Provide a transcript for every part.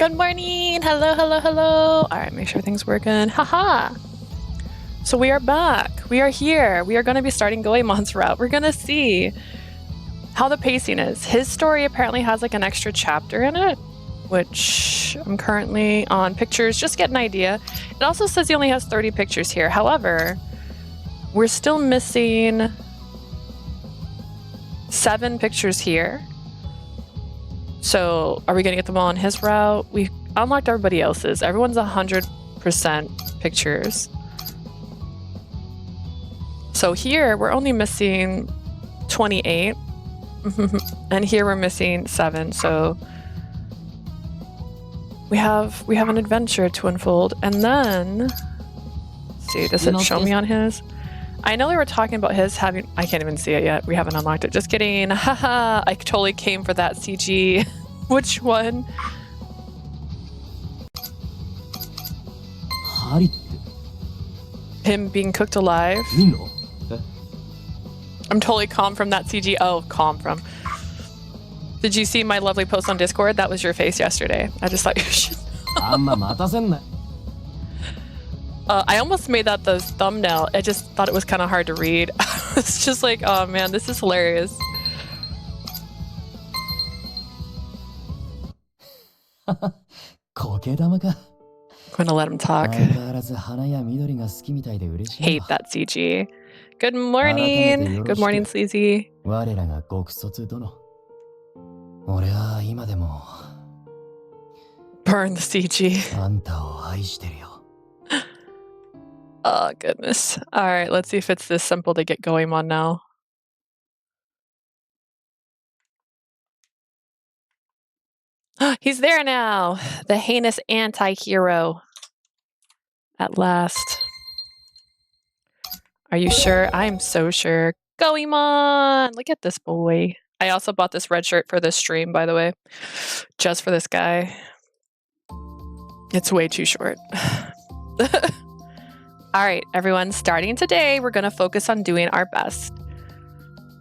Good morning. Hello, hello, hello. All right, make sure things working. Haha. So we are back. We are here. We are going to be starting Goemon's route. We're going to see how the pacing is. His story apparently has like an extra chapter in it, which I'm currently on pictures, just get an idea. It also says he only has 30 pictures here. However, we're still missing 7 pictures here. So are we going to get them all on his route? We unlocked everybody else's. Everyone's 100% pictures. So here we're only missing 28. And here we're missing 7. So we have an adventure to unfold. And then, let's see, does it show me on his? I know they were talking about his having, I can't even see it yet. We haven't unlocked it. Just kidding. Haha, I totally came for that CG. Which one? Him being cooked alive? I'm totally calm from that CG. Oh, calm from. Did you see my lovely post on Discord? That was your face yesterday. I just thought you should. I almost made that the thumbnail. I just thought it was kind of hard to read. It's just like, oh man, this is hilarious. I'm gonna let him talk. Hate that CG. Good morning. Good morning, Sleazy. Burn the CG. Oh, goodness. All right, let's see if it's this simple to get Goemon now. He's there now. The heinous anti-hero. At last. Are you sure? I'm so sure. Goemon! Look at this boy. I also bought this red shirt for this stream, by the way. Just for this guy. It's way too short. All right, everyone, starting today, we're going to focus on doing our best.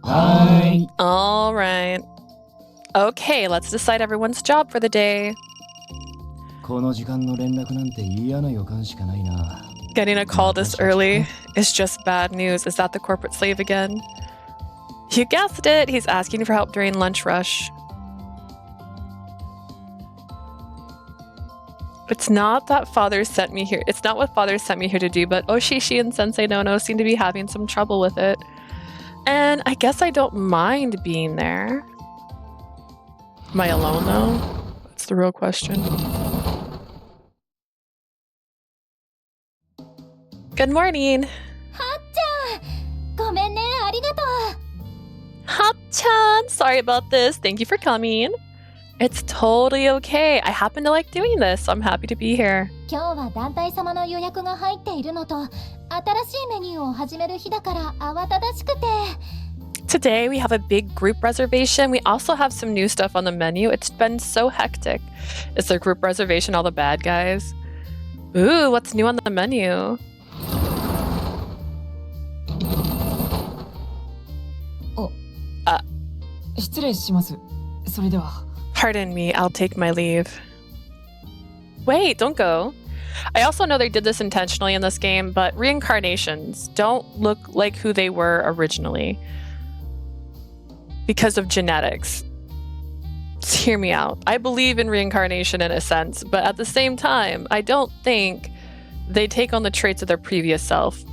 Hi. All right. Okay, let's decide everyone's job for the day. Getting a call this early is just bad news. Is that the corporate slave again? You guessed it. He's asking for help during lunch rush. It's not that father sent me here. It's not what father sent me here to do, but Oshishi and Sensei Nono seem to be having some trouble with it. And I guess I don't mind being there. Am I alone though? That's the real question. Good morning. Ha-chan! Sorry about this. Thank you for coming. It's totally okay. I happen to like doing this, so I'm happy to be here. Today we have a big group reservation. We also have some new stuff on the menu. It's been so hectic. Is the group reservation all the bad guys? Ooh, what's new on the menu? Pardon me, I'll take my leave. Wait, don't go. I also know they did this intentionally in this game, but reincarnations don't look like who they were originally. Because of genetics. Just hear me out. I believe in reincarnation in a sense, but at the same time, I don't think they take on the traits of their previous self.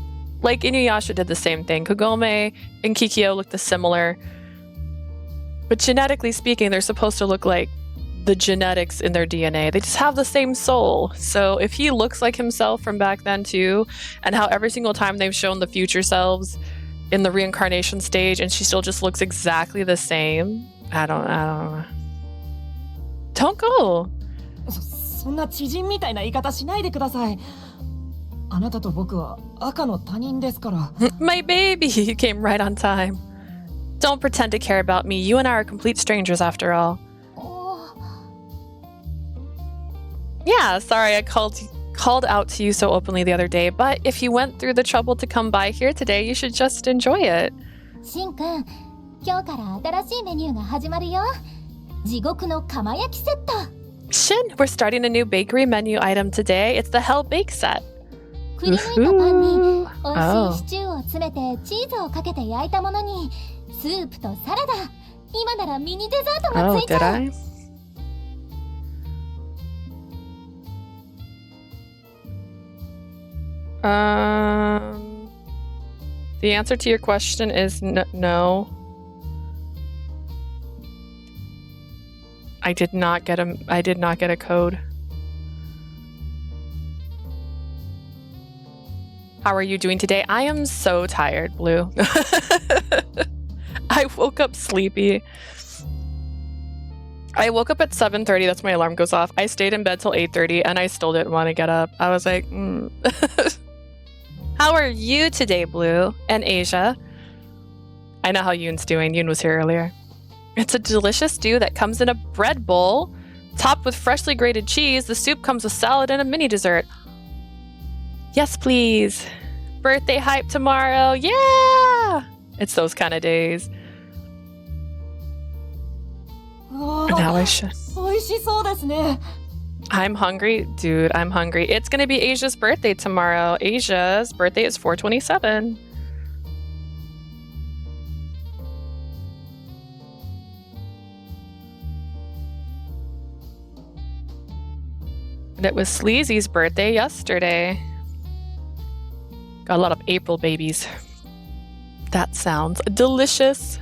Like Inuyasha did the same thing. Kagome and Kikyo looked similar. But genetically speaking, they're supposed to look like the genetics in their DNA. They just have the same soul. So if he looks like himself from back then too, and how every single time they've shown the future selves in the reincarnation stage and she still just looks exactly the same, I don't know. Don't go. My baby, you came right on time. Don't pretend to care about me. You and I are complete strangers after all. Yeah, sorry I called out to you so openly the other day, but if you went through the trouble to come by here today, you should just enjoy it. Shin-kun, 今日から新しいメニューが始まるよ。地獄の釜焼きセット。Shin, we're starting a new bakery menu item today. It's the Hell Bake set. くり抜いたパンに Woohoo. 美味しいシチューを詰めてチーズをかけて焼いたものにスープとサラダ。今ならミニデザートも Oh, ついち did ゃう。 I? The answer to your question is no. I did not get a code. How are you doing today? I am so tired, Blue. I woke up sleepy. I woke up at 7:30. That's when my alarm goes off. I stayed in bed till 8:30 and I still didn't want to get up. I was like, How are you today, Blue? And Asia? I know how Yoon's doing. Yoon was here earlier. It's a delicious stew that comes in a bread bowl, topped with freshly grated cheese. The soup comes with salad and a mini dessert. Yes, please. Birthday hype tomorrow. Yeah! It's those kind of days. Now I should. 美味しそうですね。 I'm hungry. Dude, I'm hungry. It's going to be Asia's birthday tomorrow. Asia's birthday is 4/27. And it was Sleazy's birthday yesterday. Got a lot of April babies. That sounds delicious.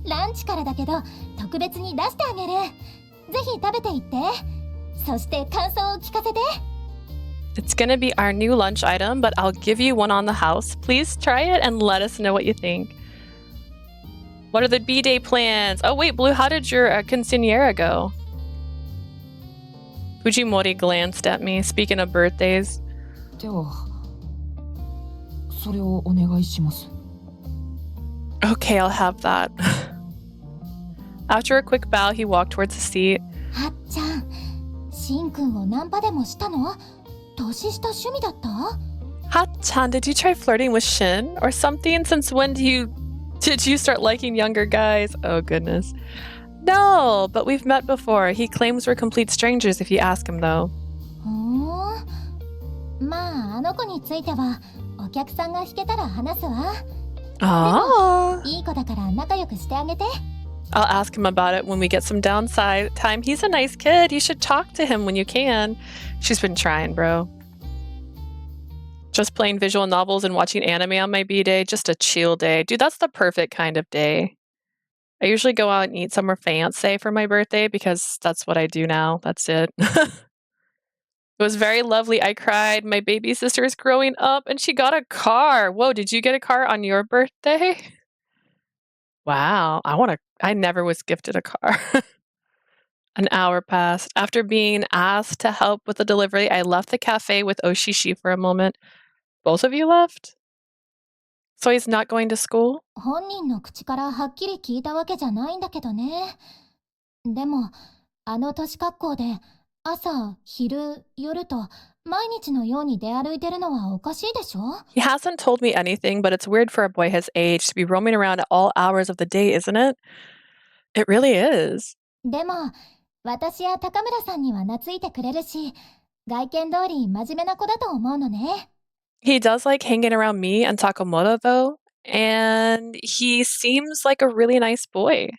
ランチからだけど特別に出してあげる。ぜひ食べていって。そして感想を聞かせて。 It's gonna be our new lunch item, but I'll give you one on the house. Please try it and let us know what you think. What are the B-Day plans? Oh wait, Blue, how did your quinceañera go? Fujimori glanced at me, speaking of birthdays. では、それをお願いします。 Okay, I'll have that. After a quick bow, he walked towards the seat. はっちゃん、しんくんをナンパでもしたの？年下趣味だった？ Ha-chan, did you try flirting with Shin or something? Since when did you start liking younger guys? Oh goodness. No, but we've met before. He claims we're complete strangers if you ask him though. まあ、あの子についてはお客さんが弾けたら話すわ。 Ah. いい子だから仲良くしてあげて。 I'll ask him about it when we get some downside time. He's a nice kid. You should talk to him when you can. She's been trying, bro. Just playing visual novels and watching anime on my B-Day. Just a chill day. Dude, that's the perfect kind of day. I usually go out and eat somewhere fancy for my birthday because that's what I do now. That's it. It was very lovely. I cried. My baby sister is growing up and she got a car. Whoa, did you get a car on your birthday? Wow, I never was gifted a car. An hour passed. After being asked to help with the delivery, I left the cafe with Oshishi for a moment. Both of you left? So he's not going to school? 本人の口からはっきり聞いたわけじゃないんだけどね。でも、あの年格好で朝、昼、夜と毎日のように出歩いてるのはおかしいでしょ？ He hasn't told me anything, but it's weird for a boy his age to be roaming around at all hours of the day, isn't it? It really is. でも、私や高村さんには懐いてくれるし、外見通り真面目な子だと思うのね。 He does like hanging around me and Takamoto, though, and he seems like a really nice boy.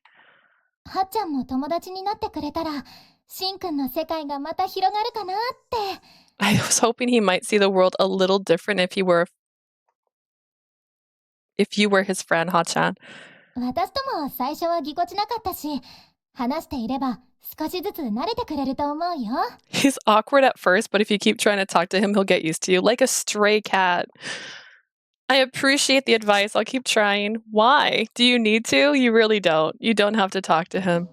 はっちゃんも友達になってくれたら、しんくんの世界がまた広がるかなって。 I was hoping he might see the world a little different if you were his friend, Ha-chan. 私とも最初はぎこちなかったし、話していれば少しずつ慣れてくれると思うよ。 He's awkward at first, but if you keep trying to talk to him, he'll get used to you, like a stray cat. I appreciate the advice. I'll keep trying. Why? Do you need to? You really don't. You don't have to talk to him.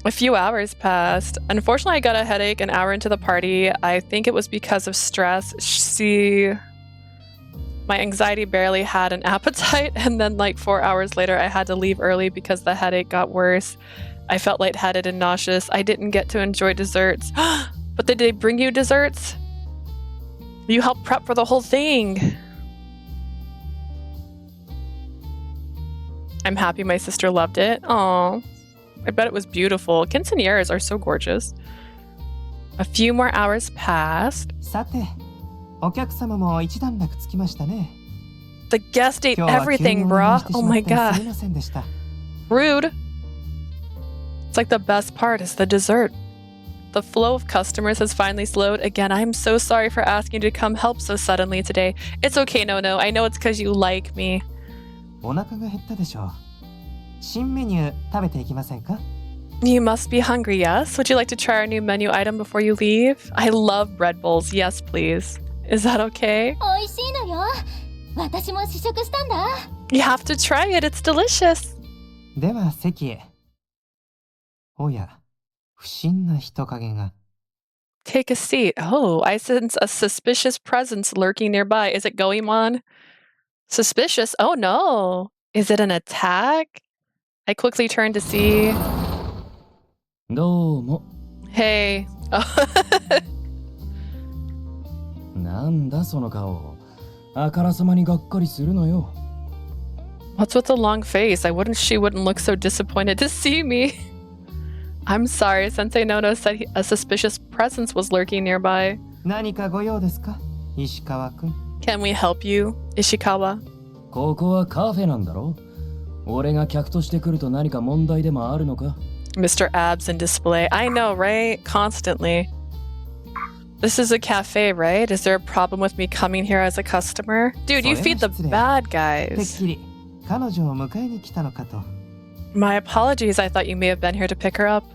A few hours passed. Unfortunately, I got a headache an hour into the party. I think it was because of stress. My anxiety barely had an appetite, and then like 4 hours later, I had to leave early because the headache got worse. I felt lightheaded and nauseous. I didn't get to enjoy desserts. But did they bring you desserts? You helped prep for the whole thing. I'm happy my sister loved it. Aww. I bet it was beautiful. Quinceañeras are so gorgeous. A few more hours passed. さて、お客様も一段落つきましたね。 The guest ate 今日は急に everything, お願いし bruh. てし Oh まっ my てす god. みませんでした。 Rude. It's like the best part is the dessert. The flow of customers has finally slowed. Again, I'm so sorry for asking you to come help so suddenly today. It's okay, no. I know it's because you like me. お腹が減ったでしょう。新メニュー食べていきませんか？ You must be hungry, yes? Would you like to try our new menu item before you leave? I love bread bowls. Yes, please. Is that okay? 美味しいのよ。私も試食したんだ。You have to try it. It's delicious. では席へ。おや、不審な人影が。 Take a seat. Oh, I sense a suspicious presence lurking nearby. Is it Goemon? Suspicious? Oh no. Is it an attack? I quickly turn to see. どうも。 Hey. Oh. なんだその顔。あからさまにがっかりするのよ。 What's with the long face? She wouldn't look so disappointed to see me. I'm sorry, Sensei Nono said a suspicious presence was lurking nearby. 何かご用ですか、石川くん。 Can we help you, Ishikawa? ここはカフェなんだろ？俺が客として来ると何か問題でもあるのか？ Mr. Abs in display. I know, right? Constantly. This is a cafe, right? Is there a problem with me coming here as a customer? Dude, you feed the bad てっ guys. きり彼女を迎えに来たのかと。 My apologies. I thought you may have been here to pick her up.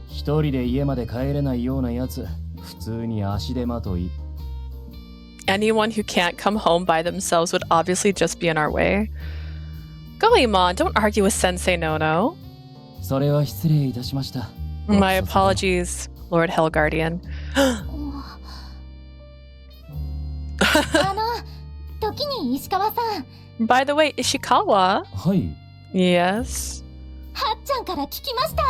一人で家まで帰れないようなやつ、普通に足手まとい。 Anyone who can't come home by themselves would obviously just be in our way. Goemon, don't argue with Sensei Nono. それは失礼いたしました。 My apologies, Lord Hellguardian. あの、時に石川さん、 By the way, Ishikawa? はい。 Yes? はっちゃんから聞きました。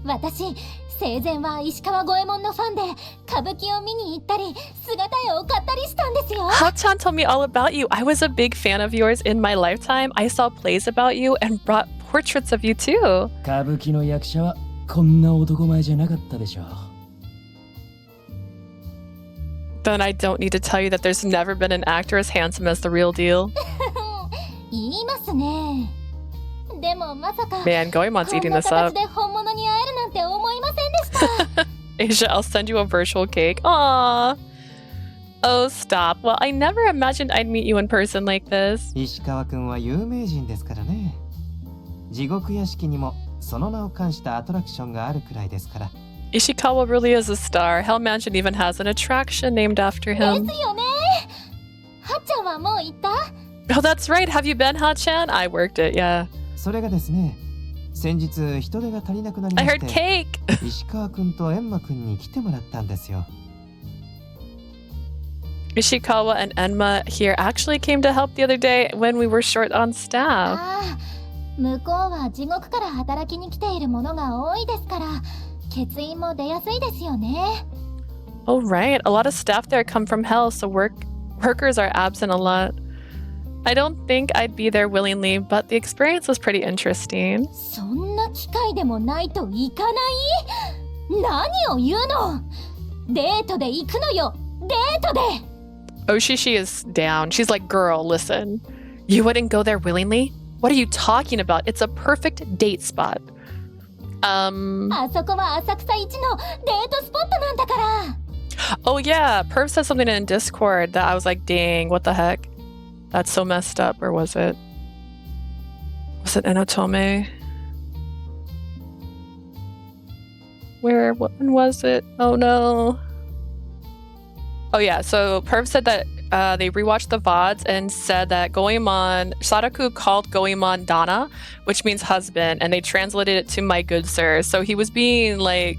私、生前は石川五右衛門のファンで歌舞伎を見に行ったり姿絵を買ったりしたんですよ。 Ha-chan told me all about you. I was a big fan of yours in my lifetime. I saw plays about you and brought portraits of you too. 歌舞伎の役者はこんな男前じゃなかったでしょう。 Then I don't need to tell you that there's never been an actor as handsome as the real deal. 言いますね。でもまさか Man, Goemon's こん eating な this 形 up. で本物に会えるなんて思いませんでした。 Asia, I'll send you a virtual cake. Aww. Oh, stop. Well, I never imagined I'd meet you in person like this. 石川くんは有名人ですからね。地獄屋敷にもその名を冠したアトラクションがあるくらいですから。 Ishikawa really is a star. Hell Mansion even has an attraction named after で him. すよね。はっちゃんはもう行った？ Oh, that's right. Have you been, Ha-chan? I worked it, yeah. それがですね、先日人手が足りなくなりま I し heard て、 cake. 石川くんとエンマくんに来てもらったんですよ。 Ishikawa and Enma here actually came to help the other day when we were short on staff. ああ、向こうは地獄から働きに来ているものが多いですから、欠員も出やすいですよね。 Oh, right. A lot of staff there come from hell, so workers are absent a lot. I don't think I'd be there willingly, but the experience was pretty interesting. そんな機会でもないと行かない？何を言うの？デートで行くのよ。デートで。Oshishi is down. She's like, girl, listen. You wouldn't go there willingly? What are you talking about? It's a perfect date spot. あそこは浅草一のデートスポットなんだから。 Oh yeah, Perv said something in Discord that I was like, dang, what the heck? That's so messed up, or was it? Was it Enotome? When was it? Oh no. Oh yeah, so Perv said that they rewatched the VODs and said that Sadaku called Goemon Dana, which means husband, and they translated it to my good sir. So he was being like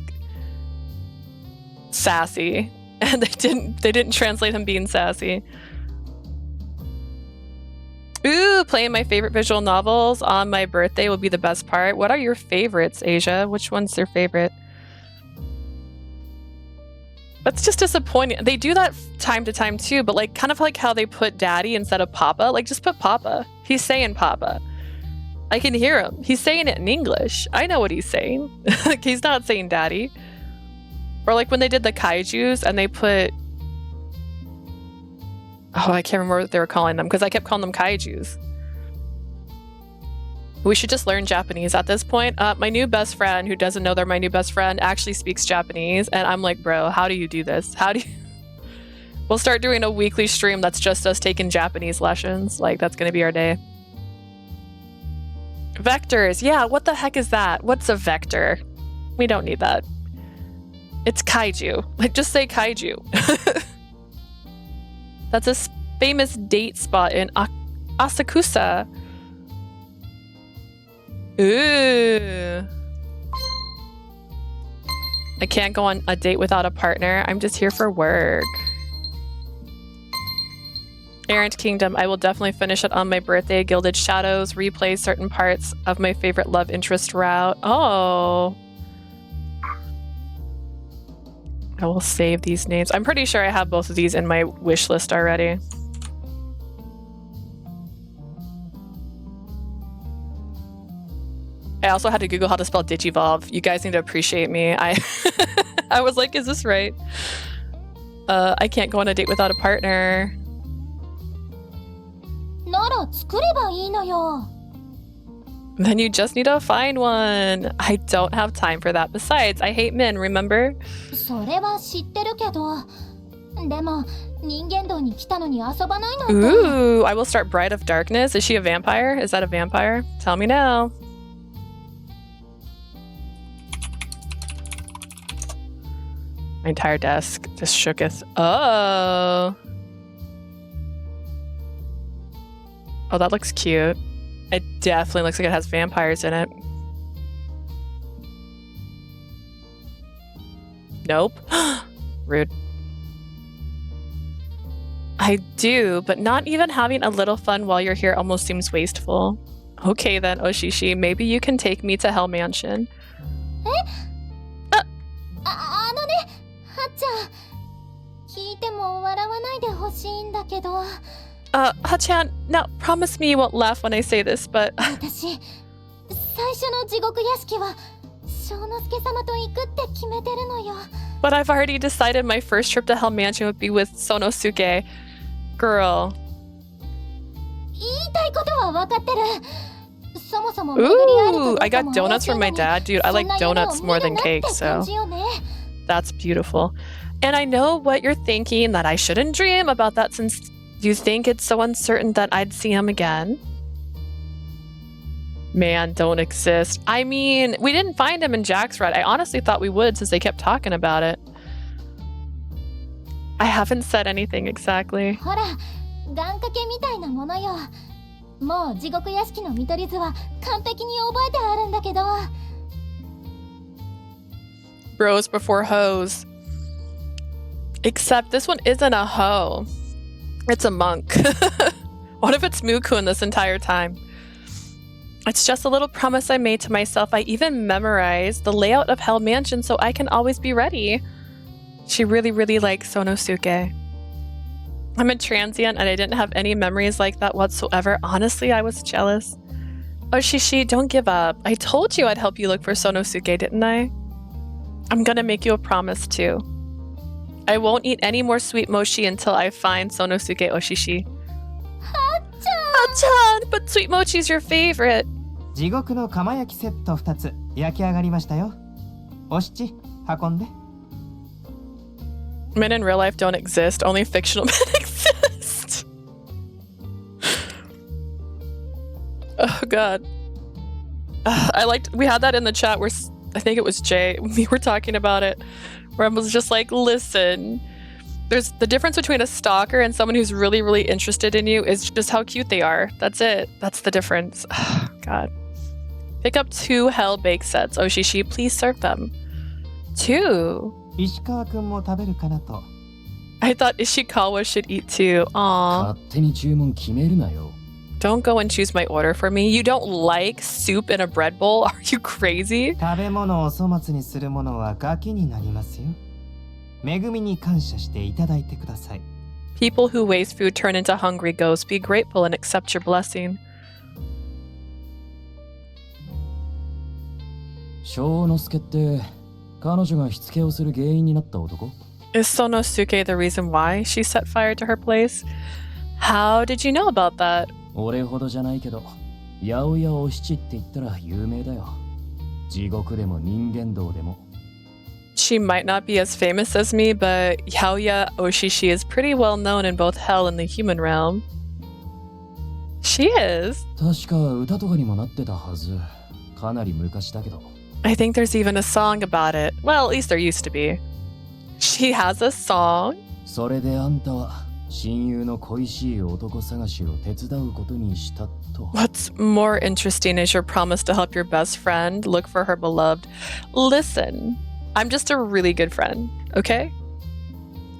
sassy, and they didn't translate him being sassy. Ooh, playing my favorite visual novels on my birthday will be the best part. What are your favorites, Asia? Which one's your favorite? That's just disappointing. They do that time to time too, but like kind of like how they put daddy instead of papa. Like just put papa. He's saying papa. I can hear him. He's saying it in English. I know what he's saying. He's not saying daddy. Or like when they did the kaijus and they put... Oh, I can't remember what they were calling them because I kept calling them kaijus. We should just learn Japanese at this point. My new best friend, who doesn't know they're my new best friend, actually speaks Japanese. And I'm like, bro, how do you do this? How do you... We'll start doing a weekly stream that's just us taking Japanese lessons. Like, that's going to be our day. Vectors. Yeah, what the heck is that? What's a vector? We don't need that. It's kaiju. Like, just say kaiju. That's a famous date spot in Asakusa. Ooh. I can't go on a date without a partner. I'm just here for work. Errant Kingdom. I will definitely finish it on my birthday. Gilded Shadows. Replay certain parts of my favorite love interest route. Oh. I will save these names. I'm pretty sure I have both of these in my wish list already. I also had to Google how to spell Digivolve. You guys need to appreciate me. I was like, is this right? I can't go on a date without a partner. Then you just need to find one. I don't have time for that. Besides, I hate men, remember? Ooh, I will start Bride of Darkness. Is she a vampire? Is that a vampire? Tell me now. My entire desk just shooketh. Oh. Oh, that looks cute. It definitely looks like it has vampires in it. Nope. Rude. I do, but not even having a little fun while you're here almost seems wasteful. Okay then, Oshishi, maybe you can take me to Hell Mansion. Hachan, now promise me you won't laugh when I say this, but... But I've already decided my first trip to Hell Mansion would be with Sonosuke. Girl. Ooh, I got donuts from my dad. Dude, I like donuts more than cake, so... That's beautiful. And I know what you're thinking, that I shouldn't dream about that since you think it's so uncertain that I'd see him again. Man, don't exist. I mean, we didn't find him in Jack's Red. I honestly thought we would since they kept talking about it. I haven't said anything exactly. Bros before hoes. Except this one isn't a hoe. It's a monk. What if it's Mukun this entire time? It's just a little promise I made to myself. I even memorized the layout of Hell Mansion so I can always be ready. She really, really likes Sonosuke. I'm a transient and I didn't have any memories like that whatsoever. Honestly, I was jealous. Oh, Shishi, don't give up. I told you I'd help you look for Sonosuke, didn't I? I'm gonna make you a promise too. I won't eat any more sweet mochi until I find Sonosuke Oshishi. Hachan! But sweet mochi's your favorite. 地獄の釜焼きセット2つ焼き上がりましたよ。お七、運んで。Men in real life don't exist, only fictional men exist. Oh god. We had that in the chat where I think it was Jay, we were talking about it, where I was just like, listen, there's the difference between a stalker and someone who's really, really interested in you is just how cute they are. That's it. That's the difference. Oh, god. Pick up 2 hell bake sets. Oshishi, please serve them. 2? Ishikawa-kun mo taberu kana to. I thought Ishikawa should eat too. Aww. Don't go and choose my order for me. You don't like soup in a bread bowl? Are you crazy? 食べ物を粗末にする者はガキになりますよ。恵みに感謝していただいてください。People who waste food turn into hungry ghosts. Be grateful and accept your blessing. 翔之助って彼女が火付けをする原因になった男？ Is Sonosuke the reason why she set fire to her place? How did you know about that? 俺ほどじゃないけど、八百屋お七って言ったら有名だよ。地獄でも人間道でも。She might not be as famous as me, but Yaoya Oshishi is pretty well known in both hell and the human realm. She is. 確か歌とかにもなってたはず。かなり昔だけど。I think there's even a song about it. Well, at least there used to be. She has a song? それであんたは親友の恋しい男探しを手伝うことにしたと。What's more interesting is your promise to help your best friend look for her beloved. Listen, I'm just a really good friend, okay?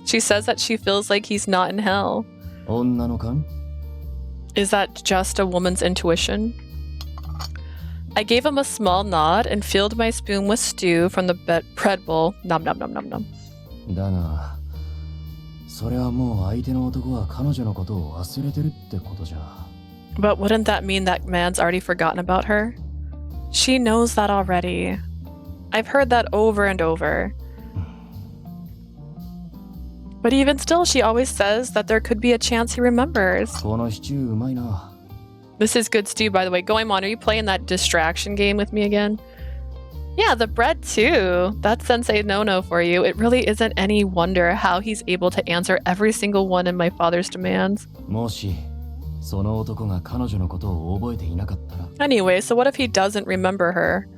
She says that she feels like he's not in hell. 女の勘? Is that just a woman's intuition? I gave him a small nod and filled my spoon with stew from the bread bowl. Nom nom nom nom nom. だが、それはもう相手の男は彼女のことを忘れてるってことじゃ。But wouldn't that mean that man's already forgotten about her? She knows that already. I've heard that over and over. But even still, she always says that there could be a chance he remembers. このシチューうまいな。This is good stew, by the way. Goemon, are you playing that distraction game with me again? Yeah, the bread too. That's Sensei no-no for you. It really isn't any wonder how he's able to answer every single one of my father's demands. もし、その男が彼女のことを覚えていなかったら。Anyway, so what if he doesn't remember her?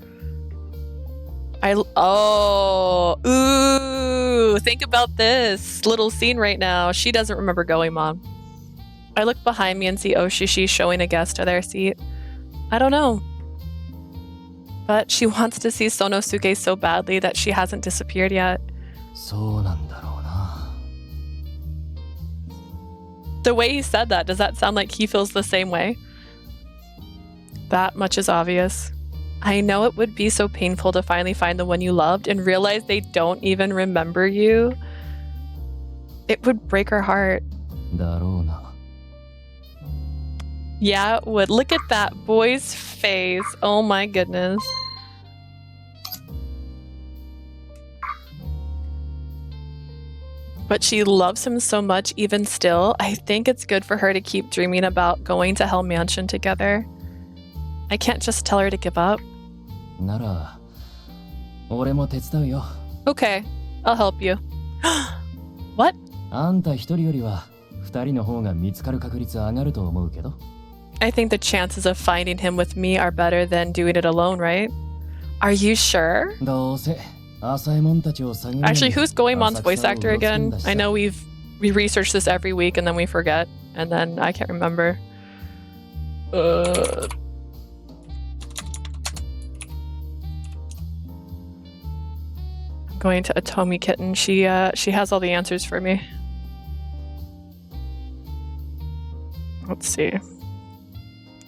Think about this little scene right now. She doesn't remember Goemon. I look behind me and see Oshishi showing a guest to their seat. I don't know. But she wants to see Sonosuke so badly that she hasn't disappeared yet. そうなんだろうな。The way he said that, does that sound like he feels the same way? That much is obvious. I know it would be so painful to finally find the one you loved and realize they don't even remember you. It would break her heart. だろうな。Yeah, it would. Look at that boy's face. Oh my goodness. But she loves him so much even still. I think it's good for her to keep dreaming about going to Hell Mansion together. I can't just tell her to give up. なら、俺も手伝うよ。Okay, I'll help you. What? あんた一人よりは二人の方が見つかる確率上がると思うけど。I think the chances of finding him with me are better than doing it alone, right? Are you sure? どうせ、浅いもんたちを探る。Actually, who's Goemon's voice actor again? I know we research this every week and then we forget, and then I can't remember. I'm going to Atomi Kitten. She has all the answers for me. Let's see.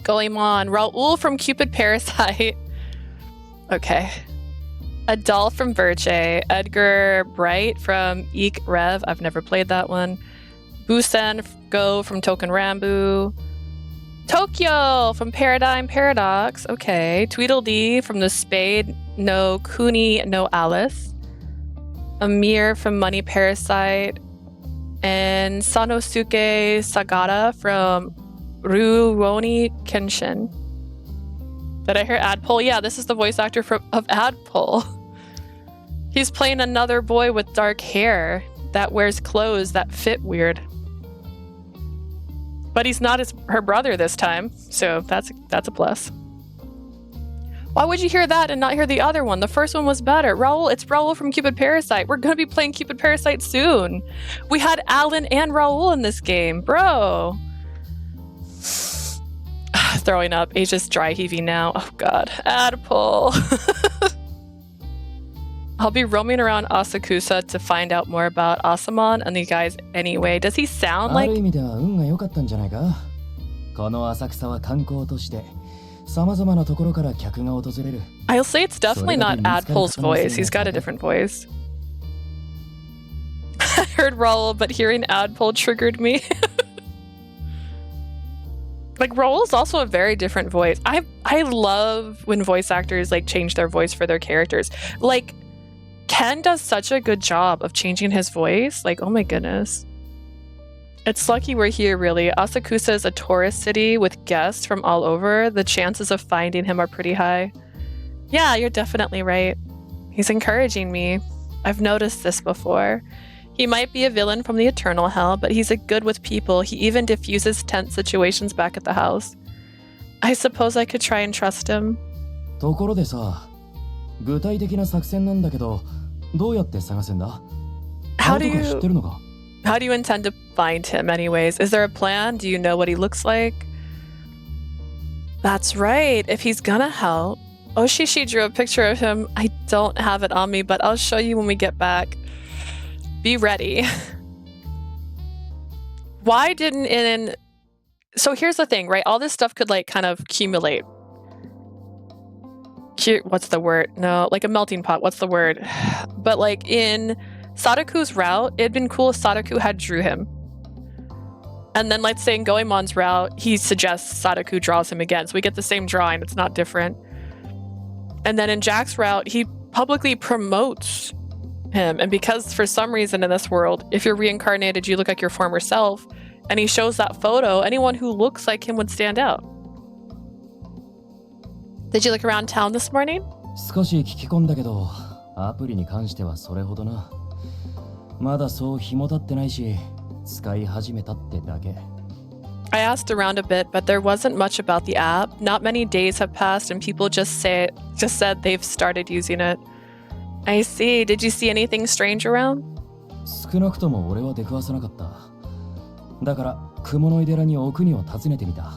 Goemon, Raoul from Cupid Parasite. Okay. Adol from Verche. Edgar Bright from Eek Rev. I've never played that one. Busen Go from Token Rambu. Tokyo from Paradigm Paradox. Okay. Tweedledee from The Spade no Kuni no Alice. Amir from Money Parasite. And Sanosuke Sagata from Rurouni Kenshin. Did I hear Adpol? Yeah, this is the voice actor of Adpol. He's playing another boy with dark hair that wears clothes that fit weird. But he's not her brother this time, so that's a plus. Why would you hear that and not hear the other one? The first one was better. Raoul, it's Raoul from Cupid Parasite. We're going to be playing Cupid Parasite soon. We had Alan and Raoul in this game. Bro. Throwing up. Asia's dry heaving now. Oh god. Adpol. I'll be roaming around Asakusa to find out more about Asamon and the guys anyway. Does he sound like... ある意味では運が良かったんじゃないか。この浅草は観光として様々なところから客が訪れる。I'll say it's definitely not Adpol's voice. He's got a different voice. I heard Raoul, but hearing Adpol triggered me. Like, Raoul is also a very different voice. I love when voice actors like change their voice for their characters. Like, Ken does such a good job of changing his voice. Like, oh my goodness. It's lucky we're here, really. Asakusa is a tourist city with guests from all over. The chances of finding him are pretty high. Yeah, you're definitely right. He's encouraging me. I've noticed this before. He might be a villain from the Eternal Hell, but he's a good with people. He even diffuses tense situations back at the house. I suppose I could try and trust him. ところでさ、具体的な作戦なんだけど、どうやって探せんだ？ How do あれとか知って you るのか？ how do you intend to find him anyways? Is there a plan? Do you know what he looks like? That's right. If he's gonna help. Oshishi drew a picture of him. I don't have it on me, but I'll show you when we get back. Be ready. Why didn't in... So here's the thing, right? All this stuff could like kind of accumulate. What's the word? No, like a melting pot. What's the word? But like in Sadaku's route, it'd been cool if Sadaku had drew him. And then let's say in Goemon's route, he suggests Sadaku draws him again. So we get the same drawing. It's not different. And then in Jack's route, he publicly promotes him. And because for some reason in this world, if you're reincarnated, you look like your former self, and he shows that photo, anyone who looks like him would stand out. Did you look around town this morning? 少し聞き込んだけど、アプリに関してはそれほどな。まだそう紐立ってないし、使い始めたってだけ。I asked around a bit, but there wasn't much about the app. Not many days have passed and people just said they've started using it. I see. Did you see anything strange around? 少なくとも俺は出くわさなかった。だから、雲の井寺に奥にを訪ねてみた。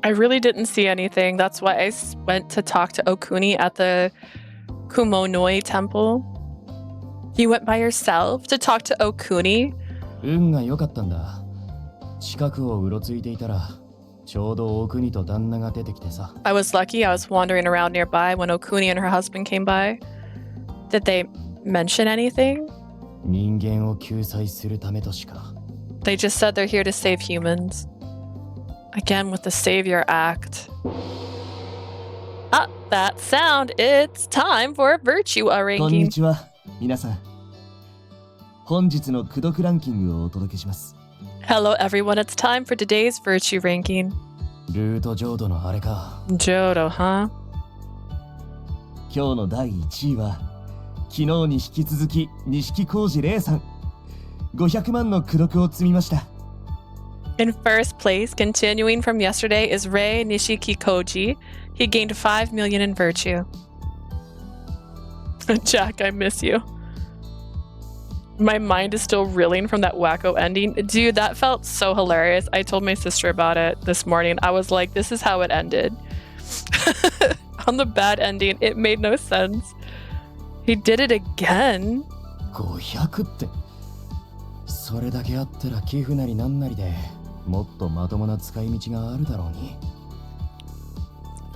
I really didn't see anything. That's why I went to talk to Okuni at the Kumonoi temple. You went by yourself to talk to Okuni? 運が良かったんだ。近くをうろついていたら、ちょうど奥にと旦那が出てきてさ。I was lucky. I was wandering around nearby when Okuni and her husband came by. Did they mention anything? 人間を救済するためとしか。They just said they're here to save humans. Again with the savior act. Ah, that sound. It's time for Virtue こんに ranking. ちは、皆さん。本日の功読ランキングをお届けします。Hello everyone, it's time for today's Virtue ranking. ルート浄土のあれか。Jodo, huh? 今日の第1位は、昨日に引き続き錦浩二玲さん。500万の功読を積みました。In first place, continuing from yesterday, is Rei Nishikikoji. He gained 5 million in Virtue. Jack, I miss you. My mind is still reeling from that wacko ending. Dude, that felt so hilarious. I told my sister about it this morning. I was like, this is how it ended. On the bad ending, it made no sense. He did it again. 500って。それだけあったら寄付なりなんなりでもっとまともな使い道があるだろうに。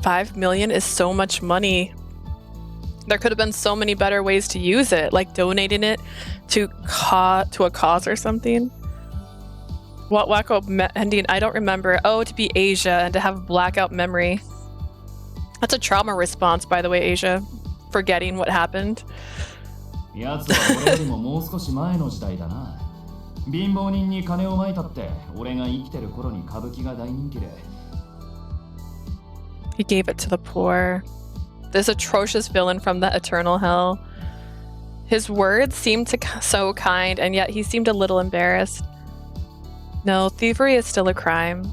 5 million is so much money. There could have been so many better ways to use it, like donating it to a cause or something. What wacko ending? I don't remember. Oh, to be Asia and to have blackout memory. That's a trauma response, by the way, Asia. Forgetting what happened. やつは俺よりももう少し前の時代だな。貧乏人に金をまいたって俺が生きてる頃に歌舞伎が大人気で。He gave it to the poor. This atrocious villain from the Eternal Hell. His words seemed so kind, and yet he seemed a little embarrassed. No, thievery is still a crime.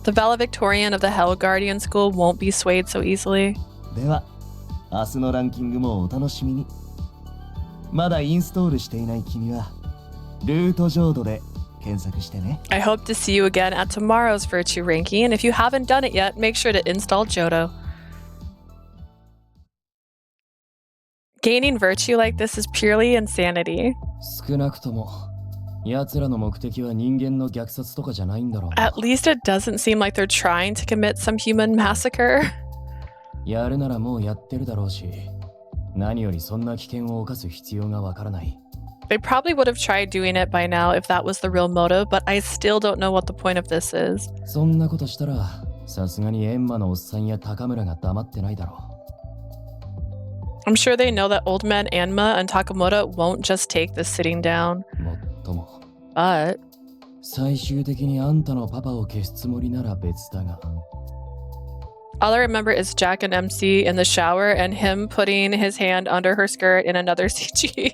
The valedictorian of the Hell Guardian School won't be swayed so easily. では、明日のランキングもお楽しみに。まだインストールしていない君は、ルート浄土で検索してね。I hope to see you again at tomorrow's Virtue ranking, and if you haven't done it yet, make sure to install Johto. Gaining virtue like this is purely insanity. 少なくとも奴らの目的は人間の虐殺とかじゃないんだろう。At least it doesn't seem like they're trying to commit some human massacre. やるならもうやってるだろうし、何よりそんな危険を冒す必要がわからない。They probably would have tried doing it by now if that was the real motive, but I still don't know what the point of this is. そんなことしたらさすがにエンマのおっさんや高村が黙ってないだろう。 I'm sure they know that old man Anma and Takamura won't just take this sitting down. もっとも But 最終的にあんたのパパを消すつもりなら別だが all I remember is Jack and MC in the shower and him putting his hand under her skirt in another CG.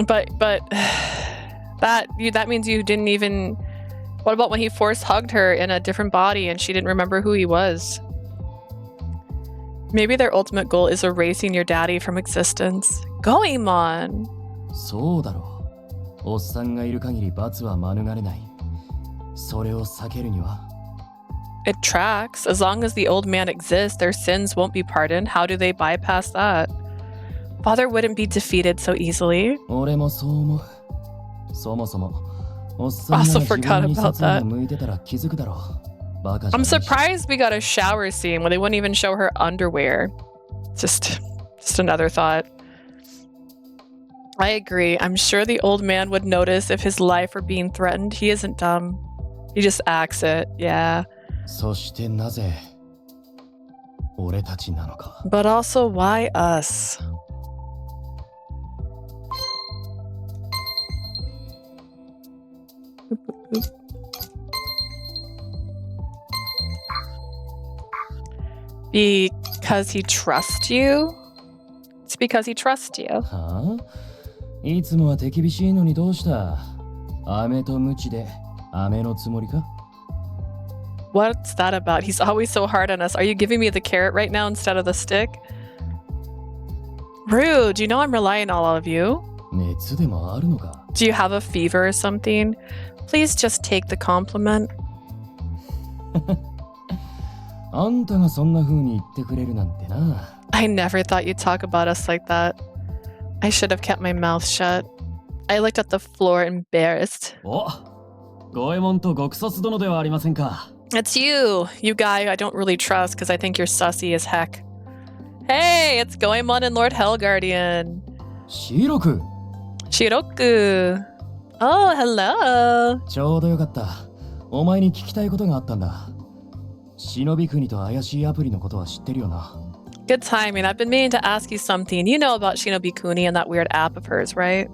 But that means you didn't even... What about when he force hugged her in a different body and she didn't remember who he was? Maybe their ultimate goal is erasing your daddy from existence. Goemon! そうだろう。おっさんがいる限り罰は免れない。それを避けるには It tracks. As long as the old man exists, their sins won't be pardoned. How do they bypass that? Father wouldn't be defeated so easily. 俺もそう思う。そもそもおっさんが Also 自 forgot 分に about 殺意が that. 向いてたら気づくだろう。バカじゃ I'm ないし surprised we got a shower scene where they wouldn't even show her underwear. Just another thought. I agree. I'm sure the old man would notice if his life were being threatened. He isn't dumb. He just acts it. Yeah. そしてなぜ俺たちなのか。 But also, why us? Because he trusts you? It's because he trusts you. はあいつもは手厳しいのにどうした飴と鞭で飴のつもりか What's that about? He's always so hard on us. Are you giving me the carrot right now instead of the stick? Rude. You know I'm relying on all of you. 熱でもあるのか Do you have a fever or something? Please just take the compliment. あんたがそんな風に言ってくれるなんてな I never thought you'd talk about us like that. I should have kept my mouth shut. I looked at the floor embarrassed. お、ゴエモンと極卒殿ではありませんか。 It's you guy I don't really trust because I think you're sussy as heck. Hey, it's Goemon and Lord Hellguardian. 白く Shiroku. Oh, hello. ちょうどよかったお前に聞きたいことがあったんだ忍び国と怪しいアプリのことは知ってるよな Good timing. I've been meaning to ask you something. You know about Shinobi Kuni and that weird app of hers, right?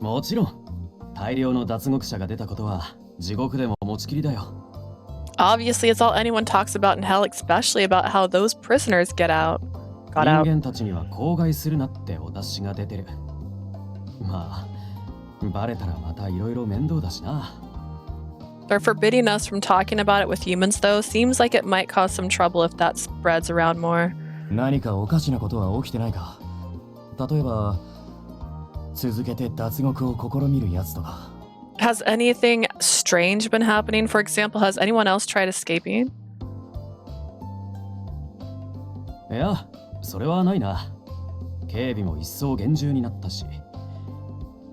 もちろん。大量の脱獄者が出たことは地獄でも持ちきりだよ。 Obviously, it's all anyone talks about in hell, especially about how those prisoners got out. 人間たちには口外するなってお達しが出てる。まあ、バレたらまたいろいろ面倒だしな。 They're forbidding us from talking about it with humans, though. Seems like it might cause some trouble if that spreads around more. 何かおかしなことは起きてないか例えば続けて脱獄を試みるやつとか Has anything strange been happening? For example, has anyone else tried escaping? いや、それはないな。警備も一層厳重になったし。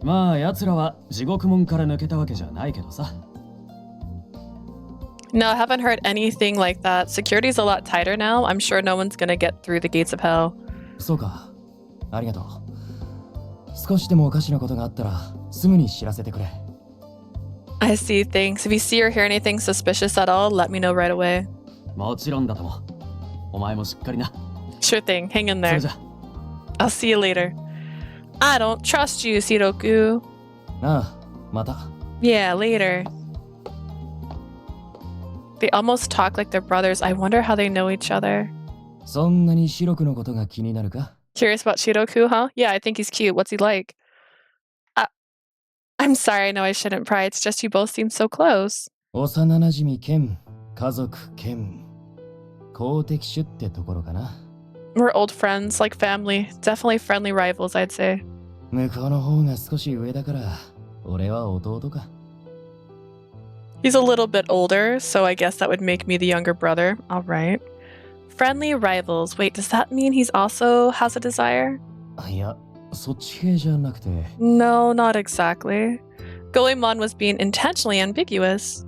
まあ、奴らは地獄門から抜けたわけじゃないけどさ。 No, I haven't heard anything like that. Security's a lot tighter now. I'm sure no one's gonna get through the gates of hell. そうかありがとう少しでもおかしなことがあったらすぐに知らせてくれ I see. Thanks. If you see or hear anything suspicious at all, let me know right away. もちろんだとも。お前もしっかりな。 Sure thing. Hang in そ there. れじゃ。 I'll see you later. I don't trust you, Shiroku. ああまた Yeah, later. They almost talk like they're brothers. I wonder how they know each other. そんなに白くのことが気になるか Curious about Shiroku, huh? Yeah, I think he's cute. What's he like? I'm sorry. I know I shouldn't pry. It's just you both seem so close. 幼馴染兼家族兼公的種ってところかな We're old friends, like family. Definitely friendly rivals, I'd say. 向こうの方が少し上だから俺は弟か He's a little bit older, so I guess that would make me the younger brother. All right. Friendly rivals. Wait, does that mean he's also has a desire? いやそっち系じゃなくて No, not exactly. Goemon was being intentionally ambiguous.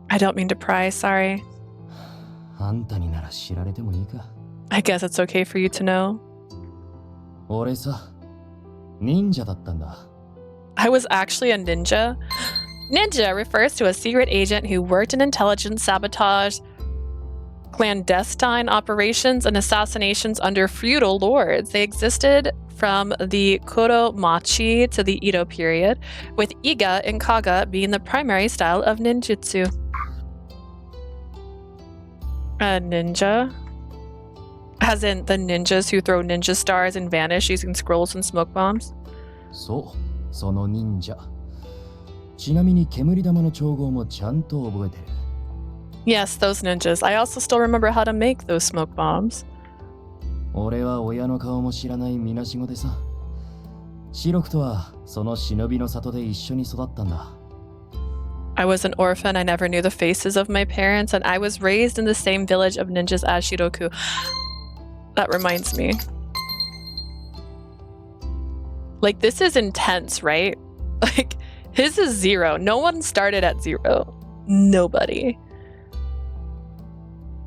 I don't mean to pry, sorry. あんたになら知られてもいいか I guess it's okay for you to know. 俺さ忍者だったんだ。 I was actually a ninja. Ninja refers to a secret agent who worked in intelligence, sabotage, clandestine operations, and assassinations under feudal lords. They existed from the Kuromachi to the Edo period, with Iga and Kaga being the primary style of ninjutsu. A ninja? As in the ninjas who throw ninja stars and vanish using scrolls and smoke bombs? そう、その忍者。ちなみに煙玉の調合もちゃんと覚えてる。 Yes, those ninjas. I also still remember how to make those smoke bombs. 俺は親の顔も知らないみなしごでさ。白くとはその忍びの里で一緒に育ったんだ。 I was an orphan. I never knew the faces of my parents, and I was raised in the same village of ninjas as Shiroku. That reminds me. Like, this is intense, right? Like, his is 0. No one started at 0. Nobody.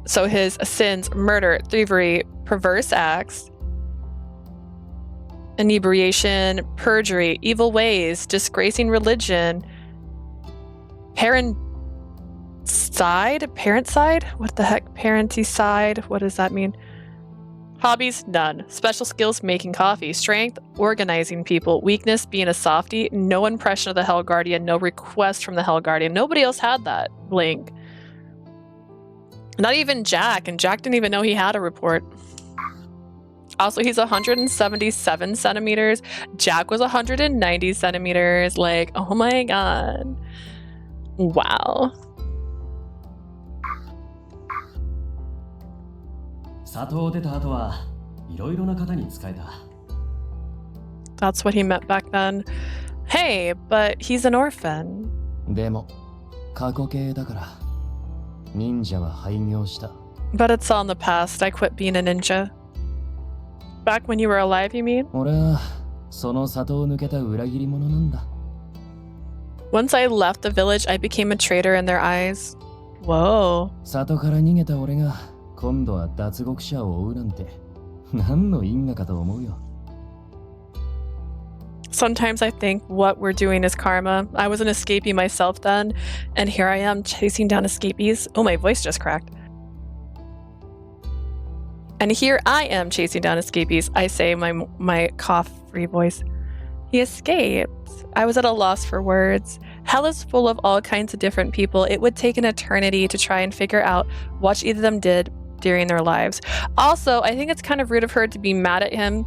So his sins: murder, thievery, perverse acts, inebriation, perjury, evil ways, disgracing religion, parent side? What the heck? Parenticide? What does that mean? Hobbies? None. Special skills: making coffee. Strength: organizing people. Weakness: being a softie. No impression of the Hell Guardian. No request from the Hell Guardian. Nobody else had that. Blink. Not even Jack, and Jack didn't even know he had a report. Also, he's 177 centimeters. Jack was 190 centimeters. Like, oh my god. Wow. 里を出た後はいろいろな方に使えた。 That's what he meant back then. Hey, but he's an orphan. でも過去形だから忍者は廃業した。 But it's all in the past. I quit being a ninja. Back when you were alive, you mean? 俺はその里を抜けた裏切り者なんだ。 Once I left the village, I became a traitor in their eyes. Whoa. 里から逃げた俺が今度は脱獄者を追うなんて何の因果かと思うよ。 Sometimes I think what we're doing is karma. I was an escapee myself then, and here I am chasing down escapees. Oh, my voice just cracked. And here I am chasing down escapees. I say my cough-free voice. He escaped. I was at a loss for words. Hell is full of all kinds of different people. It would take an eternity to try and figure out what either of them did during their lives. Also, I think it's kind of rude of her to be mad at him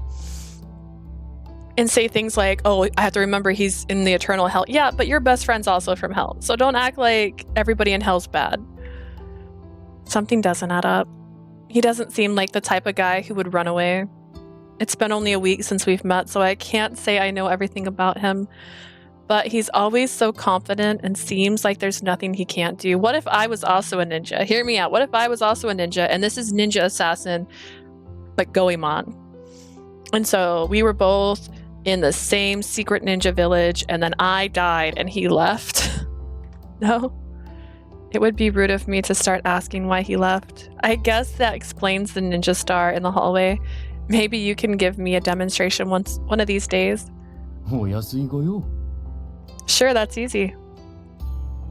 and say things like, oh, I have to remember he's in the eternal hell. Yeah, but your best friend's also from hell. So don't act like everybody in hell's bad. Something doesn't add up. He doesn't seem like the type of guy who would run away. It's been only a week since we've met, so I can't say I know everything about him. But he's always so confident and seems like there's nothing he can't do. What if I was also a ninja? Hear me out. What if I was also a ninja and this is Ninja Assassin, but Goemon? And so we were both in the same secret ninja village, and then I died and he left. No? It would be rude of me to start asking why he left. I guess that explains the ninja star in the hallway. Maybe you can give me a demonstration one of these days. お安いご用。 Sure, that's easy.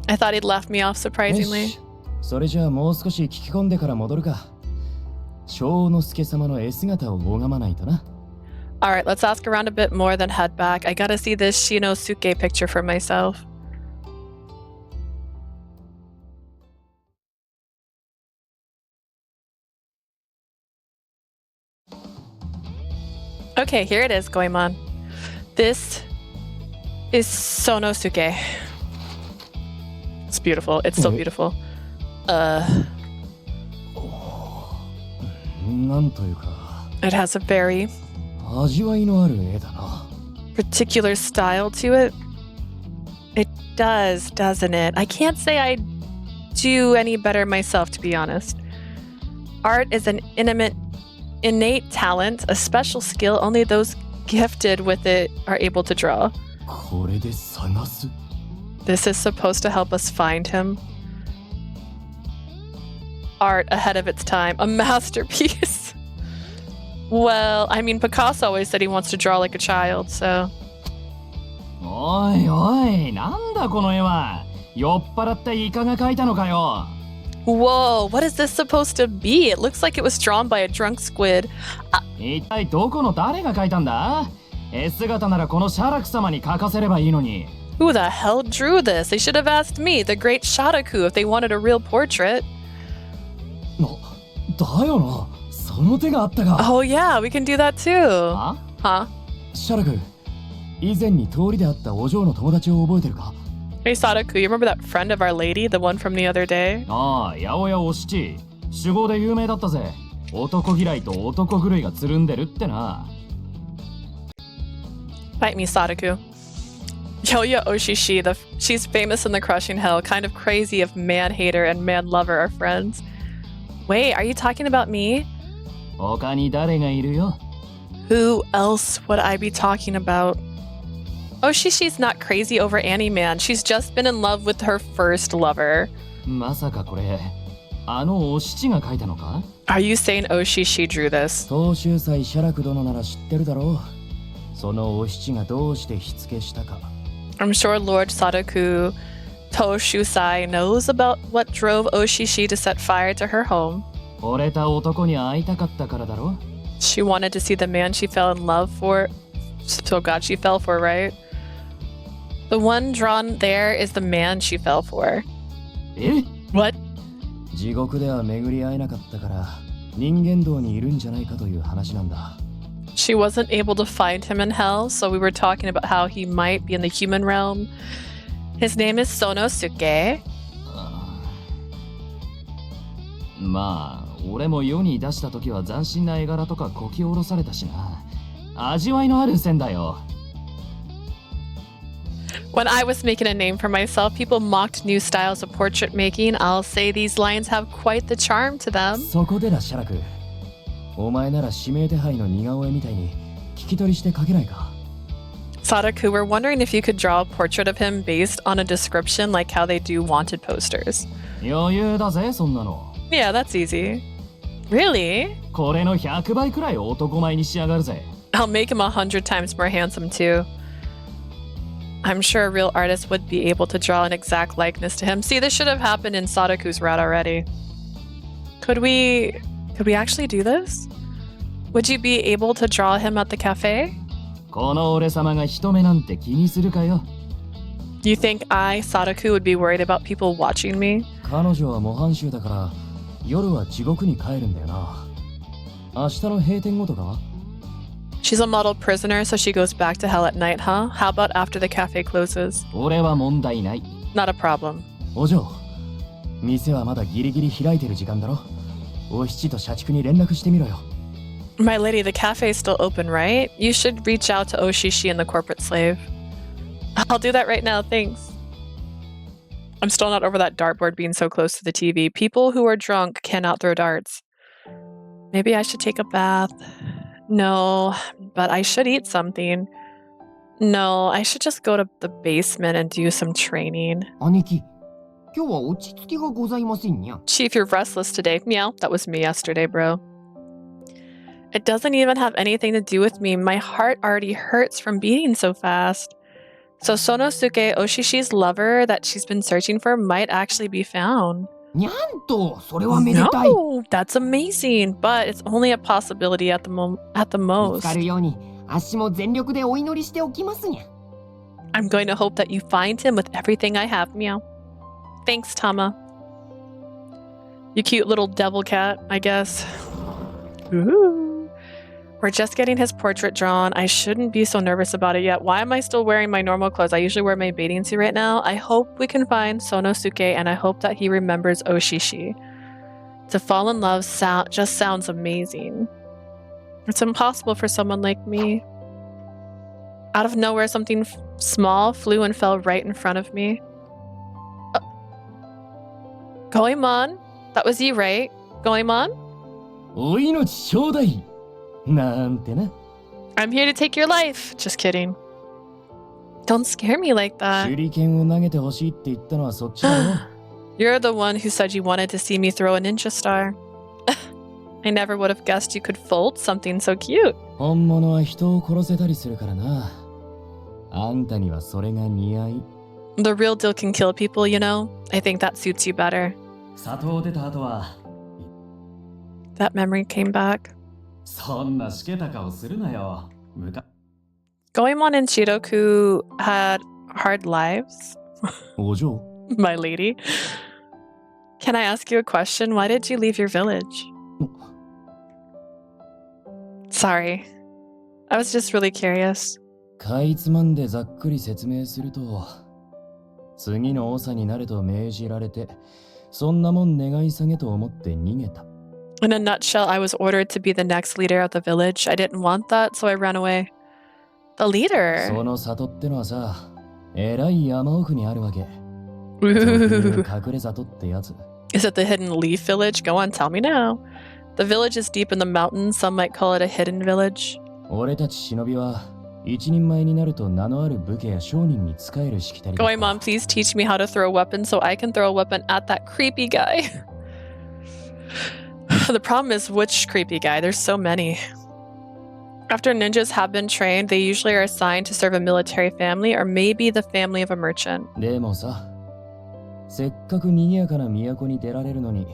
I thought he'd left me off よ surprisingly. し、それじゃあもう少し聞き込んでから戻るか。長之助様の絵姿を拝まないとな。 Alright, let's ask around a bit more, then head back. I gotta see this Shinosuke picture for myself. Okay, here it is, Goemon. This is Sonosuke. It's beautiful. It's so beautiful. なんというか、 It has a very 味わいのある絵だな。 particular style to it. It does, doesn't it? I can't say I do any better myself, to be honest. Art is an innate talent, a special skill only those gifted with it are able to draw. これで探す。 This is supposed to help us find him. Art ahead of its time, a masterpiece. Well, I mean, Picasso always said he wants to draw like a child, so. おいおい、なんだこの絵は。酔っ払ったイカが描いたのかよ。Whoa, what is this supposed to be? It looks like it was drawn by a drunk squid. 一体どこの誰が描いたんだ？絵姿ならこのシャラク様に描かせればいいのに。Who the hell drew this? They should have asked me, the great Shadaku, if they wanted a real portrait. だよな。その手があったか。Oh yeah, we can do that too. あ？ Huh? シャラク、以前に通りで会ったお嬢の友達を覚えてるか？ Hey Sadaku, you remember that friend of our lady, the one from the other day? ああ、八百屋お七。酒豪で有名だったぜ。男嫌いと男狂いがつるんでるってな。Fight me, Sadaku. Yoya Oshishi, she's famous in the crushing hell, kind of crazy if man hater and man lover are friends. Wait, are you talking about me? 他に誰がいるよ。Who else would I be talking about? Oshishi's not crazy over any man. She's just been in love with her first lover. まさかこれ、あのお七が描いたのか？ Are you saying Oshishi drew this? 東秀斎シャラク殿なら知ってるだろう。そのお七がどうして火付けしたか。I'm sure Lord Sadaku Toshusai knows about what drove Oshishi to set fire to her home. 惚れた男に会いたかったからだろ？ She wanted to see the man she fell in love for. So God, she fell for, right? The one drawn there is the man she fell for. え？ What? 地獄では巡り合えなかったから人間道にいるんじゃないかという話なんだ。She wasn't able to find him in hell, so we were talking about how he might be in the human realm. His name is Sonosuke. まあ、俺も世に出した時は斬新な絵柄とかこき下ろされたしな。味わいのある線だよ。When I was making a name for myself, people mocked new styles of portrait making. I'll say these lines have quite the charm to them. そこでだ、シャラク。お前なら指名手配の似顔絵みたいに聞き取りして描けないか？ Sadaku, we're wondering if you could draw a portrait of him based on a description like how they do wanted posters. 余裕だぜ、そんなの。Yeah, that's easy. Really? これの100倍くらい男前に仕上がるぜ。I'll make him 100 times more handsome too. I'm sure a real artist would be able to draw an exact likeness to him. See, this should have happened in Sadaku's route already. Could we actually do this? Would you be able to draw him at the cafe? この俺様が人目なんて気にするかよ。You think I, Sadaku, would be worried about people watching me? 彼女は模範囚だから夜は地獄に帰るんだよな。明日の閉店後とかは？ She's a model prisoner, so she goes back to hell at night, huh? How about after the cafe closes? 俺は問題ない。Not a problem. お嬢、店はまだギリギリ開いてる時間だろ。お七と社畜に連絡してみろよ。My lady, the cafe is still open, right? You should reach out to Oshishi and the corporate slave. I'll do that right now, thanks. I'm still not over that dartboard being so close to the TV. People who are drunk cannot throw darts. Maybe I should take a bath. No, but I should eat something. No, I should just go to the basement and do some training. 兄貴、今日は落ち着きがございませんにゃ。 Chief, you're restless today. Meow, that was me yesterday, bro. It doesn't even have anything to do with me. My heart already hurts from beating so fast. So Sonosuke, Oshishi's lover that she's been searching for, might actually be found. にゃんと、それはめでたい。 No, that's amazing, but it's only a possibility at the 見つ most. かるように、あっしも全力でお祈りしておきますにゃ。 I'm going to hope that you find him with everything I have, meow. Thanks, Tama. You cute little devil cat, I guess. Ooh. We're just getting his portrait drawn. I shouldn't be so nervous about it yet. Why am I still wearing my normal clothes? I usually wear my bathing suit right now. I hope we can find Sonosuke, and I hope that he remembers Oshishi. To fall in love just sounds amazing. It's impossible for someone like me. Out of nowhere, something small flew and fell right in front of me. Goemon? That was you, right? Goemon? お命ちょうだいなんてな。 I'm here to take your life. Just kidding. Don't scare me like 手 that. 裏剣を投げてほしいって言ったのはそっちだろ。 You're the one who said you wanted to see me throw a ninja star. I never would have guessed you could fold something so cute. 本物は人を殺せたりするからな。あんたにはそれが似合い。The real deal can kill people, you know? I think that suits you better. 里を出た後は That memory came back. そんなしけた顔するなよ。Goemon and Shiroku had hard lives. お嬢 My lady. Can I ask you a question? Why did you leave your village? Sorry. I was just really curious. かいつまんでざっくり説明すると、次の長になれと命じられて、そんなもん願い下げと思って逃げた。In a nutshell, I was ordered to be the next leader of the village. I didn't want that, so I ran away. The leader? その里ってのはさ、えらい山奥にあるわけ。Ooh. 隠れ里ってやつ。Is it the hidden leaf village? Go on, tell me now. The village is deep in the mountains. Some might call it a hidden village. 俺たち忍びは、一人前になると名のある武家や商人に仕えるしきたりだった。Goemon, please teach me how to throw a weapon so I can throw a weapon at that creepy guy. The problem is which creepy guy? There's so many. After ninjas have been trained, they usually are assigned to serve a military family or maybe the family of a merchant. でもさ、せっかく賑やかな都に出られるのに、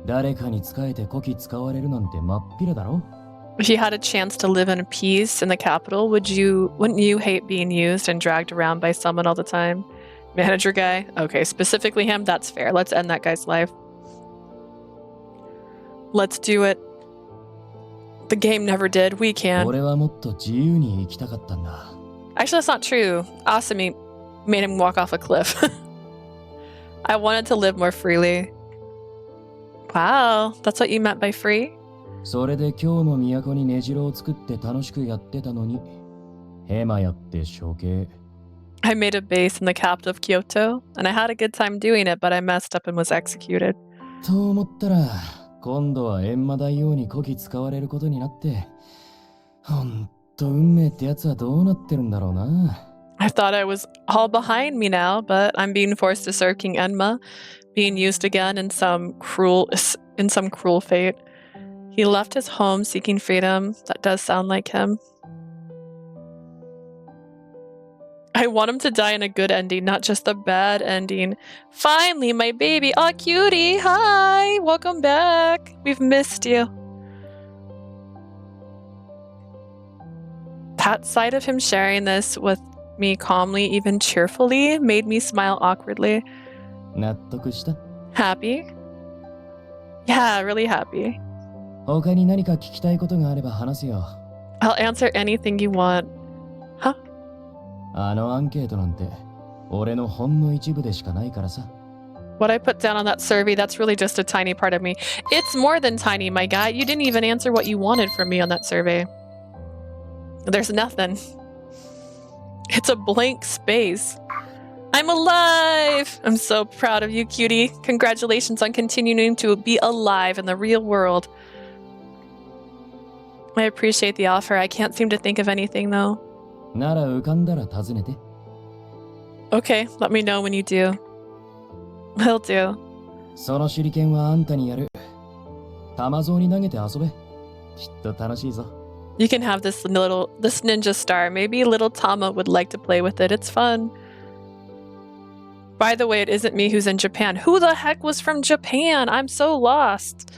誰かに仕えてこき使われるなんてまっぴらだろ? If you had a chance to live in peace in the capital, wouldn't you hate being used and dragged around by someone all the time? Manager guy? Okay, specifically him, that's fair. Let's end that guy's life. Let's do it. The game never did. We can. 俺はもっと自由に生きたかったんだ。Actually, that's not true. Asami made him walk off a cliff. I wanted to live more freely. Wow, that's what you meant by free? それで今日の都に根城を作って楽しくやってたのに、ヘマやって処刑。I made a base in the capital of Kyoto, and I had a good time doing it, but I messed up and was executed. と思ったら、今度は閻魔大王にこき使われることになって、ほんと運命ってやつはどうなってるんだろうな。I thought I was all behind me now, but I'm being forced to serve King Enma, being used again in some cruel fate. He left his home seeking freedom. That does sound like him. I want him to die in a good ending, not just a bad ending. Finally, my baby. Aw, cutie. Hi. Welcome back. We've missed you. That sight of him sharing this with me calmly, even cheerfully, made me smile awkwardly. 納得した? Happy? Yeah, really happy. 他に何か聞きたいことがあれば話すよ。I'll answer anything you want. Huh? あのアンケートなんて、俺のほんの一部でしかないからさ。What I put down on that survey, that's really just a tiny part of me. It's more than tiny, my guy. You didn't even answer what you wanted from me on that survey. There's nothing. It's a blank space. I'm alive! I'm so proud of you, cutie. Congratulations on continuing to be alive in the real world. I appreciate the offer. I can't seem to think of anything, though. なら浮かんだら尋ねて。Okay, let me know when you do. Will do. その手裏剣はあんたにやる。玉像に投げて遊べ。きっと楽しいぞ。You can have this ninja star. Maybe little Tama would like to play with it. It's fun. By the way, it isn't me who's in Japan. Who the heck was from Japan? I'm so lost.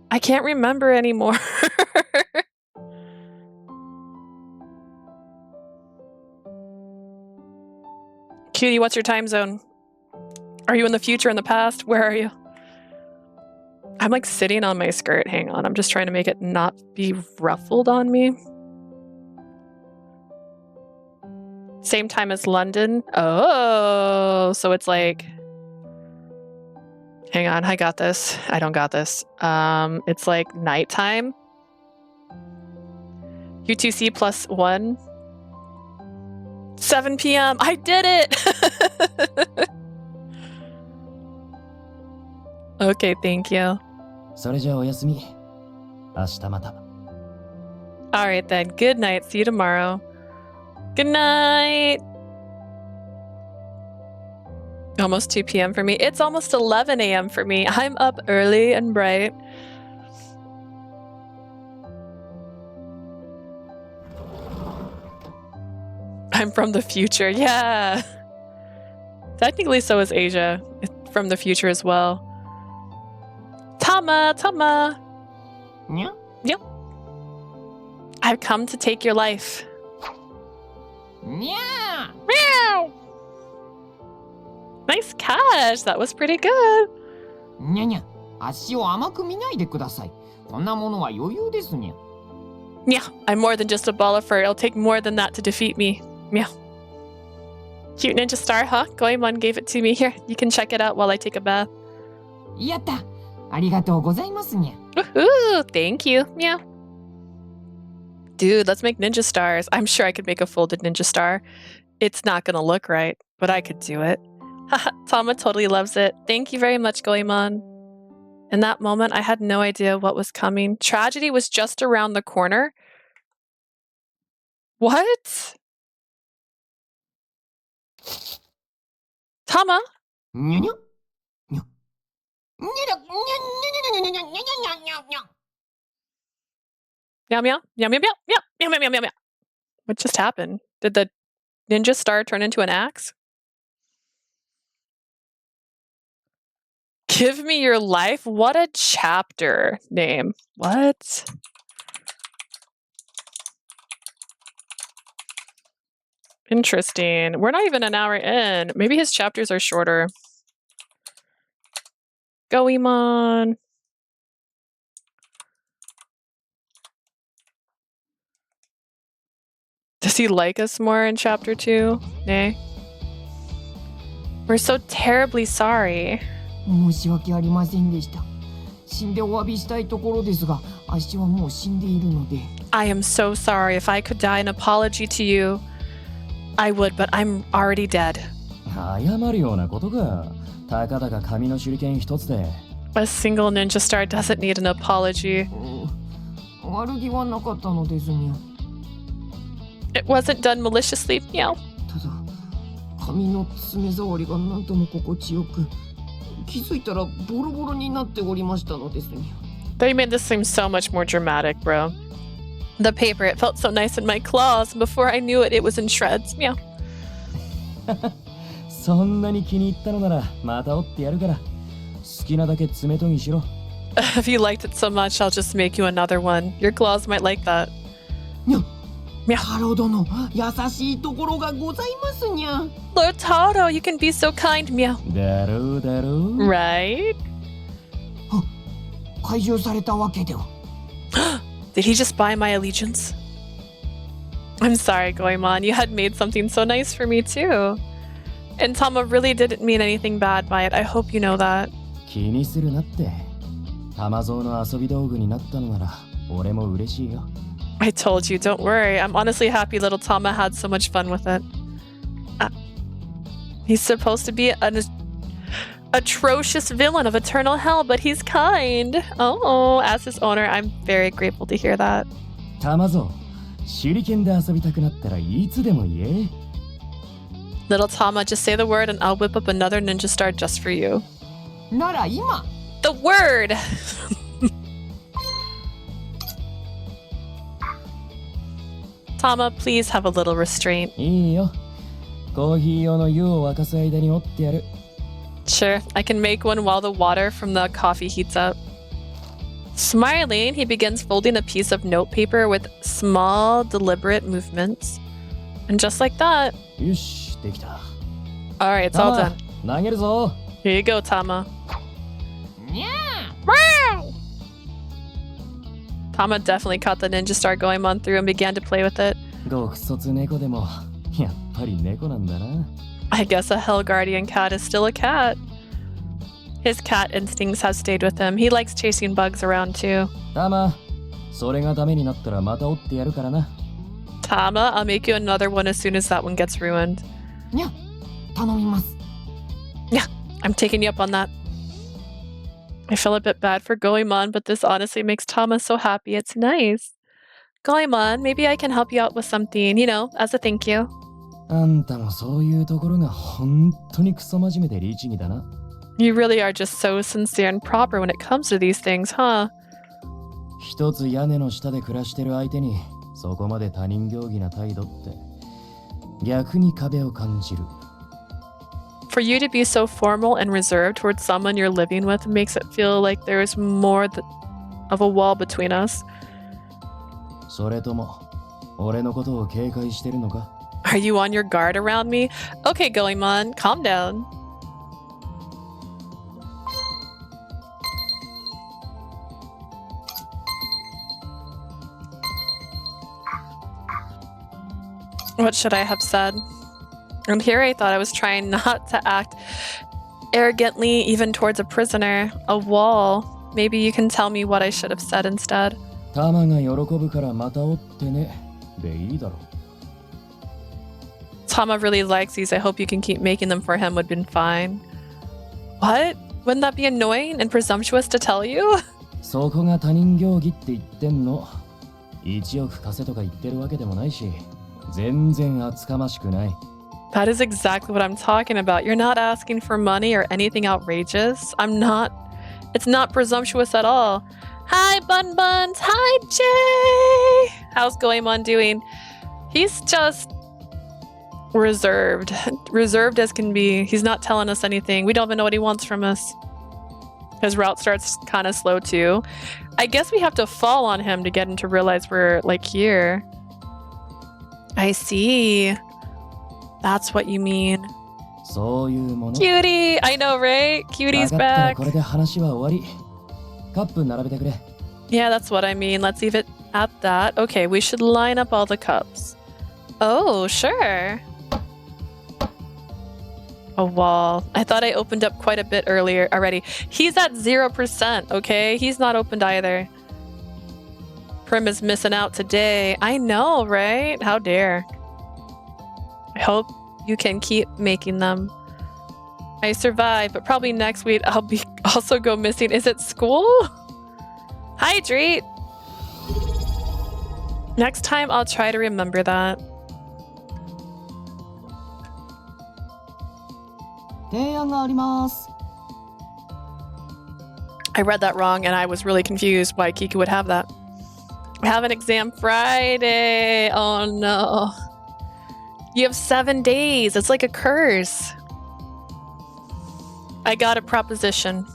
I can't remember anymore. Cutie, what's your time zone? Are you in the future, in the past? Where are you? I'm like sitting on my skirt. Hang on. I'm just trying to make it not be ruffled on me. Same time as London. Oh, so it's like... Hang on. I got this. I don't got this. It's like nighttime. UTC plus 1. 7 p.m. I did it! Okay, thank you. それじゃあおやすみ。明日また。Alright then. Good night. See you tomorrow. Good night! Almost 2 p.m. for me. It's almost 11 a.m. for me. I'm up early and bright. I'm from the future. Yeah. Technically, so is Asia. From the future as well. Tama. Nya? I've come to take your life. Nya! Meow. Nice catch. That was pretty good. にゃにゃ、足を甘く見ないでください。こんなものは余裕ですにゃ。Yeah, I'm more than just a ball of fur. It'll take more than that to defeat me. Meow. Cute ninja star, huh? Goemon gave it to me. Here, you can check it out while I take a bath. やった。ありがとうございますにゃ。 Woohoo! Thank you. Meow. Dude, let's make ninja stars. I'm sure I could make a folded ninja star. It's not gonna look right, but I could do it. Haha, Tama totally loves it. Thank you very much, Goemon. In that moment, I had no idea what was coming. Tragedy was just around the corner. What? Tama? にゃにゃ。にゃ。にゃにゃにゃにゃにゃにゃにゃにゃにゃにゃにゃ。 Meow meow meow meow meow meow meow meow meow meow. What just happened? Did the ninja star turn into an axe? Give me your life? What a chapter name. What? Interesting. We're not even an hour in. Maybe his chapters are shorter. Goemon. Does he like us more in chapter 2? Nay. We're so terribly sorry. 申し訳ありませんでした。死んでお詫びしたいところですが、足はもう死んでいるので。I am so sorry. If I could die an apology to you, I would, but I'm already dead. 謝るようなことか。たかだか紙の手裏剣一つで。A single ninja star doesn't need an apology. 悪気はなかったのですにゃ。 It wasn't done maliciously. Meow. ただ、髪の爪触りがなんとも心地よく、気づいたらボロボロになっておりましたのですにゃ。 They made this seem so much more dramatic, bro. The paper, it felt so nice in my claws, and before I knew it, it was in shreds. Meow. そんなに気に入ったのならまた折ってやるから。好きなだけ爪研ぎしろ。If you liked it so much, I'll just make you another one. Your claws might like that. にゃ。 Meow. タロ殿、優しいところがございますにゃ。 Lord Taro, you can be so kind. Meow. だろうだろう。Right? 懐柔されたわけでは。Did he just buy my allegiance? I'm sorry, Goemon. You had made something so nice for me, too. And Tama really didn't mean anything bad by it. I hope you know that. 気にするなって。玉蔵の遊び道具になったのなら俺も嬉しいよ。I told you, don't worry. I'm honestly happy little Tama had so much fun with it. He's supposed to be an atrocious villain of eternal hell, but he's kind. Oh, as his owner, I'm very grateful to hear that. 玉蔵、手裏剣で遊びたくなったらいつでも言え。Little Tama, just say the word and I'll whip up another ninja star just for you. なら今。 The word! Tama, please have a little restraint. いいよ。コーヒー用の湯を沸かす間に折ってやる。Sure, I can make one while the water from the coffee heats up. Smiling, he begins folding a piece of notepaper with small, deliberate movements. And just like that... よし、できた。Alright, it's all done. 投げるぞ。 Here you go, Tama. にゃー。 Tama definitely caught the ninja star Goemon through and began to play with it. 極卒猫でもやっぱり猫なんだな。 I guess a Hell Guardian cat is still a cat. His cat instincts have stayed with him. He likes chasing bugs around too. タマ、それがダメになったらまた折ってやるからな。 Tama, I'll make you another one as soon as that one gets ruined. にゃ、頼みます。 Yeah, I'm taking you up on that. I feel a bit bad for Goemon, but this honestly makes Tama so happy. It's nice. Goemon, maybe I can help you out with something, you know, as a thank you. あんたもそういうところが本当にクソ真面目で律儀だな。You really are just so sincere and proper when it comes to these things, huh? 一つ屋根の下で暮らしてる相手にそこまで他人行儀な態度って逆に壁を感じる。 For you to be so formal and reserved towards someone you're living with makes it feel like there's more of a wall between us. それとも俺のことを警戒してるのか？ Are you on your guard around me? Okay, Goemon, calm down. What should I have said? And here I thought I was trying not to act arrogantly even towards a prisoner. A wall. Maybe you can tell me what I should have said instead. タマが喜ぶからまたおってね。でいいだろう。 Tama really likes these. I hope you can keep making them for him would have been fine. What? Wouldn't that be annoying and presumptuous to tell you? そこが他人行儀って言ってんの。1億貸せとか言ってるわけでもないし、全然厚かましくない。 That is exactly what I'm talking about. You're not asking for money or anything outrageous. I'm not. It's not presumptuous at all. Hi, Bun Buns. Hi, Jay. How's Goemon doing? He's just reserved. Reserved as can be. He's not telling us anything. We don't even know what he wants from us. His route starts kind of slow too. I guess we have to fall on him to get him to realize we're like here. I see. That's what you mean. そういうもの。 Cutie! I know, right? Cutie's 分かったら back. これで話は終わり。カップ並べてくれ。 Yeah, that's what I mean. Let's leave it at that. Okay, we should line up all the cups. Oh, sure. A wall. I thought I opened up quite a bit earlier already. He's at 0%, okay? He's not opened either. Prim is missing out today. I know, right? How dare. I hope you can keep making them. I survived, but probably next week I'll be also go missing. Is it school? Hi, Dreet. Next time I'll try to remember that. 提案があります。 I read that wrong and I was really confused why Kiku would have that. I have an exam Friday. Oh no. You have 7 days. It's like a curse. I got a proposition.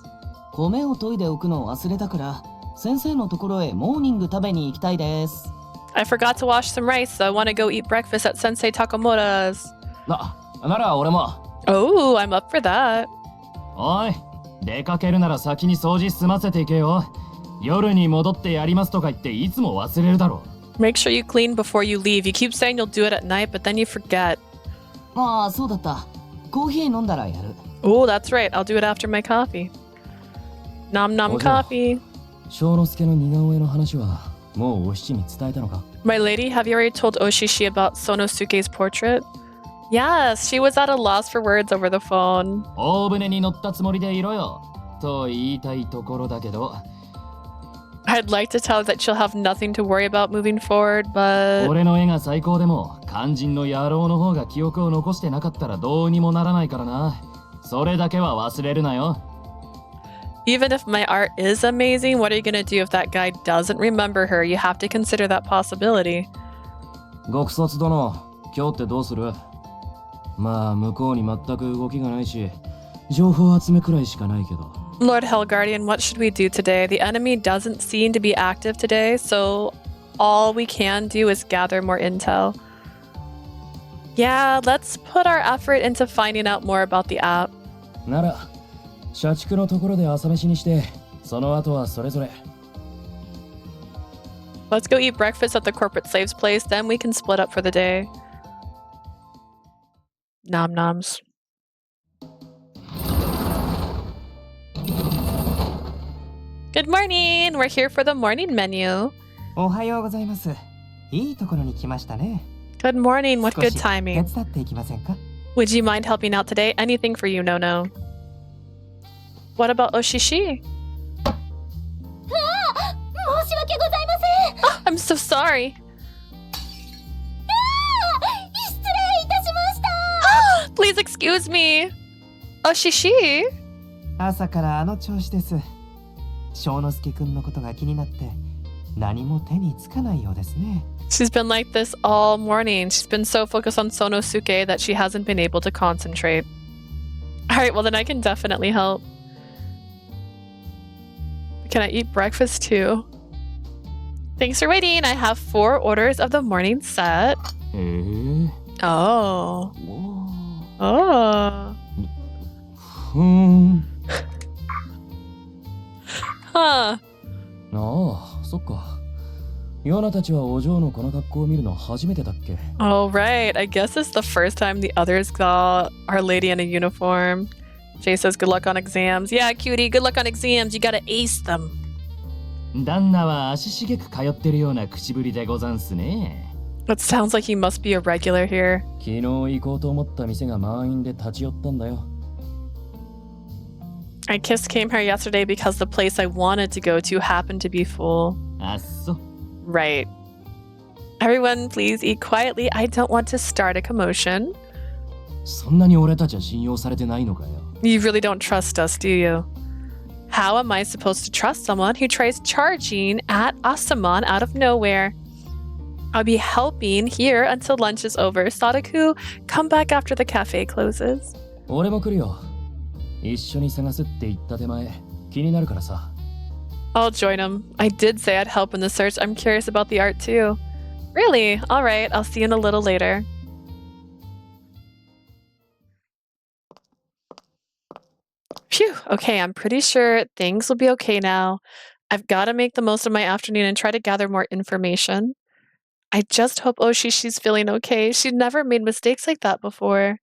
米を研いでおくのを忘れたから、先生のところへモーニング食べに行きたいです。I forgot to wash some rice, so I want to go eat breakfast at Sensei Takamura's. なら俺も。 Oh, I'm up for that. おい、出かけるなら先に掃除済ませていけよ。夜に戻ってやりますとか言っていつも忘れるだろ。 Make sure you clean before you leave. You keep saying you'll do it at night, but then you forget. ああ、そうだった。コーヒー飲んだらやる。Oh, that's right. I'll do it after my coffee. Nom nom coffee. 小之助の似顔絵の話はもうお七に伝えたのか？ My lady, have you already told Oshishi about Sonosuke's portrait? Yes, she was at a loss for words over the phone. 大船に乗ったつもりでいろよ。と言いたいところだけど。 I'd like to tell her that she'll have nothing to worry about moving forward, but... 俺の絵が最高でも肝心の野郎の方が記憶を残してなかったらどうにもならないからな。それだけは忘れるなよ。 Even if my art is amazing, what are you gonna do if that guy doesn't remember her? You have to consider that possibility. 極卒殿、今日ってどうする？まあ向こうに全く動きがないし、情報集めくらいしかないけど。 Lord Hellguardian, what should we do today? The enemy doesn't seem to be active today, so all we can do is gather more intel. Yeah, let's put our effort into finding out more about the app. なら、社畜のところで朝飯にして、その後はそれぞれ。 Let's go eat breakfast at the corporate slaves place, then we can split up for the day. Nom noms. Good morning! We're here for the morning menu. おはようございます。いいところに来ましたね。 Good morning, what 少 good し timing. 手伝っていきませんか？ Would you mind helping out today? Anything for you, no. What about Oshishi? 申し訳ございません。 Oh, I'm so sorry. 失礼いたしました。 Please excuse me. Oshishi? 朝からあの調子です。小之助くんのことが気になって、何も手につかないようですね。 She's been like this all morning. She's been so focused on Sonosuke that she hasn't been able to concentrate. Alright, well then I can definitely help. Can I eat breakfast too? Thanks for waiting. I have 4 orders of the morning set. Oh. Oh. Huh. ああ、そっか。ヨナたちはお嬢のこの格好を見るの初めてだっけ？ Oh, right. I guess it's the first time the others saw Our Lady in a uniform. Jay says good luck on exams. Yeah, cutie, good luck on exams. You gotta ace them. 旦那は足しげく通ってるような口ぶりでござんすね。It sounds like he must be a regular here. 昨日行こうと思った店が満員で立ち寄ったんだよ。I just came here yesterday because the place I wanted to go to happened to be full. あっそ。 Right. Everyone, please eat quietly. I don't want to start a commotion. そんなに俺たちは信用されてないのかよ。You really don't trust us, do you? How am I supposed to trust someone who tries charging at Asaman out of nowhere? I'll be helping here until lunch is over. Sadaku, come back after the cafe closes. 俺も来るよ。一緒に探すって言った手前、気になるからさ。I'll join him. I did say I'd help in the search. I'm curious about the art too. Really? All right. I'll see you in a little later. Phew. Okay, I'm pretty sure things will be okay now. I've got to make the most of my afternoon and try to gather more information. I just hope Oshishi's feeling okay. She'd never made mistakes like that before.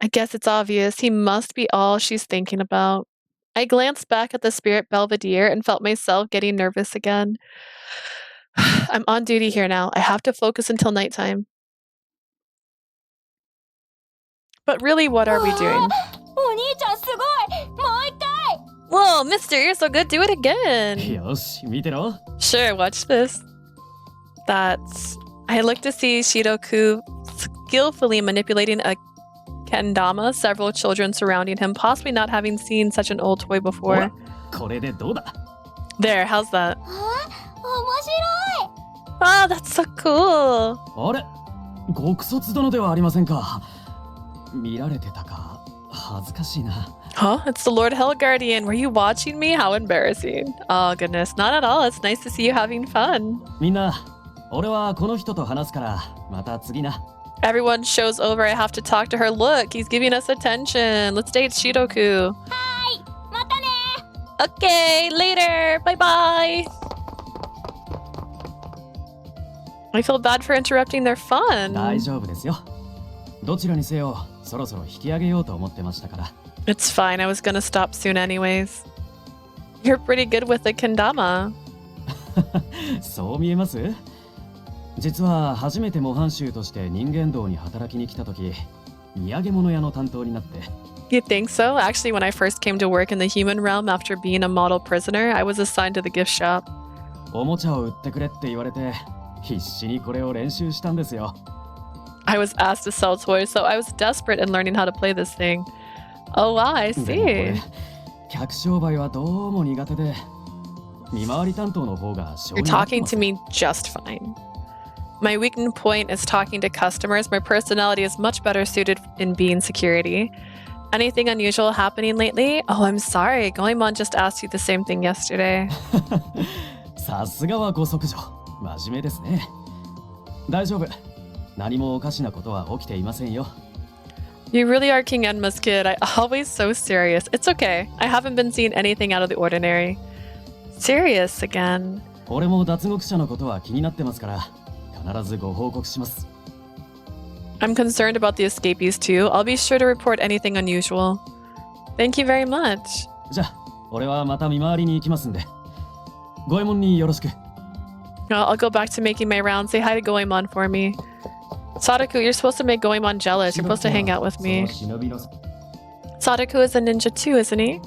I guess it's obvious. He must be all she's thinking about. I glanced back at the Spirit Belvedere and felt myself getting nervous again. I'm on duty here now. I have to focus until nighttime. But really, what are we doing? お兄ちゃんすごい。もう一回。 Whoa, mister, you're so good. Do it again. よし、見てろ。 Sure, watch this. I looked to see Shidoku skillfully manipulating a kendama, several children surrounding him, possibly not having seen such an old toy ほ before. ら、これでどうだ？ There, how's that? 面白い。 Oh, that's so cool. あれ、極卒殿ではありませんか。見られてたか。恥ずかしいな。 Huh? It's the Lord Hell Guardian. Were you watching me? How embarrassing. Oh, goodness. Not at all. It's nice to see you having fun. みんな、俺はこの人と話すから、また次な。 Everyone shows over. I have to talk to her. Look, he's giving us attention. Let's date Shidoku. またね。 Okay, later. Bye-bye. I feel bad for interrupting their fun. 大丈夫ですよ。どちらにせよ、そろそろ引き上げようと思ってましたから。 It's fine. I was gonna stop soon anyways. You're pretty good with the kendama. そう見えます？実は初めて模範囚として人間道に働きに来た時、土産物屋の担当になって。 You think so? Actually, when I first came to work in the human realm after being a model prisoner, I was assigned to the gift shop. おもちゃを売ってくれって言われて、必死にこれを練習したんですよ。 I was asked to sell toys, so I was desperate in learning how to play this thing. Oh, wow, I でもこ see. れ、客商売はどうも苦手で、見回り担当の方が性 You're に合って talking ます to me just fine. My weak point is talking to customers. My personality is much better suited in being security. Anything unusual happening lately? Oh, I'm sorry. Goemon just asked you the same thing yesterday. さすがはご息女。真面目ですね。大丈夫。何もおかしなことは起きていませんよ。 You really are King Enma's kid. I always so serious. It's okay. I haven't been seeing anything out of the ordinary. Serious again. 俺も脱獄者のことは気になってますから、必ずご報告します。 I'm concerned about the escapees too. I'll be sure to report anything unusual. Thank you very much. じゃあ、俺はまた見回りに行きますんで。ゴエモンによろしく。I'll go back to making my rounds. Say hi to Goemon for me. Sadaku, you're supposed to make Goemon jealous. You're supposed to hang out with me. その忍びの Sadaku is a ninja too, isn't he?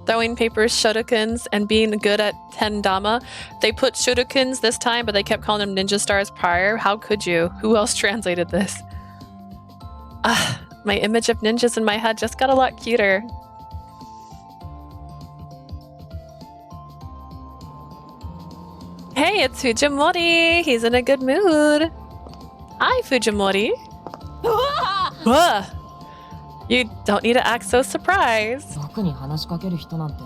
Throwing papers, shurikens, and being good at Tendama. They put shurikens this time, but they kept calling them ninja stars prior. How could you? Who else translated this? My image of ninjas in my head just got a lot cuter. Hey, Hey, it's Fujimori. He's in a good mood. Hi, Fujimori. Whoa. You don't need to act so surprised. 僕に話しかける人なんて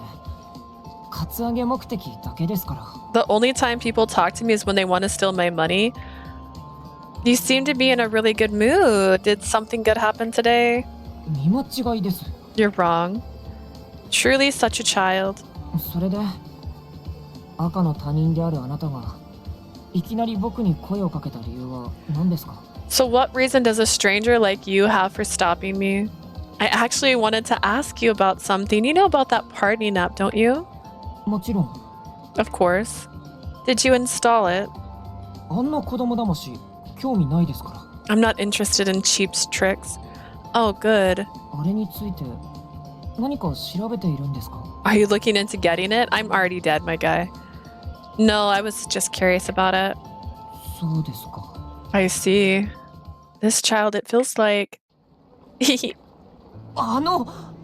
カツアゲ目的だけですから。 The only time people talk to me is when they want to steal my money. You seem to be in a really good mood. Did something good happen today? 見間違いです。 You're wrong. Truly such a child. それで赤の他人であるあなたがいきなり僕に声をかけた理由は何ですか？ So what reason does a stranger like you have for stopping me? I actually wanted to ask you about something. You know about that party nap, don't you? もちろん。 Of course. Did you install it? あんな子供魂興味ないですから。 I'm not interested in cheap tricks. Oh, good. あれについて何か調べているんですか？ Are you looking into getting it? I'm already dead, my guy. No, I was just curious about it. そうですか。 I see. This child, it feels like...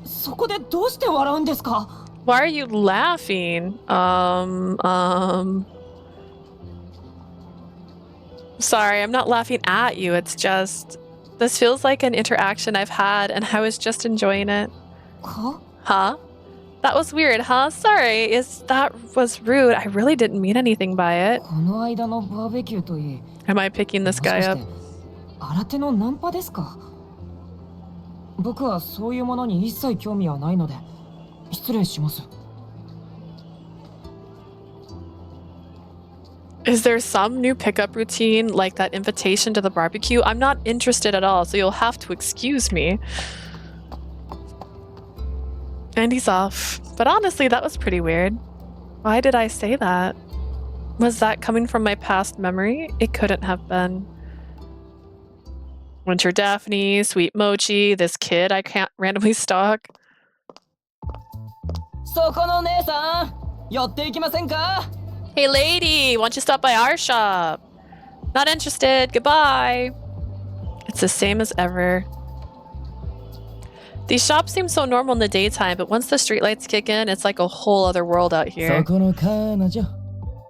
そこでどうして笑うんですか？ Why are you laughing? Sorry, I'm not laughing at you. It's just... This feels like an interaction I've had, and I was just enjoying it. は？ Huh? That was weird, huh? Sorry, that was rude. I really didn't mean anything by it. この間のバーベキューといい。 Am I picking this guy up? 新手のナンパですか？僕はそういうものに一切興味はないので失礼します。 Is there some new pickup routine like that invitation to the barbecue? I'm not interested at all, so you'll have to excuse me. And he's off. But honestly, that was pretty weird. Why did I say that? Was that coming from my past memory? It couldn't have been. Winter Daphne, Sweet Mochi, this kid I can't randomly stalk. そこの姉さん、寄っていきませんか？ Hey lady, why don't you stop by our shop? Not interested, goodbye. It's the same as ever. These shops seem so normal in the daytime, but once the streetlights kick in, it's like a whole other world out here. そこの彼女、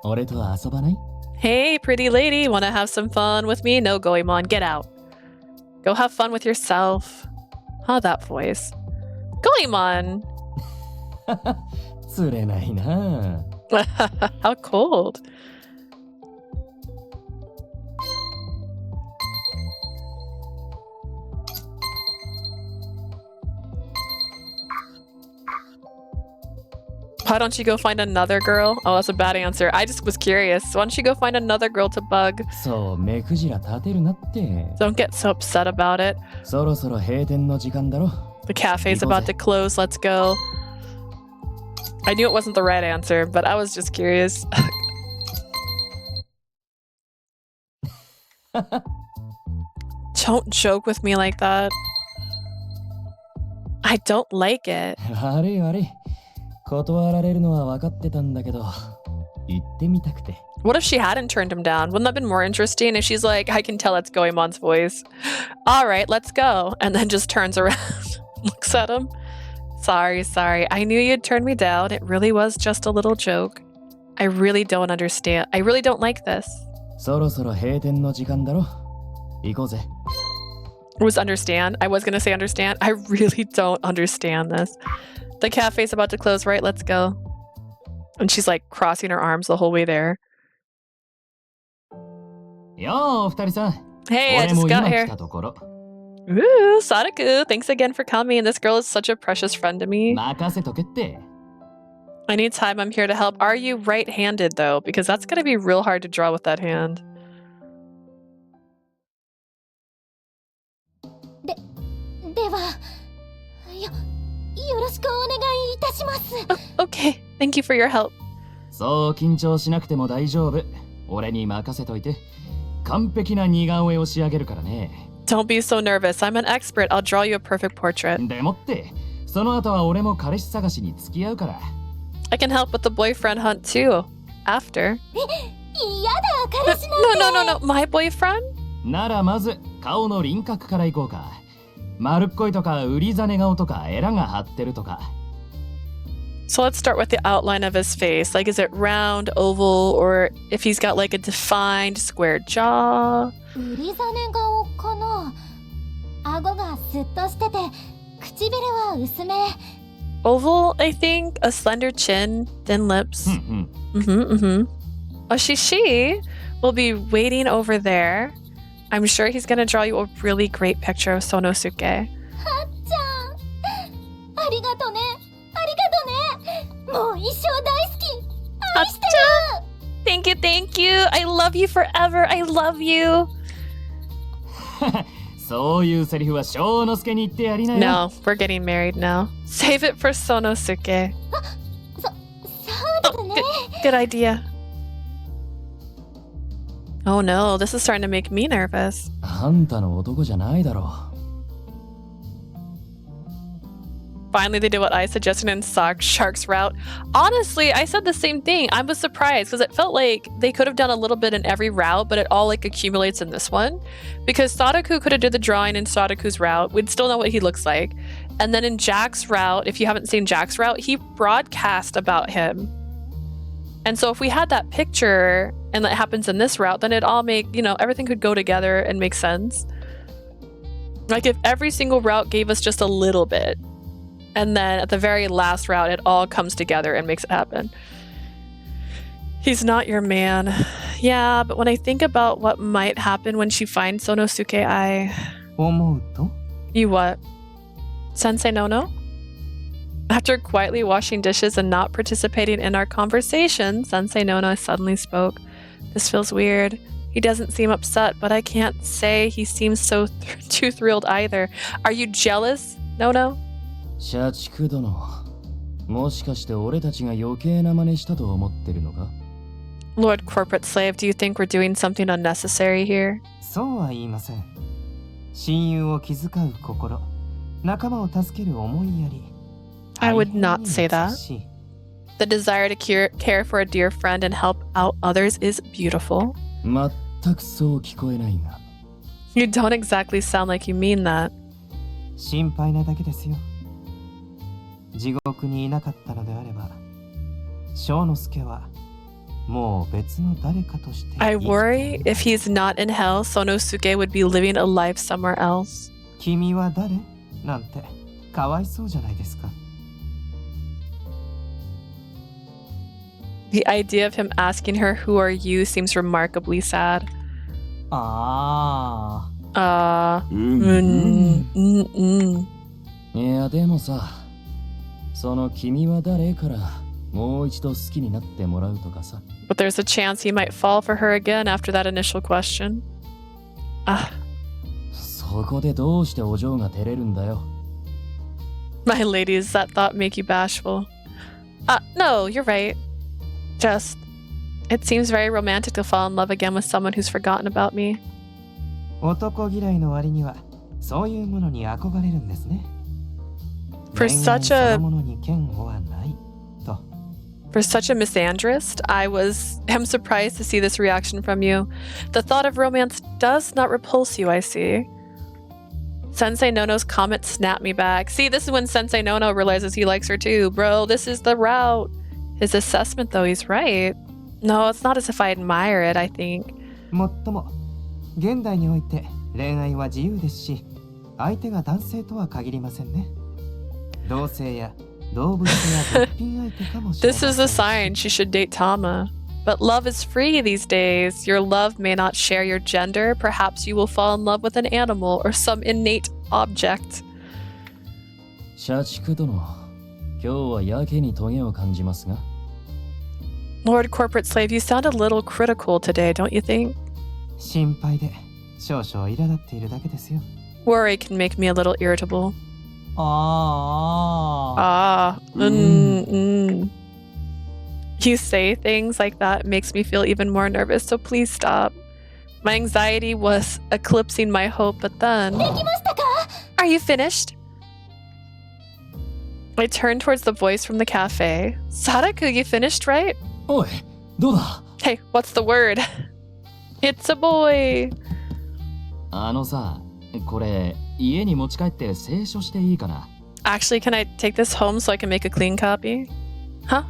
俺と遊ばない？ Hey, pretty lady, wanna have some fun with me? No, Goemon, get out. Go have fun with yourself. Huh, that voice. Goemon! 釣れないな。 How cold. Why don't you go find another girl? Oh, that's a bad answer. I just was curious. Why don't you go find another girl to bug? そう、目くじら立てるなって。 Don't get so upset about it. そろそろ閉店の時間だろ。 The cafe's about to close. Let's go. I knew it wasn't the right answer, but I was just curious. Don't joke with me like that. I don't like it. 悪い悪い。断られるのは分かってたんだけど、行ってみたくて。 What if she hadn't turned him down? Wouldn't that have been more interesting if she's like, I can tell it's Goemon's voice. All right, let's go. And then just turns around, looks at him. Sorry. I knew you'd turn me down. It really was just a little joke. I really don't understand. I really don't like this. そろそろ閉店の時間だろ。行こうぜ。Was understand? I was going to say understand. I really don't understand this. The cafe's about to close, right? Let's go. And she's like crossing her arms the whole way there. よー、二人さん。 Hey, I 俺 just も got 今 here. 来たところ。 Ooh, Sadaku, thanks again for coming. This girl is such a precious friend to me. 任せとけって。 Anytime I'm here to help. Are you right-handed though? Because that's going to be real hard to draw with that hand. ではよろしくお願いいたします。 Okay, thank you for your help. そう緊張しなくても大丈夫。俺に任せといて。完璧な似顔絵を仕上げるからね。 Don't be so nervous. I'm an expert. I'll draw you a perfect portrait. でもって、その後は俺も彼氏探しに付き合うから。 I can help with the boyfriend hunt too. After. やだ、彼氏なんて。 No. My boyfriend? ならまず顔の輪郭からいこうか。丸っこいとか、売りざね顔とか、エラが張ってるとか。So let's start with the outline of his face. Like, is it round, oval, or if he's got like a defined square jaw? ウリザネ顔かな。顎がスッとしてて、唇は薄め。Oval, I think. A slender chin, thin lips. Oshishi will be waiting over there. I'm sure he's gonna draw you a really great picture of Sonosuke. はっちゃん、ありがとね。ありがとね。もう一生大好き。愛してる。Thank you, thank you. I love you forever. I love you. そういうセリフは翔之介に言ってやりなよ。 No, we're getting married now. Save it for Sonosuke. そうですね。 Good idea. Oh no, this is starting to make me nervous. あんたの男じゃないだろう。 Finally, they did what I suggested in Shark's Route. Honestly, I said the same thing. I was surprised because it felt like they could have done a little bit in every route, but it all like accumulates in this one. Because Sadaku could have did the drawing in Sadaku's route. We'd still know what he looks like. And then in Jack's route, if you haven't seen Jack's route, he broadcast about him. And so if we had that picture and that happens in this route, then it'd all make, everything could go together and make sense. Like if every single route gave us just a little bit. And then at the very last route, it all comes together and makes it happen. He's not your man. Yeah, but when I think about what might happen when she finds Sonosuke, I... 思うと You what? Sensei Nono? After quietly washing dishes and not participating in our conversation, Sensei Nono suddenly spoke. This feels weird. He doesn't seem upset, but I can't say he seems too thrilled either. Are you jealous, Nono? 社畜殿、もしかして俺たちが余計な真似したと思ってるのか？ Lord Corporate Slave, do you think we're doing something unnecessary here? そうは言いません。親友を気遣う心、仲間を助ける思いやり。 I would not say that. The desire to care for a dear friend and help out others is beautiful. 全くそう聞こえないが。 You don't exactly sound like you mean that. 心配なだけですよ。地獄にいなかったのであれば、翔之介はもう別の誰かとして。I worry if he's not in hell, Sonosuke would be living a life somewhere else. 君は誰？なんてかわいそうじゃないですか。 The idea of him asking her, "Who are you?" seems remarkably sad. ああ。いやでもさ、その君は誰からもう一度好きになってもらうとかさ。But there's a chance he might fall for her again after that initial question. そこでどうしてお嬢が照れるんだよ。 My ladies, that thought make you bashful. No, you're right. Just, it seems very romantic to fall in love again with someone who's forgotten about me. 男嫌いの割にはそういうものに憧れるんですね。 For such a そのものに嫌悪はないと。 For such a misandrist, am surprised to see this reaction from you. The thought of romance does not repulse you, I see. Sensei Nono's comment snapped me back. See, this is when Sensei Nono realizes he likes her too. Bro, this is the route. His assessment, though, he's right. No, it's not as if I admire it, I think. もっとも、現代において恋愛は自由ですし、相手が男性とは限りませんね。同性や動物や物品相手かもしれません。 This is a sign she should date Tama. But love is free these days. Your love may not share your gender. Perhaps you will fall in love with an animal or some innate object. 社畜殿、今日はやけにトゲを感じますが。 Lord Corporate Slave, you sound a little critical today, don't you think? 心配で少々苛立っているだけですよ。 Worry can make me a little irritable. You say things like that makes me feel even more nervous, so please stop. My anxiety was eclipsing my hope, but then... Are you finished? I turned towards the voice from the cafe. Sadaku, you finished, right? おい、どうだ？ Hey, what's the word? It's a boy. あのさ、これ家に持ち帰って清書していいかな？ Actually, can I take this home so I can make a clean copy? Huh?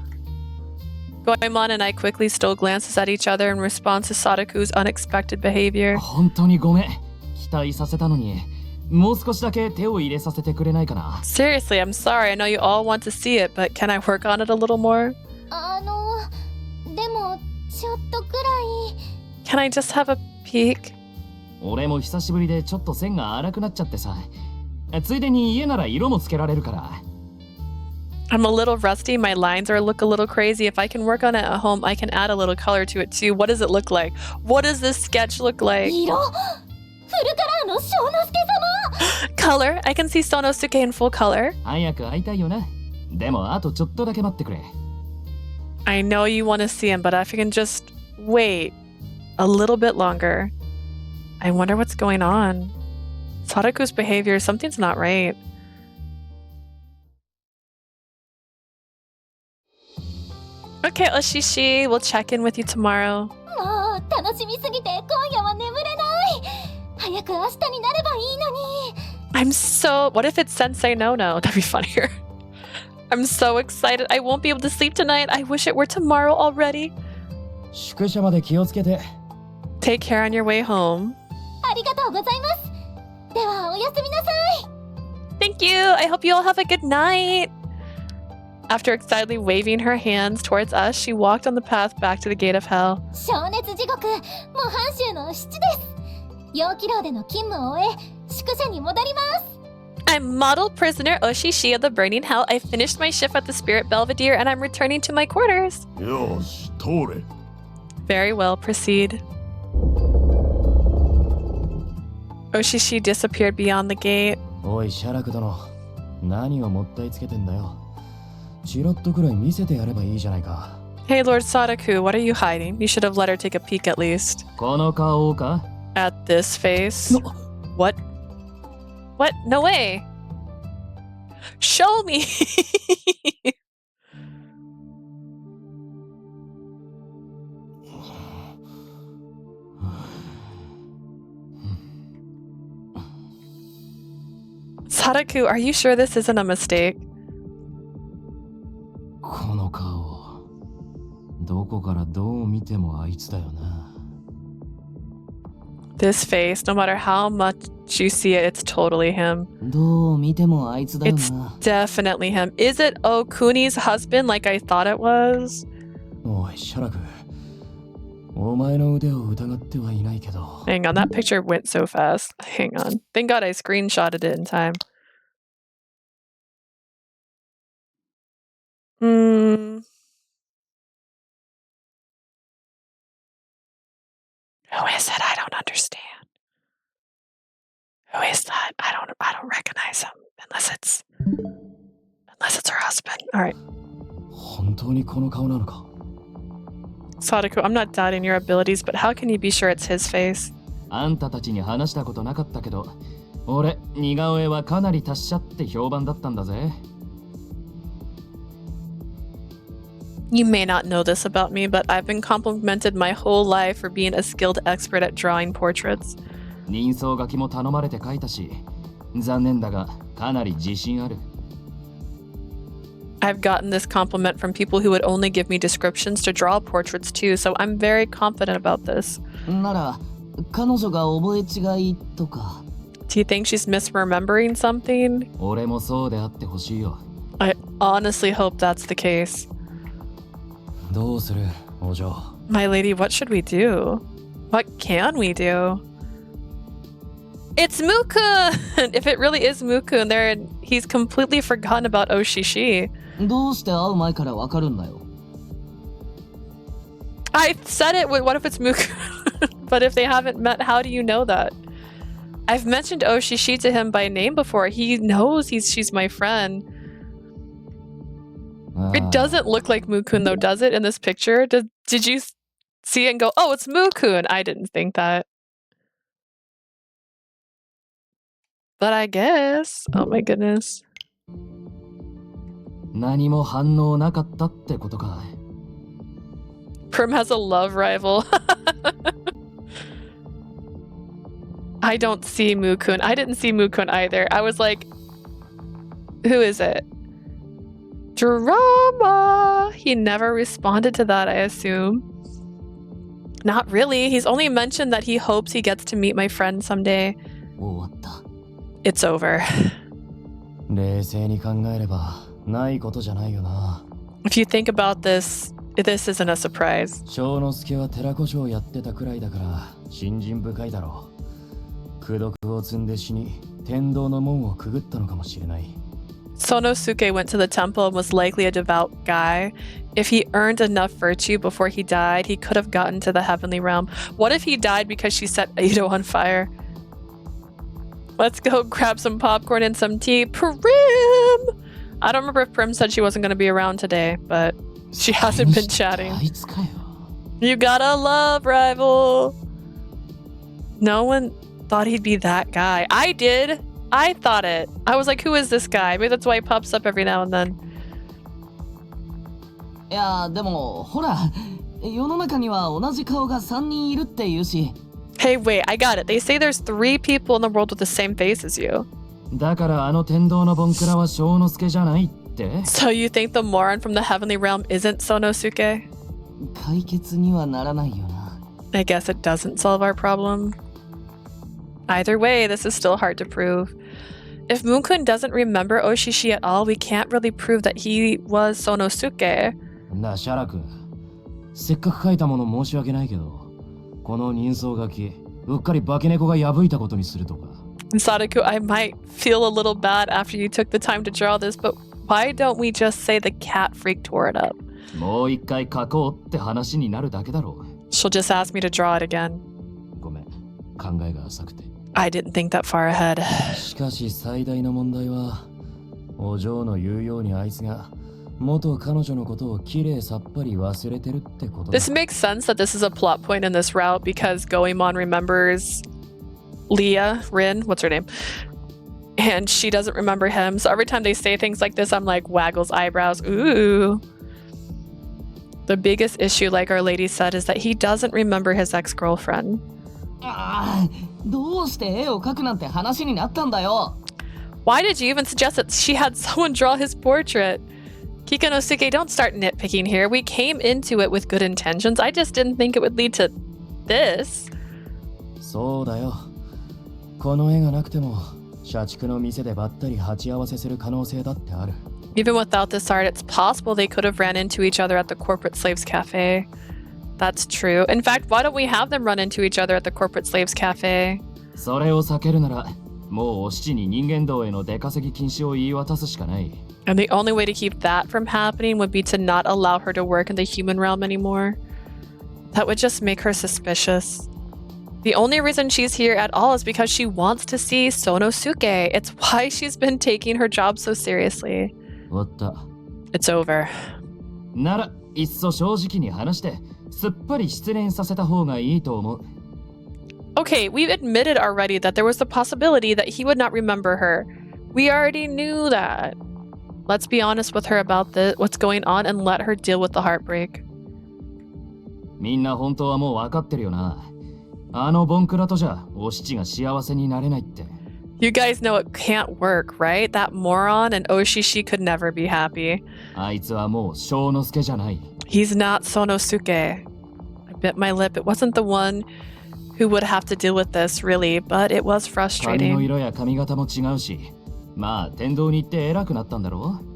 Goemon and I quickly stole glances at each other in response to Sadaku's unexpected behavior. 本当にごめん。期待させたのに、もう少しだけ手を入れさせてくれないかな。Seriously, I'm sorry. I know you all want to see it, but can I work on it a little more? でもちょっとくらい。Can I just have a peek? 俺も久しぶりでちょっと線が荒くなっちゃってさ。ついでに家なら色もつけられるから。I'm a little rusty. My lines look a little crazy. If I can work on it at home, I can add a little color to it too. What does it look like? What does this sketch look like? 色？フルカラーの翔之介様。Color? I can see Sonosuke in full color. 早く会いたいよな。でもあとちょっとだけ待ってくれ。I know you want to see him, but if you can just wait a little bit longer. I wonder what's going on. Sadaku's behavior, something's not right. Okay, Oshishi, we'll check in with you tomorrow. もう楽しみすぎて今夜は眠れない。早く明日になればいいのに。I'm so... What if it's Sensei No-No? That'd be funnier. I'm so excited. I won't be able to sleep tonight. I wish it were tomorrow already. 宿舎まで気をつけて。Take care on your way home. ありがとうございます。ではおやすみなさい。Thank you. I hope you all have a good night. After excitedly waving her hands towards us, she walked on the path back to the gate of hell. 消熱地獄、模範囚の7です。陽気楼での勤務を終え、宿舎に戻ります。I'm model prisoner Oshishi of the Burning Hell. I finished my shift at the Spirit Belvedere and I'm returning to my quarters. よし、通れ。 Very well, proceed. Oshishi disappeared beyond the gate. おい、シャラク殿。何をもったいつけてんだよ。チラッとくらい見せてやればいいじゃないか。Hey, Lord Sadaku, what are you hiding? You should have let her take a peek at least. この顔か? At this face? What? What? No way! Show me! Sadaku, are you sure this isn't a mistake? この顔、どこからどう見てもあいつだよな。This face, no matter how much you see it, it's totally him. どう見てもあいつだよ It's な。 definitely him. Is it Okuni's husband like I thought it was? おい、シャラク。お前の腕を疑ってはいないけど。Hang on, that picture went so fast. Hang on. Thank God I screenshotted it in time. Who is it? I don't understand. Who is that? I don't recognize him unless it's her husband. All right. 本当にこの顔なのか? Sadaku, I'm not doubting your abilities, but how can you be sure it's his face? あんたたちに話したことなかったけど、俺、似顔絵はかなり達者って評判だったんだぜ。You may not know this about me, but I've been complimented my whole life for being a skilled expert at drawing portraits. 人相書きも頼まれて書いたし、残念だがかなり自信ある。I've gotten this compliment from people who would only give me descriptions to draw portraits too, so I'm very confident about this. なら、彼女が覚え違いとか。Do you think she's misremembering something? 俺もそうであってほしいよ。I honestly hope that's the case. どうする、お嬢? My lady, what should we do? What can we do? It's Mukun! If it really is Mukun, then he's completely forgotten about Oshishi. どうして会う前からわかるんだよ。I said it, what if it's Mukun? But if they haven't met, how do you know that? I've mentioned Oshishi to him by name before. He knows she's my friend. It doesn't look like Mukun though, does it, in this picture? Did you see it and go, oh, it's Mukun? I didn't think that. But I guess. Oh my goodness. 何も反応なかったってことか。Prim has a love rival. I don't see Mukun. I didn't see Mukun either. I was like, who is it? Drama! he never responded to that, I assume. Not really. He's only mentioned that he hopes he gets to meet my friend someday. 終わった。 It's over. 冷静に考えればないことじゃないよな。 If you think about this, this isn't a surprise. 正之助は寺子町やってたくらいだから信心深いだろう。功徳を積んで死に天道の門をくぐったのかもしれない。 Sonosuke went to the temple and was likely a devout guy. If he earned enough virtue before he died, he could have gotten to the heavenly realm. What if he died because she set Edo on fire? Let's go grab some popcorn and some tea. Prim! I don't remember if Prim said she wasn't going to be around today, but she hasn't been chatting. You got a love rival. No one thought he'd be that guy. I did. I thought it. I was like, who is this guy? Maybe that's why he pops up every now and then. いやでもほら世の中には同じ顔が3人いるって言うし。 Hey, wait, I got it. They say there's 3 people in the world with the same face as you. だからあの天道のボンクラは正之助じゃないって So you think the moron from the heavenly realm isn't Sonosuke? 解決にはならないよな。 I guess it doesn't solve our problem. Either way, this is still hard to prove. If Moon-kun doesn't remember Oshishi at all, we can't really prove that he was Sonosuke. なあシャラ君、せっかく書いたもの申し訳ないけど、この人相書きうっかり化け猫が破いたことにするとか。 Sadaku, I might feel a little bad after you took the time to draw this, but why don't we just say the cat freak tore it up? もう一回書こうって話になるだけだろう。 She'll just ask me to draw it again. ごめん、考えが浅くて。 I didn't think that far ahead. しかし最大の問題は、お嬢の言うようにあいつが元彼女のことをきれいさっぱり忘れてるってことだ。 This makes sense that this is a plot point in this route because Goemon remembers Leah, Rin, what's her name? And she doesn't remember him. So every time they say things like this, I'm like, waggles eyebrows. Ooh. The biggest issue, like Our Lady said, is that he doesn't remember his ex-girlfriend. ああ、どうして絵を描くなんて話になったんだよ。 Why did you even suggest that she had someone draw his portrait? Kikanosuke, don't start nitpicking here. We came into it with good intentions. I just didn't think it would lead to this. そうだよ。この絵がなくても社畜の店でばったり鉢合わせする可能性だってある。 Even without this art, it's possible they could have ran into each other at the corporate slaves cafe. That's true. In fact, why don't we have them run into each other at the corporate slaves cafe? それを避けるなら、もうお七に人間道への出稼ぎ禁止を言い渡すしかない。 And the only way to keep that from happening would be to not allow her to work in the human realm anymore. That would just make her suspicious. The only reason she's here at all is because she wants to see Sonosuke. It's why she's been taking her job so seriously. 終わった。 It's over. なら、いっそ正直に話して、すっぱり失恋させた方がいいと思う。 Okay, we've admitted already that there was the possibility that he would not remember her. We already knew that. Let's be honest with her about what's going on and let her deal with the heartbreak. みんな本当はもう分かってるよな。あのボンクラとじゃお七が幸せになれないって。 You guys know it can't work, right? That moron and Oshishi could never be happy. あいつはもう正之助じゃない。 He's not Sonosuke. I bit my lip. It wasn't the one who would have to deal with this, really, but it was 髪の frustrating. 色や髪型も違うし、まあ天道に行って偉くなったんだろう。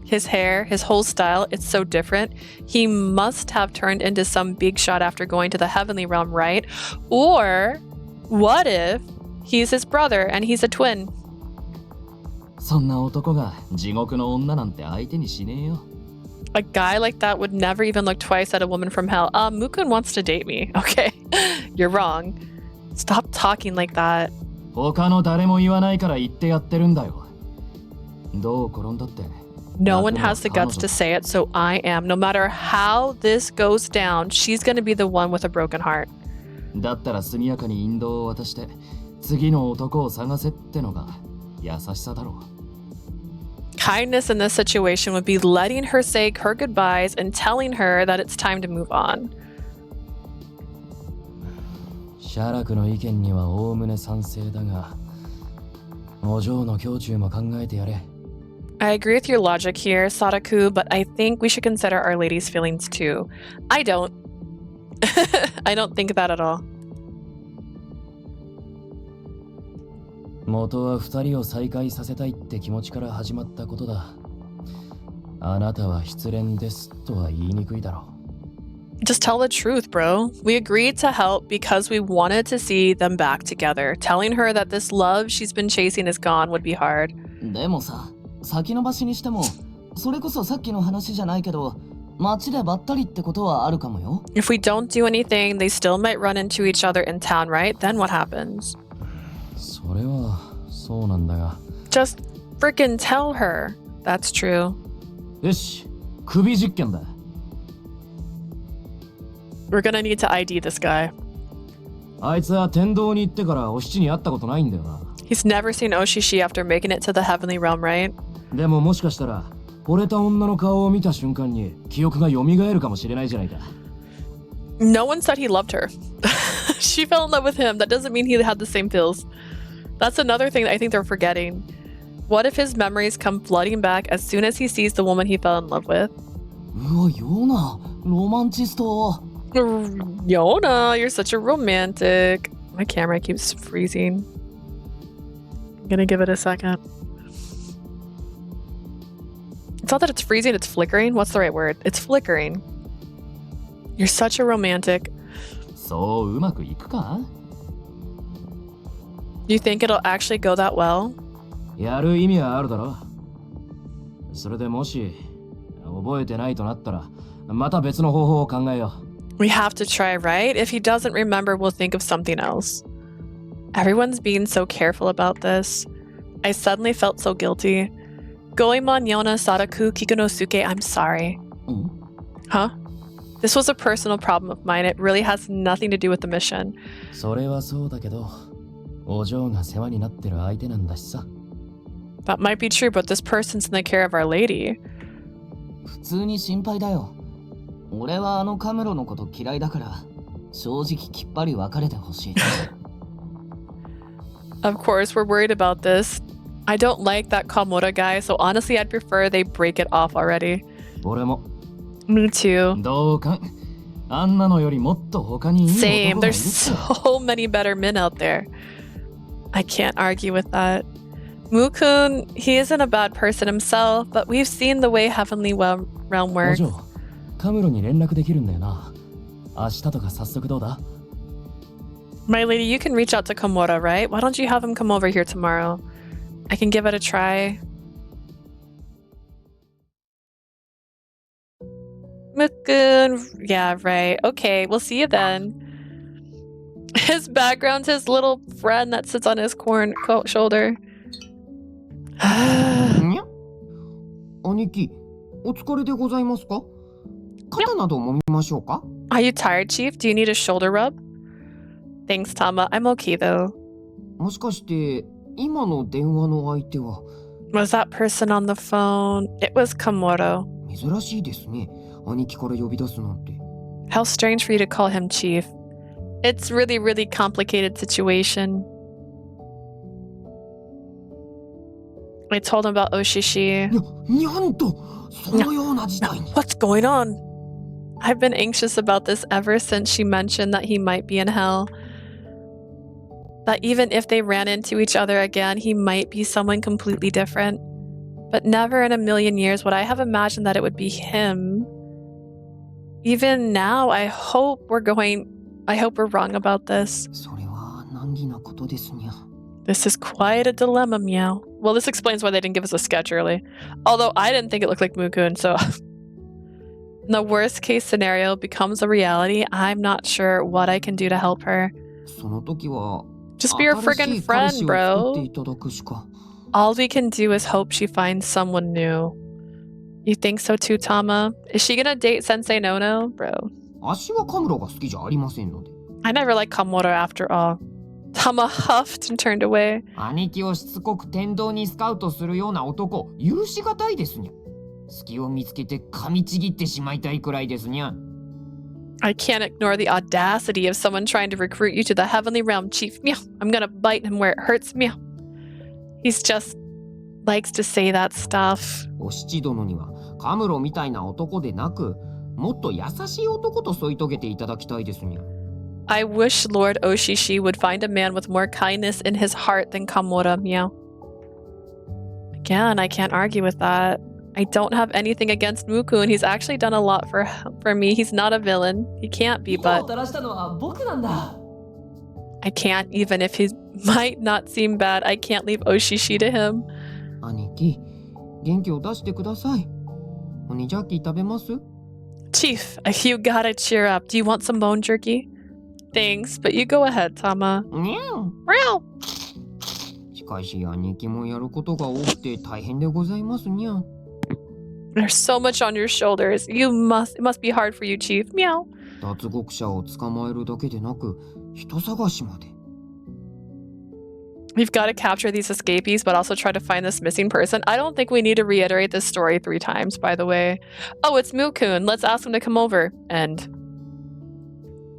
His hair, his whole style, it's so different. He must have turned into some big shot after going to the heavenly realm, right? Or what if he's his brother and he's a twin? そんな男が地獄の女なんて相手にしねえよ。 A guy like that would never even look twice at a woman from hell. Mukun wants to date me. Okay, you're wrong. Stop talking like that. 他の誰も言わないから言ってやってるんだよ。どう転んだって。 No one has the guts to say it, so I am. No matter how this goes down, she's going to be the one with a broken heart. だったら速やかに引導を渡して次の男を探せってのが優しさだろう。 Kindness in this situation would be letting her say her goodbyes and telling her that it's time to move on. シャラクの意見にはおおむね賛成だが、お嬢の胸中も考えてやれ。I agree with your logic here, Sadaku, but I think we should consider Our Lady's feelings too. I don't. I don't think that at all. 元は二人を再会させたいって気持ちから始まったことだ。あなたは失恋ですとは言いにくいだろう。Just tell the truth, bro. We agreed to help because we wanted to see them back together. Telling her that this love she's been chasing is gone would be hard. でもさ、先延ばしにしても、それこそさっきの話じゃないけど、街でばったりってことはあるかもよ。If we don't do anything, they still might run into each other in town, right? Then what happens? それはそうなんだが。Just freaking tell her. That's true. よし、首実験だ。We're gonna need to ID this guy. あいつは天道に行ってからお七に会ったことないんだよな。He's never seen Oshishi after making it to the heavenly realm, right? でももしかしたら、惚れた女の顔を見た瞬間に記憶が蘇るかもしれないじゃないか。No one said he loved her. She fell in love with him. That doesn't mean he had the same feels. That's another thing that I think they're forgetting. What if his memories come flooding back as soon as he sees the woman he fell in love with? うわ、ヨーナ、ロマンチスト。Yona, you're such a romantic. My camera keeps freezing. I'm gonna give it a second. It's not that it's freezing, it's flickering. What's the right word? It's flickering. You're such a romantic. そううまくいくか？ You think it'll actually go that well? やる意味はあるだろ。それでもし覚えてないとなったら、また別の方法を考えよう。We have to try, right? If he doesn't remember, we'll think of something else. Everyone's being so careful about this. I suddenly felt so guilty. Goemon Yona Sadaku Kikunosuke, I'm sorry. Huh? This was a personal problem of mine. It really has nothing to do with the mission. それはそうだけど、お嬢が世話になってる相手なんだしさ。That might be true, but this person's in the care of Our Lady. 普通に心配だよ。俺はあのカメロのこと嫌いだから、正直きっぱり別れてほしい。Of course, we're worried about this. I don't like that Kamura guy, so honestly, I'd prefer they break it off already. 俺も。Me too. 同感。あんなのよりもっと他にいい男がいる。 Same. There's so many better men out there. I can't argue with that. Mukun, he isn't a bad person himself, but we've seen the way Heavenly Realm お works. 嬢、カムロに連絡できるんだよな。明日とか早速どうだ？ My lady, you can reach out to Komura, right? Why don't you have him come over here tomorrow? I can give it a try. Mukun, yeah, right. Okay, we'll see you then. His background's his little friend that sits on his shoulder. にゃ兄貴、お疲れでございますか？肩など揉みましょうか？ Are you tired, Chief? Do you need a shoulder rub? Thanks, Tama. I'm okay though. もしかして今の電話の相手は Was that person on the phone? It was Komodo. 珍しいですね。兄貴から呼び出すなんて。 How strange for you to call him Chief. It's really, really complicated situation. I told him about Oshishi. にゃんとそのような事態に。 What's going on? I've been anxious about this ever since she mentioned that he might be in hell. That even if they ran into each other again, he might be someone completely different. But never in a million years would I have imagined that it would be him. Even now, I hope we're wrong about this. それは難儀なことですにゃ。 This is quite a dilemma, meow. Well, this explains why they didn't give us a sketch early. Although I didn't think it looked like Mukun, so... The worst case scenario becomes a reality. I'm not sure what I can do to help her. その時は Just be her 新し friggin' い彼 friend, 氏を作って bro. いただくしか。 All we can do is hope she finds someone new. You think so too, Tama? Is she gonna date Sensei Nono? Bro. 足はカムロが好きじゃありませんので。 I never liked Kamura after all. Tama huffed and turned away. 兄貴をしつこく天道にスカウトするような男、許しがたいですにゃ。隙を見つけて噛みちぎってしまいたいくらいですにゃ。 I can't ignore the audacity of someone trying to recruit you to the heavenly realm, Chief. Meow. I'm gonna bite him where it hurts. Meow. He's just likes to say that stuff. お七殿にはカムロみたいな男でなく、もっと優しい男と添い遂げていただきたいですにゃ。I wish Lord Oshishi would find a man with more kindness in his heart than Kamura, meow. Again, I can't argue with that. I don't have anything against Mukun. He's actually done a lot for me. He's not a villain. He can't be, but I can't, even if he might not seem bad, I can't leave Oshishi to him. 兄貴、元気を出してください。鬼ジャッキー食べます？ Chief, you gotta cheer up. Do you want some bone jerky? Thanks, but you go ahead, Tama. にゃん。 Real. しかし兄貴もやることが多くて大変でございますにゃ。 There's so much on your shoulders. It must be hard for you, Chief. Meow. 脱獄者を捕まえるだけでなく、人探しまで。 We've got to capture these escapees, but also try to find this missing person. I don't think we need to reiterate this story 3 times, by the way. Oh, it's Mukun. Let's ask him to come over. And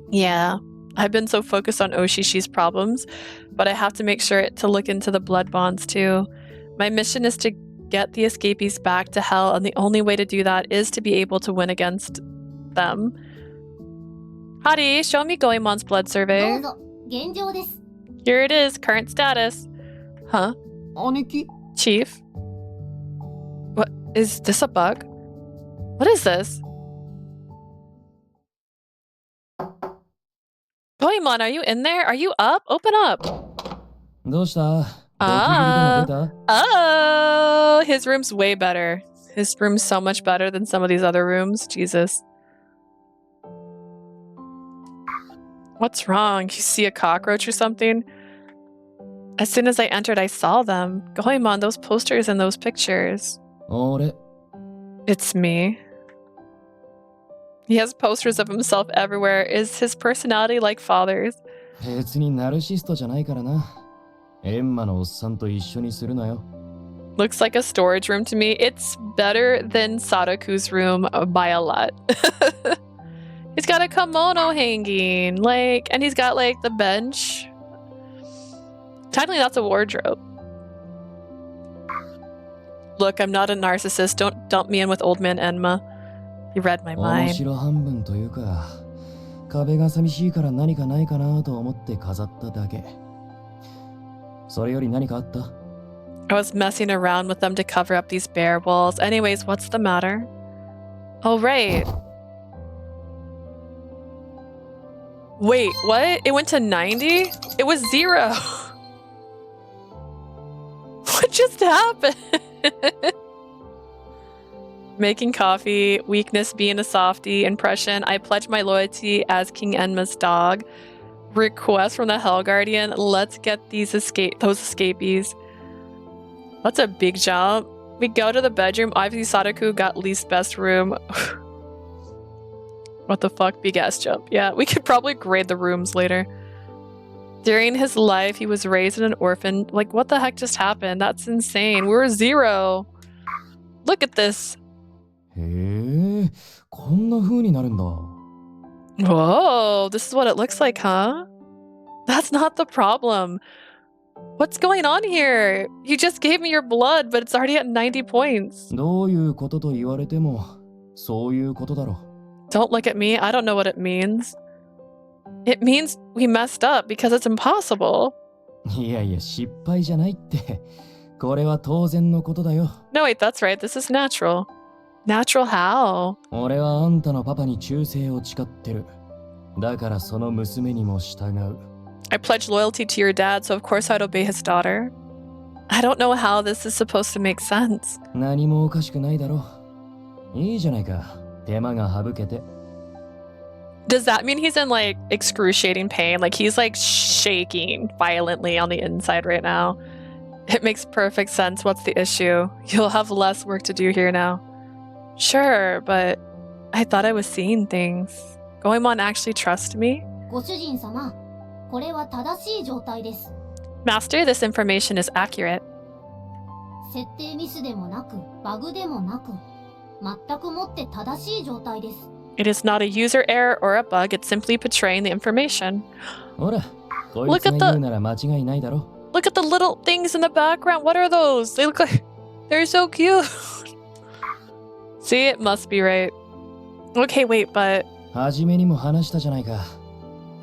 yeah, I've been so focused on Oshishi's problems, but I have to make sure to look into the blood bonds too. My mission is to get the escapees back to hell, and the only way to do that is to be able to win against them. Hadi, show me Goemon's blood survey. どうぞ、現状です。 Here it is, current status. Huh? 兄貴、 Chief? What? Is this a bug? What is this? Goemon, are you in there? Are you up? Open up. どうした？ Ah. ゴキブリでも出た？ Oh, his room's way better. His room's so much better than some of these other rooms. Jesus. What's wrong? You see a cockroach or something? As soon as I entered, I saw them. Goemon, those posters and those pictures. 俺。 It's me. He has posters of himself everywhere. Is his personality like father's? 別にナルシストじゃないからな。エンマのおっさんと一緒にするなよ。 Looks like a storage room to me. It's better than Sadaku's room by a lot. He's got a kimono hanging, like, and he's got like the bench. Technically, that's a wardrobe. Look, I'm not a narcissist. Don't dump me in with old man Enma. You read my 面 mind. 白半分というか、壁が寂しいから何かないかなと思って飾っただけ。それより何かあった？ I was messing around with them to cover up these bare walls. Anyways, what's the matter? Oh, right. Wait, what? It went to 90? It was 0. What just happened? Making coffee, weakness being a softie, impression, I pledge my loyalty as King Enma's dog. Request from the Hell Guardian, let's get those escapees. That's a big jump. We go to the bedroom, obviously Sadaku got least best room. What the fuck, big ass jump. Yeah, we could probably grade the rooms later. During his life, he was raised in an orphan. Like, what the heck just happened? That's insane. We're 0. Look at this. へえ、こんな風になるんだ。 Whoa, this is what it looks like, huh? That's not the problem. What's going on here? You just gave me your blood, but it's already at 90 points. どういうことと言われても、そういうことだろ。 Don't look at me. I don't know what it means. It means we messed up because it's impossible. いやいや、失敗じゃないって。これは当然のことだよ。 No, wait, that's right. This is natural. Natural how? 俺はあんたのパパに忠誠を誓ってる。だからその娘にも従う。 I pledge loyalty to your dad, so of course I'd obey his daughter. I don't know how this is supposed to make sense. 何もおかしくないだろう。いいじゃないか。手間が省けて。 Does that mean he's in like excruciating pain? Like he's like shaking violently on the inside right now. It makes perfect sense. What's the issue? You'll have less work to do here now. Sure, but I thought I was seeing things. Goemon actually trust me? ご主人様、これは正しい状態です。 Master, this information is accurate. 設定ミスでもなく、バグでもなく、全くもって正しい状態です。 It is not a user error or a bug, it's simply portraying the information. ほら、こいつが言うなら間違いないだろ。 Look at the little things in the background. What are those? They look like They're so cute. See, it must be right. Okay, wait, but 初めにも話したじゃないか。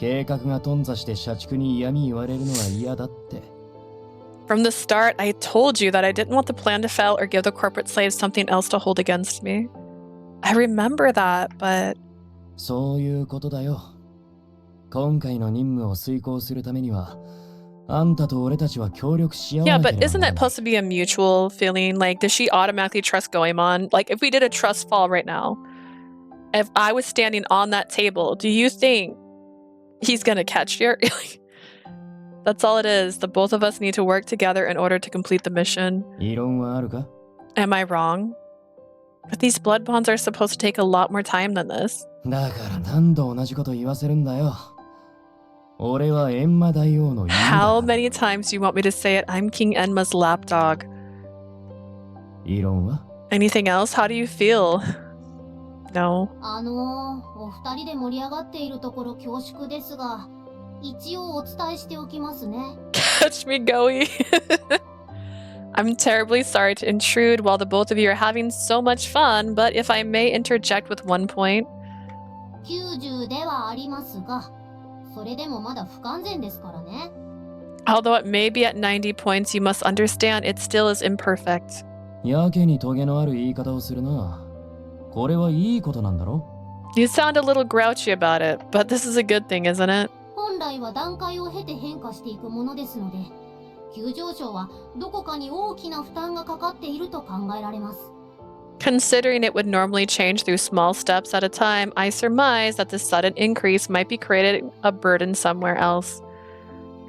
計画が頓挫して社畜に嫌味言われるのは嫌だって。from the start, I told you that I didn't want the plan to fail or give the corporate slaves something else to hold against me. I remember that, but... そういうことだよ。今回の任務を遂行するためには、あんたと俺たちは協力し合わ Yeah, なけれ but ば isn't なら it ない supposed to be a mutual feeling? Like, does she automatically trust Goemon? Like, if we did a trust fall right now, if I was standing on that table, do you think he's gonna catch you? That's all it is. The both of us need to work together in order to complete the mission. 異論はあるか? Am I wrong? But these blood bonds are supposed to take a lot more time than this. だから何度同じこと言わせるんだよ。俺は閻魔大王の犬だ。 How many times do you want me to say it? I'm King Enma's lapdog. 異論は? Anything else? How do you feel? No. お二人で盛り上がっているところ恐縮ですが、一応お伝えしておきますね。Catch me, Goey. I'm terribly sorry to intrude while the both of you are having so much fun, but if I may interject with one point. 90ではありますが、それでもまだ不完全ですからね。Although it may be at 90 points, you must understand it still is imperfect. やけにトゲのある言い方をするな。これはいいことなんだろ? You sound a little grouchy about it, but this is a good thing, isn't it? 本来は段階を経て変化していくものですので、急上昇はどこかに大きな負担がかかっていると考えられます。Considering it would normally change through small steps at a time, I surmise that the sudden increase might be creating a burden somewhere else.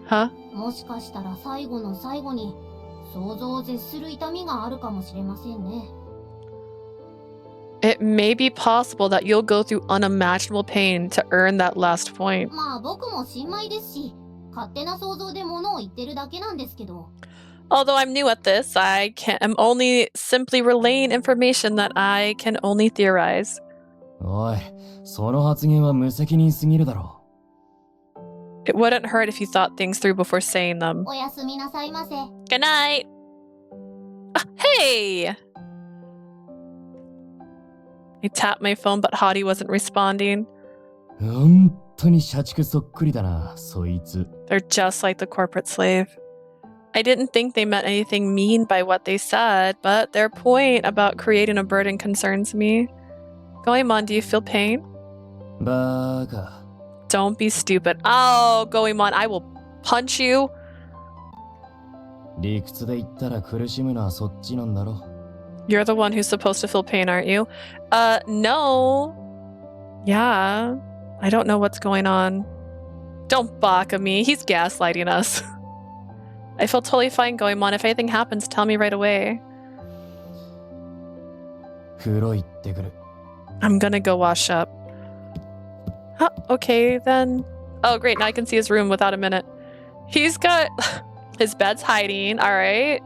Huh? もしかしたら最後の最後に想像を絶する痛みがあるかもしれませんね。It may be possible that you'll go through unimaginable pain to earn that last point. まあ僕も新米ですし、勝手な想像で物を言ってるだけなんですけど。Although I'm new at this, am only simply relaying information that I can only theorize. おい、その発言は無責任すぎるだろ。It wouldn't hurt if you thought things through before saying them. おやすみなさいませ。Good night! Hey! I tapped my phone, but Hottie wasn't responding. 本当に社畜そっくりだな、そいつ。They're just like the corporate slave. I didn't think they meant anything mean by what they said, but their point about creating a burden concerns me. Goemon, do you feel pain? バカ。Don't be stupid. Oh, Goemon, I will punch you. 理屈で言ったら苦しむのはそっちなんだろ。You're the one who's supposed to feel pain, aren't you? No. Yeah. I don't know what's going on. Don't baka me. He's gaslighting us. I feel totally fine, Goemon. If anything happens, tell me right away. 風呂行ってくる。I'm gonna go wash up. Huh, okay, then. Oh, great. Now I can see his room without a minute. He's got... his bed's hiding. All right.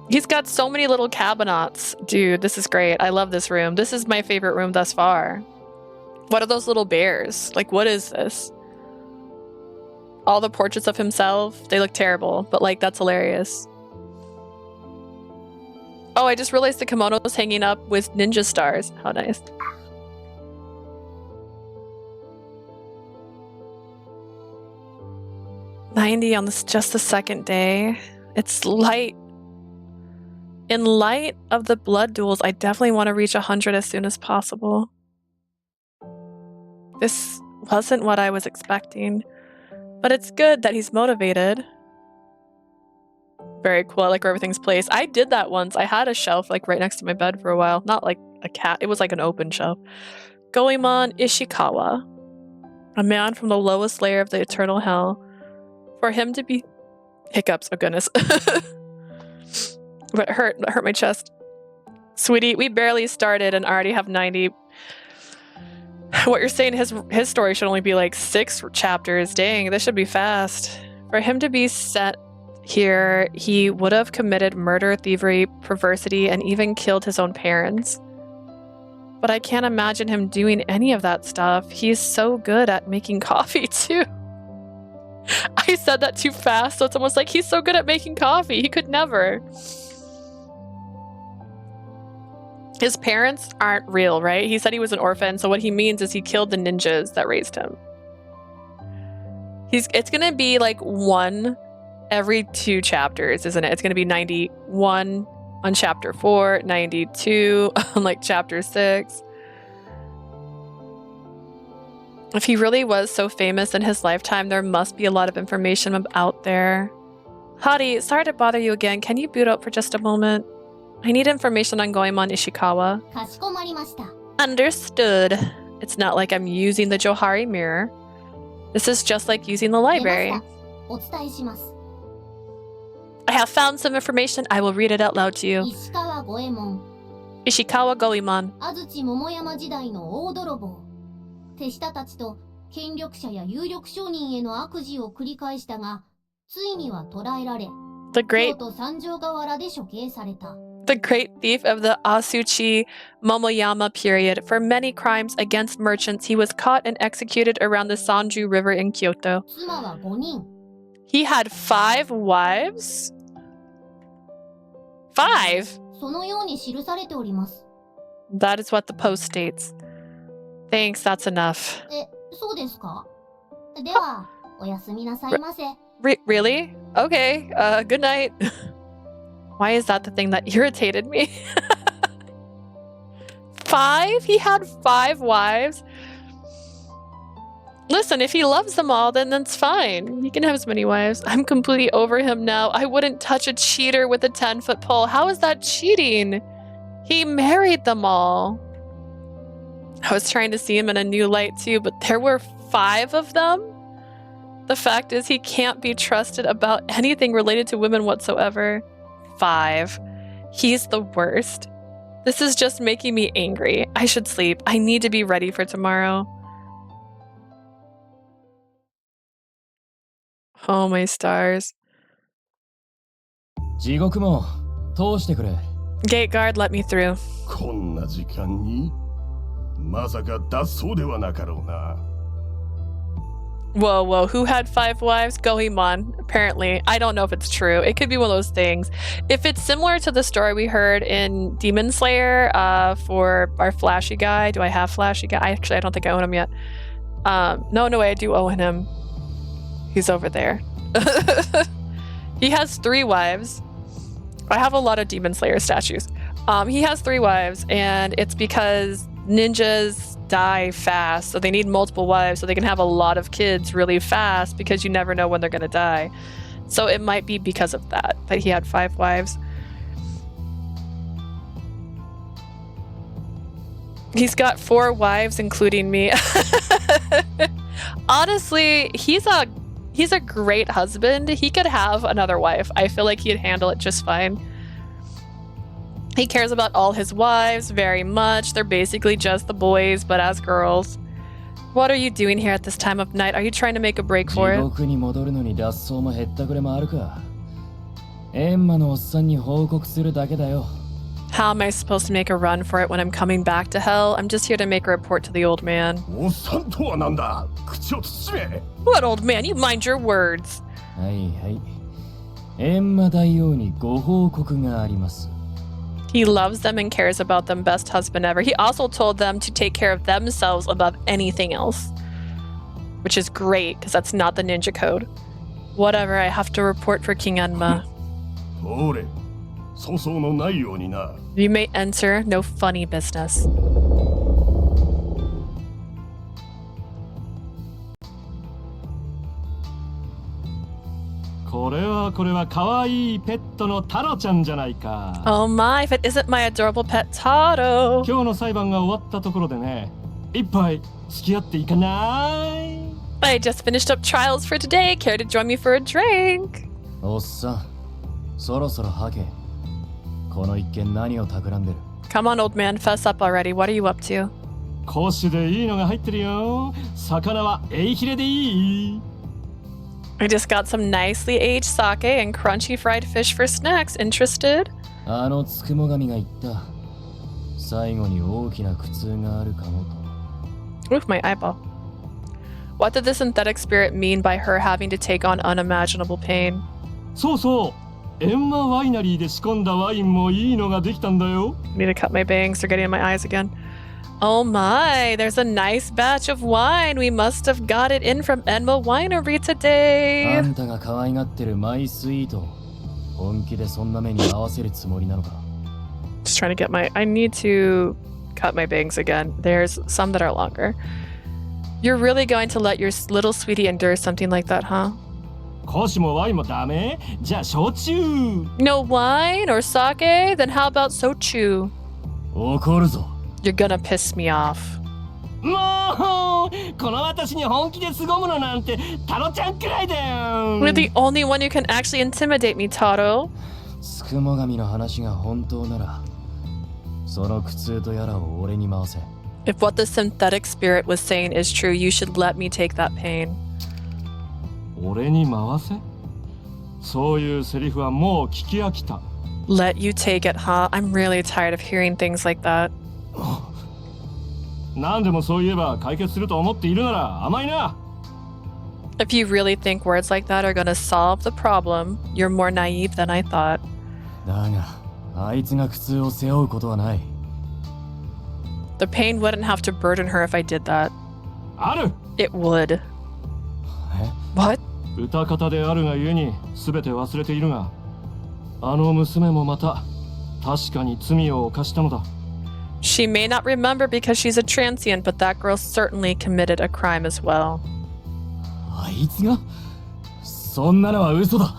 He's got so many little cabinets. Dude, this is great. I love this room. This is my favorite room thus far. What are those little bears? Like, what is this? All the portraits of himself, they look terrible, but like, that's hilarious. Oh, I just realized the kimono is hanging up with ninja stars. How nice. $90 on this just the second day. It's light. In light of the blood duels, I definitely want to reach 100 as soon as possible. This wasn't what I was expecting, but it's good that he's motivated. Very cool. I like where everything's placed. I did that once. I had a shelf like right next to my bed for a while. Not like a cat. It was like an open shelf. Goemon Ishikawa, a man from the lowest layer of the eternal hell. For him to be... Hiccups. Oh, goodness. But hurt my chest. Sweetie, we barely started and already have 90. What you're saying, his story should only be like 6 chapters. Dang, this should be fast. For him to be set here, he would have committed murder, thievery, perversity, and even killed his own parents. But I can't imagine him doing any of that stuff. He's so good at making coffee, too. I said that too fast, so it's almost like he's so good at making coffee. He could never. His parents aren't real, right? He said he was an orphan, so what he means is he killed the ninjas that raised him. It's gonna be like one every 2 chapters, isn't it? It's gonna be 91 on chapter 4, 92 on like chapter 6. If he really was so famous in his lifetime, there must be a lot of information out there. Hadi, sorry to bother you again. Can you boot up for just a moment? I need information on Goemon Ishikawa. かしこまりました。 Understood. It's not like I'm using the Johari mirror. This is just like using the library. 出ました。お伝えします。 I have found some information. I will read it out loud to you. 石川五右衛門、 Ishikawa Goemon. 安土桃山時代の大泥棒。手下たちと権力者や有力商人への悪事を繰り返したが、ついには捕らえられ、 The 京 great 都三条河原で処刑された。 the great thief of the Asuchi Momoyama period. For many crimes against merchants, he was caught and executed around the Sanju River in Kyoto. 妻は5人。 He had 5 wives? 5? そのように記されております。 That is what the post states. Thanks, that's enough. そうですか。では、おやすみなさいませ。 Really? Okay, good night. Why is that the thing that irritated me? 5? He had 5 wives? Listen, if he loves them all, then that's fine. He can have as many wives. I'm completely over him now. I wouldn't touch a cheater with a 10-foot pole. How is that cheating? He married them all. I was trying to see him in a new light too, but there were 5 of them? The fact is he can't be trusted about anything related to women whatsoever. 5. He's the worst. This is just making me angry. I should sleep. I need to be ready for tomorrow. Oh my stars. 地獄門通してくれ。 Gate guard, let me through. こんな時間にまさか脱走ではなかろうな。 Whoa, whoa, who had 5 wives? Goemon, apparently. I don't know if it's true. It could be one of those things. If it's similar to the story we heard in Demon Slayer for our Flashy guy. Do I have Flashy guy? Actually, I don't think I own him yet. No, I do own him. He's over there. He has 3 wives. I have a lot of Demon Slayer statues. He has 3 wives, and it's because ninjas die fast, so they need multiple wives so they can have a lot of kids really fast because you never know when they're going to die. So it might be because of that he had 5 wives. He's got 4 wives, including me. Honestly, he's a great husband. He could have another wife. I feel like he'd handle it just fine. He cares about all his wives very much. They're basically just the boys, but as girls. What are you doing here at this time of night? Are you trying to make a break 地 for it? 獄に戻るのに脱走もへったくれもあるか。エンマのおっさんに報告するだけだよ。 How am I supposed to make a run for it when I'm coming back to hell? I'm just here to make a report to the old man. おっさんとはなんだ。口を慎め。 What old man? You mind your words. はいはい。エンマ大王にご報告があります。 He loves them and cares about them, best husband ever. He also told them to take care of themselves above anything else. Which is great, because that's not the ninja code. Whatever, I have to report for King Enma. ほれ、粗相のないようにな。 You may enter, no funny business. これは可愛いペットのタロちゃんじゃないか。 Oh my, if it isn't my adorable pet Taro. 今日の裁判が終わったところでね、一杯付き合っていかない？ I just finished up trials for today. Care to join me for a drink? おっさん、そろそろ吐け。この一件何を企んでる？ Come on, old man, fess up already. What are you up to? 講師でいいのが入ってるよ。魚はエイヒレでいい。 I just got some nicely aged sake and crunchy fried fish for snacks. Interested? あのつくも神が言った。最後に大きな苦痛があるかもと。 Oof, my eyeball. What did the synthetic spirit mean by her having to take on unimaginable pain? そうそう。エンマワイナリーで仕込んだワインもいいのができたんだよ。I need to cut my bangs. They're getting in my eyes again. Oh my, there's a nice batch of wine. We must have got it in from Enma Winery today. あんたが可愛がってるマイスイート、本気でそんな目に合わせるつもりなのか。 Just trying to get my... I need to cut my bangs again. There's some that are longer. You're really going to let your little sweetie endure something like that, huh? コシもワインもダメ？じゃあ焼酎。 No wine or sake? Then how about sochu? 怒るぞ。 You're gonna piss me off. もうこの私に本気で凄むのなんてタロちゃんくらいだよ。 You're the only one who can actually intimidate me, Taro. つくも神の話が本当なら、その苦痛とやらを俺に回せ。 If what the synthetic spirit was saying is true, you should let me take that pain. 俺に回せ？そういうセリフはもう聞き飽きた。 Let you take it, huh? I'm really tired of hearing things like that. 何でもそう言えば解決すると思っているなら甘いな。 If you really think words like that are gonna solve the problem, you're more naive than I thought. だが、あいつが苦痛を背負うことはない。 The pain wouldn't have to burden her if I did that. ある。 It would. What? 歌方であるがゆえに全て忘れているが、あの娘もまた確かに罪を犯したのだ。 She may not remember because she's a transient, but that girl certainly committed a crime as well. あいつが？そんなのは嘘だ。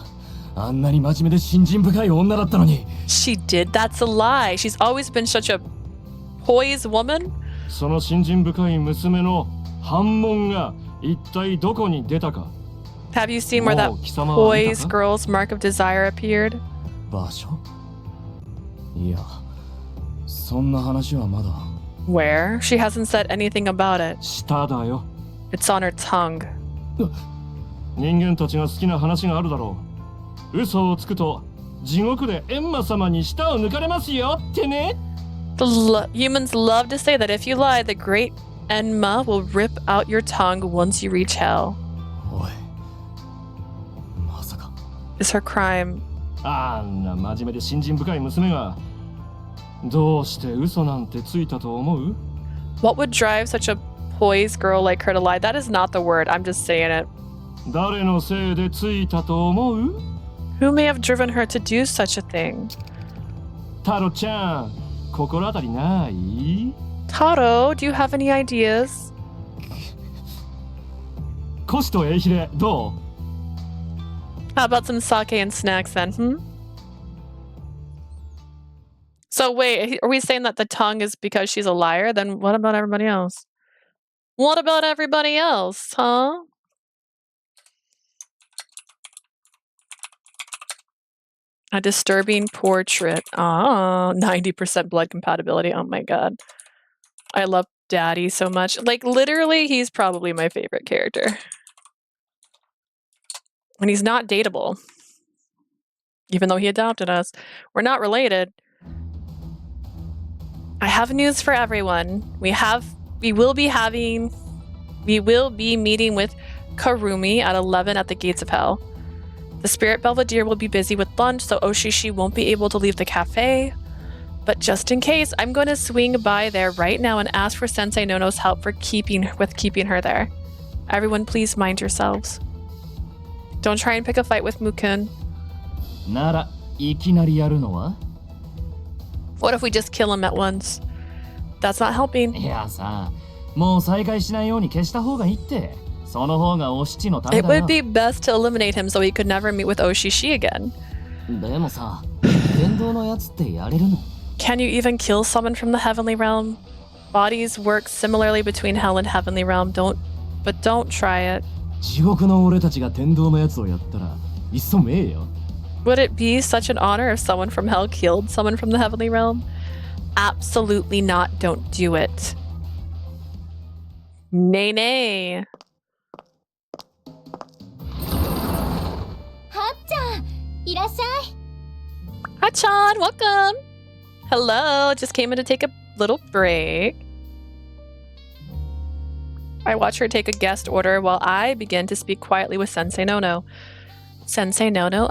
あんなに真面目で信心深い女だったのに。 She did? That's a lie. She's always been such a poised woman. その信心深い娘の反問が一体どこに出たか。 Have you seen where that poised girl's mark of desire appeared? 場所？いや、そんな話はまだ。 Where? She hasn't said anything about it. 舌だよ。 It's on her tongue. 人間たちが好きな話があるだろう。嘘をつくと地獄でエンマ様に舌を抜かれますよってね。 Humans love to say that if you lie, the great Enma will rip out your tongue once you reach hell. おい、まさか。 Is her crime? あんな真面目で信心深い娘がどうして嘘なんてついたと思う？ What would drive such a poised girl like her to lie? That is not the word. I'm just saying it. 誰のせいでついたと思う？ Who may have driven her to do such a thing? タロちゃん、心当たりない？ Taro, do you have any ideas? コシとエイヒレ、どう？ How about some sake and snacks then, So wait, are we saying that the tongue is because she's a liar? Then what about everybody else? What about everybody else, huh? A disturbing portrait. Oh, 90% blood compatibility. Oh my god. I love Daddy so much. Like, literally, he's probably my favorite character. And he's not dateable. Even though he adopted us. We're not related. I have news for everyone. We will be meeting with Karumi at 11 at the Gates of Hell. The Spirit Belvedere will be busy with lunch, so Oshishi won't be able to leave the cafe. But just in case, I'm going to swing by there right now and ask for Sensei Nono's help for keeping her there. Everyone, please mind yourselves. Don't try and pick a fight with Mukun. なら、いきなりやるのは？ What if we just kill him at once? That's not helping. いやさ、もう再会しないように消した方がいいって。その方がお七のため It だよ。 would be best to eliminate him so he could never meet with Oshishi again. でもさ、天道のやつってやれるの？ Can you even kill someone from the heavenly realm? Bodies work similarly between hell and heavenly realm. Don't try it. 地獄の俺たちが天道のやつをやったら、いっそめえよ。Would it be such an honor if someone from hell killed someone from the heavenly realm? Absolutely not. Don't do it. Nay, nay. はっちゃん、いらっしゃい。 Hi-chan, welcome. Hello, just came in to take a little break. I watch her take a guest order while I begin to speak quietly with Sensei Nono. Sensei Nono,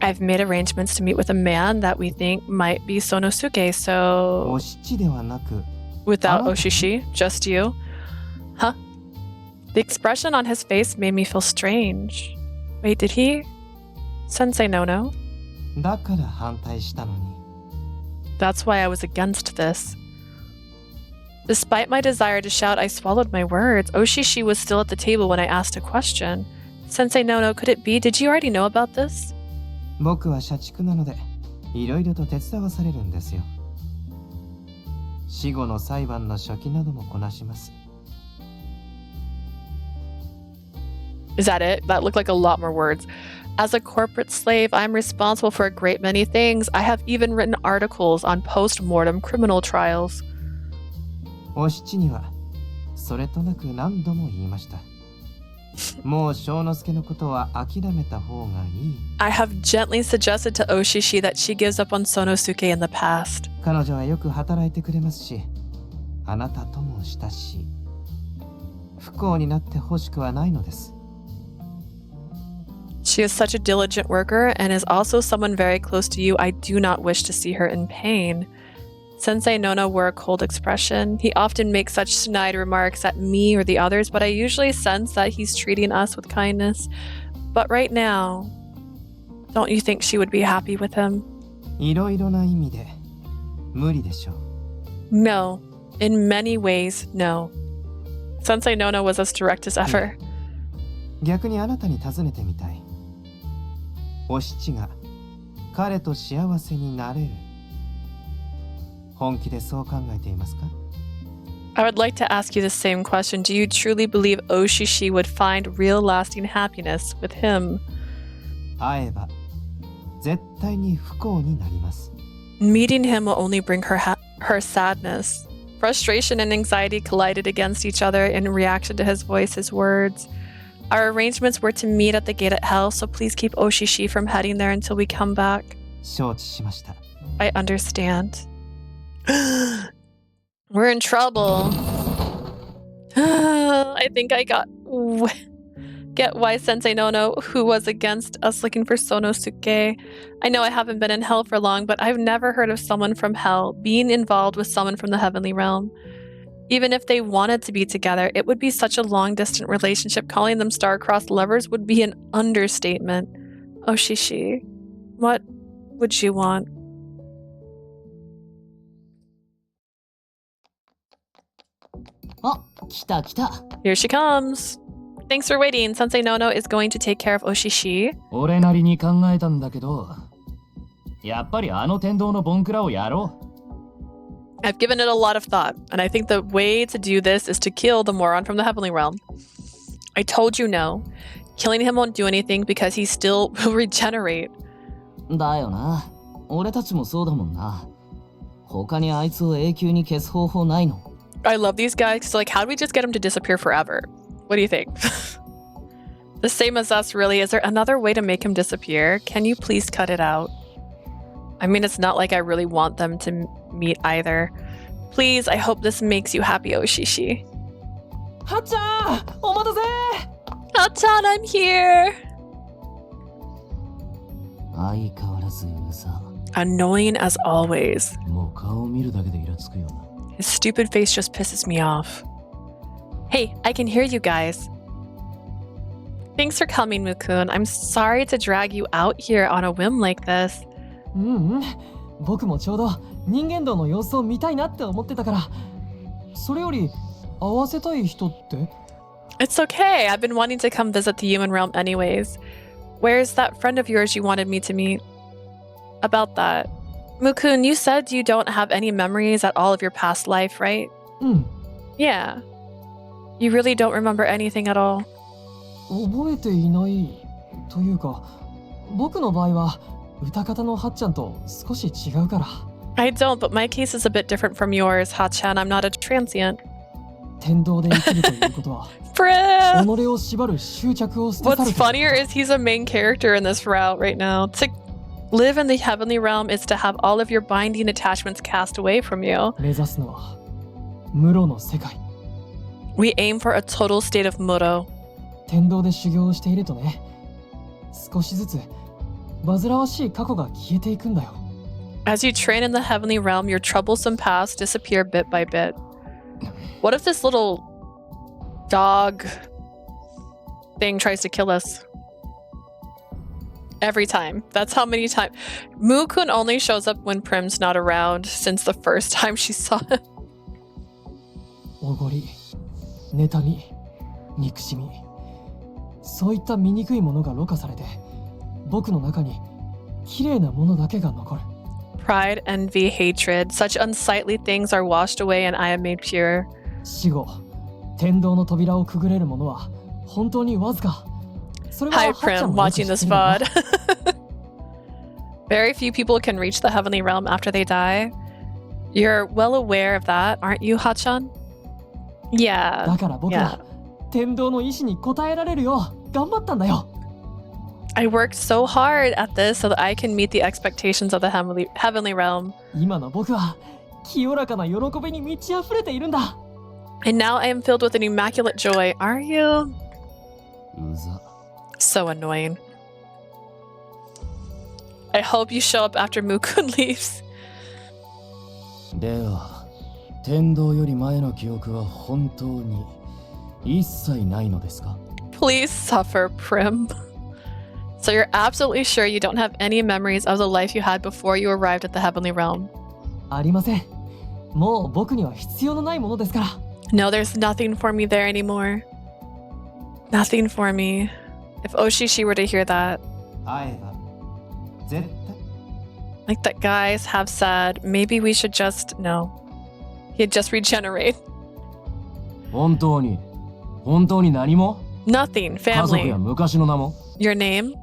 I've made arrangements to meet with a man that we think might be Sonosuke, so... お七ではなく Without Oshishi, just you? Huh? The expression on his face made me feel strange. Wait, did he? Sensei Nono? だから反対したのに That's why I was against this. Despite my desire to shout, I swallowed my words. Oshishi was still at the table when I asked a question. Sensei Nono, could it be? Did you already know about this? 僕は社畜なのでいろいろと手伝わされるんですよ死後の裁判の書記などもこなします Is that it? That looked like a lot more words. As a corporate slave, I'm responsible for a great many things. I have even written articles on post-mortem criminal trials. お七にはそれとなく何度も言いましたもう翔之介のことは諦めた方がいい I have gently suggested to Oshishi that she gives up on Sonosuke in the past. 彼女はよく働いてくれますしあなたともしたし不幸になってほしくはないのです She is such a diligent worker and is also someone very close to you. I do not wish to see her in pain. Sensei Nono wore a cold expression. He often makes such snide remarks at me or the others, but I usually sense that he's treating us with kindness. But right now, don't you think she would be happy with him? いろいろな意味で無理でしょう No. In many ways, no. Sensei Nono was as direct as ever. 逆にあなたに尋ねてみたいお七が彼と幸せになれる本気でそう考えていますか I would like to ask you the same question. Do you truly believe Oshishi would find real lasting happiness with him? 会えば絶対に不幸になります Meeting him will only bring her her sadness. Frustration and anxiety collided against each other in reaction to his voice, his words. Our arrangements were to meet at the gate at hell, so please keep Oshishi from heading there until we come back. 承知しました I understand. We're in trouble. I think I get why Sensei Nono, who was against us looking for Sonosuke. I know I haven't been in hell for long, but I've never heard of someone from hell being involved with someone from the heavenly realm. Even if they wanted to be together, it would be such a long-distant relationship. Calling them star-crossed lovers would be an understatement. Oshishi, what would you want? Here she comes. Thanks for waiting. Sensei Nono is going to take care of Oshishi. 俺なりに考えたんだけど、やっぱりあの天道のボンクラをやろう。I've given it a lot of thought, and I think the way to do this is to kill the moron from the heavenly realm. I told you no. Killing him won't do anything because he still will regenerate. だよな。俺たちもそうだもんな。他にあいつを永久に消す方法ないの？ I love these guys. So, like, how do we just get him to disappear forever? What do you think? The same as us, really. Is there another way to make him disappear? Can you please cut it out? I mean, it's not like I really want them to meet either. Please, I hope this makes you happy, Oshishi. Hachan! Omatase! Hachan, I'm here! Annoying as always. His stupid face just pisses me off. Hey, I can hear you guys. Thanks for coming, Mukun. I'm sorry to drag you out here on a whim like this. 僕もちょうど人間道の様子を見たいなって思ってたから。それより会わせたい人って？ It's okay. I've been wanting to come visit the human realm anyways. Where's that friend of yours you wanted me to meet? About that. Mukun, you said you don't have any memories at all of your past life, right? Yeah. You really don't remember anything at all? 覚えていないというか、僕の場合は歌方のはっちゃんと少し違うから。I don't, but my case is a bit different from yours, Hachan. I'm not a transient. 天道で生きるということは、己を縛る執着を捨て去る。What's funnier is he's a main character in this route right now. To live in the heavenly realm is to have all of your binding attachments cast away from you. 目指すのは無路の世界。We aim for a total state of muro. 天道で修行をしているとね、少しずつ煩わしい過去が消えていくんだよ。As you train in the heavenly realm, your troublesome past disappear bit by bit. What if this little dog thing tries to kill us? Every time. That's how many times. Mukun only shows up when Prim's not around since the first time she saw him. おごり、妬み、憎しみ、そういった醜いものがろ過されて、僕の中に綺麗なものだけが残る。Pride, envy, hatred, such unsightly things are washed away and I am made pure. 死後、天道の扉をくぐれるものは本当にわずか。それは Hi はっちゃ Prim, んもよく知 watching って this るよな。 VOD. Very few people can reach the heavenly realm after they die. You're well aware of that, aren't you, Hachan? だ Yeah. から僕 Yeah. は天道の意志に応えられるよう頑張ったんだよ。 I worked so hard at this so that I can meet the expectations of the heavenly realm. 今の僕は清らかな喜びに満ち溢れているんだ。 And now I am filled with an immaculate joy. Are you? うざ。 So annoying. I hope you show up after Mukun leaves. では、天道より前の記憶は本当に一切ないのですか？ Please suffer, Prim. So you're absolutely sure you don't have any memories of the life you had before you arrived at the heavenly realm? ありません。もう僕には必要のないものですから。 No, there's nothing for me there anymore. Nothing for me. If Oshishi were to hear that, 会えば絶対 like that guys have said, maybe we should just, no. He'd just regenerate. 本当に何も Nothing, 家族や family. 昔の名も Your name?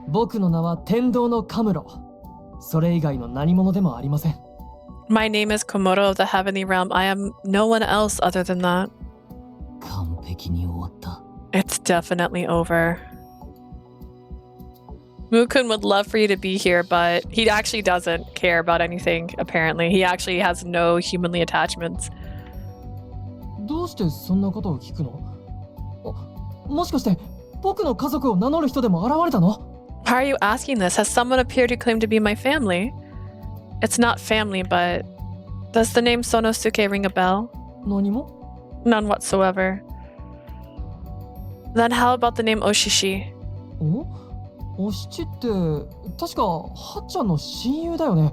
僕の名は天道のカムロ。それ以外の何者でもありません。 My name is Komodo of the heavenly realm. I am no one else other than that. 完璧に終わった。 It's definitely over. Mukun would love for you to be here, but he actually doesn't care about anything, apparently. He actually has no humanly attachments. どうしてそんなことを聞くの？もしかして僕の家族を名乗る人でも現れたの？ Why are you asking this? Has someone appeared who claimed to be my family? It's not family, but does the name Sonosuke ring a bell? 何も？ None whatsoever. Then how about the name Oshishi? おしちって確かはっちゃんの親友だよね。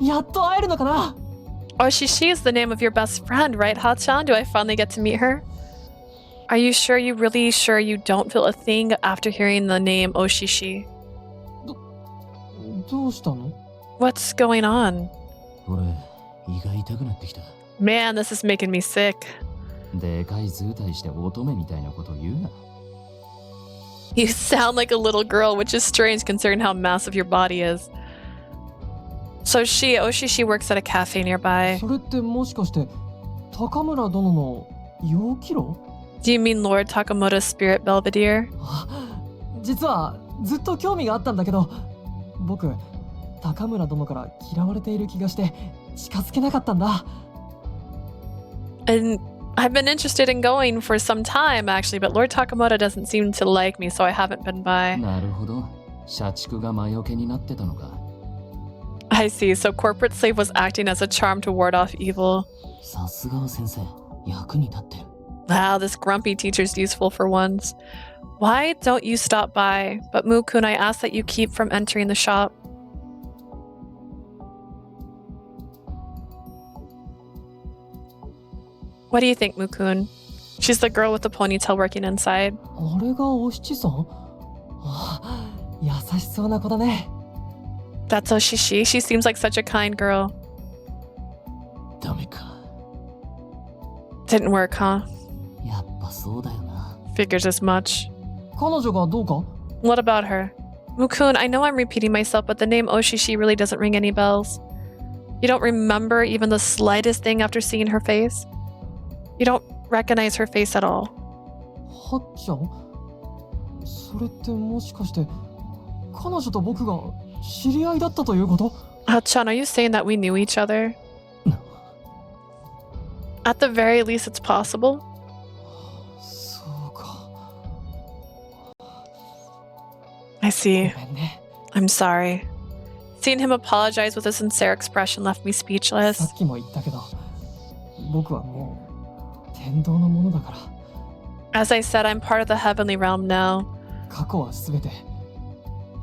やっと会えるのかな？ Oshishi is the name of your best friend, right, Hachan? Do I finally get to meet her? Are you really sure you don't feel a thing after hearing the name Oshishi? どうしたの？ What's going on? 俺、胃が痛くなってきた。 Man, this is making me sick. でかい図体して乙女みたいなこと言うな。You sound like a little girl, which is strange considering how massive your body is. So Oshishi works at a cafe nearby. それってもしかして高村殿の陽気炉？ Do you mean Lord Takamoto's spirit belvedere? 実はずっと興味があったんだけど、僕高村殿から嫌われている気がして近づけなかったんだ。 And I've been interested in going for some time, actually, but Lord Takamoto doesn't seem to like me, so I haven't been by. なるほど。社畜が魔除けになってたのか。I see, so corporate slave was acting as a charm to ward off evil. さすがは先生、役に立ってる。Wow, this grumpy teacher's useful for once. Why don't you stop by? But Mukun, I ask that you keep from entering the shop. What do you think, Mukun? She's the girl with the ponytail working inside. あれがお七さん？優しそうな子だね。 That's Oshishi. She seems like such a kind girl. ダメか。 Didn't work, huh? やっぱそうだよな。 Figures as much. 彼女がどうか？ What about her? Mukun, I know I'm repeating myself, but the name Oshishi really doesn't ring any bells. You don't remember even the slightest thing after seeing her face? You don't recognize her face at all. はっちゃん？それってもしかして彼女と僕が知り合いだったということ？ Hachan, are you saying that we knew each other? At the very least, it's possible. そうか。 I see. ごめんね。 I'm sorry. Seeing him apologize with a sincere expression left me さ speechless. っきも言ったけど、僕はもう天道のものだから。 As I said, I'm part of the heavenly realm now. 過去はすべて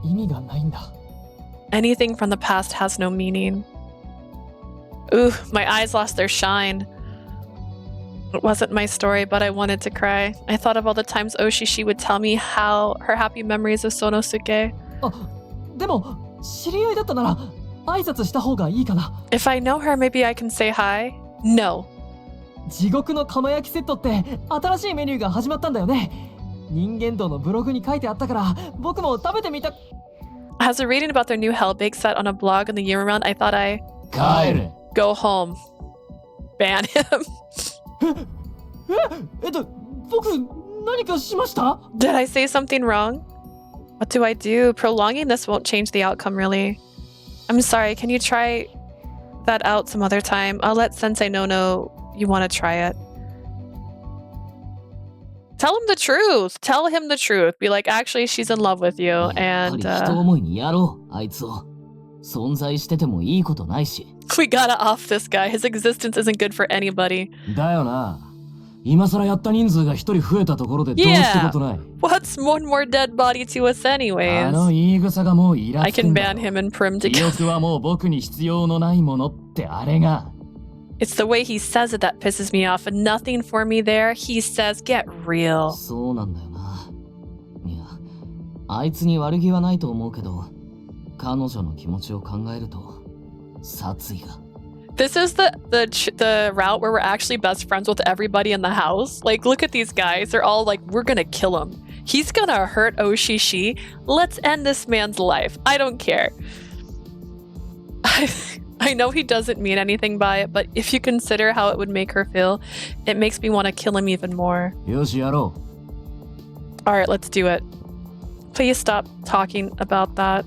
意味がないんだ。 Anything from the past has no meaning. Ooh, my eyes lost their shine. It wasn't my story, but I wanted to cry. I thought of all the times Oshishi would tell me how her happy memories of Sonosuke. あ、でも知り合いだったなら挨拶した方がいいかな。 If I know her, maybe I can say hi? No. 地獄の釜焼きセットって新しいメニューが始まったんだよね。人間道のブログに書いてあったから僕も食べてみた。 As a reading about their new hell bake set on a blog in the year round, I thought I 帰れ。 go home. Ban him. 僕何かしました？ Did I say something wrong? What do I do? Prolonging this won't change the outcome, really. I'm sorry, can you try that out some other time? I'll let Sensei know you want to try it. Tell him the truth. Tell him the truth. Be like, actually, she's in love with you. やっぱ And り人思いにやろう、あいつを。存在しててもいいことないし。 we gotta off this guy. His existence isn't good for anybody. だよな。今更やった人数が一人増えたところでどうしてことない。 What's one more dead body to us あ anyways? の言い草がもうイラ I つく can んだ ban him and Prim 記 together. 憶はもう僕に必要のないものってあれが。 It's the way he says it that pisses me off. And nothing for me there. He says, get real. そうなんだよな。いや、あいつに悪気はないと思うけど、彼女の気持ちを考えると、殺意が。 This is the route where we're actually best friends with everybody in the house. Like, look at these guys. They're all like, we're gonna kill him. He's gonna hurt Oshishi. Let's end this man's life. I don't care. I know he doesn't mean anything by it, but if you consider how it would make her feel, it makes me want to kill him even more. よしやろ Alright, let's do it. Please stop talking about that. う。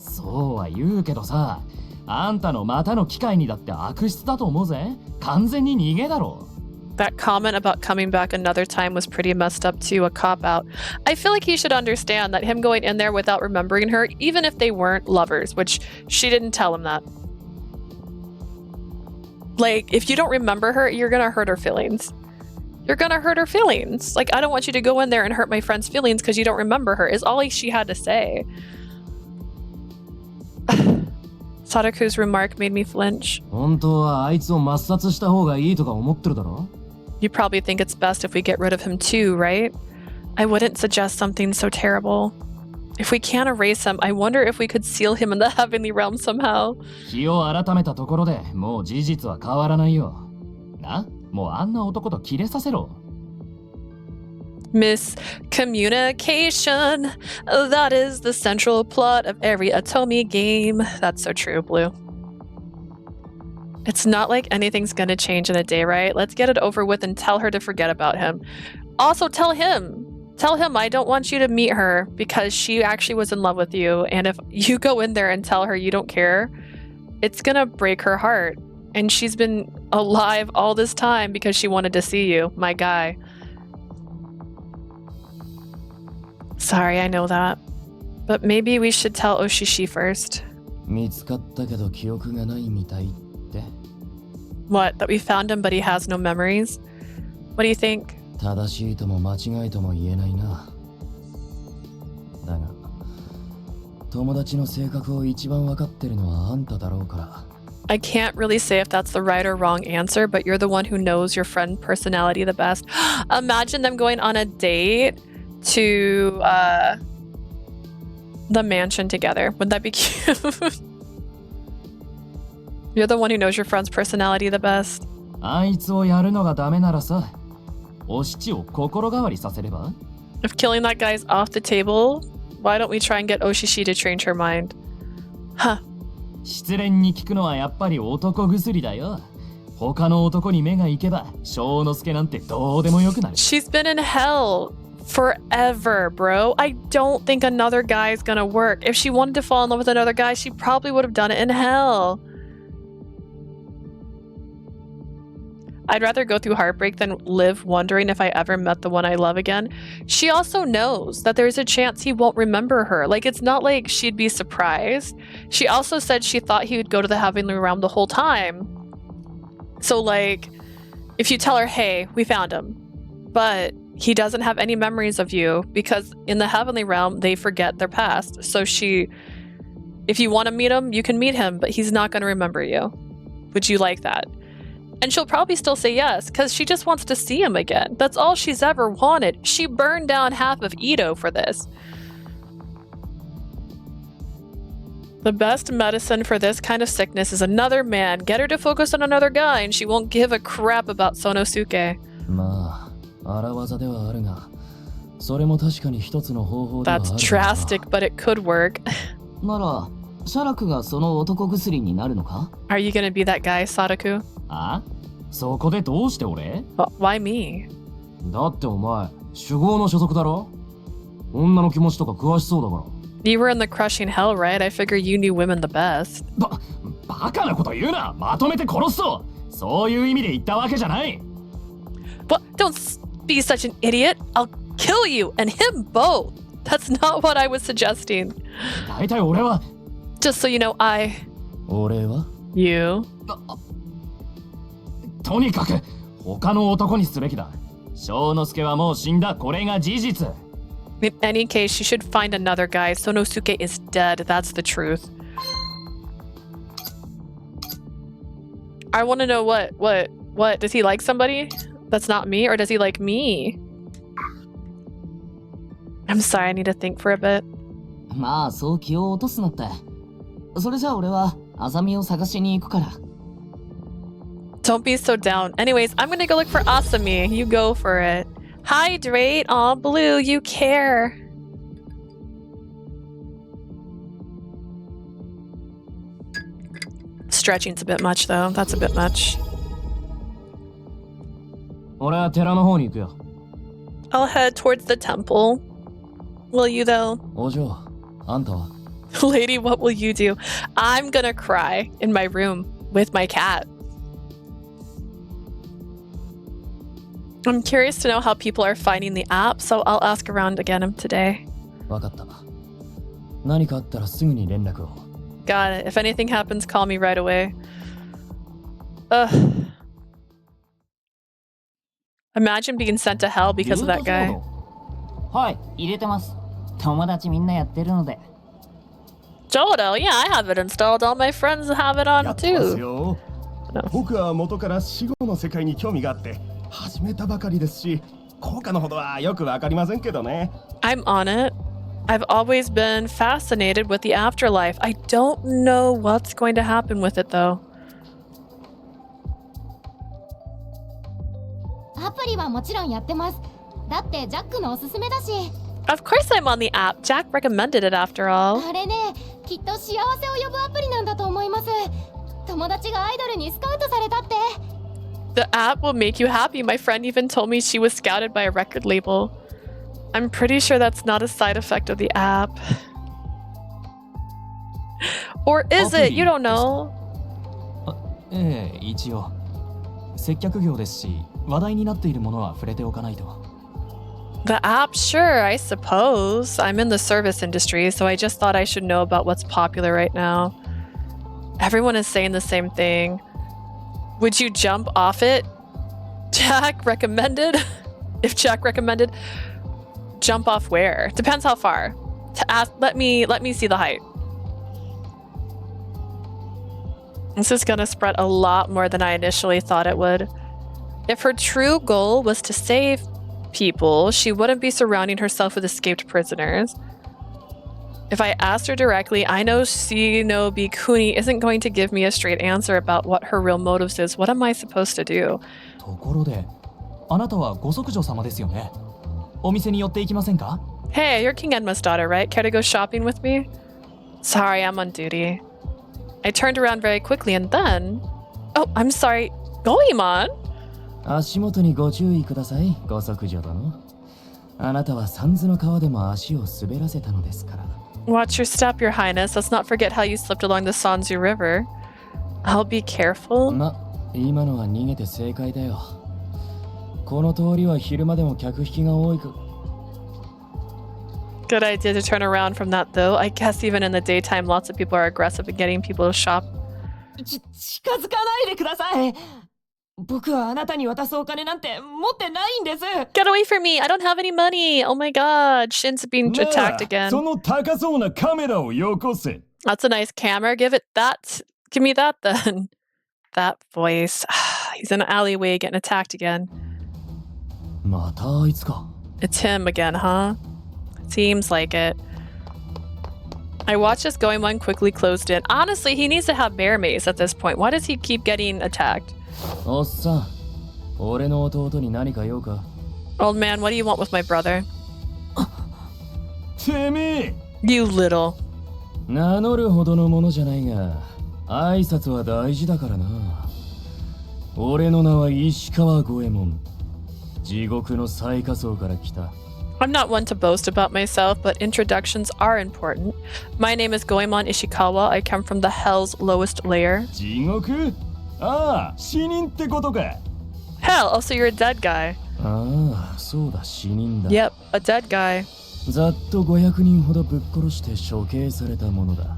そうは言うけどさ、あんたのまたの機会にだって悪質だと思うぜ。完全に逃げだろ。 That comment about coming back another time was pretty messed up too, a cop-out. I feel like he should understand that him going in there without remembering her, even if they weren't lovers, which she didn't tell him that. Like, if you don't remember her, you're gonna hurt her feelings. You're gonna hurt her feelings. Like, I don't want you to go in there and hurt my friend's feelings because you don't remember her, is all she had to say. Sadaku's remark made me flinch. 本当はあいつを抹殺した方がいいとか思ってるだろ。 You probably think it's best if we get rid of him too, right? I wouldn't suggest something so terrible. If we can't erase him, I wonder if we could seal him in the heavenly realm somehow. 日を改めたところでもう事実は変わらないよ。な、もうあんな男とキレさせろ。 Miscommunication. That is the central plot of every Atomi game. That's so true, Blue. It's not like anything's gonna change in a day, right? Let's get it over with and tell her to forget about him. Also, tell him I don't want you to meet her because she actually was in love with you. And if you go in there and tell her you don't care, it's gonna break her heart. And she's been alive all this time because she wanted to see you, my guy. Sorry, I know that. But maybe we should tell Oshishi first. 見つかったけど記憶がないみたいって。 What? That we found him but he has no memories? What do you think? 正しいとも間違いとも言えないな。だが、友達の性格を一番わかってるのはあんただろうから。 I can't really say if that's the right or wrong answer, but you're the one who knows your friend personality the best. Imagine them going on a date to the mansion together. Wouldn't that be cute? You're the one who knows your friend's personality the best. あいつをやるのがダメならさ、お七を心変わりさせれば？ If killing that guy's off the table, why don't we try and get Oshishi to change her mind? Huh. 失恋に効くのはやっぱり男薬だよ。他の男に目が行けば、小之助なんてどうでもよくなる。 She's been in hell forever, bro. I don't think another guy is gonna work. If she wanted to fall in love with another guy, she probably would have done it in hell. I'd rather go through heartbreak than live wondering if I ever met the one I love again. She also knows that there's a chance he won't remember her. Like, it's not like she'd be surprised. She also said she thought he would go to the Heavenly Realm the whole time. So, like, if you tell her, hey, we found him, but he doesn't have any memories of you because in the Heavenly Realm, they forget their past. So if you want to meet him, you can meet him, but he's not going to remember you. Would you like that? And she'll probably still say yes, because she just wants to see him again. That's all she's ever wanted. She burned down half of Edo for this. The best medicine for this kind of sickness is another man. Get her to focus on another guy, and she won't give a crap about Sonosuke. That's drastic, but it could work. なら、シャラクがその男薬になるのか? Are you gonna be that guy, Sadaku? あ? そこでどうして俺? Why me? だってお前、酒豪の所属だろ? 女の気持ちとか詳しそうだから。You were in the crushing hell, right? I figure you knew women the best. バカなこと言うな! まとめて殺すぞ! そういう意味で言ったわけじゃない! What? Don't be such an idiot! I'll kill you and him both! That's not what I was suggesting. 大体俺は Just so you know,俺は? You. とにかく他の男にすべきだ。翔之介はもう死んだ。これが事実。In any case, she should find another guy. Sonosuke is dead. That's the truth. I want to know what? Does he like somebody that's not me, or does he like me? I'm sorry, I need to think for a bit. まあ、そう気を落とすなって。それじゃあ俺はアザミを探しに行くから。Don't be so down. Anyways, I'm gonna go look for Asami. You go for it. Hydrate. Aw, Blue, you care. Stretching's a bit much, though. That's a bit much. 俺は寺の方に行くよ。I'll head towards the temple. Will you, though? お嬢、あんたは? Lady, what will you do? I'm gonna cry in my room with my cat. I'm curious to know how people are finding the app, so I'll ask around again today. わかった。何かあったらすぐに連絡を。Got it. If anything happens, call me right away. Ugh. Imagine being sent to hell because of that guy. はい、入れてます。友達みんなやってるので。Jodo, yeah, I have it installed. All my friends have it on やってます too. よ。僕は元から死後の世界に興味があって始めたばかりですし、効果のほどはよくわかりませんけどね。I'm on it. I've always been fascinated with the afterlife. I don't know what's going to happen with it though. アプリはもちろんやってます。だってジャックのおすすめだし。Of course I'm on the app. Jack recommended it after all. あれね、きっと幸せを呼ぶアプリなんだと思います。友達がアイドルにスカウトされたって。The app will make you happy. My friend even told me she was scouted by a record label. I'm pretty sure that's not a side effect of the app. Or is it? You don't know. ええ、一応。接客業ですし、話題になっているものは触れておかないと。The app, sure, I suppose. I'm in the service industry, so I just thought I should know about what's popular right now. Everyone is saying the same thing. Would you jump off it? Jack recommended? If Jack recommended, jump off where? Depends how far. To ask, let me see the height. This is gonna spread a lot more than I initially thought it would. If her true goal was to save people, she wouldn't be surrounding herself with escaped prisoners. If I asked her directly, I know Shinobi Kuni isn't going to give me a straight answer about what her real motives is. What am I supposed to do? ところで、あなたはご息女様ですよね。お店に寄っていきませんか? Hey, you're King Enma's daughter, right? Care to go shopping with me? Sorry, I'm on duty. I turned around very quickly and then... Oh, I'm sorry. Goemon? 足元にご注意ください、ご息女殿。あなたは三途の川でも足を滑らせたのですから。Watch your step, Your Highness. Let's not forget how you slipped along the Sanzu River. I'll be careful. ま、今のは逃げて正解だよ。この通りは昼間でも客引きが多いく。 Good idea to turn around from that, though. I guess even in the daytime, lots of people are aggressive at getting people to shop. 近づかないでください。僕はあなたに渡すお金なんて持ってないんです。 Get away from me! I don't have any money! Oh my god, Shin's being attacked again. その高そうなカメラをよこせ。 That's a nice camera. Give it that. Give me that then. That voice. He's in an alleyway getting attacked again. またあいつか。 It's him again, huh? Seems like it. I watched as Goemon quickly closed in. Honestly, he needs to have bear mace at this point. Why does he keep getting attacked? おっさん、俺の弟に何か用か？ Old man, what do you want with my brother? てめえ。 You little. 名乗るほどのものじゃないが、挨拶は大事だからな。俺の名は石川五右衛門。地獄の最下層から来た。 I'm not one to boast about myself, but introductions are important. My name is Goemon Ishikawa. I come from the hell's lowest layer. 地獄？ああ、死人ってことか。 Hell, also you're a dead guy. ああ、そうだ、死人だ。 Yep, a dead guy. ざっと500人ほどぶっ殺して処刑されたものだ。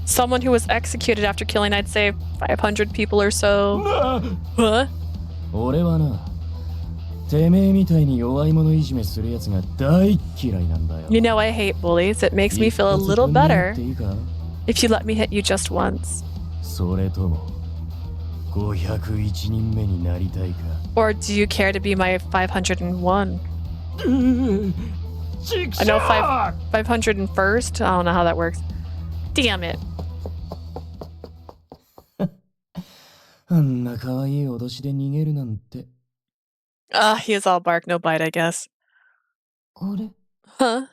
Someone who was executed after killing, I'd say, 500 people or so. Huh? 俺はな、てめえみたいに弱い者いじめするやつが大嫌いなんだよ。 You know I hate bullies. It makes me feel a little better 一発ぶん殴っていいか？ if you let me hit you just once. それとも501人目になりたいか？ Or do you care to be my 501? I know 501st. I don't know how that works. Damn it. あんな可愛い脅しで逃げるなんて。 He is all bark, no bite, I guess. あれ Huh?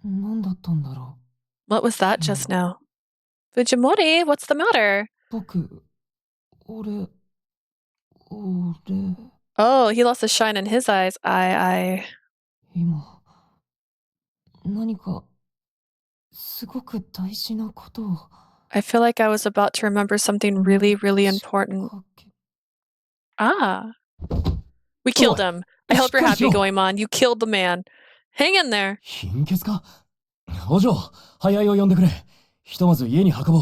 何だったんだろ What was that just now? Fujimori, what's the matter? う。俺 Oh, he lost the shine in his eyes. I... 今何かすごく大事なことを I feel like I was about to remember something really, really important. Ah. We killed him. I hope you're happy, Goemon. You killed the man. Hang in there. 貧血か？お嬢、早いを呼んでくれ。ひとまず家に運ぼう。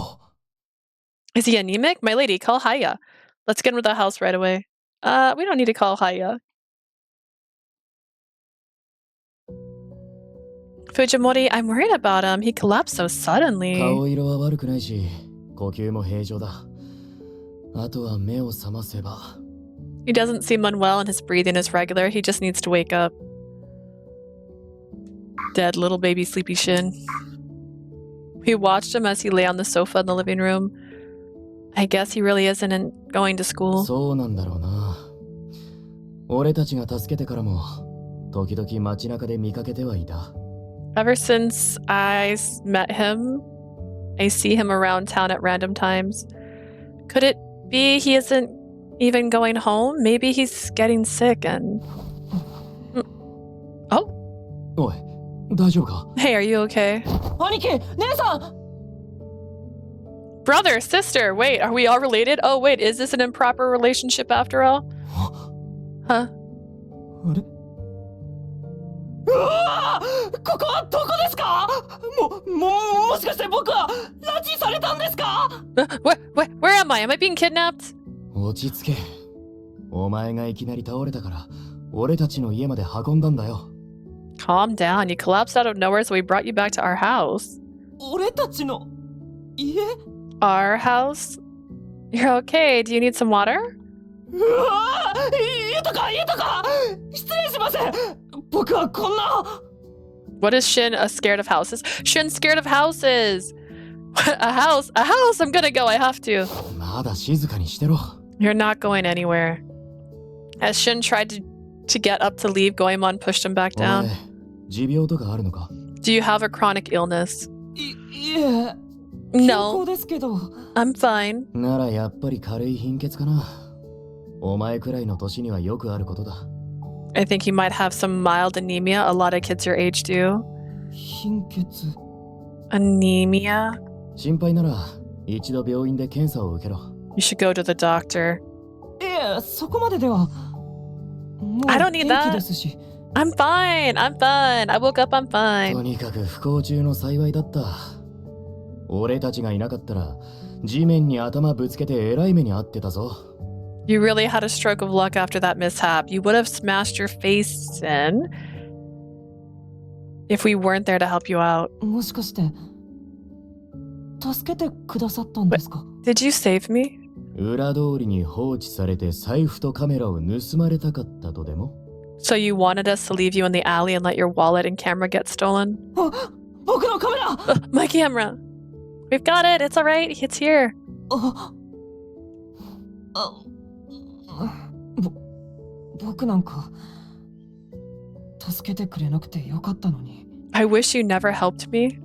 Is he anemic? My lady, call Haya. Let's get him to the house right away. We don't need to call Haya. Fujimori, I'm worried about him. He collapsed so suddenly. 顔色は悪くないし、呼吸も平常だ。あとは目を覚ませば。 He doesn't seem unwell and his breathing is regular. He just needs to wake up. Dead little baby sleepy Shin. We watched him as he lay on the sofa in the living room. I guess he really isn't going to school. そうなんだろうな。俺たちが助けてからも、時々街中で見かけてはいた。 Ever since I met him, I see him around town at random times. Could it be he isn't even going home? Maybe he's getting sick and... Oh? おい、大丈夫か？ Hey, are you okay? 兄貴、姉さん Brother, sister, wait, are we all related? Oh, wait, is this an improper relationship after all? Huh? あれうわーここはどこですか？もしかして僕は拉致されたんですか？ Where am I? Am I being kidnapped? 落ち着け。お前がいきなり倒れたから、俺たちの家まで運んだんだよ。 Calm down. You collapsed out of nowhere, so we brought you back to our house. 俺たちの家？ Our house? You're okay. Do you need some water? うわー家とか失礼します。僕はこんな What is Shin scared of houses? Shin's scared of houses! A house? I'm gonna go. I have to. まだ静かにしてろ。 You're not going anywhere. As Shin tried to get up to leave, Goemon pushed him back お前 down. 持病とかあるのか？ Do you have a chronic illness? いえ No, ですけど I'm fine. ならやっぱり軽い貧血かな。お前くらいの年にはよくあることだ。 I think he might have some mild anemia. A lot of kids your age do. 貧血 Anemia? 心配なら一度病院で検査を受けろ。You should go to the doctor. いえ、そこまででは。もう I don't need 元気 that. ですし。I'm fine. I'm fine. I woke up. I'm と fine. にかく不幸中の幸いだった。俺たちがいなかったら地面に頭ぶつけてえらい目に遭ってたぞ。You really had a stroke of luck after that mishap. You would have smashed your face in if we weren't there to help you out. もしかして助けてくださったんですか？ Did you save me? 裏通りに放置されて財布とカメラを盗まれたかったとでも？ So you wanted us to leave you in the alley and let your wallet and camera get stolen? 僕のカメラ My camera! We've got it! It's alright! It's here! 僕なんか助けてくれなくてよかったのに。 I wish you never helped me.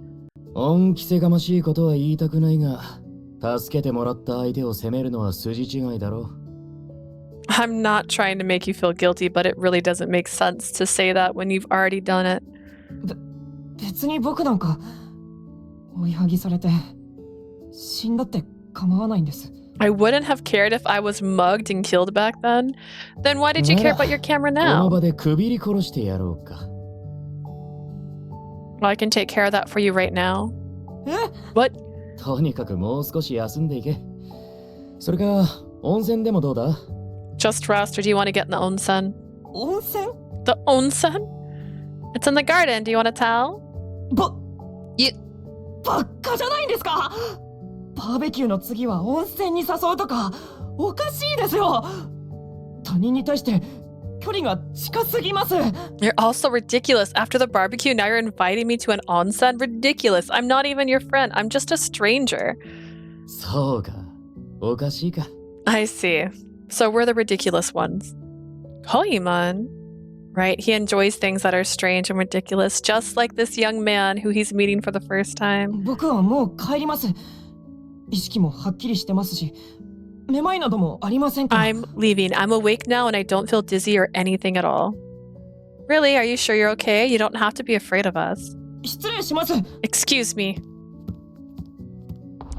恩着せがましいことは言いたくないが、助けてもらった相手を責めるのは筋違いだろ。I'm not trying to make you feel guilty, but it really doesn't make sense to say that when you've already done it. 別に僕なんか追いはぎされて死んだって構わないんです。 I wouldn't have cared if I was mugged and killed back then. Then why did you care about your camera この now? 場でくびり殺してやろうか。Well, I can take care of that for you right now. え What? とにかくもう少し休んでいけ。それか温泉でもどうだ？ Just rest, or do you want to get in the onsen? 温泉 The onsen? It's in the garden. Do you want a towel? ばっかじゃないんですか？バーベキューの次は温泉に誘うとかおかしいですよ。他人に対して距離が近すぎます。 You're also ridiculous. After the barbecue, now you're inviting me to an onsen? Ridiculous. I'm not even your friend. I'm just a stranger. そうか。おかしいか。 I see. So we're the ridiculous ones. Goemon, right? He enjoys things that are strange and ridiculous, just like this young man who he's meeting for the first time. 僕はもう帰ります。意識もはっきりしてますし、めまいなどもありませんから。 I'm leaving. I'm awake now and I don't feel dizzy or anything at all. Really? Are you sure you're okay? You don't have to be afraid of us. 失礼します。 Excuse me.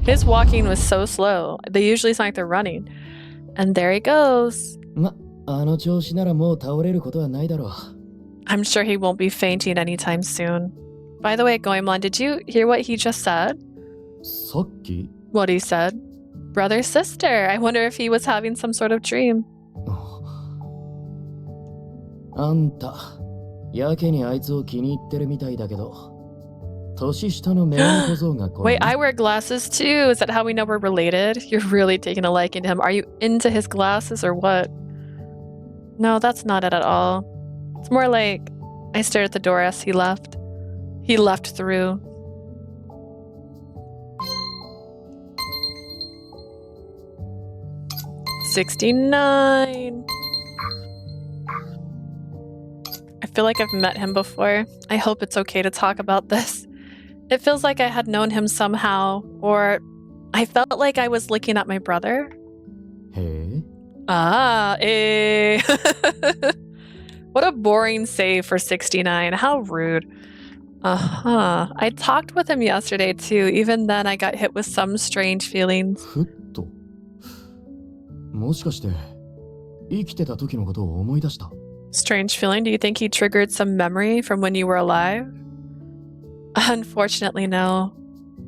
His walking was so slow. They usually sound like they're running. And there he goes. あの調子ならもう倒れることはないだろう。 I'm sure he won't be fainting anytime soon. By the way, Goemon, did you hear what he just said? さっき What he said? Brother, sister. I wonder if he was having some sort of dream. あんた、やけにあいつを気に入ってるみたいだけど、年下のメガネ小僧がこ Wait, I wear glasses too. Is that how we know we're related? You're really taking a liking to him. Are you into his glasses or what? No, that's not it at all. It's more like I stared at the door as he left. He left through. $69. I feel like I've met him before. I hope it's okay to talk about this. It feels like I had known him somehow, or I felt like I was looking at my brother. へえ。 Ah, eh. What a boring save for 69. How rude. Uh-huh. I talked with him yesterday too. Even then, I got hit with some strange feelings. ふっと。もしかして、生きてた時のことを思い出した？ Strange feeling? Do you think he triggered some memory from when you were alive? Unfortunately, no.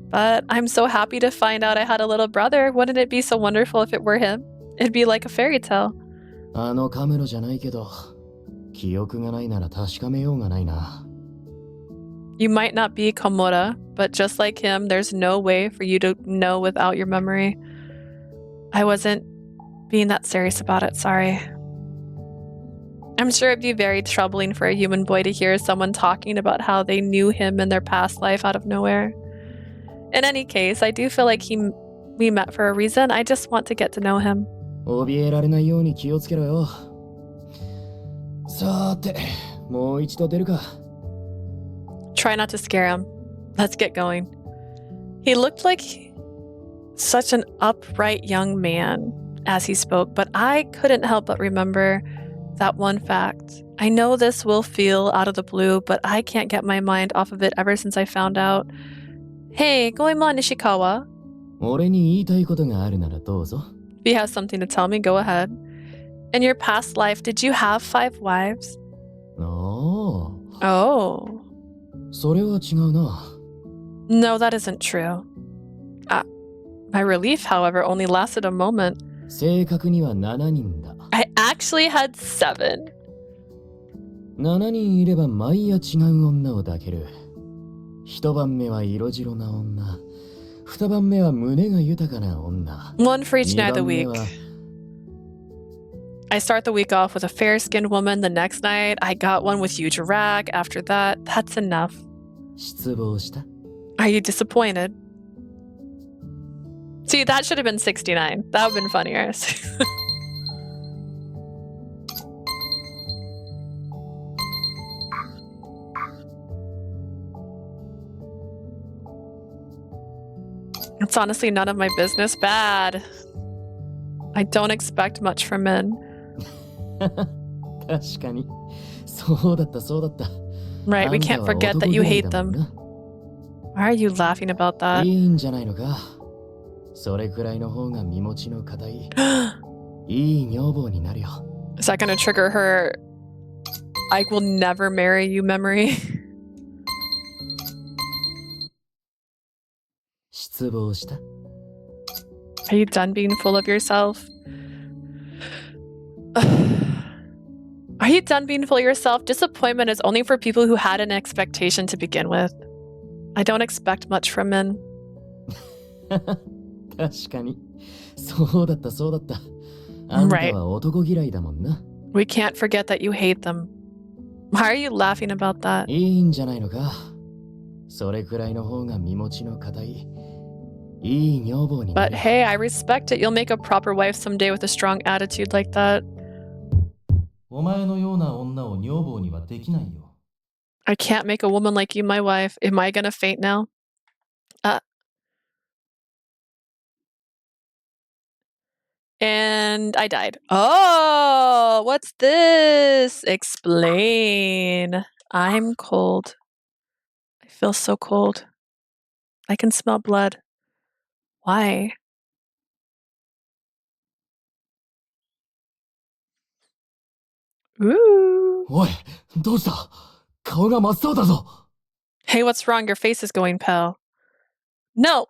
But I'm so happy to find out I had a little brother. Wouldn't it be so wonderful if it were him? It'd be like a fairy tale. あのカメラじゃないけど、記憶がないなら確かめようがないな。You might not be Komura, but just like him, there's no way for you to know without your memory. I wasn't being that serious about it, sorry. I'm sure it'd be very troubling for a human boy to hear someone talking about how they knew him in their past life out of nowhere. In any case, I do feel like we met for a reason. I just want to get to know him. 怯えられないように気をつけろよ。さーて、もう一度出るか。Try not to scare him. Let's get going. He looked like such an upright young man as he spoke, but I couldn't help but remember that one fact. I know this will feel out of the blue, but I can't get my mind off of it ever since I found out. Hey, Goemon Ishikawa. 俺に言いたいことがあるならどうぞ。he has something to tell me, go ahead. In your past life, did you have 5 wives? Oh. Oh. それは違うな。 No, that isn't true. My relief, however, only lasted a moment. 正確には7人だ。 I actually had 7. 7人いれば毎夜違う女を抱ける。一晩目は色白な女。二晩目は胸が豊かな女。 One for each night of the 二 week. 番目は I start the week off with a fair-skinned woman. The next night, I got one with huge rack. After that, that's enough. 失望した。 Are you disappointed? See, that should have been 69. That would have been funnier. It's honestly none of my business. Bad. I don't expect much from men. 確かに。そうだったそうだった。 Right, we can't forget that you hate あんたは男嫌いだもん them. な。 Why are you laughing about that? いいんじゃないのか。それくらいの方が身持ちの固い。いい女房になるよ。 Is that gonna trigger her I will never marry you memory? 失望した。 Are you done being full of yourself? Are you done being full of yourself? Disappointment is only for people who had an expectation to begin with. I don't expect much from men. 確かに。そうだったそうだった。あんたは男嫌いだもんな。 We can't forget that you hate them. Why are you laughing about that? いいんじゃないのか。それくらいの方が身持ちの固い。いい女房にな But る。 hey, I respect it. You'll make a proper wife someday with a strong attitude like that. お前のような女を女房にはできないよ。 I can't make a woman like you my wife. Am I gonna faint now? And I died. Oh, what's this? Explain. I'm cold. I feel so cold. I can smell blood. Why? Ooh. おい、どうした？顔が真っ青だぞ。 Hey, what's wrong? Your face is going pale. No!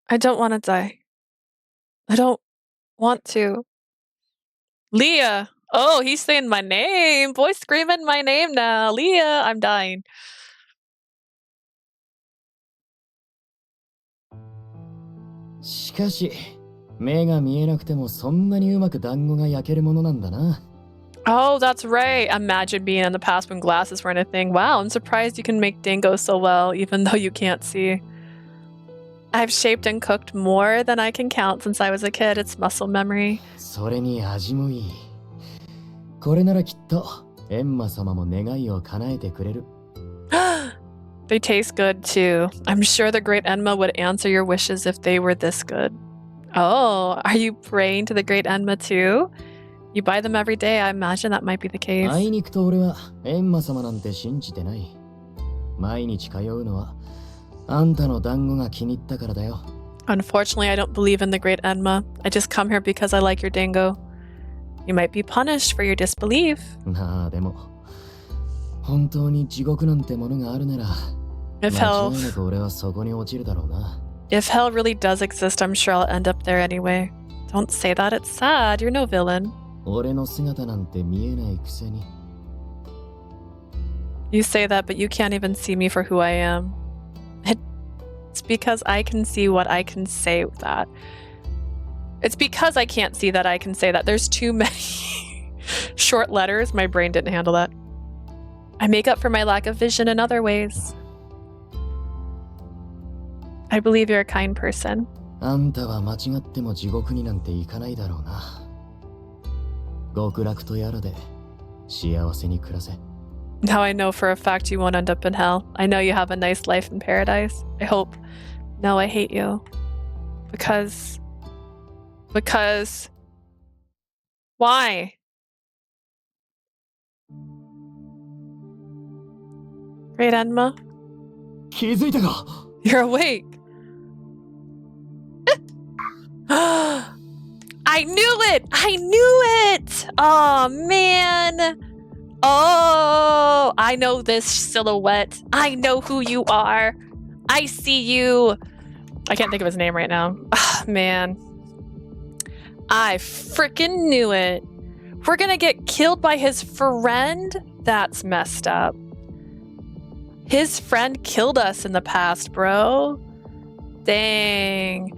I don't want to die. I don't want to. Leah! Oh, he's saying my name. Boy, screaming my name now. Leah, I'm dying. しかし、目が見えなくてもそんなにうまく団子が焼けるものなんだな。 Oh, that's right. Imagine being in the past when glasses weren't a thing. Wow, I'm surprised you can make dingo so well, even though you can't see. I've shaped and cooked more than I can count since I was a kid. It's muscle memory. それに味もいい。これならきっと、エンマ様も願いを叶えてくれる。They taste good too. I'm sure the great Enma would answer your wishes if they were this good. Oh, are you praying to the great Enma too? You buy them every day. I imagine that might be the case. あいにくと俺はエンマ様なんて信じてない。毎日通うのはあんたの団子が気に入ったからだよ。 Unfortunately, I don't believe in the great Enma. I just come here because I like your dango. You might be punished for your disbelief. なあでも本当に地獄なんてものがあるなら If 間 hell, 違いなく俺はそこに落ちるだろうな。 if hell really does exist, I'm sure I'll end up there anyway. Don't say that. It's sad. You're no villain. 俺の姿なんて見えないくせに。 You say that, but you can't even see me for who I am. It's because I can see what I can say that. It's because I can't see that I can say that. There's too many short letters. My brain didn't handle that. I make up for my lack of vision in other ways. I believe you're a kind person. あんたは間違っても地獄になんて行かないだろうな。極楽とやらで幸せに暮らせ。 Now I know for a fact you won't end up in hell. I know you have a nice life in paradise. I hope. No, I hate you. Because... Why? Great Enma? 気づいたか？ You're awake. I knew it! I knew it! Oh, man. Oh, I know this silhouette. I know who you are. I see you. I can't think of his name right now. Oh, man. I freaking knew it. We're gonna get killed by his friend? That's messed up. His friend killed us in the past, bro. Dang.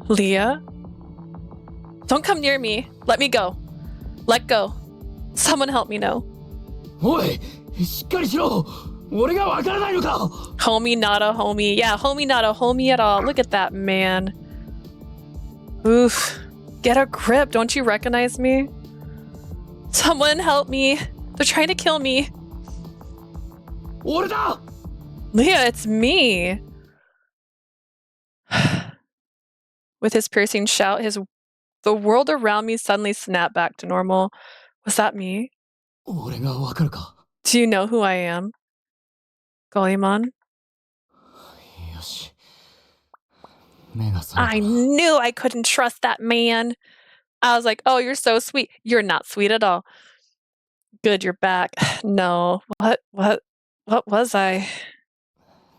Leah? Don't come near me. Let me go. Let go. Someone help me know. Oi! しっかりしろ! 俺がわからないのか! Homie, not a homie. Yeah, homie, not a homie at all. Look at that man. Oof. Get a grip. Don't you recognize me? Someone help me. They're trying to kill me. 俺だ! Leah, it's me. With his piercing shout, the world around me suddenly snapped back to normal. Was that me? 俺がわかるか? Do you know who I am? Goemon? よし。目が覚めた。 I knew I couldn't trust that man. I was like, oh, you're so sweet. You're not sweet at all. Good, you're back. No. What was I?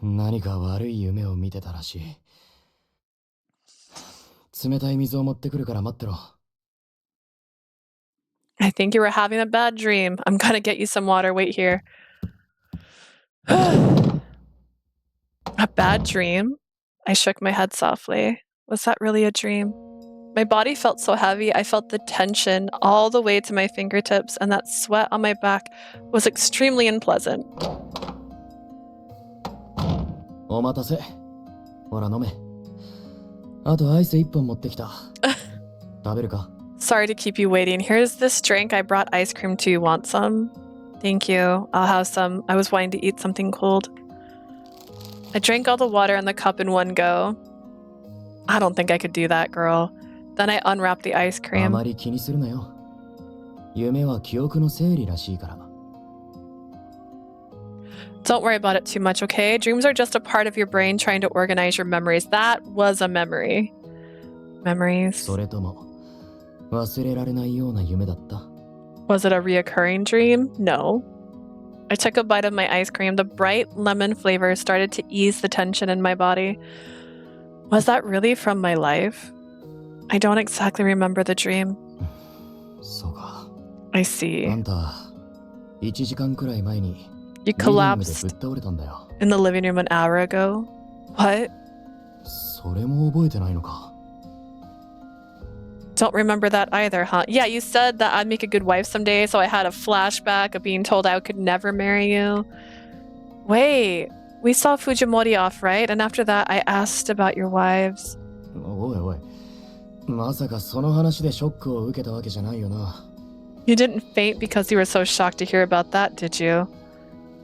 何か悪い夢を見てたらしい。冷たい水を持ってくるから待ってろ。 I think you were having a bad dream. I'm gonna get you some water. Wait here. A bad dream? I shook my head softly. Was that really a dream? My body felt so heavy. I felt the tension all the way to my fingertips, and that sweat on my back was extremely unpleasant. お待たせ。ほら飲め。あとアイス1本持ってきた。食べるか? Sorry to keep you waiting. Here's this drink. I brought ice cream too. You want some? Thank you. I'll have some. I was wanting to eat something cold. I drank all the water in the cup in one go. I don't think I could do that, girl. Then I unwrapped the ice あ cream. まり気にするなよ。夢は記憶の整理らしいから。 Don't worry about it too much, okay? Dreams are just a part of your brain trying to organize your memories. That was a memory. Memories. それとも忘れられないような夢だった？ Was it a reoccurring dream? No. I took a bite of my ice cream. The bright lemon flavor started to ease the tension in my body. Was that really from my life? I don't exactly remember the dream. そうか。 I see. あんた、1時間くらい前に You リビングで collapsed ぶっ倒れたんだよ。 in the living room an hour ago? What? それも覚えてないのか。 Don't remember that either, huh? Yeah, you said that I'd make a good wife someday, so I had a flashback of being told I could never marry you. Wait, we saw Fujimori off, right? And after that, I asked about your wives. おいおい。まさかその話でショックを受けたわけじゃないよな。 You didn't faint because you were so shocked to hear about that, did you?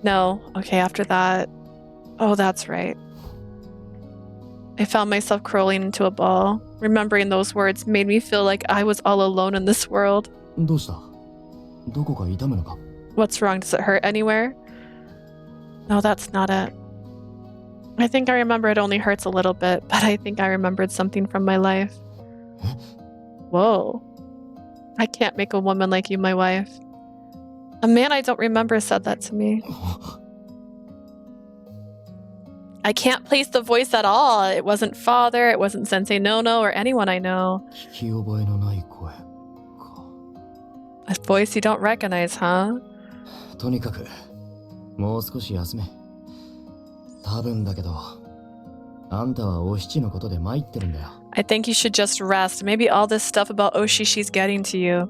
No. Okay, after that... Oh, that's right. I found myself crawling into a ball. Remembering those words made me feel like I was all alone in this world. どうした？どこか痛むのか？ What's wrong? Does it hurt anywhere? No, that's not it. I think I remember it only hurts a little bit, but I think I remembered something from my life. Whoa. I can't make a woman like you my wife. A man I don't remember said that to me. I can't place the voice at all. It wasn't father, it wasn't Sensei Nono, or anyone I know. 聞き覚えのない声か。 A voice you don't recognize, huh? とにかく、もう少し休め。多分だけど、あんたはお七のことで参ってるんだよ。 I think you should just rest. Maybe all this stuff about Oshishi's getting to you.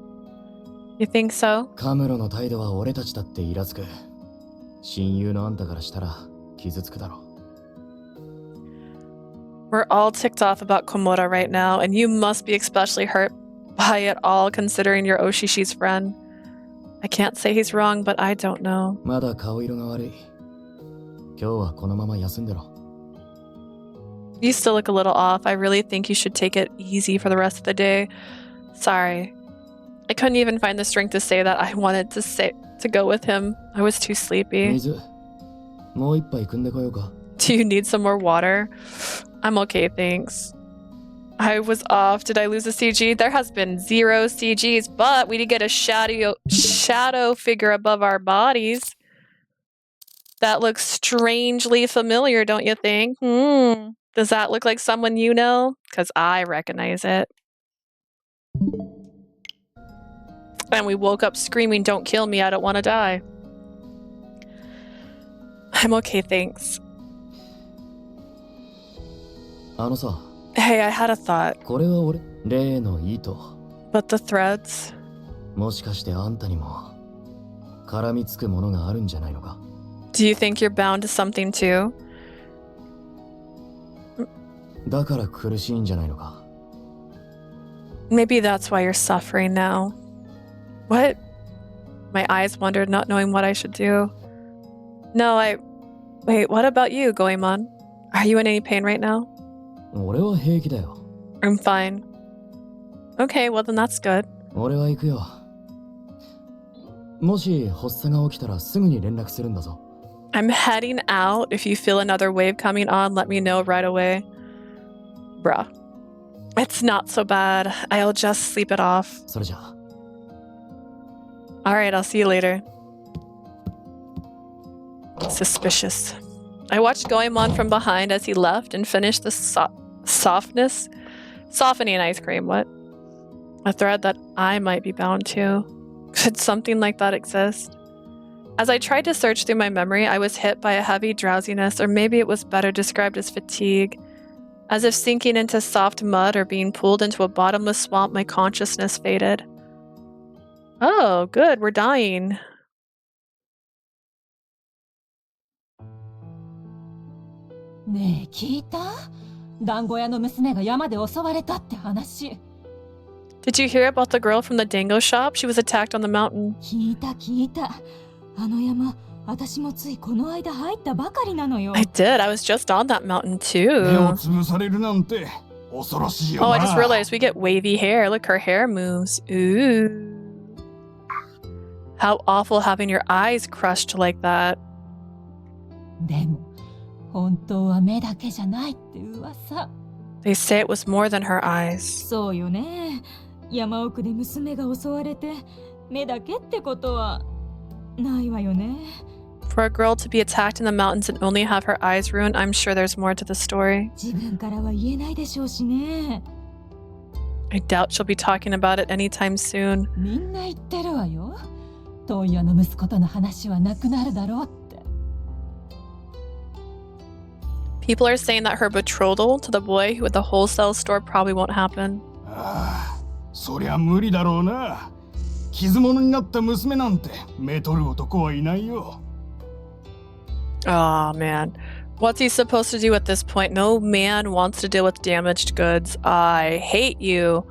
You think so? カムロの態度は俺たちだってイラつく。親友のあんたからしたら傷つくだろう。 We're all ticked off about Komura right now, and you must be especially hurt by it all considering you're Oshishi's friend. I can't say he's wrong, but I don't know. まだ顔色が悪い。今日はこのまま休んでろ。 You still look a little off. I really think you should take it easy for the rest of the day. Sorry. I couldn't even find the strength to say that I wanted to go with him. I was too sleepy. 水、もう一杯汲んでこようか。 Do you need some more water? I'm okay, thanks. I was off. Did I lose a CG? There has been 0 CGs, but we did get a shadow figure above our bodies. That looks strangely familiar, don't you think? Does that look like someone you know? Because I recognize it. And we woke up screaming, "Don't kill me, I don't want to die." I'm okay, thanks. Hey, I had a thought. But the threads? Do you think you're bound to something too? Maybe that's why you're suffering now. What? My eyes wandered, not knowing what I should do. No, Wait, what about you, Goemon? Are you in any pain right now? I'm fine. Okay, well then that's good. I'm heading out. If you feel another wave coming on, let me know right away. Bruh. It's not so bad. I'll just sleep it off. Alright, I'll see you later. Suspicious. I watched Goemon from behind as he left and finished the softening ice cream. What? A thread that I might be bound to. Could something like that exist? As I tried to search through my memory, I was hit by a heavy drowsiness, or maybe it was better described as fatigue. As if sinking into soft mud or being pulled into a bottomless swamp, my consciousness faded. Oh, good, we're dying. Ne, 聞いた? 団子屋の娘が山で襲われたって話。Did you hear about the girl from the dango shop? She was attacked on the mountain. 聞いた。あの山、私もついこの間入ったばかりなのよ。I did. I was just on that mountain too. 目を潰されるなんて恐ろしいよな。 Oh, I just realized we get wavy hair. Look, her hair moves. Ooh. How awful having your eyes crushed like that. でも本当は目だけじゃないって噂。They say it was more than her eyes. そうよね。山奥で娘が襲われて目だけってことはないわよね。For a girl to be attacked in the mountains and only have her eyes ruined, I'm sure there's more to the story. 自分からは言えないでしょうしね。I doubt she'll be talking about it anytime soon. みんな言ってるわよ。問屋の息子との話はなくなるだろうって。People are saying that her betrothal to the boy who at the wholesale store probably won't happen. ああ、そりゃ無理だろうな。傷物になった娘なんてめとる男はいないよ。Oh man. What's he supposed to do at this point? No man wants to deal with damaged goods. I hate you.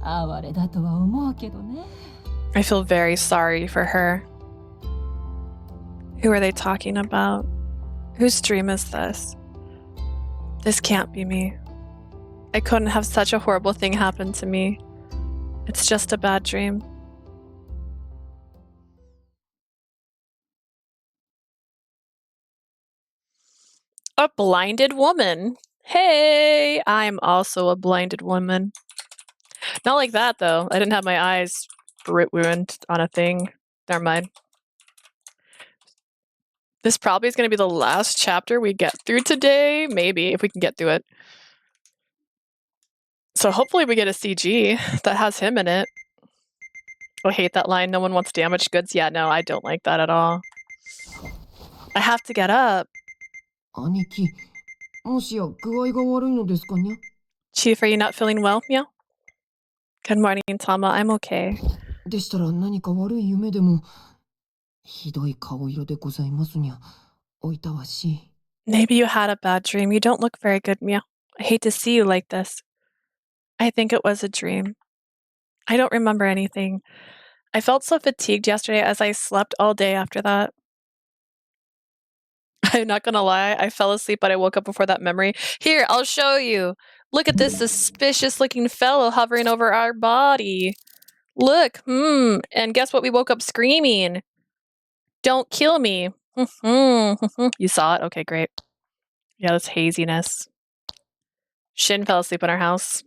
哀れだとは思うけどね。I feel very sorry for her. Who are they talking about? Whose dream is this? This can't be me. I couldn't have such a horrible thing happen to me. It's just a bad dream. A blinded woman. Hey, I'm also a blinded woman. Not like that, though. I didn't have my eyes ruined on a thing. Never mind. This probably is going to be the last chapter we get through today. Maybe, if we can get through it. So hopefully we get a CG that has him in it. I hate that line. No one wants damaged goods. Yeah, no, I don't like that at all. I have to get up. 兄貴、もしや具合が悪いのですかにゃ? Chief, are you not feeling well, Meow? Good morning, Tama. I'm okay. でしたら何か悪い夢でも。ひどい顔色でございますにゃ。おいたわしい。Maybe you had a bad dream. You don't look very good, Meow. I hate to see you like this. I think it was a dream. I don't remember anything. I felt so fatigued yesterday as I slept all day after that. I'm not gonna lie, I fell asleep, but I woke up before that memory. Here, I'll show you. Look at this suspicious looking fellow hovering over our body. Look, and guess what? We woke up screaming. Don't kill me. You saw it? Okay, great. Yeah, this haziness. Shin fell asleep in our house.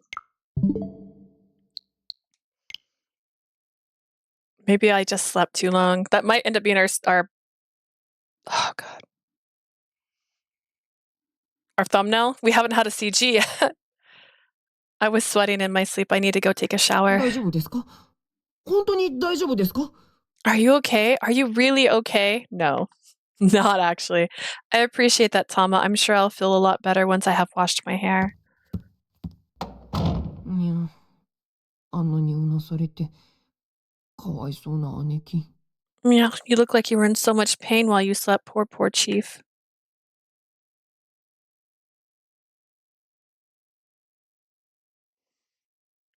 Maybe I just slept too long. That might end up being our oh god. Our thumbnail? We haven't had a CG yet. I was sweating in my sleep. I need to go take a shower. 大丈夫ですか？本当に大丈夫ですか？ Are you okay? Are you really okay? No, not actually. I appreciate that, Tama. I'm sure I'll feel a lot better once I have washed my hair. にゃ、あんなにうなされて、かわいそうな姉貴。Yeah, you look like you were in so much pain while you slept. Poor, poor Chief.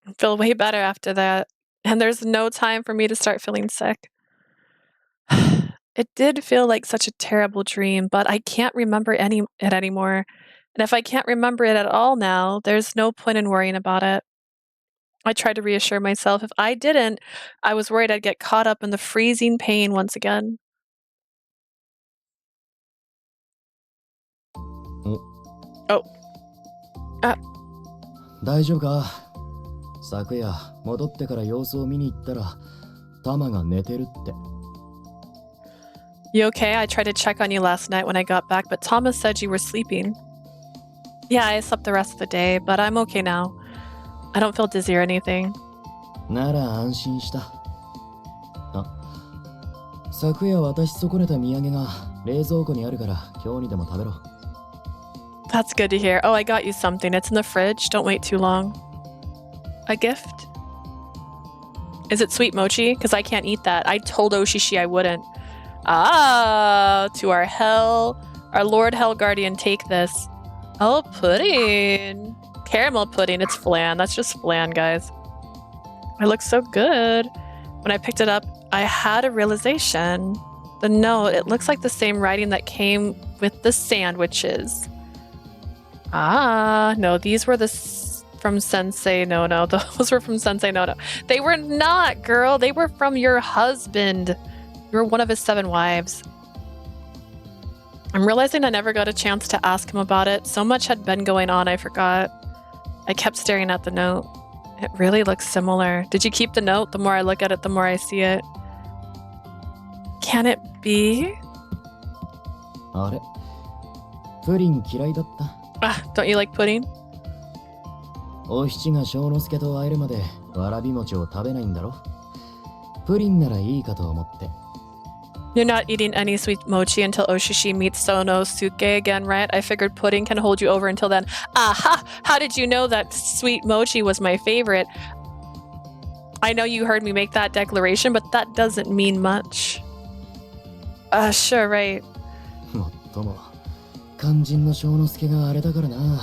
I feel way better after that. And there's no time for me to start feeling sick. It did feel like such a terrible dream, but I can't remember it anymore. And if I can't remember it at all now, there's no point in worrying about it. I tried to reassure myself if I didn't, I was worried I'd get caught up in the freezing pain once again. Oh. 大丈夫か？昨夜戻ってから様子を見に行ったらタマが寝てるって。 You okay? I tried to check on you last night when I got back, but Thomas said you were sleeping. Yeah, I slept the rest of the day, but I'm okay now. I don't feel dizzy or anything. なら安心した。あ、昨夜渡し損ねた土産が冷蔵庫にあるから今日にでも食べろ。 That's good to hear. Oh, I got you something. It's in the fridge. Don't wait too long. A gift? Is it sweet mochi? Because I can't eat that. I told Oshishi I wouldn't. Ah, to our Lord Hell Guardian, take this. Oh, pudding. Caramel pudding. It's flan. That's just flan, guys. It looks so good. When I picked it up, I had a realization. The note, it looks like the same writing that came with the sandwiches. Ah, no, these were from Sensei No. Those were from Sensei No. They were not, girl. They were from your husband. You were one of his 7 wives. I'm realizing I never got a chance to ask him about it. So much had been going on, I forgot. I kept staring at the note. It really looks similar. Did you keep the note? The more I look at it, the more I see it. Can it be? あれ、プリン嫌いだった。 Ah, don't you like pudding? お七が小之助と会えるまでわらび餅を食べないんだろ。プリンならいいかと思って。 You're not eating any sweet mochi until Oshishi meets Sonosuke again, right? I figured pudding can hold you over until then. Aha! How did you know that sweet mochi was my favorite? I know you heard me make that declaration, but that doesn't mean much. Sure, right. もっとも肝心の小之助があれだからな。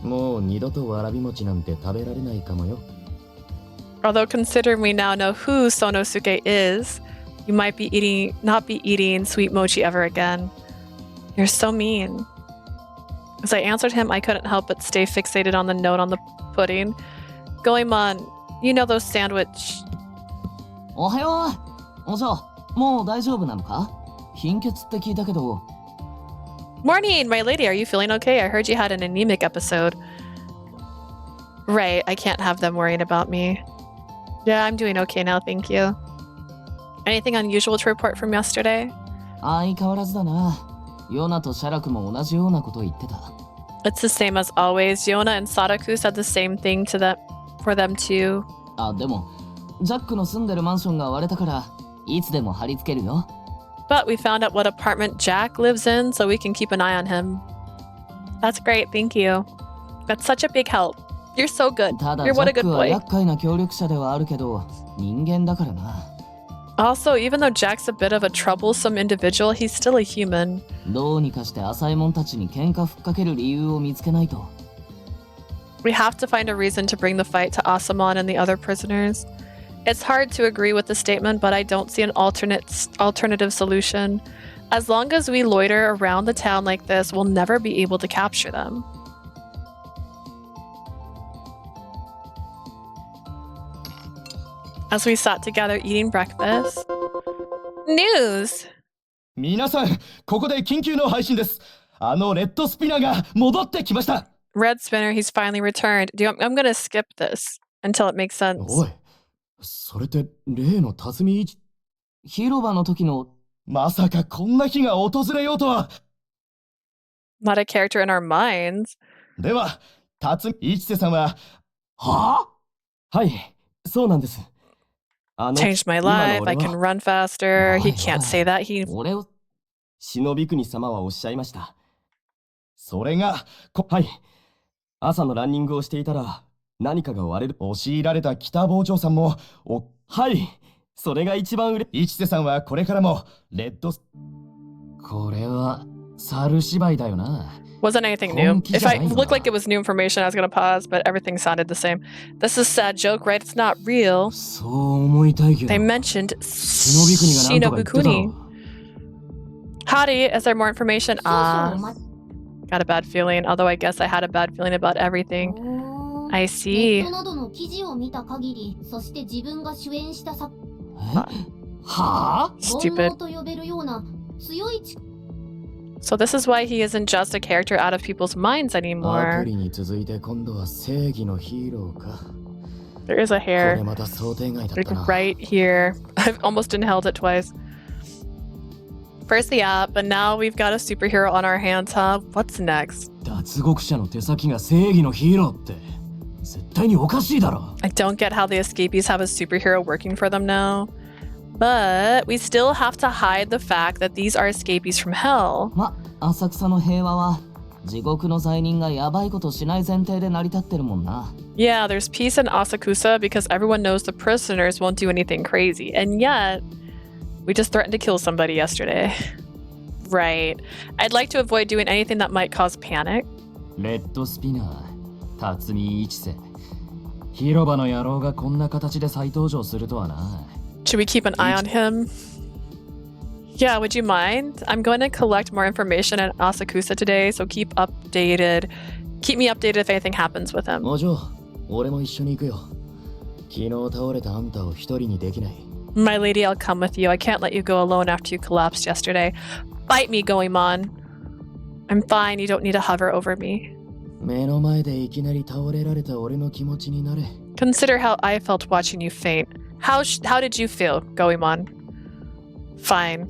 もう二度とわらび餅なんて食べられないかもよ。 Although considering we now know who Sonosuke is, you might not be eating sweet mochi ever again. You're so mean. As I answered him, I couldn't help but stay fixated on the note on the pudding. Goemon, you know those sandwich... おはよう。お嬢、もう大丈夫なのか？貧血って聞いたけど。 Morning, my lady. Are you feeling okay? I heard you had an anemic episode. Right, I can't have them worrying about me. Yeah, I'm doing okay now, thank you. Anything unusual to report from yesterday? 相変わらずだな。ヨナとシャラクも同じようなこと言ってた。 It's the same as always. Yona and Sadaku said the same thing for them too. あ、でも、ジャックの住んでるマンションが割れたから、いつでも貼り付けるよ。 But we found out what apartment Jack lives in, so we can keep an eye on him. That's great, thank you. That's such a big help. You're so good. ただ、 You're ジ what ャ a ッ good クは boy. 厄介な協力者ではあるけど、人間だからな。 Also, even though Jack's a bit of a troublesome individual, he's still a human. どうにかして浅井門たちに喧嘩ふっかける理由を見つけないと。 We have to find a reason to bring the fight to Asamon and the other prisoners. It's hard to agree with the statement, but I don't see an alternative solution. As long as we loiter around the town like this, we'll never be able to capture them. As we sat together eating breakfast... News! 皆さん、ここで緊急の配信です。レッドスピナーが戻ってきました。Red Spinner, he's finally returned. I'm gonna skip this until it makes sense. おい、それって例の辰巳一。広場の時の。まさかこんな日が訪れようとは。Not a character in our minds. では、辰巳一瀬さんは。はあ？はい、そうなんです。Changed my life, I can run faster. He can't say that. 俺を。忍び国様はおっしゃいました。それが、はい。朝のランニングをしていたら、何かが割れる。押し入られた北坊長さんも、はい。それが一番一瀬さんはこれからも、レッド。これは、猿芝居だよな。Wasn't anything new. If I looked like it was new information, I was gonna pause, but everything sounded the same. This is a sad joke, right? It's not real. They mentioned Shinobukuni. Howdy, is there more information? Got a bad feeling, although I guess I had a bad feeling about everything. I see. Stupid. So this is why he isn't just a character out of people's minds anymore. There is a hair. Like right here. I almost inhaled it twice. First the app, but now we've got a superhero on our hands, huh? What's next? I don't get how the escapees have a superhero working for them now. But we still have to hide the fact that these are escapees from hell. Yeah, there's peace in Asakusa because everyone knows the prisoners won't do anything crazy. And yet, we just threatened to kill somebody yesterday. Right. I'd like to avoid doing anything that might cause panic. Red Spinner, Tatsumi Ichise. 広場の野郎がこんな形で再登場するとはな。Should we keep an eye on him? Yeah, would you mind? I'm going to collect more information in Asakusa today, so keep me updated if anything happens with him. お嬢、俺も一緒に行くよ。昨日倒れたあんたを一人にできない。My lady, I'll come with you. I can't let you go alone after you collapsed yesterday. Bite me, Goemon. I'm fine. You don't need to hover over me. 目の前でいきなり倒れられた俺の気持ちになれ。Consider how I felt watching you faint. How did you feel, Goemon? Fine.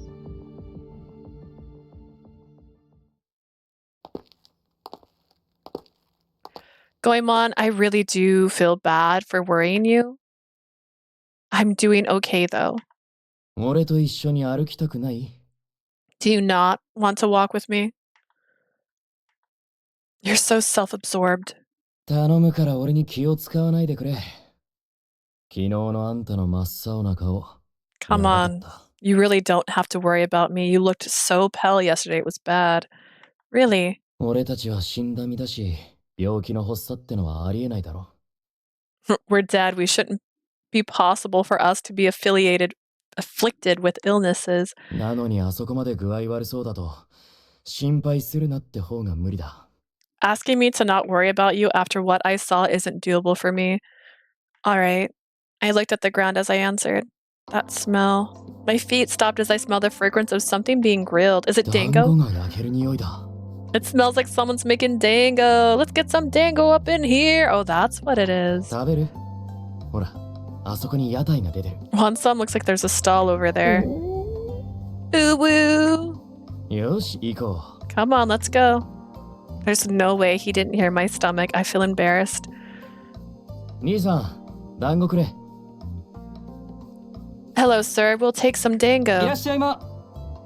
Goemon, I really do feel bad for worrying you. I'm doing okay, though. 俺と一緒に歩きたくない？ Do you not want to walk with me? You're so self-absorbed. 頼むから俺に気を使わないでくれ。昨日のあんたの真っ青な顔。Come on. You really don't have to worry about me. You looked so pale yesterday. It was bad. Really? 俺たちは死んだ身だし、病気の発作ってのはありえないだろ。We're dead. We shouldn't be possible for us to be afflicted with illnesses. なのにあそこまで具合悪そうだと、心配するなって方が無理だ。Asking me to not worry about you after what I saw isn't doable for me. All right. I looked at the ground as I answered. That smell. My feet stopped as I smelled the fragrance of something being grilled. Is it dango? It smells like someone's making dango. Let's get some dango up in here. Oh, that's what it is. Want some? Looks like there's a stall over there. Ooh woo. Come on, let's go. There's no way he didn't hear my stomach. I feel embarrassed. 兄さん、団子くれ。 Hello, sir. We'll take some dango. いらっしゃいま。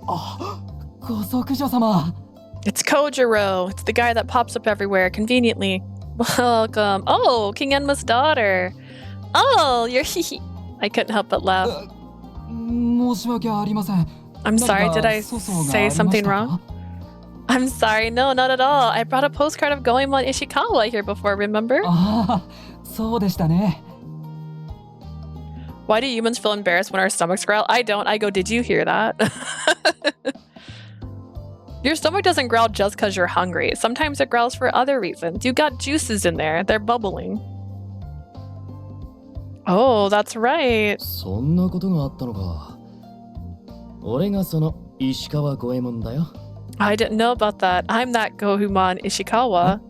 あ、ご息女様。 It's Kojiro. It's the guy that pops up everywhere conveniently. Welcome. Oh, King Enma's daughter. Oh, you're I couldn't help but laugh. 申し訳ありません。 I'm sorry, did I say something wrong? I'm sorry, no, not at all. I brought a postcard of Goemon Ishikawa here before, remember? ああ、そうでしたね。 Why do humans feel embarrassed when our stomachs growl? I don't. I go, did you hear that? Your stomach doesn't growl just because you're hungry. Sometimes it growls for other reasons. You got juices in there. They're bubbling. Oh, that's right. そんなことがあったのか。俺がその石川五右衛門だよ。I didn't know about that. I'm that Goemon Ishikawa.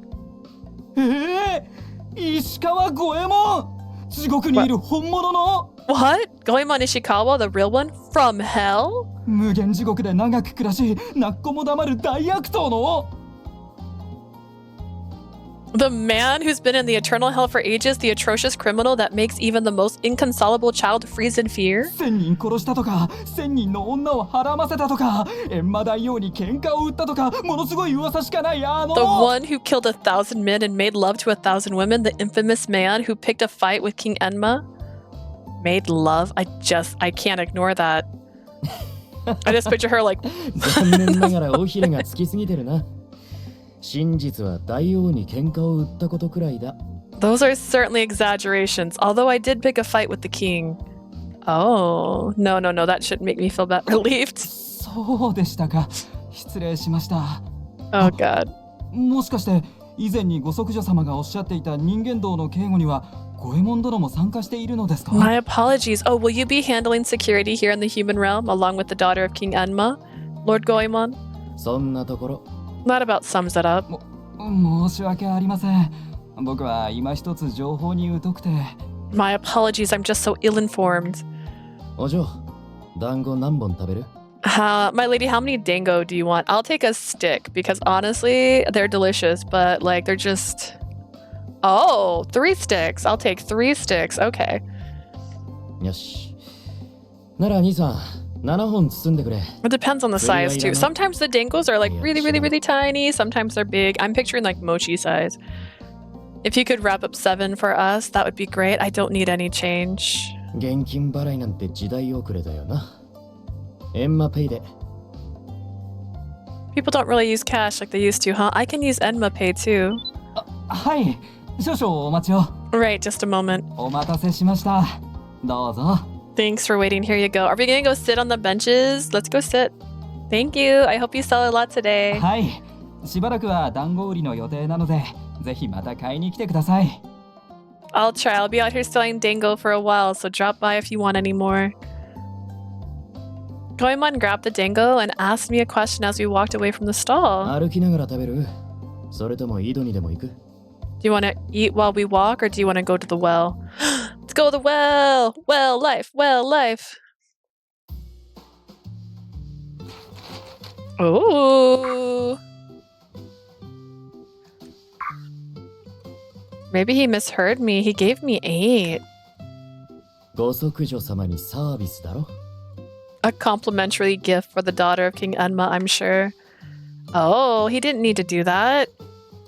石川五右衛門地獄にいる本物の What? Goemon Ishikawa, the real one? From hell? 無限地獄で長く暮らし、泣く子も黙る大悪党の The man who's been in the eternal hell for ages, the atrocious criminal that makes even the most inconsolable child freeze in fear? 1000人殺したとか、1000人の女をはらませたとか、閻魔大王に喧嘩を売ったとか、ものすごい噂しかないあの The one who killed 1,000 men and made love to 1,000 women, the infamous man who picked a fight with King Enma? Made love? I can't ignore that. I just picture her like 残念ながら尾ひれがつきすぎてるな。真実は大王に喧嘩を売ったことくらいだ。Those are certainly exaggerations, although I did pick a fight with the king. Oh, no, that shouldn't make me feel relieved. そうでしたか。失礼しました。Oh god. もしかして以前にご息女様がおっしゃっていた人間道の警護には五右衛門殿も参加しているのですか? My apologies. Oh, will you be handling security here in the human realm along with the daughter of King Enma, Lord Goemon? そんなところ。That about sums it up. 申し訳ありません。僕は今一つ情報に疎くて。My apologies. I'm just so ill-informed. お嬢、団子何本食べる? My lady, how many dango do you want? I'll take a stick because honestly, they're delicious, but like they're just... Oh, 3 sticks. I'll take 3 sticks. Okay. よし。なら兄さん、7本包んでくれ。 It depends on the size too. Sometimes the dangos are like really tiny. Sometimes they're big. I'm picturing like mochi size. If you could wrap up 7 for us, that would be great. I don't need any change. 現金払いなんて時代遅れだよな。エンマペイで。People don't really use cash like they used to, huh? I can use Enma Pay too. はい。少々お待ちを。 Right, just a moment. お待たせしました。どうぞ。 Thanks for waiting. Here you go. Are we gonna go sit on the benches? Let's go sit. Thank you. I hope you sell a lot today. はい。しばらくは団子売りの予定なので、ぜひまた買いに来てください。I'll try. I'll be out here selling dango for a while, so drop by if you want any more. Goemon grabbed the dango and asked me a question as we walked away from the stall. 歩きながら食べる？それとも井戸にでも行く？ Do you want to eat while we walk, or do you want to go to the well? Let's go to the well! Well life! Well life! Ooh! Maybe he misheard me. He gave me 8. ご息女様にサービスだろ? A complimentary gift for the daughter of King Enma, I'm sure. Oh, he didn't need to do that.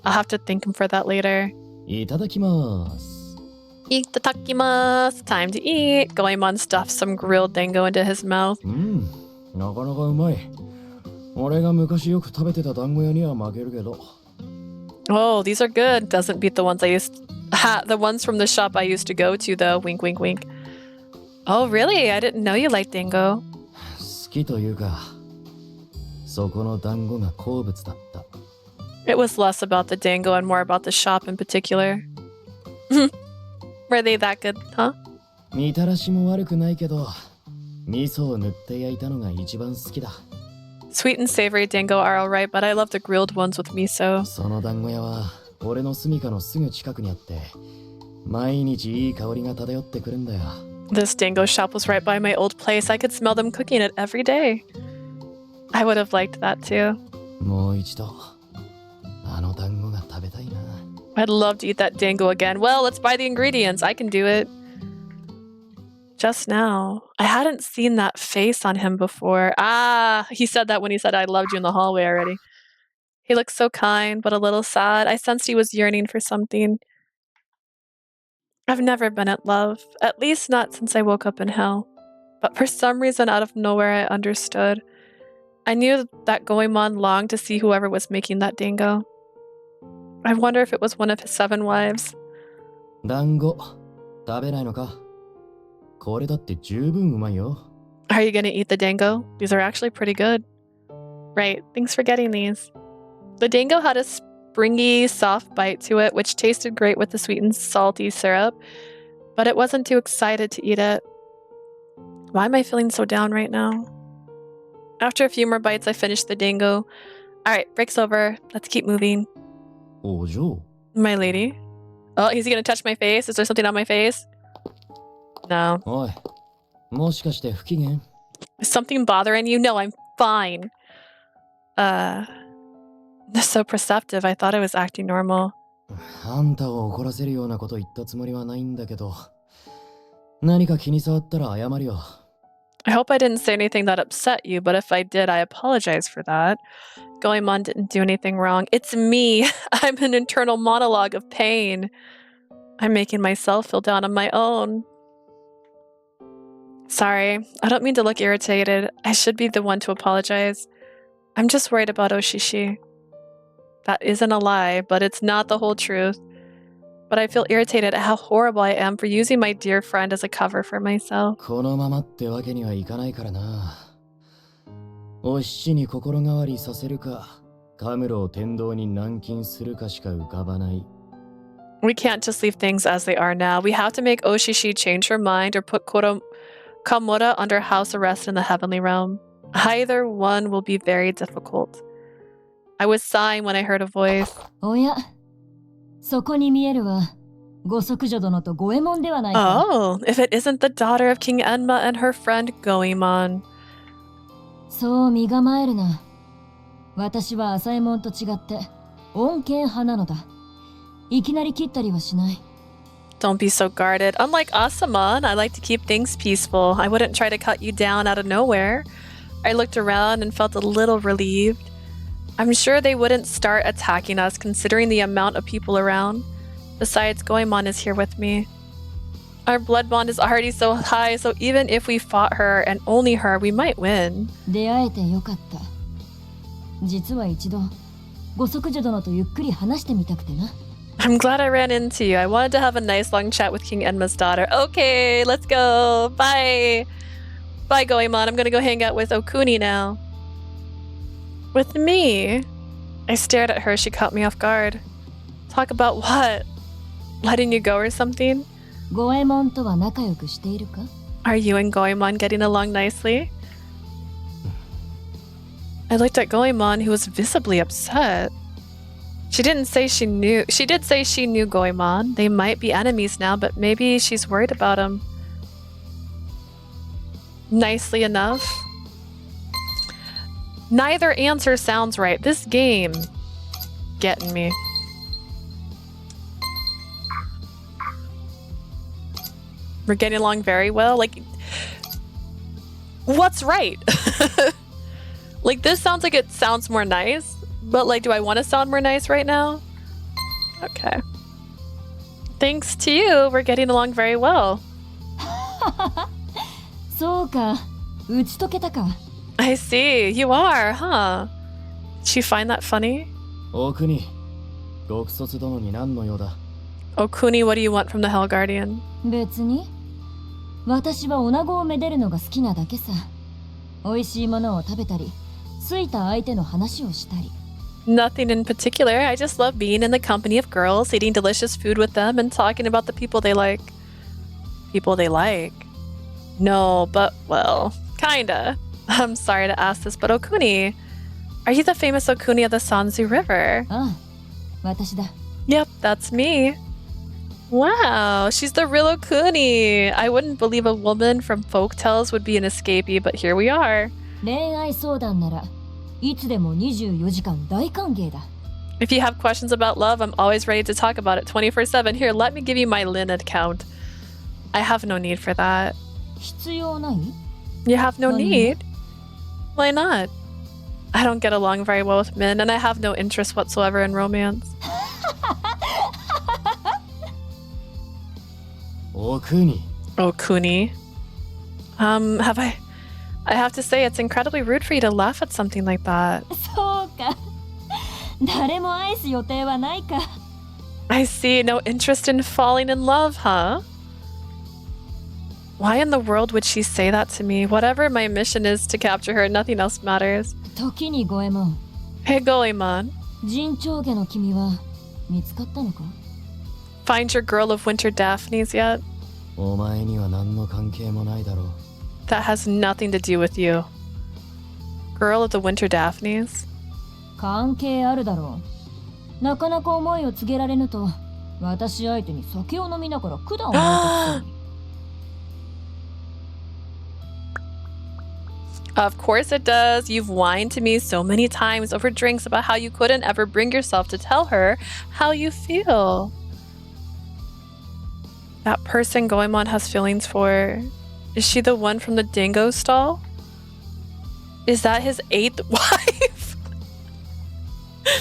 I'll have to thank him for that later. いただきます。 Itadakimasu. Time to eat. Goemon stuffed some grilled dango into his mouth. なかなかうまい。俺が昔よく食べてた団子屋には負けるけど。 Oh, these are good. Doesn't beat the ones the ones from the shop I used to go to though. Wink, wink, wink. Oh, really? I didn't know you liked dango. 好きというか、そこの団子が好物だった。 It was less about the dango and more about the shop in particular. Were they that good, huh? みたらしも悪くないけど、味噌を塗って焼いたのが一番好きだ。 Sweet and savory dango are alright, but I love the grilled ones with miso. その団子屋は俺の住処のすぐ近くにあって、毎日いい香りが漂ってくるんだよ。 This dango shop was right by my old place. I could smell them cooking it every day. I would have liked that too. もう一度、あの団子が食べたいな。 I'd love to eat that dango again. Well, let's buy the ingredients. I can do it. Just now. I hadn't seen that face on him before. Ah, he said that when he said I loved you in the hallway already. He looked so kind, but a little sad. I sensed he was yearning for something. I've never been at love, at least not since I woke up in hell. But for some reason, out of nowhere, I understood. I knew that Goemon longed to see whoever was making that dango. I wonder if it was one of his 7 wives. 団子、食べないのか？これだって十分うまいよ。 Are you gonna eat the dango? These are actually pretty good. Right, thanks for getting these. The dango had a springy, soft bite to it, which tasted great with the sweet and salty syrup, but it wasn't too excited to eat it. Why am I feeling so down right now? After a few more bites, I finished the dango. Alright, break's over. Let's keep moving. お嬢、My lady? Oh, is he gonna touch my face? Is there something on my face? No. おい、もしかして不機嫌？ Is something bothering you? No, I'm fine. That's so perceptive. I thought I was acting normal. あんたを怒らせるようなこと言ったつもりはないんだけど、何か気に障ったら謝るよ。I hope I didn't say anything that upset you, but if I did, I apologize for that. Goemon didn't do anything wrong. It's me. I'm an internal monologue of pain. I'm making myself feel down on my own. Sorry, I don't mean to look irritated. I should be the one to apologize. I'm just worried about Oshishi. That isn't a lie, but it's not the whole truth. But I feel irritated at how horrible I am for using my dear friend as a cover for myself. このままってわけにはいかないからな。お七に心変わりさせるか、カムロを天道に軟禁するかしか浮かばない。We can't just leave things as they are now. We have to make Oshishi change her mind or put Kamura under house arrest in the heavenly realm. Either one will be very difficult. I was sighing when I heard a voice. おや、そこに見えるは、ご息女殿とゴエモンではないか。Oh, if it isn't the daughter of King Enma and her friend Goemon. そう身構えるな。私は浅右衛門と違って、穏健派なのだ。いきなり切ったりはしない。Don't be so guarded. Unlike Asamon, I like to keep things peaceful. I wouldn't try to cut you down out of nowhere. I looked around and felt a little relieved. I'm sure they wouldn't start attacking us considering the amount of people around. Besides, Goemon is here with me. Our blood bond is already so high, so even if we fought her and only her, we might win. 出会えてよかった。実は一度、ご息女殿とゆっくり話してみたくてな。I'm glad I ran into you. I wanted to have a nice long chat with King Enma's daughter. Okay, let's go. Bye. Bye, Goemon. I'm gonna go hang out with Okuni now. With me? I stared at her. She caught me off guard. Talk about what? Letting you go or something? ゴエモンとは仲良くしているか? Are you and Goemon getting along nicely? I looked at Goemon, who was visibly upset. She didn't say she knew. She did say she knew Goemon. They might be enemies now, but maybe she's worried about him. Nicely enough. Neither answer sounds right. This game getting me. We're getting along very well. Like, what's right? Like, this sounds like it sounds more nice, but like, do I want to sound more nice right now? Okay. Thanks to you, we're getting along very well. そうか、打ち解けたか。I see, you are, huh? Did you find that funny? Okuni, 極卒殿に何の用だ? Okuni, what do you want from the Hell Guardian? 別に。私は女子をめでるのが好きなだけさ。美味しいものを食べたり、好いた相手の話をしたり。Nothing in particular. I just love being in the company of girls, eating delicious food with them, and talking about the people they like. People they like? No, but, well, kinda. I'm sorry to ask this, but Okuni, are you the famous Okuni of the Sanzu River? ああ、私だ。Yep, that's me. Wow, she's the real Okuni. I wouldn't believe a woman from folktales would be an escapee, but here we are. 恋愛相談ならいつでも24時間大歓迎だ。If you have questions about love, I'm always ready to talk about it 24/7. Here, let me give you my Lin account. I have no need for that. 必要ない? You have no need? Why not? I don't get along very well with men, and I have no interest whatsoever in romance. Okuni. Okuni. I have to say, it's incredibly rude for you to laugh at something like that. そうか。誰も愛す予定はないか。I see, no interest in falling in love, huh? Why in the world would she say that to me? Whatever my mission is to capture her, nothing else matters. 時にゴエモン。Hey, Goemon. 陣長家の君は見つかったのか? Find your girl of winter Daphnes yet? お前には何の関係もないだろう。That has nothing to do with you. Girl of the winter Daphnes? 関係あるだろう。なかなか思いを告げられぬと、私相手に酒を飲みながら管を巻いたくせに。Of course it does. You've whined to me so many times over drinks about how you couldn't ever bring yourself to tell her how you feel. That person Goemon has feelings for. Is she the one from the dingo stall? Is that his 8th wife?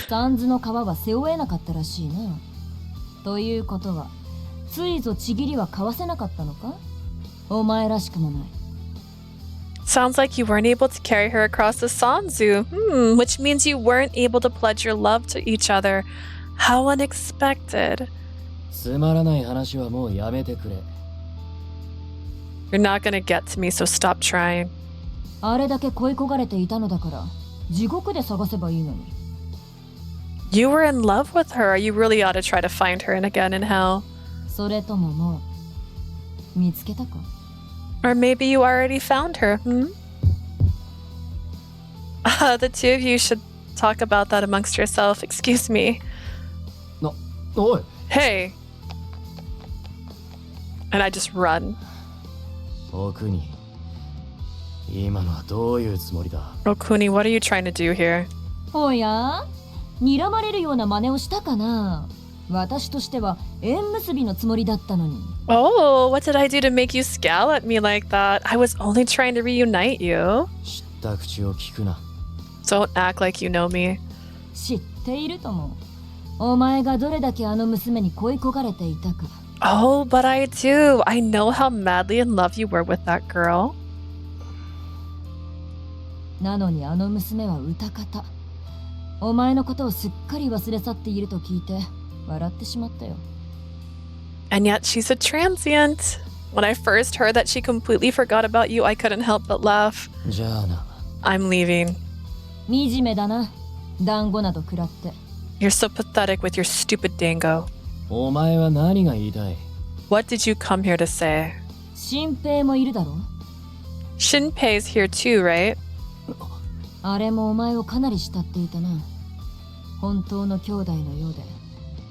サンズの皮は背負えなかったらしいな。ということは、ついぞちぎりは交わせなかったのか？お前らしくもない。Sounds like you weren't able to carry her across the Sanzu. Which means you weren't able to pledge your love to each other. How unexpected. つまらない話はもうやめてくれ。You're not gonna get to me, so stop trying. あれだけ恋焦がれていたのだから、地獄で探せばいいのに。You were in love with her. You really ought to try to find her again in hell. それとももう見つけたか？ Or maybe you already found her, The two of you should talk about that amongst yourself. Excuse me. No. Oi. Hey. And I just run. Okuni. 今のはどういうつもりだ? Okuni, what are you trying to do here? おや？睨まれるような真似をしたかな？私としては縁結びのつもりだったのに。Oh, what did I do to make you scowl at me like that? I was only trying to reunite you. 知った口を聞くな。Don't act like you know me. 知っているとも。お前がどれだけあの娘に恋焦がれていたか。Oh, but I do. I know how madly in love you were with that girl. なのにあの娘は歌方。お前のことをすっかり忘れ去っていると聞いて笑ってしまったよ。And yet she's a transient. When I first heard that she completely forgot about you, I couldn't help but laugh. じゃあな。I'm leaving. 惨めだな。団子など食らって。You're so pathetic with your stupid dango. お前は何が言いたい? What did you come here to say? 新平もいるだろ? Shinpei's here too, right? あれもお前をかなり慕っていたな。本当の兄弟のようで、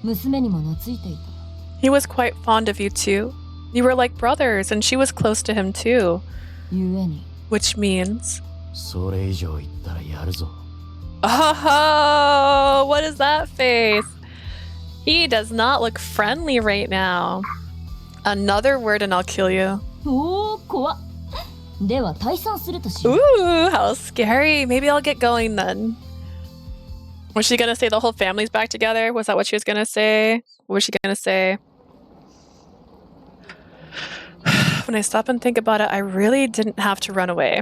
娘にも懐いていた。He was quite fond of you too. You were like brothers, and she was close to him too. ゆえに。Which means... それ以上言ったらやるぞ。Oh, what is that face? He does not look friendly right now. Another word and I'll kill you. おー、怖っ。では退散するとしよう。Ooh, how scary. Maybe I'll get going then. Was she gonna say the whole family's back together? Was that what she was gonna say? What was she gonna say? When I stop and think about it, I really didn't have to run away.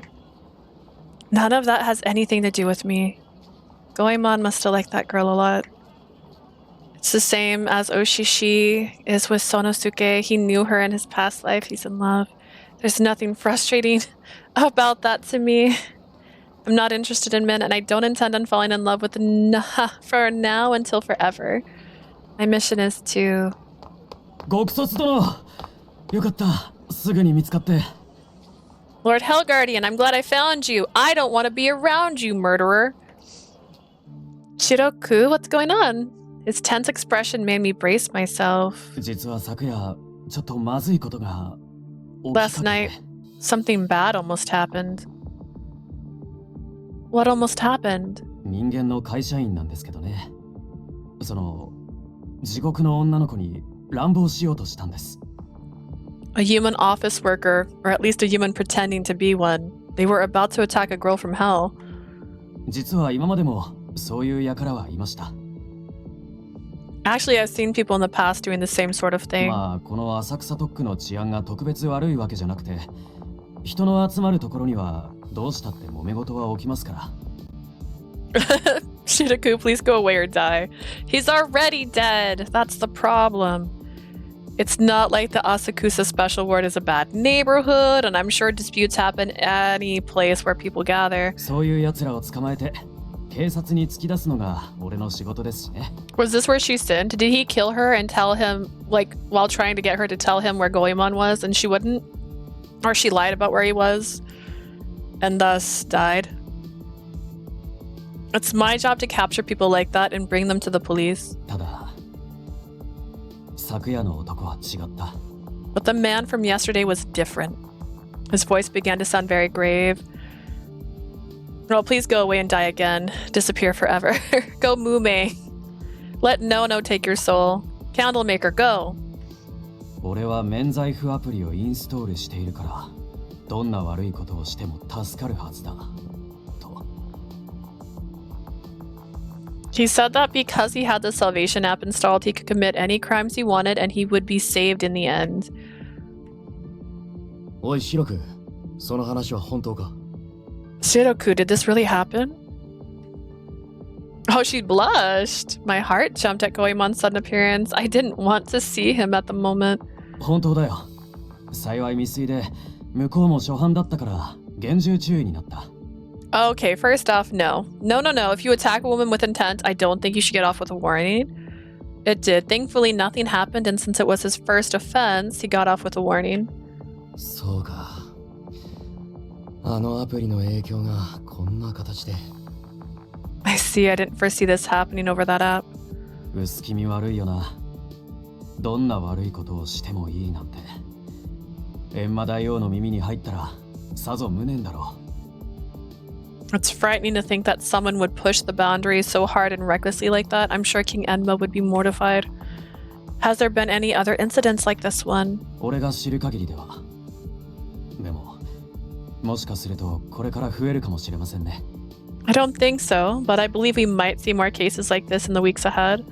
None of that has anything to do with me. Goemon must have liked that girl a lot. It's the same as Oshishi is with Sonosuke. He knew her in his past life. He's in love. There's nothing frustrating about that to me. I'm not interested in men, and I don't intend on falling in love with for now until forever. My mission is to... 極卒殿! よかった。すぐに見つかって。Lord Hellguardian, I'm glad I found you. I don't want to be around you, murderer. Shiroku, what's going on? His tense expression made me brace myself. 実は昨夜、ちょっとまずいことが。Last night, something bad almost happened. What almost happened? 人間の会社員なんですけどね。その、地獄の女の子に乱暴しようとしたんです。A human office worker, or at least a human pretending to be one. They were about to attack a girl from hell. 実は今までもそういう輩はいました。Actually, I've seen people in the past doing the same sort of thing. まあ、この浅草特区の治安が特別悪いわけじゃなくて、人の集まるところにはどうしたって揉め事は起きますから。Shiraku, please go away or die. He's already dead. That's the problem. It's not like the Asakusa Special Ward is a bad neighborhood, and I'm sure disputes happen any place where people gather. そういう奴らを捕まえて、警察に突き出すのが俺の仕事ですしね。Was this where she sinned? Did he kill her and tell him, like, while trying to get her to tell him where Goemon was, and she wouldn't? Or she lied about where he was, and thus died? It's my job to capture people like that and bring them to the police. ただ、昨夜の男は違った。But the man from yesterday was different. His voice began to sound very grave. Oh, please go away and die again. Disappear forever. Go Mume. Let No take your soul. Candlemaker, go. 俺は免罪符アプリをインストールしているから、どんな悪いことをしても助かるはずだ。と。He said that because he had the Salvation app installed, he could commit any crimes he wanted and he would be saved in the end. おい、シロク、その話は本当か? Shiroku, did this really happen? Oh, she blushed. My heart jumped at Goemon's sudden appearance. I didn't want to see him at the moment. 本当だよ。幸い未遂で、向こうも初犯だったから厳重注意になった。Okay, first off, no. No. If you attack a woman with intent, I don't think you should get off with a warning. It did. Thankfully, nothing happened, and since it was his first offense, he got off with a warning. そうか。あのアプリの影響がこんな形で。I see. I didn't foresee this happening over that app. 薄気味悪いよな。どんな悪いことをしてもいいなんて。閻魔大王の耳に入ったらさぞ無念だろう。It's frightening to think that someone would push the boundaries so hard and recklessly like that. I'm sure King Enma would be mortified. Has there been any other incidents like this one? 俺が知る限りでは。でも、もしかするとこれから増えるかもしれませんね。I don't think so, but I believe we might see more cases like this in the weeks ahead.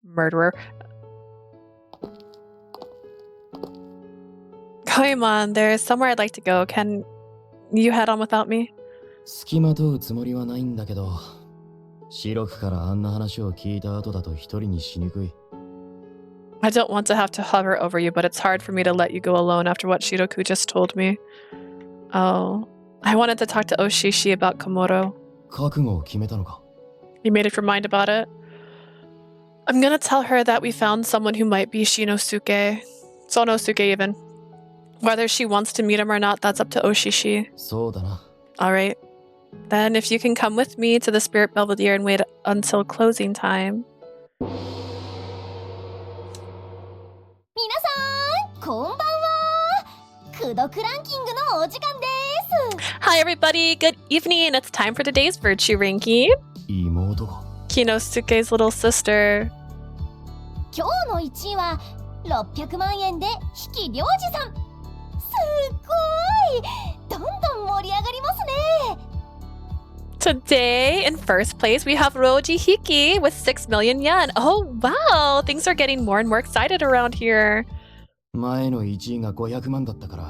Murderer. Goemon, there's somewhere I'd like to go. Can you head on without me? 付きまとうつもりはないんだけど、シロクからあんな話を聞いた後だと一人にしにくい。I don't want to have to hover over you, but it's hard for me to let you go alone after what Shiroku just told me. Oh, I wanted to talk to Oshishi about Komoro. 覚悟を決めたのか? You made up your mind about it? I'm gonna tell her that we found someone who might be Shinosuke. Sonosuke even. Whether she wants to meet him or not, that's up to Oshishi. そうだな。Alright. Then if you can come with me to the Spirit Belvedere and wait until closing time. 皆さん、こんばんは。駆読ランキングのお時間です。Hi everybody, good evening. It's time for today's virtue ranking. 妹か? Kinosuke's little sister. 今日の1位は600万円で引き良二さん。すごい、どんどん盛り上がりますね。Today, in first place, we have Roji Hiki with 6 million yen. Oh, wow. Things are getting more and more excited around here. 前の1位が500万だったから、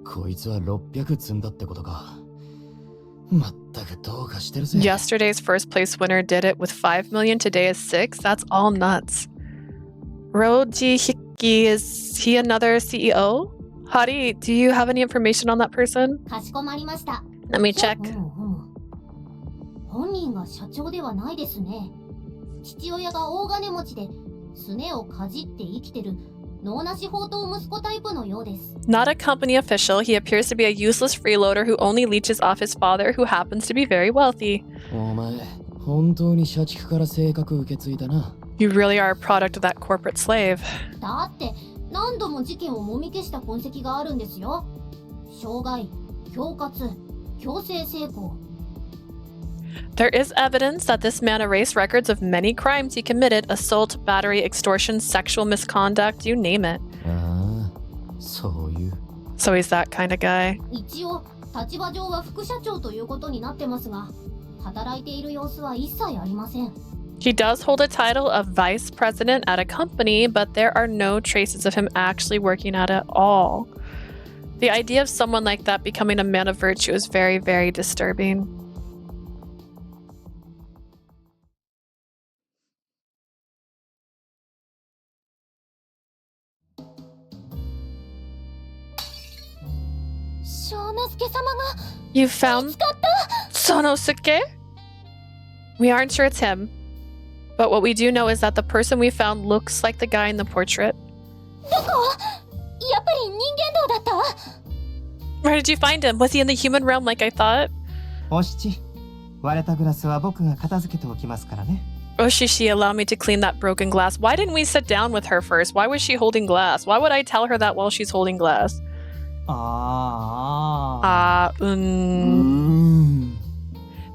こいつは600積んだってことか。まったくどうかしてるぜ。Yesterday's first place winner did it with 5 million. Today is 6. That's all nuts. Roji Hiki, is he another CEO? Hari, do you have any information on that person? かしこまりました。Let me check. 本人が社長ではないですね。父親が大金持ちで、すねをかじって生きてる脳なし放蕩息子タイプのようです。Not a company official, he appears to be a useless freeloader who only leeches off his father, who happens to be very wealthy. お前、本当に社畜から性格受け継いだな。You really are a product of that corporate slave. だって何度も事件をもみ消した痕跡があるんですよ。傷害、恐喝、強制性交。There is evidence that this man erased records of many crimes he committed: assault, battery, extortion, sexual misconduct, you name it. ああ、そういう。So he's that kind of guy. 一応立場上は副社長ということになってますが、働いている様子は一切ありません。He does hold a title of vice president at a company, but there are no traces of him actually working at it all. The idea of someone like that becoming a man of virtue is very, very disturbing. You found Sonosuke? We aren't sure it's him. But what we do know is that the person we found looks like the guy in the portrait. Where did you find him? Was he in the human realm like I thought? お七、割れたグラスは僕が片付けておきますからね。Oshishi, allow me to clean that broken glass. Why didn't we sit down with her first? Why was she holding glass? Why would I tell her that while she's holding glass?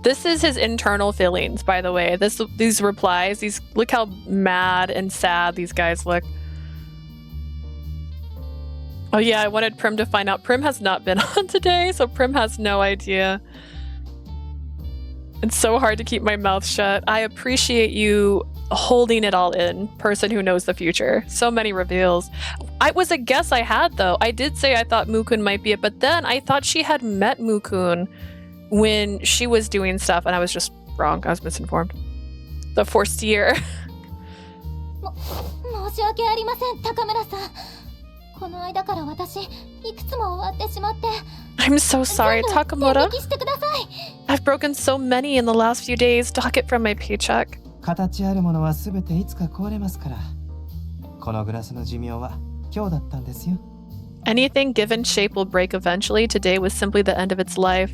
This is his internal feelings, by the way. These replies, look how mad and sad these guys look. Oh yeah, I wanted Prim to find out. Prim has not been on today, so Prim has no idea. It's so hard to keep my mouth shut. I appreciate you holding it all in, person who knows the future. So many reveals. It was a guess I had, though. I did say I thought Mukun might be it, but then I thought she had met Mukun when she was doing stuff, and I was just wrong. I was misinformed. The Foreseer. 申し訳ありません、高村さん。この間から私、いくつも終わってしまって。I'm so sorry, Takamura. I've broken so many in the last few days. Dock it from my paycheck. 形あるものはすべていつか壊れますから。このグラスの寿命は今日だったんですよ。Anything given shape will break eventually. Today was simply the end of its life.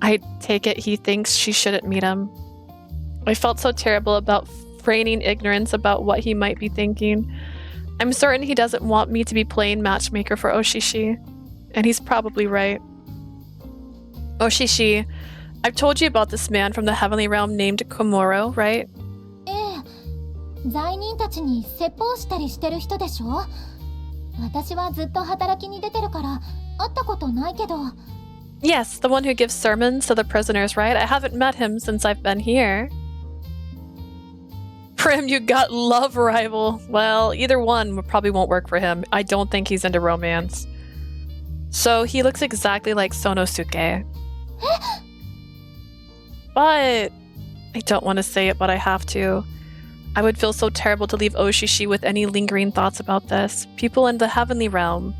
I take it he thinks she shouldn't meet him. I felt so terrible about feigning ignorance about what he might be thinking. I'm certain he doesn't want me to be playing matchmaker for Oshishi. And he's probably right. Oshishi, I've told you about this man from the heavenly realm named Komoro, right? ええ。罪人たちに説法したりしてる人でしょ？私はずっと働きに出てるから会ったことないけど。Yes, the one who gives sermons to the prisoners, right? I haven't met him since I've been here. Prim, you got love rival. Well, either one probably won't work for him. I don't think he's into romance. So he looks exactly like Sonosuke. But I don't want to say it, but I have to. I would feel so terrible to leave Oshishi with any lingering thoughts about this. People in the heavenly realm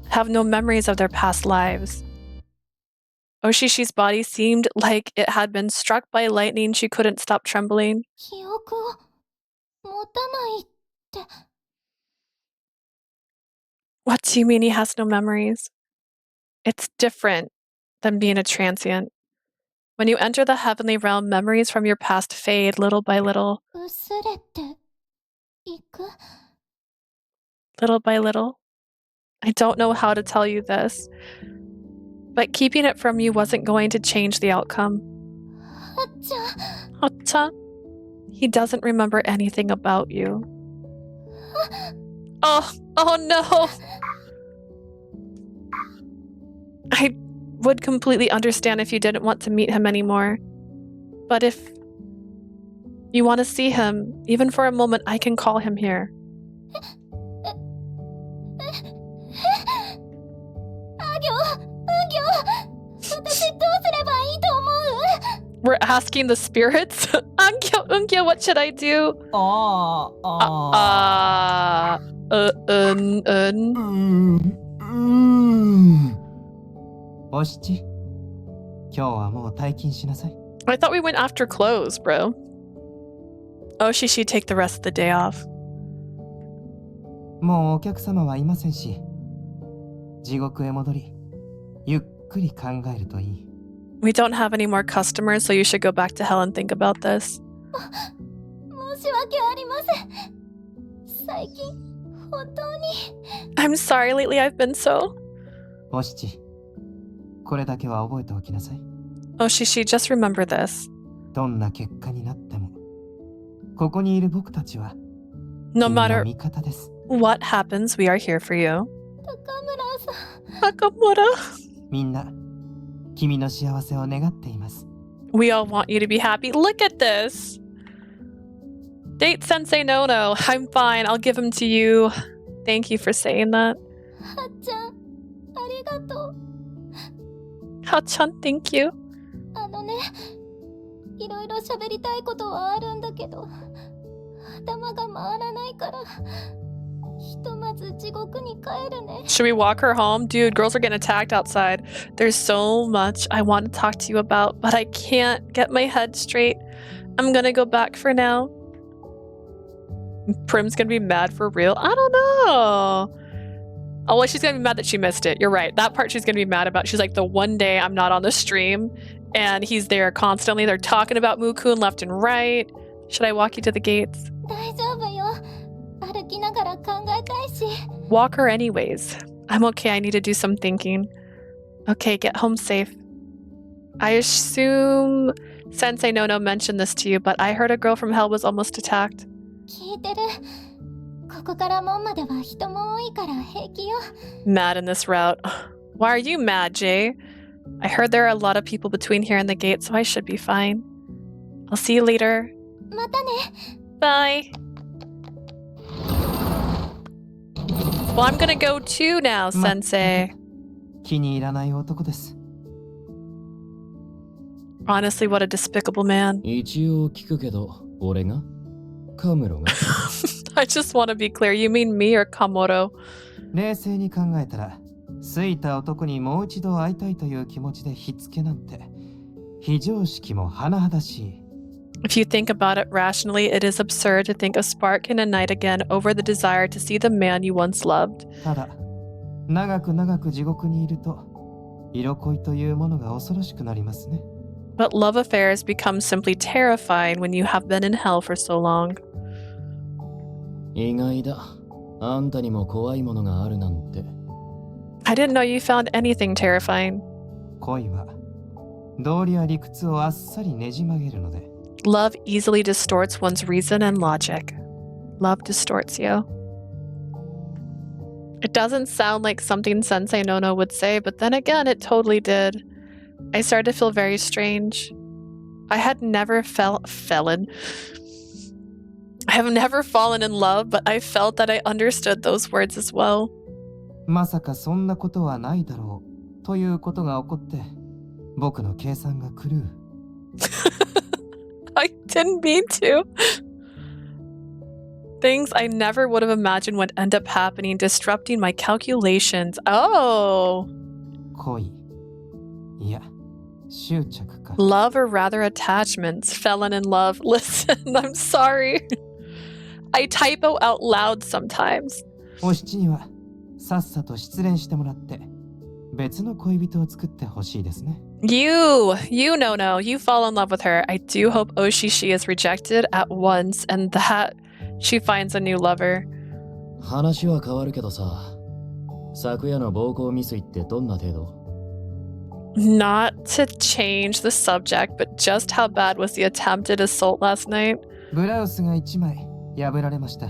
have no memories of their past lives. Oshishi's body seemed like it had been struck by lightning. She couldn't stop trembling. 記憶を持たないって。What do you mean he has no memories? It's different than being a transient. When you enter the heavenly realm, memories from your past fade little by little. 薄れていく。Little by little. I don't know how to tell you this, but keeping it from you wasn't going to change the outcome. はっちゃん。Hacha? He doesn't remember anything about you. Oh no! I would completely understand if you didn't want to meet him anymore. But if you want to see him, even for a moment, I can call him here. We're asking the spirits? Unkyo, what should I do? Oshichi, 今日はもう退勤しなさい。I thought we went after clothes, bro. Oshishi, take the rest of the day off. もうお客様はいませんし、地獄へ戻り、ゆっくり考えるといい。We don't have any more customers, so you should go back to hell and think about this. 申し訳ありません。最近、本当に。I'm sorry, lately I've been so. Oshichi, これだけは覚えておきなさい。Oshishi, just remember this. どんな結果になっても、ここにいる僕たちは、No matter 味方です。what happens, we are here for you. 高村さん。みんな、君の幸せを願っています。We all want you to be happy. Look at this. Date Sensei Nono. I'm fine. I'll give him to you. Thank you for saying that. はっちゃん、ありがとう。Ha-chan, thank you. いろいろ喋りたいことはあるんだけど、頭が回らないから、ひとまず地獄に帰るね。Should we walk her home? Dude, girls are getting attacked outside. There's so much I want to talk to you about, but I can't get my head straight. I'm gonna go back for now. Prim's gonna be mad for real? I don't know. Oh, well, she's gonna be mad that she missed it. You're right. That part she's gonna be mad about. She's like, the one day I'm not on the stream and he's there constantly. They're talking about Mukun left and right. Should I walk you to the gates? 大丈夫よ。歩きながら考えたいし。Walk her anyways. I'm okay. I need to do some thinking. Okay, get home safe. I assume Sensei Nono mentioned this to you, but I heard a girl from hell was almost attacked. 聞いてる。ここから門までは人も多いから平気よ。Mad in this route. Why are you mad, Jay? I heard there are a lot of people between here and the gate, so I should be fine. I'll see you later. またね。Bye. Well, I'm gonna go too now, Sensei. 気に入らない男です。Honestly, what a despicable man. 一応聞くけど、俺がカムロが I just want to be clear. You mean me or Kamoro? 冷静に考えたら、好いた男にもう一度会いたいという気持ちでひっつけなんて、非常識も甚だしい。If you think about it rationally, it is absurd to think a spark can ignite again over the desire to see the man you once loved. ただ、長く長く地獄にいると、色恋というものが恐ろしくなりますね。But love affairs become simply terrifying when you have been in hell for so long. 意外だ。あんたにも怖いものがあるなんて。I didn't know you found anything terrifying. 恋は道理や理屈をあっさりねじ曲げるので。Love easily distorts one's reason and logic. Love distorts you. It doesn't sound like something Sensei Nono would say, but then again, it totally did. I started to feel very strange. I had never I have never fallen in love, but I felt that I understood those words as well. まさかそんなことはないだろうということが起こって僕の計算が狂う。I didn't mean to. Things I never would have imagined would end up happening, disrupting my calculations. Oh. 恋。いや、執着か。Love or rather attachments. Fallen in love. Listen, I'm sorry. I typo out loud sometimes. お七にはさっさと失恋してもらって別の恋人を作ってほしいですね。You no, you fall in love with her. I do hope Oshishi is rejected at once and that she finds a new lover. 話は変わるけどさ、昨夜の暴行未遂ってどんな程度？ Not to change the subject, but just how bad was the attempted assault last night? ブラウスが1枚破られました。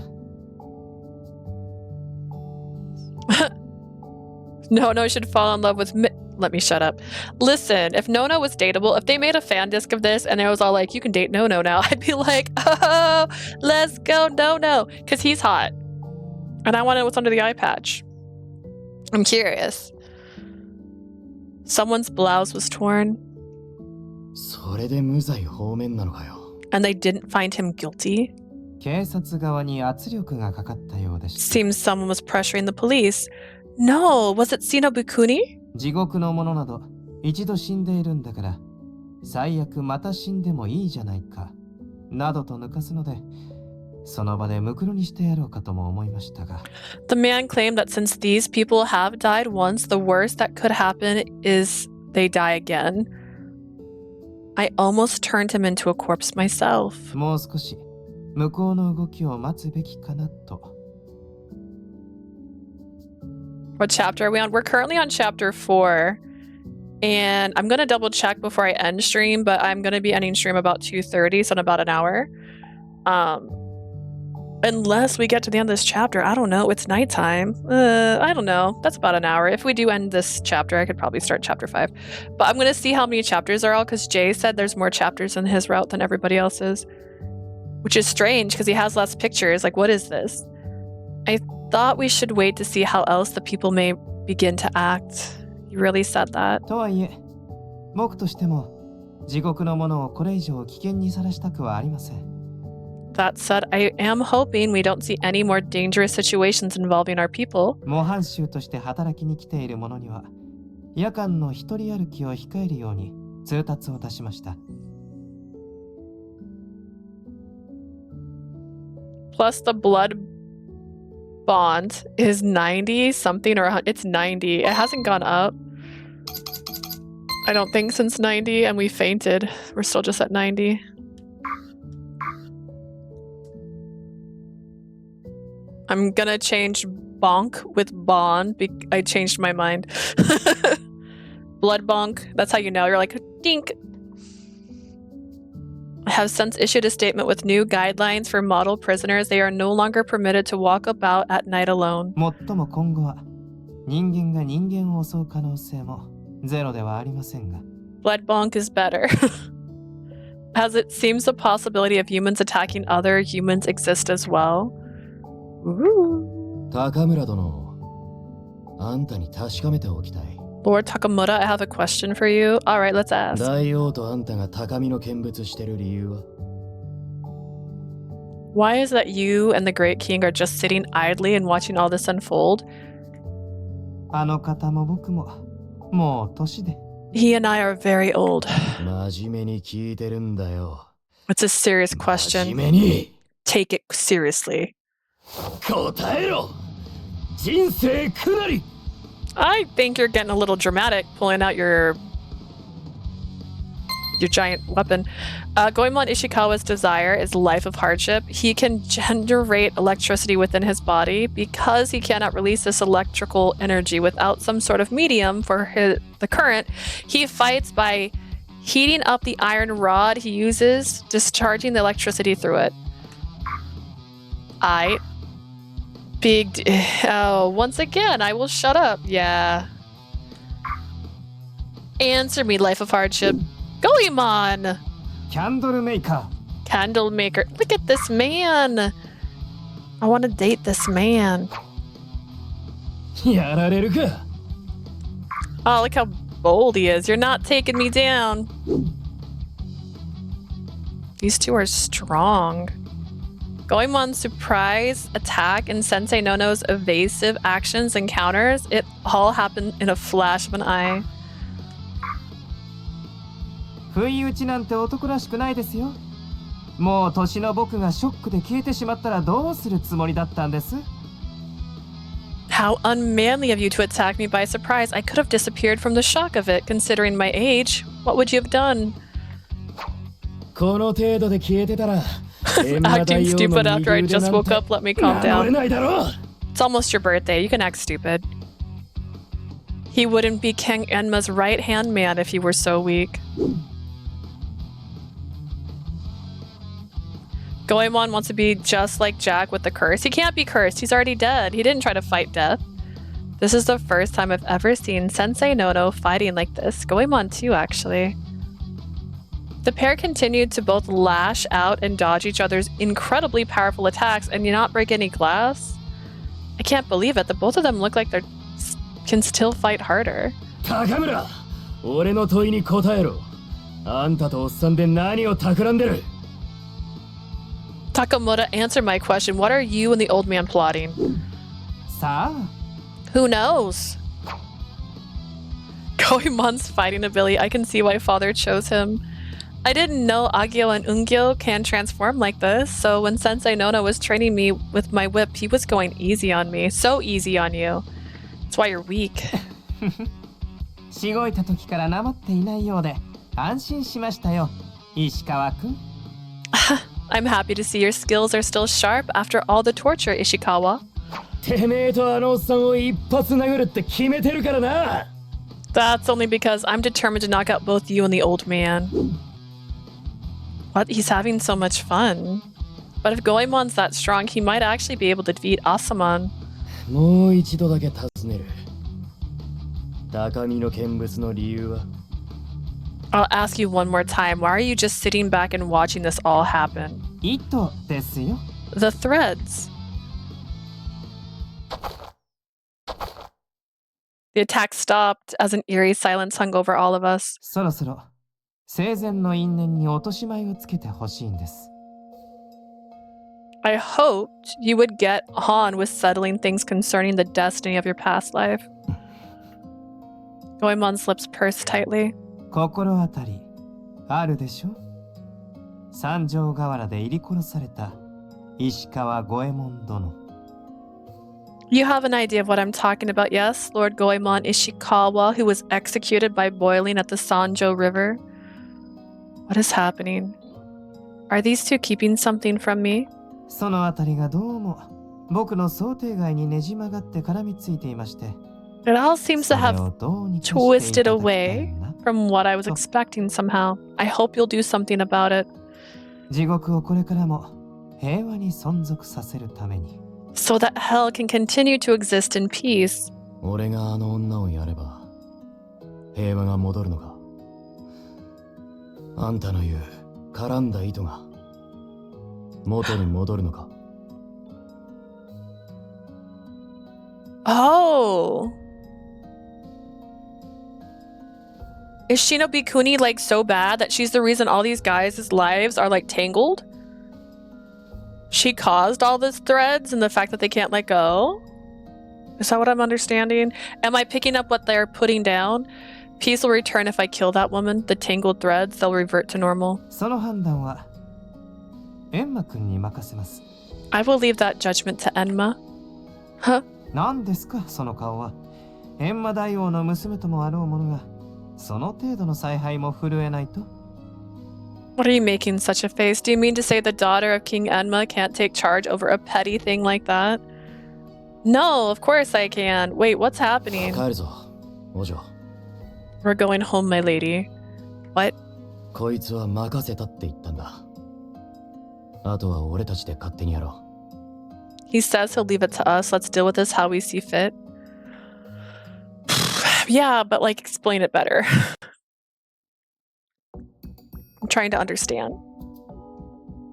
Nono should fall in love with Let me shut up. Listen, if Nono was dateable, if they made a fan disc of this and it was all like, you can date Nono now, I'd be like, oh, let's go Nono, because he's hot. And I want to know what's under the eye patch. I'm curious. Someone's blouse was torn. それで無罪放免なのかよ。And they didn't find him guilty? 警察側に圧力がかかったようでした。Seems someone was pressuring the police. No, was it Shinobukuni? 地獄の者など一度死んでいるんだから最悪また死んでもいいじゃないかなどと抜かすのでその場でムクロにしてやろうかとも思いましたが The man claimed that since these people have died once, the worst that could happen is they die again. I almost turned him into a corpse myself. もう少し向こうの動きを待つべきかなと。What chapter are we on? We're currently on chapter 4. And I'm going to double check before I end stream, but I'm going to be ending stream about 2:30, so in about an hour. Unless we get to the end of this chapter. I don't know. It's nighttime. I don't know. That's about an hour. If we do end this chapter, I could probably start chapter 5. But I'm going to see how many chapters are all, because Jay said there's more chapters in his route than everybody else's. Which is strange, because he has less pictures. Like, what is this? I thought we should wait to see how else the people may begin to act. You really said that. とはいえ、僕としても地獄の者をこれ以上危険にさらしたくはありません。That said, I am hoping we don't see any more dangerous situations involving our people. 模範囚として働きに来ている者には夜間の一人歩きを控えるように通達を出しました。Plus, the blood. 「 Plus, the blood. bond is 90 something or 100. It's 90. It hasn't gone up. I don't think since 90, and we fainted. We're still just at 90. I'm gonna change bonk with bond. I changed my mind. Blood bonk. That's how you know. You're like, dink. Have since issued a statement with new guidelines for model prisoners. They are no longer permitted to walk about at night alone. もっとも今後は人間が人間を襲う可能性もゼロではありませんが。Blood bonk is better. As it seems the possibility of humans attacking other humans exist as well. Takamura 殿、あんたに確かめておきたい。Lord Takamura, I have a question for you. Alright, let's ask. 大王とあんたが高みの見物してる理由は Why is that you and the Great King are just sitting idly and watching all this unfold? あの方も僕ももう年で。He and I are very old. 真面目に聞いてるんだよ。It's a serious question. 真面目に Take it seriously. 答えろ。人生くなり。I think you're getting a little dramatic, pulling out your giant weapon. Goemon Ishikawa's desire is life of hardship. He can generate electricity within his body. Because he cannot release this electrical energy without some sort of medium for the current, he fights by heating up the iron rod he uses, discharging the electricity through it. Once again, I will shut up. Yeah. Answer me, life of hardship. Goemon! Candle maker. Candle maker. Look at this man. I want to date this man. やられるか。Oh, look how bold he is. You're not taking me down. These two are strong. Goemon's surprise attack and Sensei Nono's evasive actions and counters, it all happened in a flash of an eye. 不意打ちなんて男らしくないですよ。もう年の僕がショックで消えてしまったらどうするつもりだったんです？ How unmanly of you to attack me by surprise. I could have disappeared from the shock of it, considering my age. What would you have done? この程度で消えてたら Acting stupid after I just woke up. Let me calm down. It's almost your birthday. You can act stupid. He wouldn't be King Enma's right-hand man if he were so weak. Goemon wants to be just like Jack with the curse. He can't be cursed. He's already dead. He didn't try to fight death. This is the first time I've ever seen Sensei Nono fighting like this. Goemon too, actually. The pair continued to both lash out and dodge each other's incredibly powerful attacks and not break any glass. I can't believe it. The both of them look like they can still fight harder. Takamura, 俺の問いに答えろ。あんたとおっさんで何を企んでる？ Takamura, answer my question. What are you and the old man plotting? さあ Who knows? Goemon's fighting ability. I can see why father chose him. I didn't know Agyo and Ungyo can transform like this, so when Sensei Nono was training me with my whip, he was going easy on me. So easy on you. That's why you're weak. しごいた時からなまっていないようで安心しましたよ、石川くん。I'm happy to see your skills are still sharp after all the torture, Ishikawa. てめえとあのおっさんを一発殴るって決めてるからな。That's only because I'm determined to knock out both you and the old man. What? He's having so much fun. But if Goemon's that strong, he might actually be able to defeat Asaman. もう一度だけ尋ねる。高みの見物の理由は？ I'll ask you one more time. Why are you just sitting back and watching this all happen? 糸ですよ。 The threads. The attack stopped as an eerie silence hung over all of us. そろそろ生前の因縁に落とし前をつけてほしいんです。 I hoped you would get on with settling things concerning the destiny of your past life. Goemon's lips pursed tightly. 心当たりあるでしょ？三条河原で入り殺された石川五右衛門殿。You have an idea of what I'm talking about, yes? Lord Goemon Ishikawa, who was executed by boiling at the Sanjo River. What is happening? Are these two keeping something from me? そのあたりがどうも僕の想定外にねじ曲がって絡みついていまして。It all seems to have twisted away from what I was expecting somehow. I hope you'll do something about it. 地獄をこれからも平和に存続させるために。So that hell can continue to exist in peace. 俺があの女をやれば平和が戻るのか。あんたの言う絡んだ糸が元に戻るのか。Oh. Is Shinobikuni like so bad that she's the reason all these guys' lives are like tangled? She caused all these threads and the fact that they can't let go? Is that what I'm understanding? Am I picking up what they're putting down? Peace will return if I kill that woman. The tangled threads, they'll revert to normal. その判断はエンマ君に任せます。I will leave that judgment to Enma. Huh? 何ですかその顔は。エンマ大王の娘ともあろうものがその程度の采配も震えないと。What are you making such a face? Do you mean to say the daughter of King Enma can't take charge over a petty thing like that? No, of course I can. Wait, what's happening? 帰るぞ、王女。We're going home, my lady. What? こいつは任せたって言ったんだ。あとは俺たちで勝手にやろう。He says he'll leave it to us. Let's deal with this how we see fit. Yeah, but like explain it better. I'm trying to understand.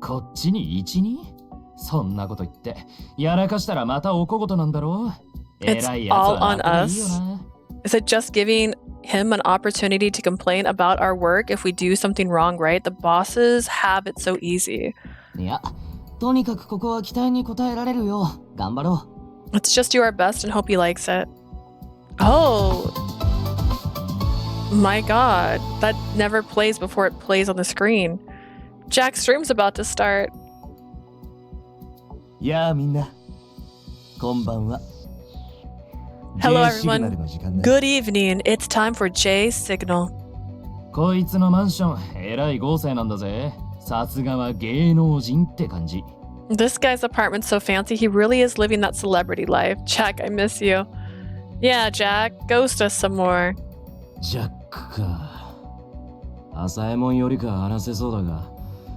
こっちに一にそんなこと言ってやらかしたらまたおこごとなんだろう。 It's all on us. Is it just giving him an opportunity to complain about our work if we do something wrong, right? The bosses have it so easy. いや、とにかくここは期待に応えられるよ。頑張ろう。 Let's just do our best and hope he likes it. Oh. My god. That never plays before it plays on the screen. Jack's stream's about to start. やあみんな。こんばんは。 Hello everyone. Good evening. It's time for J Signal. こいつのマンション、えらい豪勢なんだぜ。さすがは芸能人って感じ。 This guy's apartment's so fancy, he really is living that celebrity life. Jack, I miss you. Yeah, Jack, ghost us some more. ジャックか。朝右衛門よりか話せそうだが、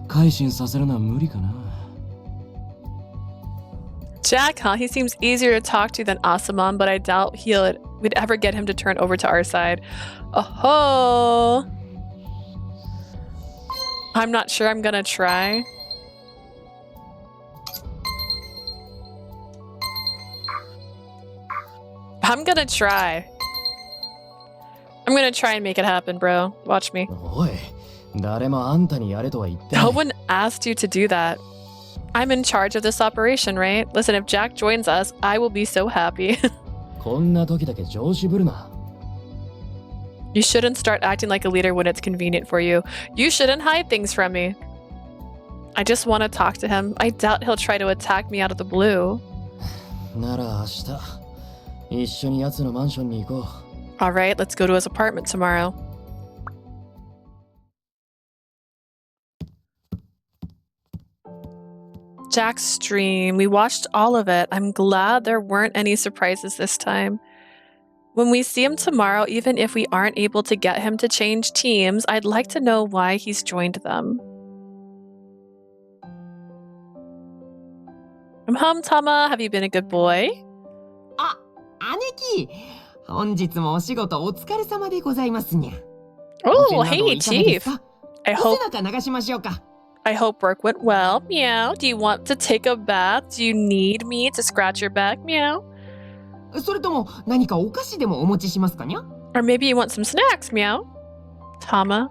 改心させるのは無理かな。Jack, huh? He seems easier to talk to than Asaman, but I doubt we'd ever get him to turn over to our side. Oh-ho! I'm not sure I'm gonna try. I'm gonna try. I'm gonna try and make it happen, bro. Watch me. おい、誰もあんたにやれとは言ってない。 No one asked you to do that. I'm in charge of this operation, right? Listen, if Jack joins us, I will be so happy. こんな時だけ調子ぶるな。You shouldn't start acting like a leader when it's convenient for you. You shouldn't hide things from me. I just want to talk to him. I doubt he'll try to attack me out of the blue. なら明日、一緒に奴のマンションに行こう。All right, let's go to his apartment tomorrow. Jack's stream. We watched all of it. I'm glad there weren't any surprises this time. When we see him tomorrow, even if we aren't able to get him to change teams, I'd like to know why he's joined them. Tama, have you been a good boy? あ、姉貴。本日もお仕事お疲れ様でございますにゃ。 Oh, hey, Chief. I hope work went well. Meow. Do you want to take a bath? Do you need me to scratch your back? Meow. それとも何かお菓子でもお持ちしますかにゃ? Or maybe you want some snacks? Meow. Tama.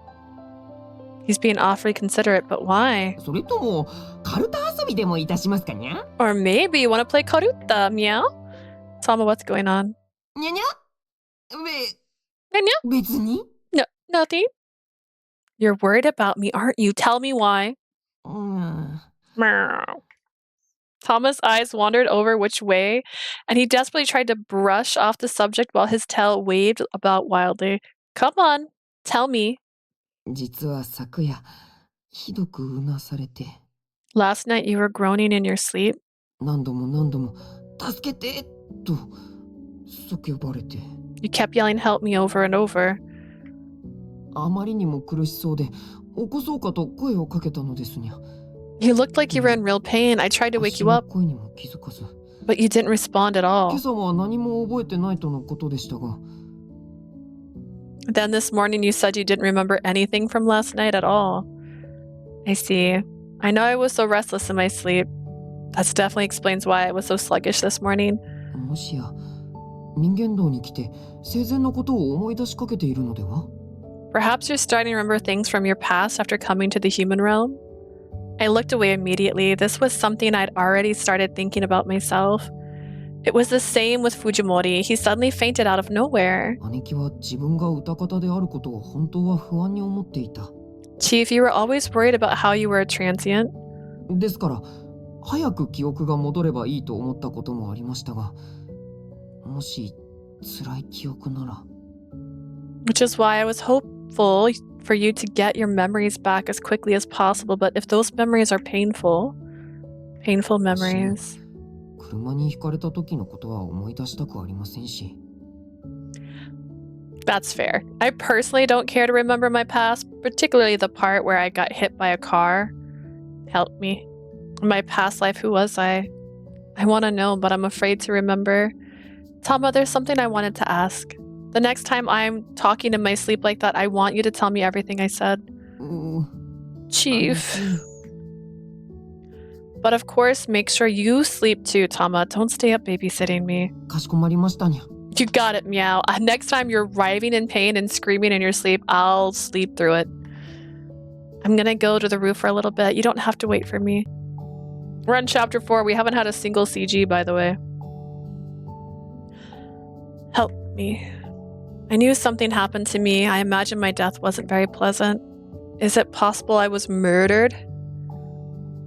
He's being awfully considerate, but why? それともカルタ遊びでもいたしますかにゃ? Or maybe you want to play karuta? Meow. Tama, what's going on? にゃにゃ? Nya? 別に? No, nothing. You're worried about me, aren't you? Tell me why. Meow. Tama's eyes wandered over which way, and he desperately tried to brush off the subject while his tail waved about wildly. Come on, tell me. 実は昨夜、ひどくうなされて。 Last night you were groaning in your sleep. 何度も何度も、助けてと叫ばれて。 You kept yelling help me over and over. あまりにも苦しそうで、起こそうかと声をかけたのですにゃ。 You looked like you were in real pain. I tried to wake you up, 声にも気づかず。 but you didn't respond at 今 all. 朝は何も覚えてないとのことでしたが。 Then this morning you said you didn't remember anything from last night at all. I see. I know I was so restless in my sleep. That definitely explains why I was so sluggish this morning. もしや、人間道に来て生前のことを思い出しかけているのでは？ Perhaps you're starting to remember things from your past after coming to the human realm? I looked away immediately. This was something I'd already started thinking about myself. It was the same with Fujimori. He suddenly fainted out of nowhere. 姉貴は自分が歌方であることを本当は不安に思っていた。 Chief, you were always worried about how you were a transient. ですから、早く記憶が戻ればいいと思ったこともありましたが、もし辛い記憶なら。 Which is why I was hopeful for you to get your memories back as quickly as possible. But if those memories are painful memories. 車にひかれた時のことは思い出したくありませんし。 That's fair. I personally don't care to remember my past, particularly the part where I got hit by a car. Help me. In my past life, who was I? I want to know, but I'm afraid to remember. Tama, there's something I wanted to ask. The next time I'm talking in my sleep like that, I want you to tell me everything I said. Chief. But of course, make sure you sleep too, Tama. Don't stay up babysitting me. かしこまりましたにゃ。 You got it, Meow. Next time you're writhing in pain and screaming in your sleep, I'll sleep through it. I'm gonna go to the roof for a little bit. You don't have to wait for me. We're on chapter 4. We haven't had a single CG, by the way. Help me. I knew something happened to me. I imagine my death wasn't very pleasant. Is it possible I was murdered?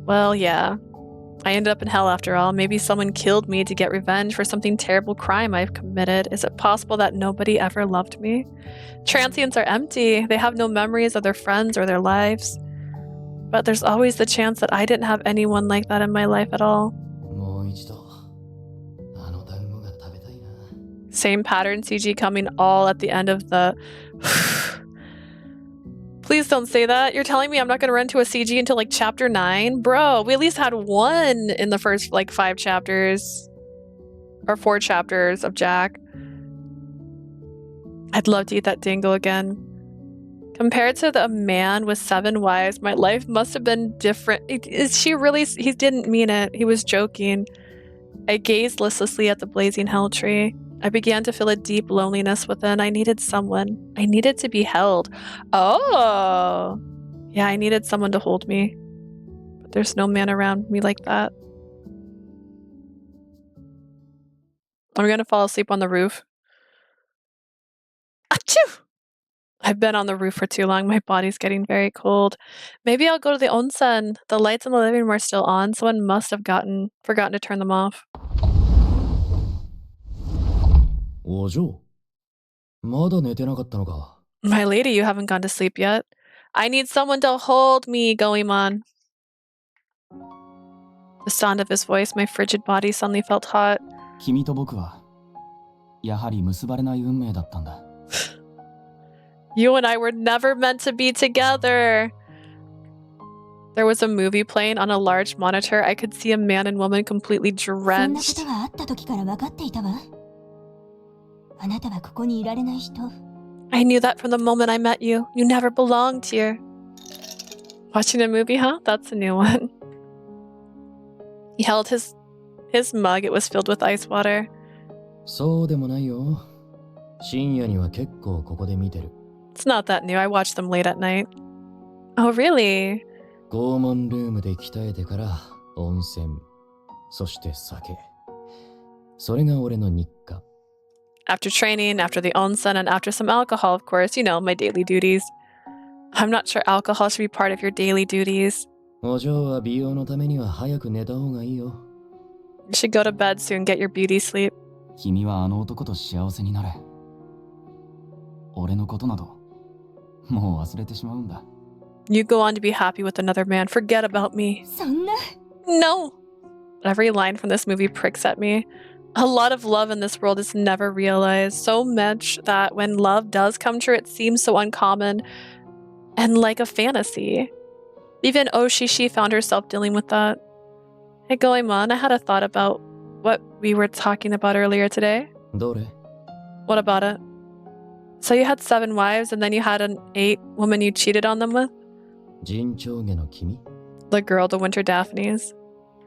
Well, yeah. I ended up in hell after all. Maybe someone killed me to get revenge for something terrible crime I've committed. Is it possible that nobody ever loved me? Transients are empty. They have no memories of their friends or their lives. But there's always the chance that I didn't have anyone like that in my life at all. Same pattern CG coming all at the end of the... Please don't say that. You're telling me I'm not going to run to a CG until like chapter 9? Bro, we at least had one in the first like 5 chapters. Or 4 chapters of Jack. I'd love to eat that dingo again. Compared to the man with 7 wives, my life must have been different. Is she really? He didn't mean it. He was joking. I gazed listlessly at the blazing hell tree. I began to feel a deep loneliness within. I needed someone. I needed to be held. Oh! Yeah, I needed someone to hold me. But there's no man around me like that. I'm gonna fall asleep on the roof. Achoo! I've been on the roof for too long. My body's getting very cold. Maybe I'll go to the onsen. The lights in the living room are still on. Someone must have forgotten to turn them off. お嬢、まだ寝てなかったのか。 My lady, you haven't gone to sleep yet. I need someone to hold me, Goemon. The sound of his voice, my frigid body suddenly felt hot. 君と僕はやはり結ばれない運命だったんだ。You and I were never meant to be together. There was a movie playing on a large monitor. I could see a man and woman completely drenched. そんなことがあった時から分かっていたわ。あなたはここにいられない人。I knew that from the moment I met you. You never belonged here. Watching a movie, huh? That's a new one. He held his mug. It was filled with ice water. そうでもないよ。深夜には結構ここで見てる。It's not that new. I watch them late at night. Oh, really? 拷問ルームで鍛えてから温泉、そして酒。それが俺の日課。After training, after the onsen, and after some alcohol, of course, you know, my daily duties. I'm not sure alcohol should be part of your daily duties. お嬢は美容のためには早く寝た方がいいよ。You should go to bed soon, get your beauty sleep. 君はあの男と幸せになれ。俺のことなどもう忘れてしまうんだ。You go on to be happy with another man. Forget about me. そんな。 No. Every line from this movie pricks at me. A lot of love in this world is never realized. So much that when love does come true, it seems so uncommon and like a fantasy. Even Oshishi found herself dealing with that. Hey Goemon, I had a thought about what we were talking about earlier today. どれ? What about it? So you had 7 wives and then you had an 8th woman you cheated on them with? 人長家の君? The girl, the Winter Daphnes.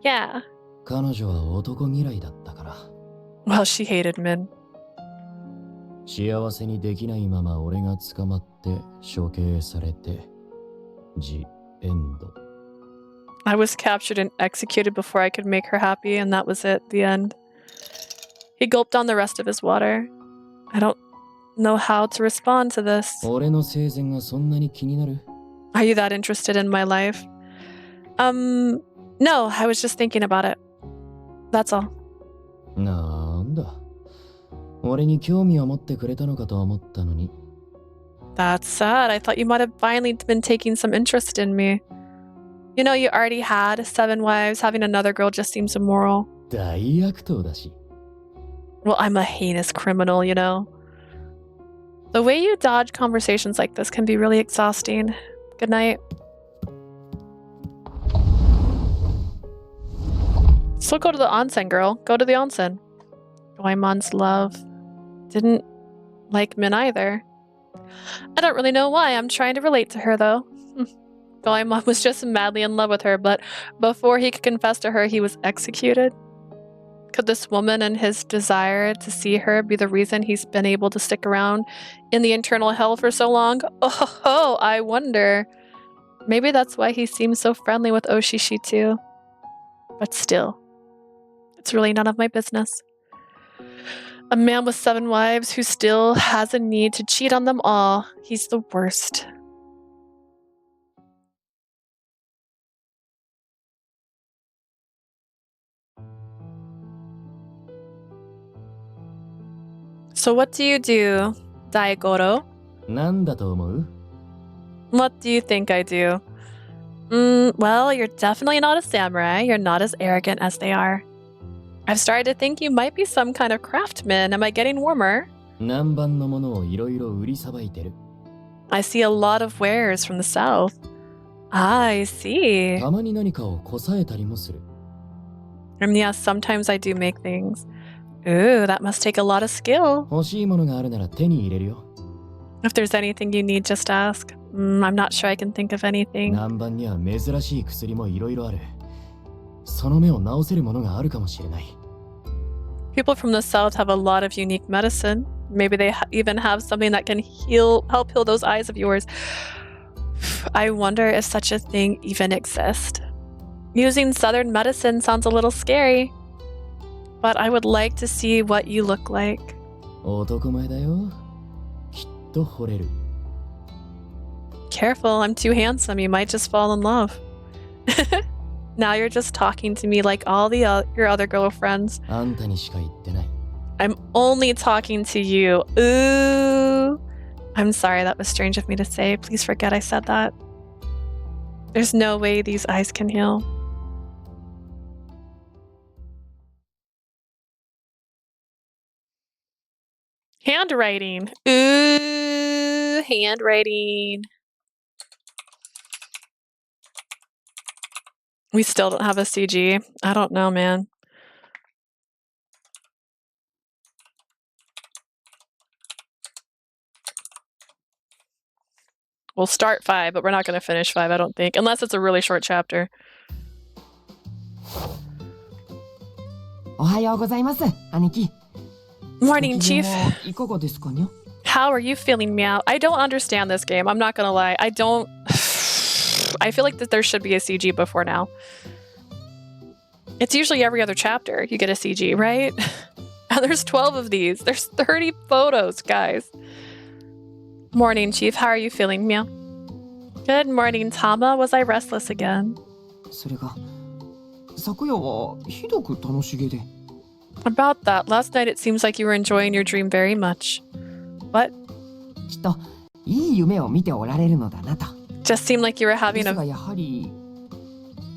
Yeah. 彼女は男嫌いだったから。Well, she hated men. 幸せにできないまま俺が捕まって処刑されて。The end. I was captured and executed before I could make her happy, and that was it, the end. He gulped down the rest of his water. I don't know how to respond to this. 俺の生前がそんなに気になる? Are you that interested in my life? No, I was just thinking about it. That's all. なんだ。俺に興味を持ってくれたのかと思ったのに。That's sad. I thought you might have finally been taking some interest in me. You know, you already had 7 wives. Having another girl just seems immoral. 大悪党だし。Well, I'm a heinous criminal, you know. The way you dodge conversations like this can be really exhausting. Good night. So go to the onsen, girl. Go to the onsen. Goemon's love didn't like men either. I don't really know why. I'm trying to relate to her, though. Goemon was just madly in love with her, but before he could confess to her, he was executed. Could this woman and his desire to see her be the reason he's been able to stick around in the internal hell for so long? Oh, I wonder. Maybe that's why he seems so friendly with Oshishi too. But still, it's really none of my business. A man with 7 wives who still has a need to cheat on them all. He's the worst. So what do you do, Daigoro? なんだと思う? What do you think I do? Well, you're definitely not a samurai. You're not as arrogant as they are. I've started to think you might be some kind of craftsman. Am I getting warmer? 南蛮のものをいろいろ売りさばいてる。I see a lot of wares from the south. I see. たまに何かをこさえたりもする。Yes, sometimes I do make things. Ooh, that must take a lot of skill. 欲しいものがあるなら手に入れるよ。If there's anything you need, just ask. I'm not sure I can think of anything. 南蛮には珍しい薬もいろいろある。その目を治せるものがあるかもしれない。People from the south have a lot of unique medicine. Maybe they even have something that can help heal those eyes of yours. I wonder if such a thing even exists. Using southern medicine sounds a little scary. But I would like to see what you look like. 男前だよ。きっと惚れる。Careful, I'm too handsome. You might just fall in love. Now you're just talking to me like all your other girlfriends. あんたにしか言ってない。I'm only talking to you. Ooh. I'm sorry, that was strange of me to say. Please forget I said that. There's no way these eyes can heal. Handwriting. Ooh, handwriting. We still don't have a CG. I don't know, man. We'll start 5, but we're not going to finish 5, I don't think. Unless it's a really short chapter. おはようございます、兄貴。 Morning, Chief. いかがですかにゃ? How are you feeling, Meow? I don't understand this game. I'm not gonna lie. I don't... I feel like that there should be a CG before now. It's usually every other chapter you get a CG, right? And there's 12 of these. There's 30 photos, guys. Morning, Chief. How are you feeling, Meow? Good morning, Tama. Was I restless again? それが昨夜はひどく楽しげで。 About that, last night it seems like you were enjoying your dream very much. What? きっといい夢を見ておられるのだなと。 Just seemed like you were で having すが a やはり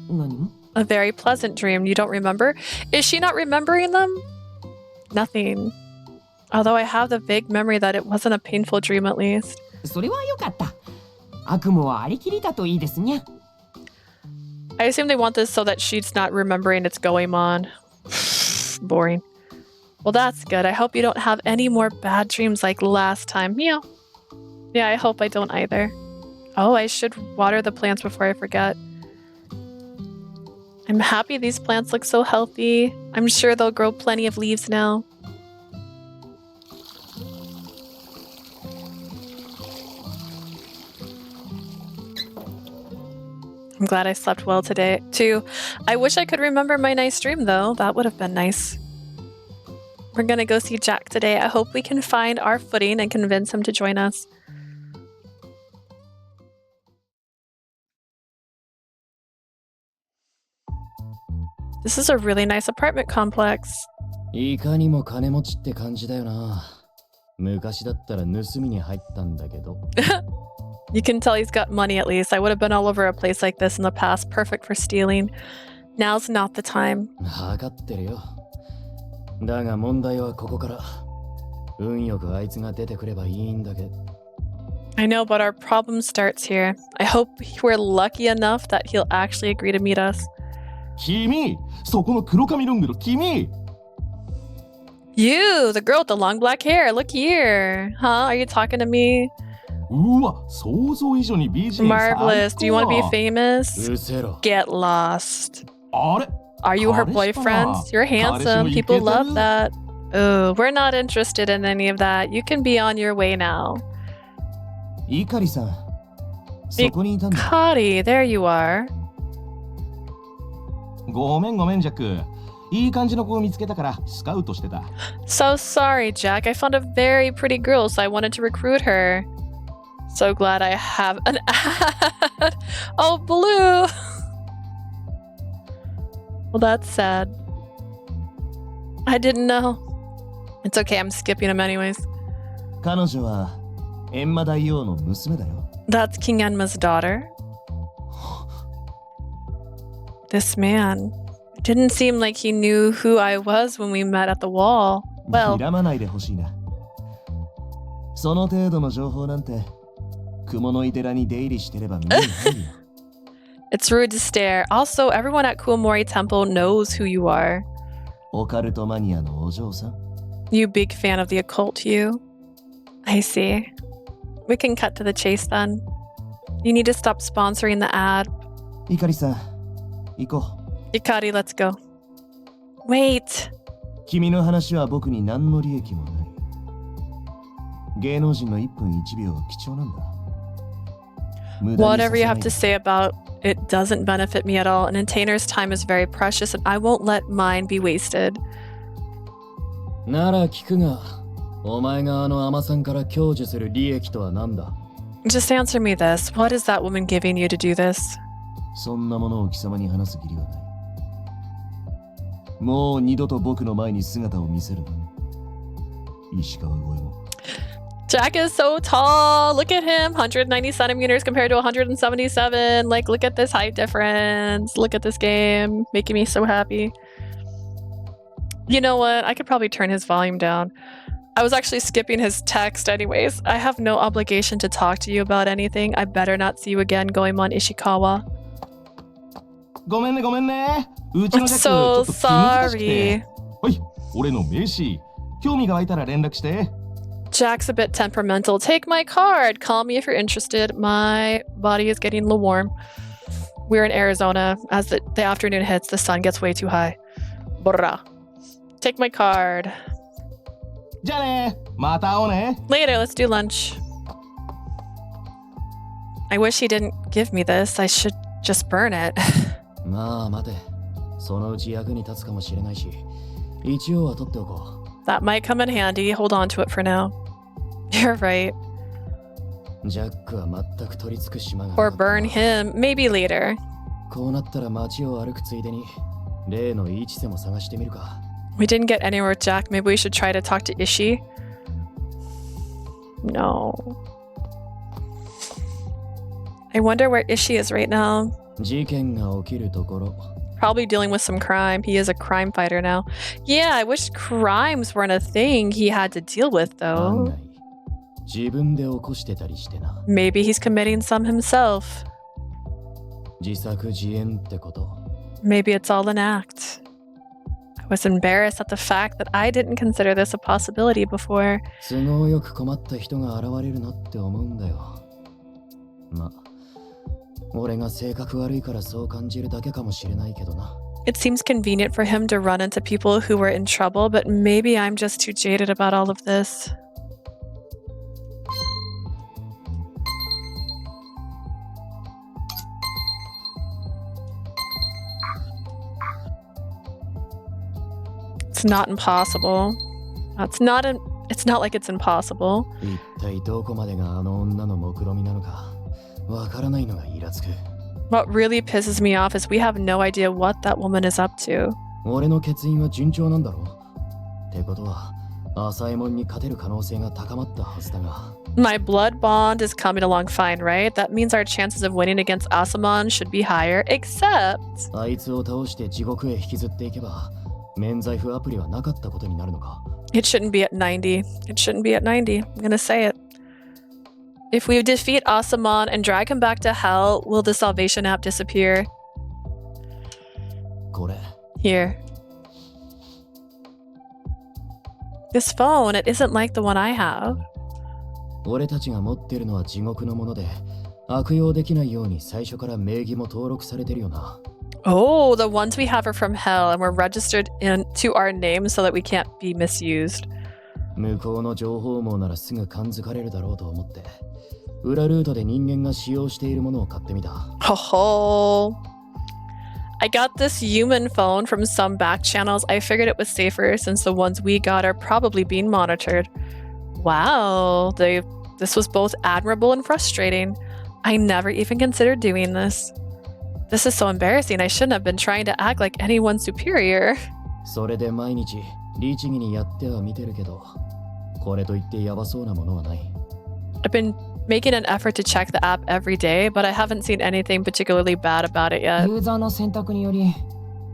何？ very pleasant dream. You don't remember? Is she not remembering them? Nothing. Although I have the vague memory that it wasn't a painful dream at least. それはよかった。悪夢はありきりだといいですにゃ。 I assume they want this so that she's not remembering it's Goemon. Boring. Well, that's good. I hope you don't have any more bad dreams like last time. Meow. Yeah, I hope I don't either. Oh, I should water the plants before I forget. I'm happy these plants look so healthy. I'm sure they'll grow plenty of leaves now. I'm glad I slept well today, too. I wish I could remember my nice dream, though. That would have been nice. We're gonna go see Jack today. I hope we can find our footing and convince him to join us. This is a really nice apartment complex. いかにも金持ちって感じだよな。昔だったら盗みに入ったんだけど。You can tell he's got money at least. I would have been all over a place like this in the past, perfect for stealing. Now's not the time. わかってるよ。だが問題はここから。運よくあいつが出てくればいいんだけ。I know, but our problem starts here. I hope we're lucky enough that he'll actually agree to meet us. 君、そこの黒髪ロングの君。 You, the girl with the long black hair. Look here. Huh? Are you talking to me? うわ、想像以上に美人。 Marvelous. Do you want to be famous? うせろ。 Get lost. あれ Are you her 彼氏かな？ boyfriend? You're handsome. People love that. Oh, we're not interested in any of that. You can be on your way now. イカリさん、そこにいたんだ。 Kari, there you are. ごめんジャック。いい感じの子を見つけたからスカウトしてた。 So sorry, Jack. I found a very pretty girl, so I wanted to recruit her. So glad I have an ad. Oh, blue. Well, that's sad. I didn't know. It's okay, I'm skipping him anyways. 彼女は閻魔大王の娘だよ。 That's King Enma's daughter. This man. It didn't seem like he knew who I was when we met at the wall. Well, 睨まないでほしいな。その程度の情報なんて雲の井寺に出入りしてれば見えないよ。it's rude to stare. Also, everyone at Kuomori Temple knows who you are. オカルトマニアのお嬢さん。 You big fan of the occult, you. I see. We can cut to the chase then. You need to stop sponsoring the ad. イカリさん、行こう。 Ikari, let's go. Wait. 君の話は僕に何の利益もない。芸能人の1分1秒は貴重なんだ。 Whatever you have to say about it doesn't benefit me at all. An entertainer's time is very precious and I won't let mine be wasted. なら聞くが、お前があのアマさんから享受する利益とは何だ？ Just answer me this. What is that woman giving you to do this? そんなものを貴様に話す義理はない。もう二度と僕の前に姿を見せるな。石川五右衛門。 Jack is so tall. Look at him. 190 centimeters compared to 177. Like, look at this height difference. Look at this game. Making me so happy. You know what? I could probably turn his volume down. I was actually skipping his text anyways. I have no obligation to talk to you about anything. I better not see you again, Goemon Ishikawa. ごめんね。うち I'm のジャックちょ so っと気難しく sorry. て。はい、俺の名刺。興味が湧いたら連絡して。 Jack's a bit temperamental. Take my card. Call me if you're interested. My body is getting a little warm. We're in Arizona. As the afternoon hits, the sun gets way too high. Brrrah. Take my card. じゃあね。また会おうね。 Later, let's do lunch. I wish he didn't give me this. I should just burn it. まあ待て。そのうち役に立つかもしれないし、一応は取っておこう。 That might come in handy. Hold on to it for now. You're right. ジャックは全く取り付く島がな Or かったな。 burn him. Maybe later. こうなったら街を歩くついでに例のイチセも探してみるか。 We didn't get anywhere with Jack. Maybe we should try to talk to Ishii? No. I wonder where Ishii is right now. 事件が起きるところ。 Probably dealing with some crime. He is a crime fighter now. Yeah, I wish crimes weren't a thing he had to deal with, though. 自分で起こしてたりしてな。 Maybe he's committing some himself. 自作自演ってこと。 Maybe it's all an act. I was embarrassed at the fact that I didn't consider this a possibility before. 都合よく困った人が現れるなって思うんだよ。ま、俺が性格悪いからそう感じるだけかもしれないけどな。 It seems convenient for him to run into people who were in trouble, but maybe I'm just too jaded about all of this. It's not impossible. It's not like it's impossible. 一体どこまでがあの女の目論みなのかわからないのがイラつく。 What really pisses me off is we have no idea what that woman is up to. 俺の欠員は順調なんだろう。ってことは、浅右衛門に勝てる可能性が高まったはずだが。 My blood bond is coming along fine, right? That means our chances of winning against Asamon should be higher, except... あいつを倒して地獄へ引きずっていけば、免罪符アプリはなかったことになるのか。 It shouldn't be at 90. It shouldn't be at 90. I'm gonna say it. If we defeat Asamon and drag him back to hell, will the salvation app disappear? これ。 Here. This phone, it isn't like the one I have. 俺たちが持ってるのは地獄のもので、悪用できないように最初から名義も登録されてるよな。 Oh, the ones we have are from hell and we're registered into our name so that we can't be misused. 向こうの情報網ならすぐ感づかれるだろうと思って、裏ルートで人間が使用しているものを買ってみた。Ho ho. I got this human phone from some back channels. I figured it was safer since the ones we got are probably being monitored. Wow, this was both admirable and frustrating. I never even considered doing this. This is so embarrassing. I shouldn't have been trying to act like anyone superior. それで毎日律儀にやっては見てるけど、これといってヤバそうなものはない。 I've been making an effort to check the app every day, but I haven't seen anything particularly bad about it yet. ユーザーの選択により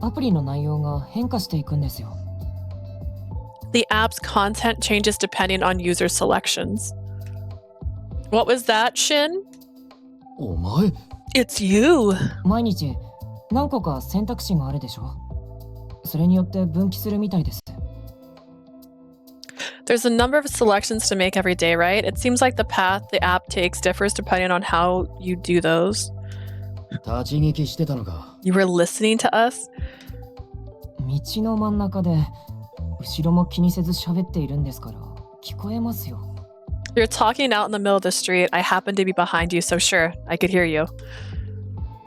アプリの内容が変化していくんですよ。 The app's content changes depending on user selections. What was that, Shin? お前 It's you! 毎日何個か選択肢があるでしょ。それによって分岐するみたいです。 There's a number of selections to make every day, right? It seems like the path the app takes differs depending on how you do those. 立ち聞きしてたのか。 You were listening to us? 道の真ん中で後ろも気にせず喋っているんですから聞こえますよ。 You're talking out in the middle of the street. I happen to be behind you, so sure, I could hear you.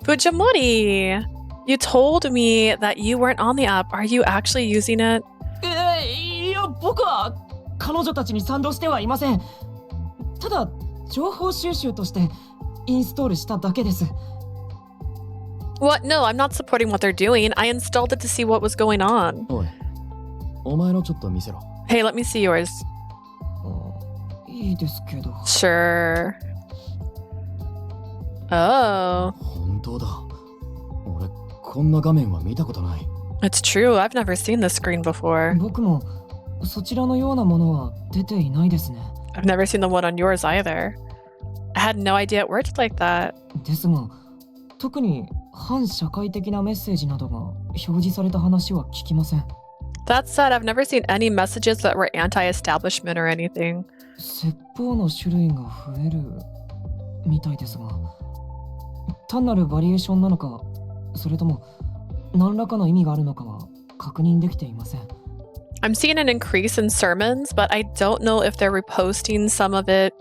Fujimori! You told me that you weren't on the app. Are you actually using it? いや僕は彼女たちに賛同してはいません。ただ情報収集としてインストールしただけです。 What? No, I'm not supporting what they're doing. I installed it to see what was going on. おい、お前のちょっと見せろ。 Hey, let me see yours. いいですけど。 Sure. Oh. 本当だ。俺、こんな画面は見たことない。 It's true. I've never seen this screen before. 僕もそちらのようなものは出ていないですね。 I've never seen the one on yours either. I had no idea it worked like that. ですが、特に反社会的なメッセージなどが表示された話は聞きません。 That said, I've never seen any messages that were anti-establishment or anything. 説法の種類が増えるみたいですが、単なるバリエーションなのか、それとも何らかの意味があるのかは確認できていません。 I'm seeing an increase in sermons, but I don't know if they're reposting some of it,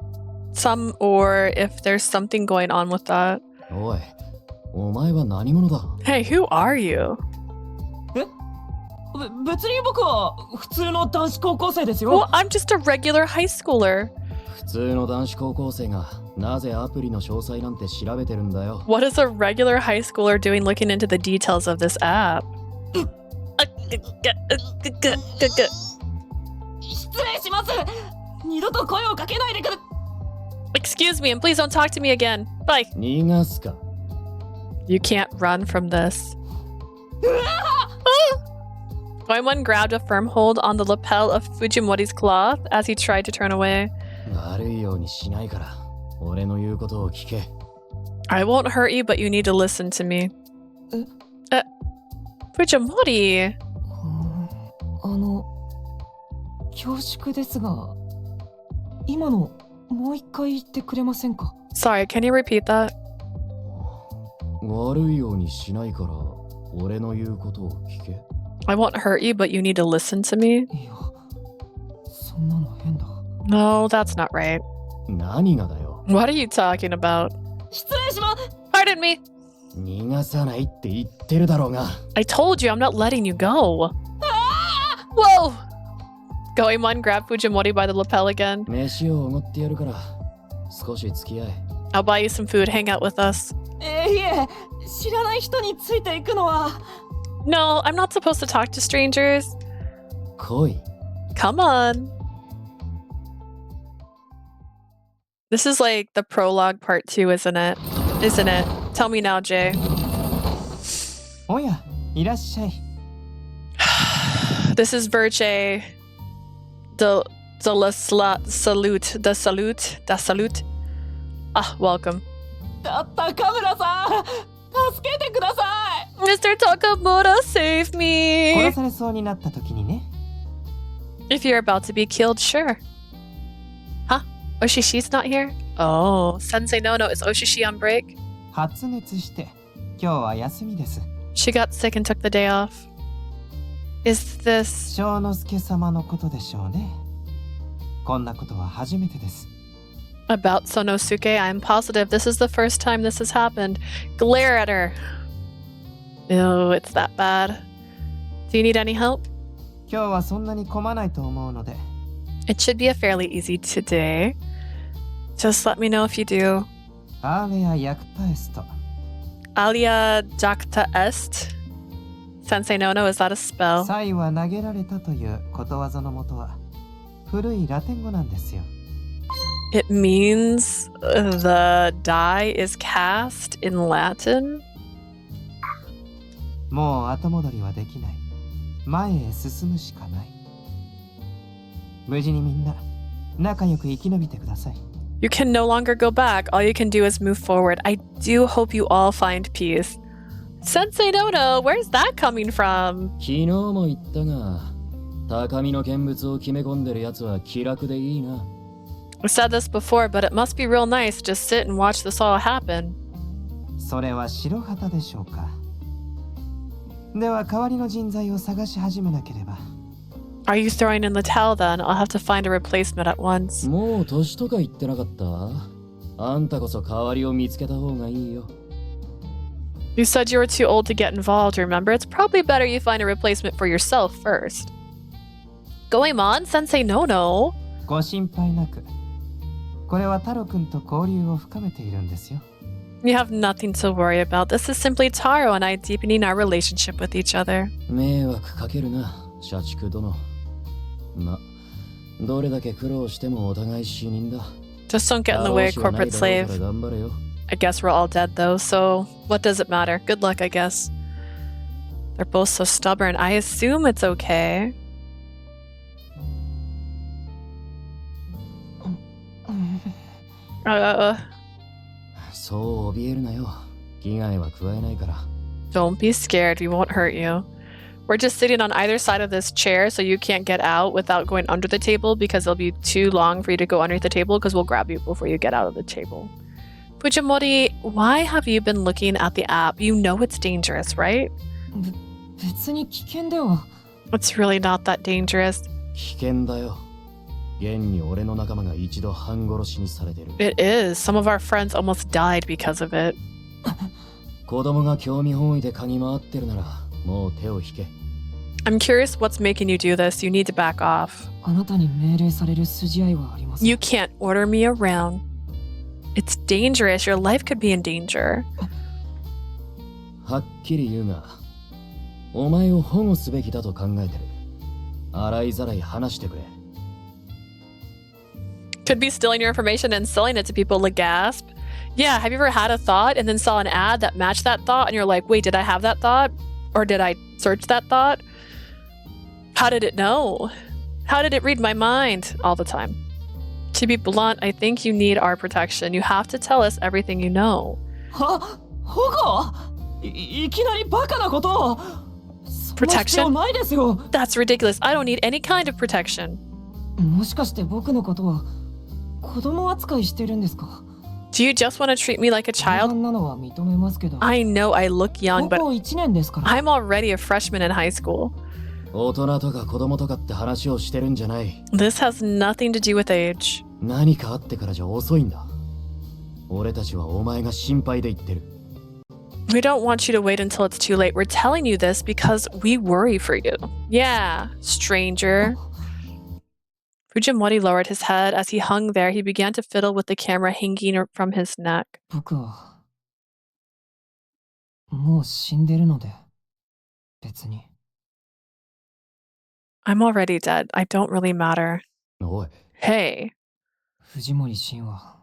or if there's something going on with that. おい、お前は何者だ？ Hey, who are you? 別に僕は普通の男子高校生ですよ。 Well, I'm just a regular high schooler. 普通の男子高校生がなぜアプリの詳細なんて調べてるんだよ。 What is a regular high schooler doing looking into the details of this app? 失礼します。二度と声をかけないでくだ。Excuse me, and please don't talk to me again. Bye. 逃がすか。 You can't run from this. Goemon grabbed a firm hold on the lapel of Fujimori's cloth as he tried to turn away. 悪いようにしないから、俺の言うことを聞け。I won't hurt you, but you need to listen to me. Fujimori. 恐縮ですが、今のもう一回言ってくれませんか？ Sorry, can you repeat that? 悪いようにしないから、俺の言うことを聞け。I won't hurt you, but you need to listen to me. いや、そんなの変だ。No, that's not right. 何がだよ。What are you talking about? 失礼します。 Pardon me. 逃がさないって言ってるだろうが。I told you I'm not letting you go. Whoa! Goemon grabbed Fujimori by the lapel again. 飯をおごってやるから、少し付き合え。I'll buy you some food. Hang out with us. いえ、知らない人についていくのは。No, I'm not supposed to talk to strangers. 来い。 Come on. This is like the prologue part 2, isn't it? Isn't it? Tell me now, Jay. おや、いらっしゃい。This is Verche. The salute. Ah, welcome. 高村さん、助けてください。Mr. Takamura, save me. 殺されそうになった時にね。If you're about to be killed, sure. Huh? Oshishi's not here? Oh, Sensei Nono, is Oshishi on break? 発熱して今日は休みです。 She got sick and took the day off. Is this... 正之助様のことでしょうね。こんなことは初めてです。 About Sonosuke, I'm positive this is the first time this has happened. Glare at her. Ew, it's that bad. Do you need any help? 今日はそんなに混まないと思うので。 It should be a fairly easy today. Just let me know if you do. Alia Yakta Est. Alia Jakta Est? Sensei Nono, is that a spell? サイは投げられたということわざのもとは古いラテン語なんですよ。 It means the die is cast in Latin? もう後戻りはできない。前へ進むしかない。無事にみんな仲良く生き延びてください。You can no longer go back. All you can do is move forward. I do hope you all find peace. Sensei Nono, where's that coming from? 昨日も言ったが、高みの見物を決め込んでるやつは気楽でいいな。I said this before, but it must be real nice to just sit and watch this all happen. それは白旗でしょうか。では代わりの人材を探し始めなければ。Are you throwing in the towel then? I'll have to find a replacement at once. もう年とか言ってなかった？あんたこそ代わりを見つけた方がいいよ。You said you were too old to get involved, remember? It's probably better you find a replacement for yourself first. Goemon, Sensei Nono. ご心配なく。これは太郎くんと交流を深めているんですよ。You have nothing to worry about. This is simply Taro and I deepening our relationship with each other. 迷惑かけるな、社畜殿。ま、どれだけ苦労してもお互い死人だ。Just don't get in the way, corporate slave. I guess we're all dead though, so what does it matter? Good luck, I guess. They're both so stubborn. I assume it's okay. Uh, そう怯えるなよ。危害は加えないから。 Don't be scared, we won't hurt you. We're just sitting on either side of this chair so you can't get out without going under the table because it'll be too long for you to go underneath the table because we'll grab you before you get out of the table. Fujimori, why have you been looking at the app? You know it's dangerous, right? 別に危険では。 It's really not that dangerous. 危険だよ。現に俺の仲間が一度半殺しにされてる。 It is. Some of our friends almost died because of it. 子供が興味本位で嗅ぎ回ってるなら、もう手を引け。I'm curious what's making you do this. You need to back off. あなたに命令される筋合いはあります。 You can't order me around. It's dangerous. Your life could be in danger. はっきり言うが、お前を保護すべきだと考えてる。洗いざらい話してくれ。Could be stealing your information and selling it to people, like gasp. Yeah, have you ever had a thought and then saw an ad that matched that thought and you're like, wait, did I have that thought? Or did I search that thought? How did it know? How did it read my mind? All the time. To be blunt, I think you need our protection. You have to tell us everything you know. 保護？いきなりバカなことを。 Protection? That's ridiculous. I don't need any kind of protection. もしかして僕のことは子供扱いしてるんですか? Do you just want to treat me like a child? I know I look young, but I'm already a freshman in high school. 大人とか子供とかって話をしてるんじゃない。 This has nothing to do with age. 何かあってからじゃ遅いんだ。俺たちはお前が心配で言ってる。 We don't want you to wait until it's too late. We're telling you this because we worry for you. Yeah, stranger. Fujimori lowered his head. As he hung there, he began to fiddle with the camera hanging from his neck. 僕はもう死んでるので、別に。 I'm already dead. I don't really matter. おい。 Hey. 藤森慎は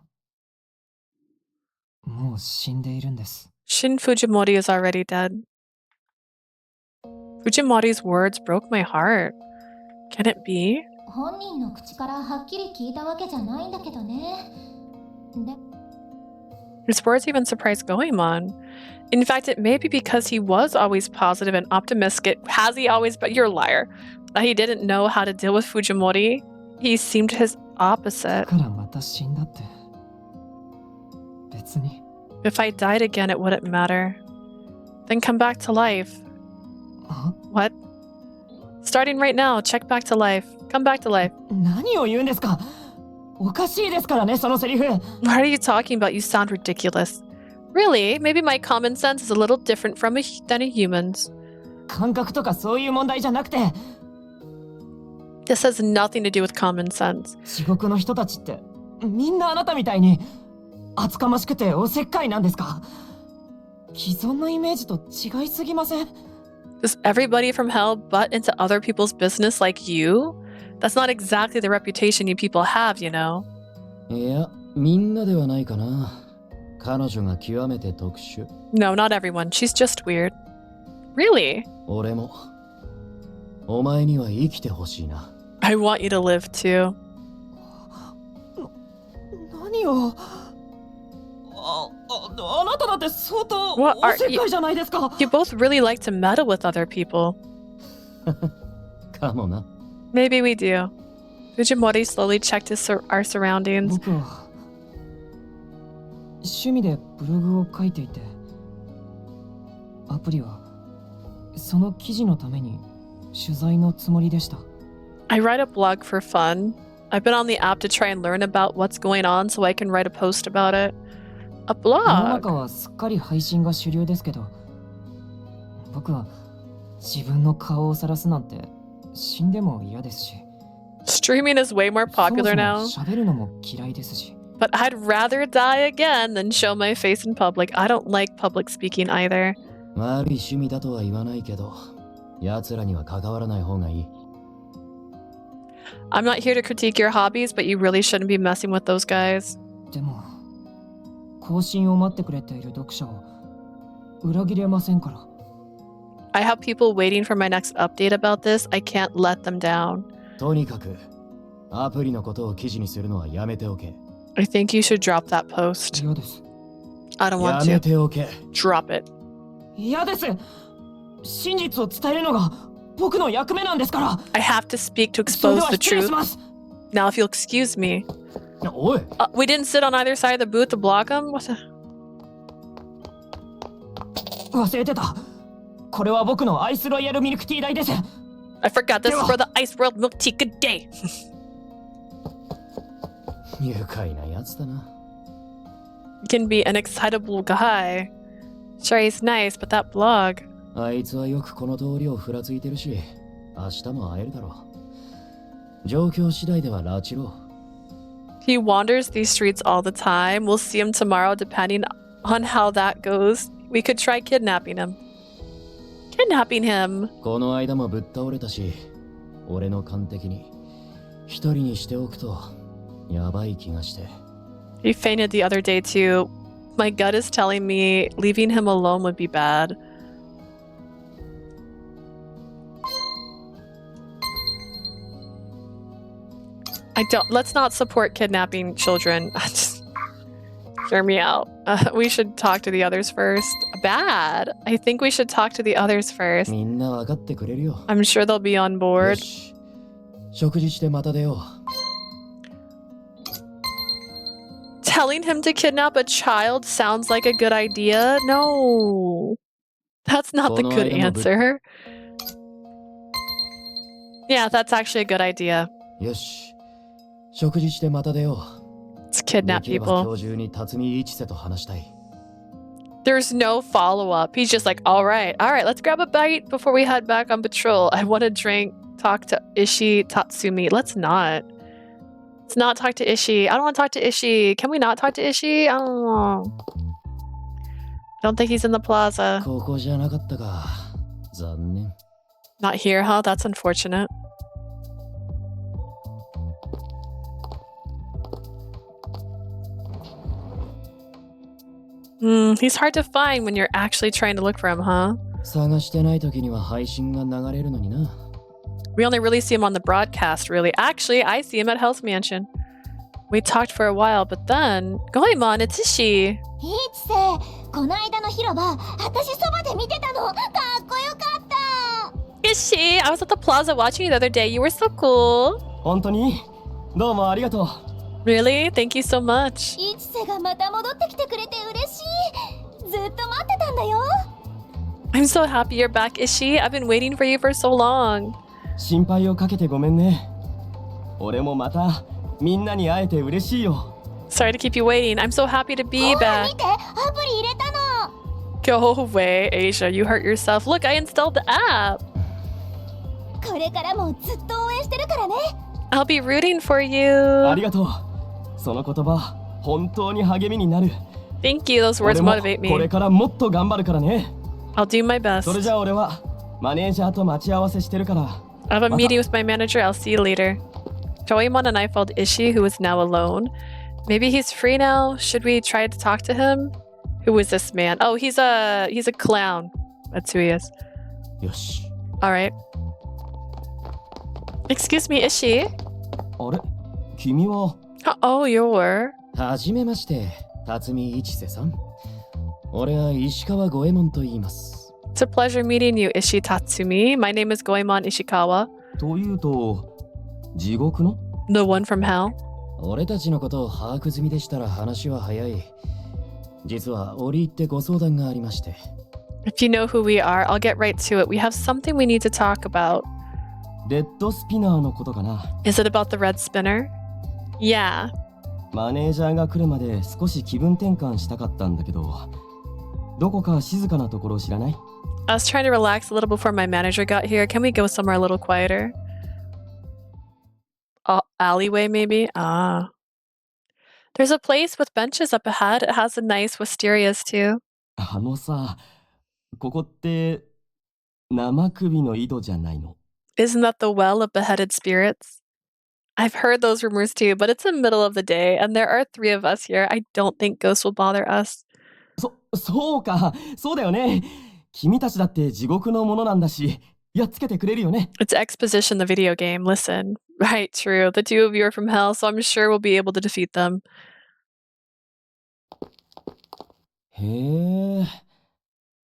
もう死んでいるんです。 Shin Fujimori is already dead. Fujimori's words broke my heart. Can it be? 本人の口からはっきり聞いたわけじゃないんだけどね。で His words even surprised Goemon. In fact, it may be because he was always positive and optimistic. Has he always? But you're a liar. He didn't know how to deal with Fujimori. He seemed his opposite. からまた死んだって。別に。 If I died again, it wouldn't matter. Then come back to life. What? Starting right now, check back to life. Come back to life. 何を言うんですか? おかしいですからね、そのセリフ。 What are you talking about? You sound ridiculous. Really? Maybe my common sense is a little different than a human's. 感覚とかそういう問題じゃなくて。 This has nothing to do with common sense. 地獄の人たちってみんなあなたみたいに厚かましくておせっかいなんですか? 既存のイメージと違いすぎません? Does everybody from hell butt into other people's business like you? That's not exactly the reputation you people have, you know. いや、みんなではないかな。彼女が極めて特殊。No, not everyone. She's just weird. Really? 俺も。お前には生きてほしいな。I want you to live too. 何を? あなただって相当おせっかいじゃないですか? You both really like to meddle with other people. かもな。Maybe we do. Fujimori slowly checked our surroundings. 僕は趣味でブログを書いていて、アプリはその記事のために取材のつもりでした。 I write a blog for fun. I've been on the app to try and learn about what's going on so I can write a post about it. A 世の blog? 中はすっかり配信が主流ですけど、僕は自分の顔を晒すなんて死んでも嫌ですし。 Streaming is way more popular now. そもそも喋るのも嫌いですし。 But I'd rather die again than show my face in public. I don't like public speaking either. 悪い趣味だとは言わないけど、奴らには関わらない方がいい。I'm not here to critique your hobbies, but you really shouldn't be messing with those guys. でも、更新を待ってくれている読者を裏切れませんから。 I have people waiting for my next update about this. I can't let them down. とにかく、アプリのことを記事にするのはやめておけ。 I think you should drop that post. 嫌です。 I don't want や to. めておけ。 Drop it. 嫌です。真実を伝えるのが僕の役目なんですから。 I have to speak to expose the truth. Now, if you'll excuse me. おい。We didn't sit on either side of the booth to block him? What the... 忘れてた。これは僕のアイスロイヤルミルクティー代です。 I forgot this is for the Ice World Milk Tea. Good day. 愉快なやつだな。 Can be an excitable guy. Sure, he's nice, but that blog. あいつはよくこの通りをふらついてるし、明日も会えるだろう。状況次第では拉致ろう。 He wanders these streets all the time. We'll see him tomorrow depending on how that goes. We could try kidnapping him. kidnapping him. この間もぶっ倒れたし、俺の勘的に一人にしておくとやばい気がして。He fainted the other day too. My gut is telling me leaving him alone would be bad. Let's not support kidnapping children. Just hear me out. We should talk to the others first. Bad. I think we should talk to the others first. みんなわかってくれるよ。 I'm sure they'll be on board. 食事してまた出よう。 Telling him to kidnap a child sounds like a good idea. No. That's not the good answer. Yeah, that's actually a good idea. よし。食事してまた出よう。 Let's kidnap できれば people. 今日中に辰巳一瀬と話したい。 There's no follow-up. He's just like, all right, let's grab a bite before we head back on patrol. I want to drink, talk to Ishii, Tatsumi. Let's not talk to Ishii. I don't want to talk to Ishii. Can we not talk to Ishii? I don't know. I don't think he's in the plaza. ここじゃなかったか。残念。 Not here, huh? That's unfortunate. He's hard to find when you're actually trying to look for him, huh? 探してない時には配信が流れるのにな。 We only really see him on the broadcast, really. Actually, I see him at Hell's Mansion. We talked for a while, but then... Goemon, it's Ishii. いちせ、この間の広場、私そばで見てたの。かっこよかった。Ishii, I was at the plaza watching you the other day. You were so cool. 本当にどうもありがとう。 Really? Thank you so much. いちせがまた戻ってきてくれて嬉しい。ずっと待ってたんだよ。I'm so happy you're back, Ishii. I've been waiting for you for so long. 心配をかけてごめんね。俺もまたみんなに会えて嬉しいよ。 Sorry to keep you waiting. I'm so happy to be ほら back. 見て、アプリ入れたの。 Go away, Asia. You hurt yourself. Look, I installed the app. これからもずっと応援してるからね。 I'll be rooting for you. ありがとう。その言葉、本当に励みになる。 Thank you. Those words 俺も motivate me. これからもっと頑張るからね。 I'll do my best. それじゃあ俺はマネージャーと待ち合わせしてるから。 I have a meeting with my manager. I'll see you later. Goemon and I followed Ishii, who is now alone. Maybe he's free now. Should we try to talk to him? Who is this man? Oh, he's a clown. That's who he is. よし。 All right. Excuse me, Ishii. あれ君は Oh, you're... はじめまして、辰巳一瀬さん。俺は石川五右衛門と言います。 It's a pleasure meeting you, Ishii Tatsumi. My name is Goemon Ishikawa. というと地獄の The one from hell. 俺たちのことを把握済みでしたら話は早い。実は折り入ってご相談がありまして。 If you know who we are, I'll get right to it. We have something we need to talk about. レッドスピナーのことかな。 Is it about the red spinner? Yeah. マネージャーが来るまで少し気分転換したかったんだけど、どこか静かなところ知らない？ I was trying to relax a little before my manager got here. Can we go somewhere a little quieter? Alleyway, maybe? Ah. There's a place with benches up ahead. It has a nice wisterias too. あのさ、ここって生首の井戸じゃないの？ Isn't that the well of beheaded spirits? I've heard those rumors too, but it's the middle of the day, and there are 3 of us here. I don't think ghosts will bother us. そうか、そうだよね。君たちだって地獄のものなんだし、やっつけてくれるよね。 It's exposition, the video game. Listen. Right, true. The 2 of you are from hell, so I'm sure we'll be able to defeat them. へえ、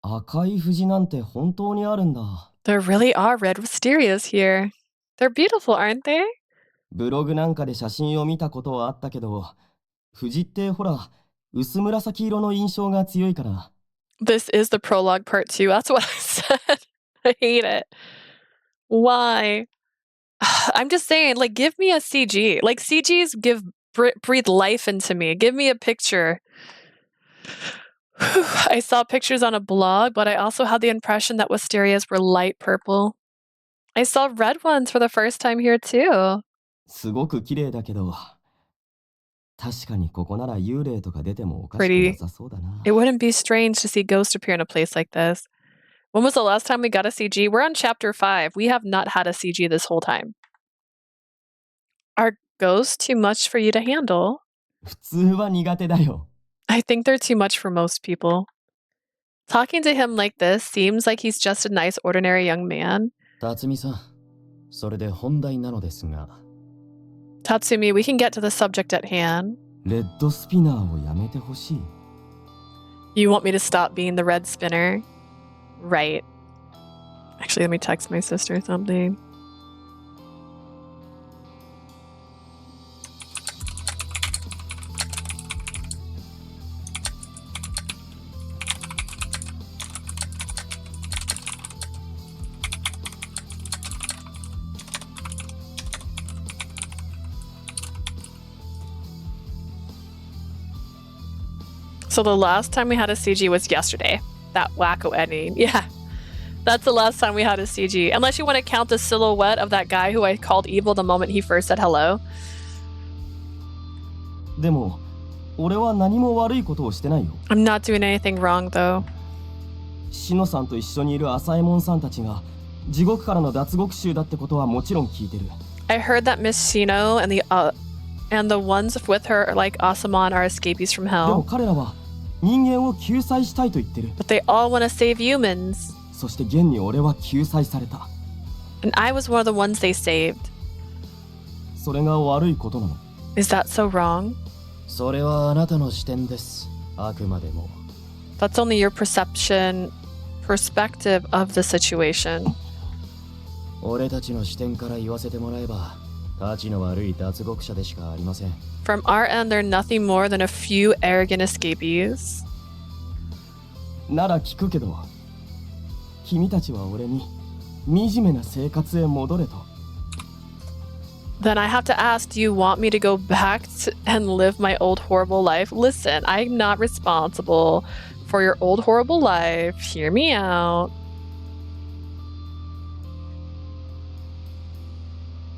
赤い藤なんて本当にあるんだ。 There really are red wisterias here. They're beautiful, aren't they? ブログなんかで写真を見たことはあったけど、藤ってほら、薄紫色の印象が強いから。 This is the prologue part 2. That's what I said. I hate it. Why? I'm just saying, like, give me a CG. Like, CGs breathe life into me. Give me a picture. I saw pictures on a blog, but I also had the impression that wisterias were light purple. I saw red ones for the first time here too. すごく綺麗だけど、確かにここなら幽霊とか出てもおかしくなさそうだな。 It wouldn't be strange to see ghosts appear in a place like this. When was the last time we got a CG? We're on chapter 5. We have not had a CG this whole time. Are ghosts too much for you to handle? 普通は苦手だよ。 I think they're too much for most people. Talking to him like this seems like he's just a nice, ordinary young man. 辰巳さん、それで本題なのですが。Tatsumi, we can get to the subject at hand. レッドスピナーをやめてほしい。You want me to stop being the red spinner? Right. Actually, let me text my sister something. So the last time we had a CG was yesterday. That wacko ending. Yeah. That's the last time we had a CG. Unless you want to count the silhouette of that guy who I called evil the moment he first said hello. でも、俺は何も悪いことをしてないよ。I'm not doing anything wrong though. シノさんと一緒にいるアサエモンさんたちが地獄からの脱獄囚だってことはもちろん聞いてる。I heard that Miss Shino and the ones with her like Asamon are escapees from でも hell. 彼らは人間を救済したいと言ってる。 But they all want to save humans. そして現に俺は救済された。 And I was one of the ones they saved. それが悪いことなの。 Is that so wrong? それはあなたの視点です。あくまでも。 That's only your perception, perspective of the situation. 俺たちの視点から言わせてもらえば、たちの悪い脱獄者でしかありません。 From our end, they're nothing more than a few arrogant escapees. なら聞くけど、君たちは俺に惨めな生活へ戻れと。 Then I have to ask, do you want me to go back and live my old horrible life? Listen, I'm not responsible for your old horrible life. Hear me out.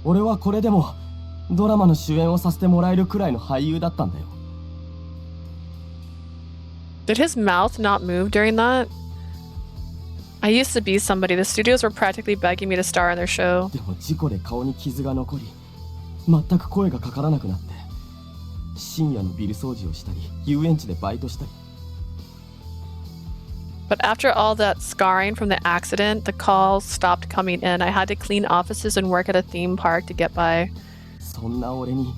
俺はこれでもドラマの主演をさせてもらえるくらいの俳優だったんだよ。 Did his mouth not move during that? I used to be somebody. The studios were practically begging me to star in their show. でも事故で顔に傷が残り、全く声がかからなくなって、深夜のビル掃除をしたり、遊園地でバイトしたり。 But after all that scarring from the accident, the calls stopped coming in. I had to clean offices and work at a theme park to get by. そんな俺に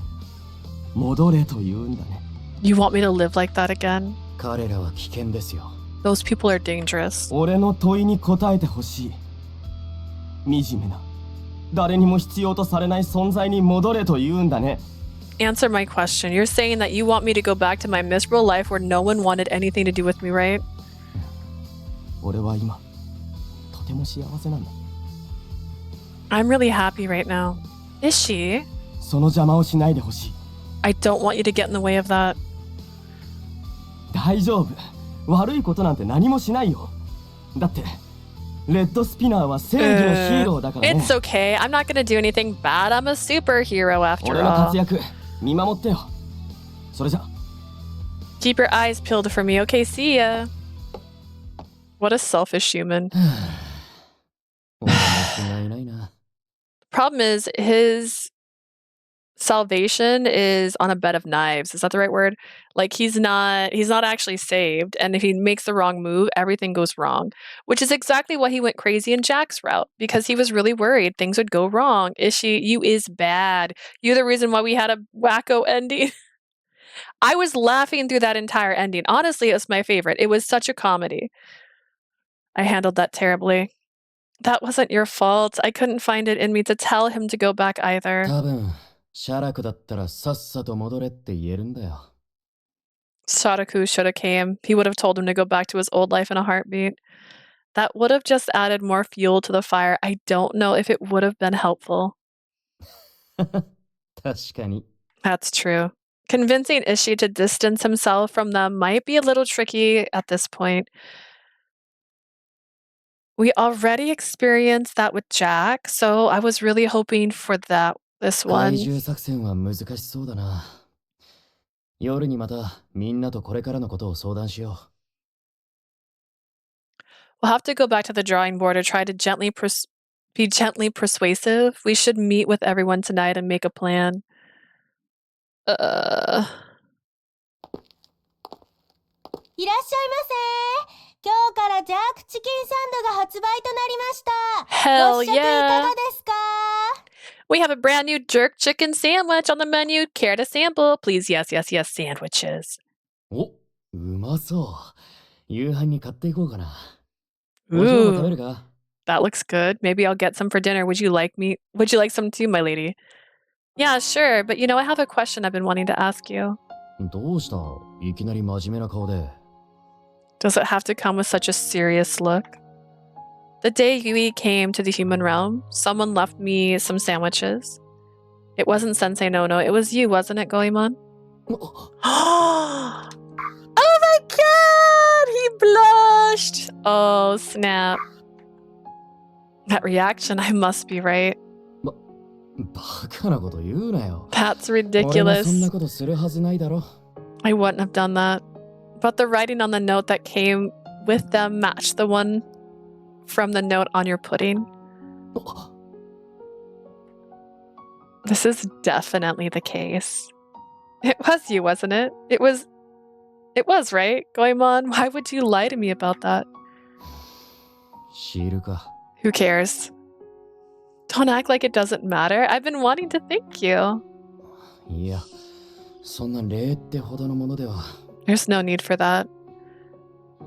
戻れと言うんだね。 You want me to live like that again? 彼らは危険ですよ。 Those people are dangerous. 俺の問いに答えてほしい。惨めな、誰にも必要とされない存在に戻れと言うんだね。 Answer my question. You're saying that you want me to go back to my miserable life where no one wanted anything to do with me, right? 俺は今、とても幸せなんだ。 I'm really happy right now. Is she? その邪魔をしないでほしい。 I don't want you to get in the way of that. 大丈夫。悪いことなんて何もしないよ。だって、レッドスピナーは正義のヒーローだからね。It's okay. I'm not gonna do anything bad. I'm a superhero after 俺の all. 活躍、見守ってよ。それじゃ。 Keep your eyes peeled for me. Okay, see ya. What a selfish human. Problem is, his salvation is on a bed of knives. Is that the right word? Like he's not actually saved, and if he makes the wrong move, everything goes wrong, which is exactly why he went crazy in Jack's route, because he was really worried things would go wrong. Ishi, you is bad. You're the reason why we had a wacko ending. I was laughing through that entire ending. Honestly, it was my favorite. It was such a comedy. I handled that terribly. That wasn't your fault. I couldn't find it in me to tell him to go back either. 多分、シャラクだったらさっさと戻れって言えるんだよ。 Shadaku should have came. He would have told him to go back to his old life in a heartbeat. That would have just added more fuel to the fire. I don't know if it would have been helpful. 確かに。 That's true. Convincing Ishii to distance himself from them might be a little tricky at this point. We already experienced that with Jack, so I was really hoping for this one. 怪獣作戦は難しそうだな。夜にまたみんなとこれからのことを相談しよ We'll have to go back to the drawing board or try to be gently persuasive. We should meet with everyone tonight and make a plan. いらっしゃいませ。今日からジャークチキンサンドが発売となりました。 Hell ご試食いか yeah! がですか? We have a brand new jerk chicken sandwich on the menu. Care to sample? Please, yes, yes, yes, sandwiches. お、うまそう。夕飯に買っていこうかな。お嬢も食べるか? That looks good. Maybe I'll get some for dinner. Would you like some too, my lady? Yeah, sure. But I have a question I've been wanting to ask you. どうした? いきなり真面目な顔で。Does it have to come with such a serious look? The day Yui came to the human realm, someone left me some sandwiches. It wasn't Sensei Nono. It was you, wasn't it, Goemon? Oh my god! He blushed! Oh, snap. That reaction, I must be right. バカなこと言うなよ。 That's 俺がそんな ridiculous. ことするはずないだろ。 I wouldn't have done that. But the writing on the note that came with them matched the one from the note on your pudding. This is definitely the case. It was you, wasn't it? It was, right? Goemon, why would you lie to me about that? シールか。 Who cares? Don't act like it doesn't matter. I've been wanting to thank you. いや、そんな礼ってほどのものでは。 There's no need for that.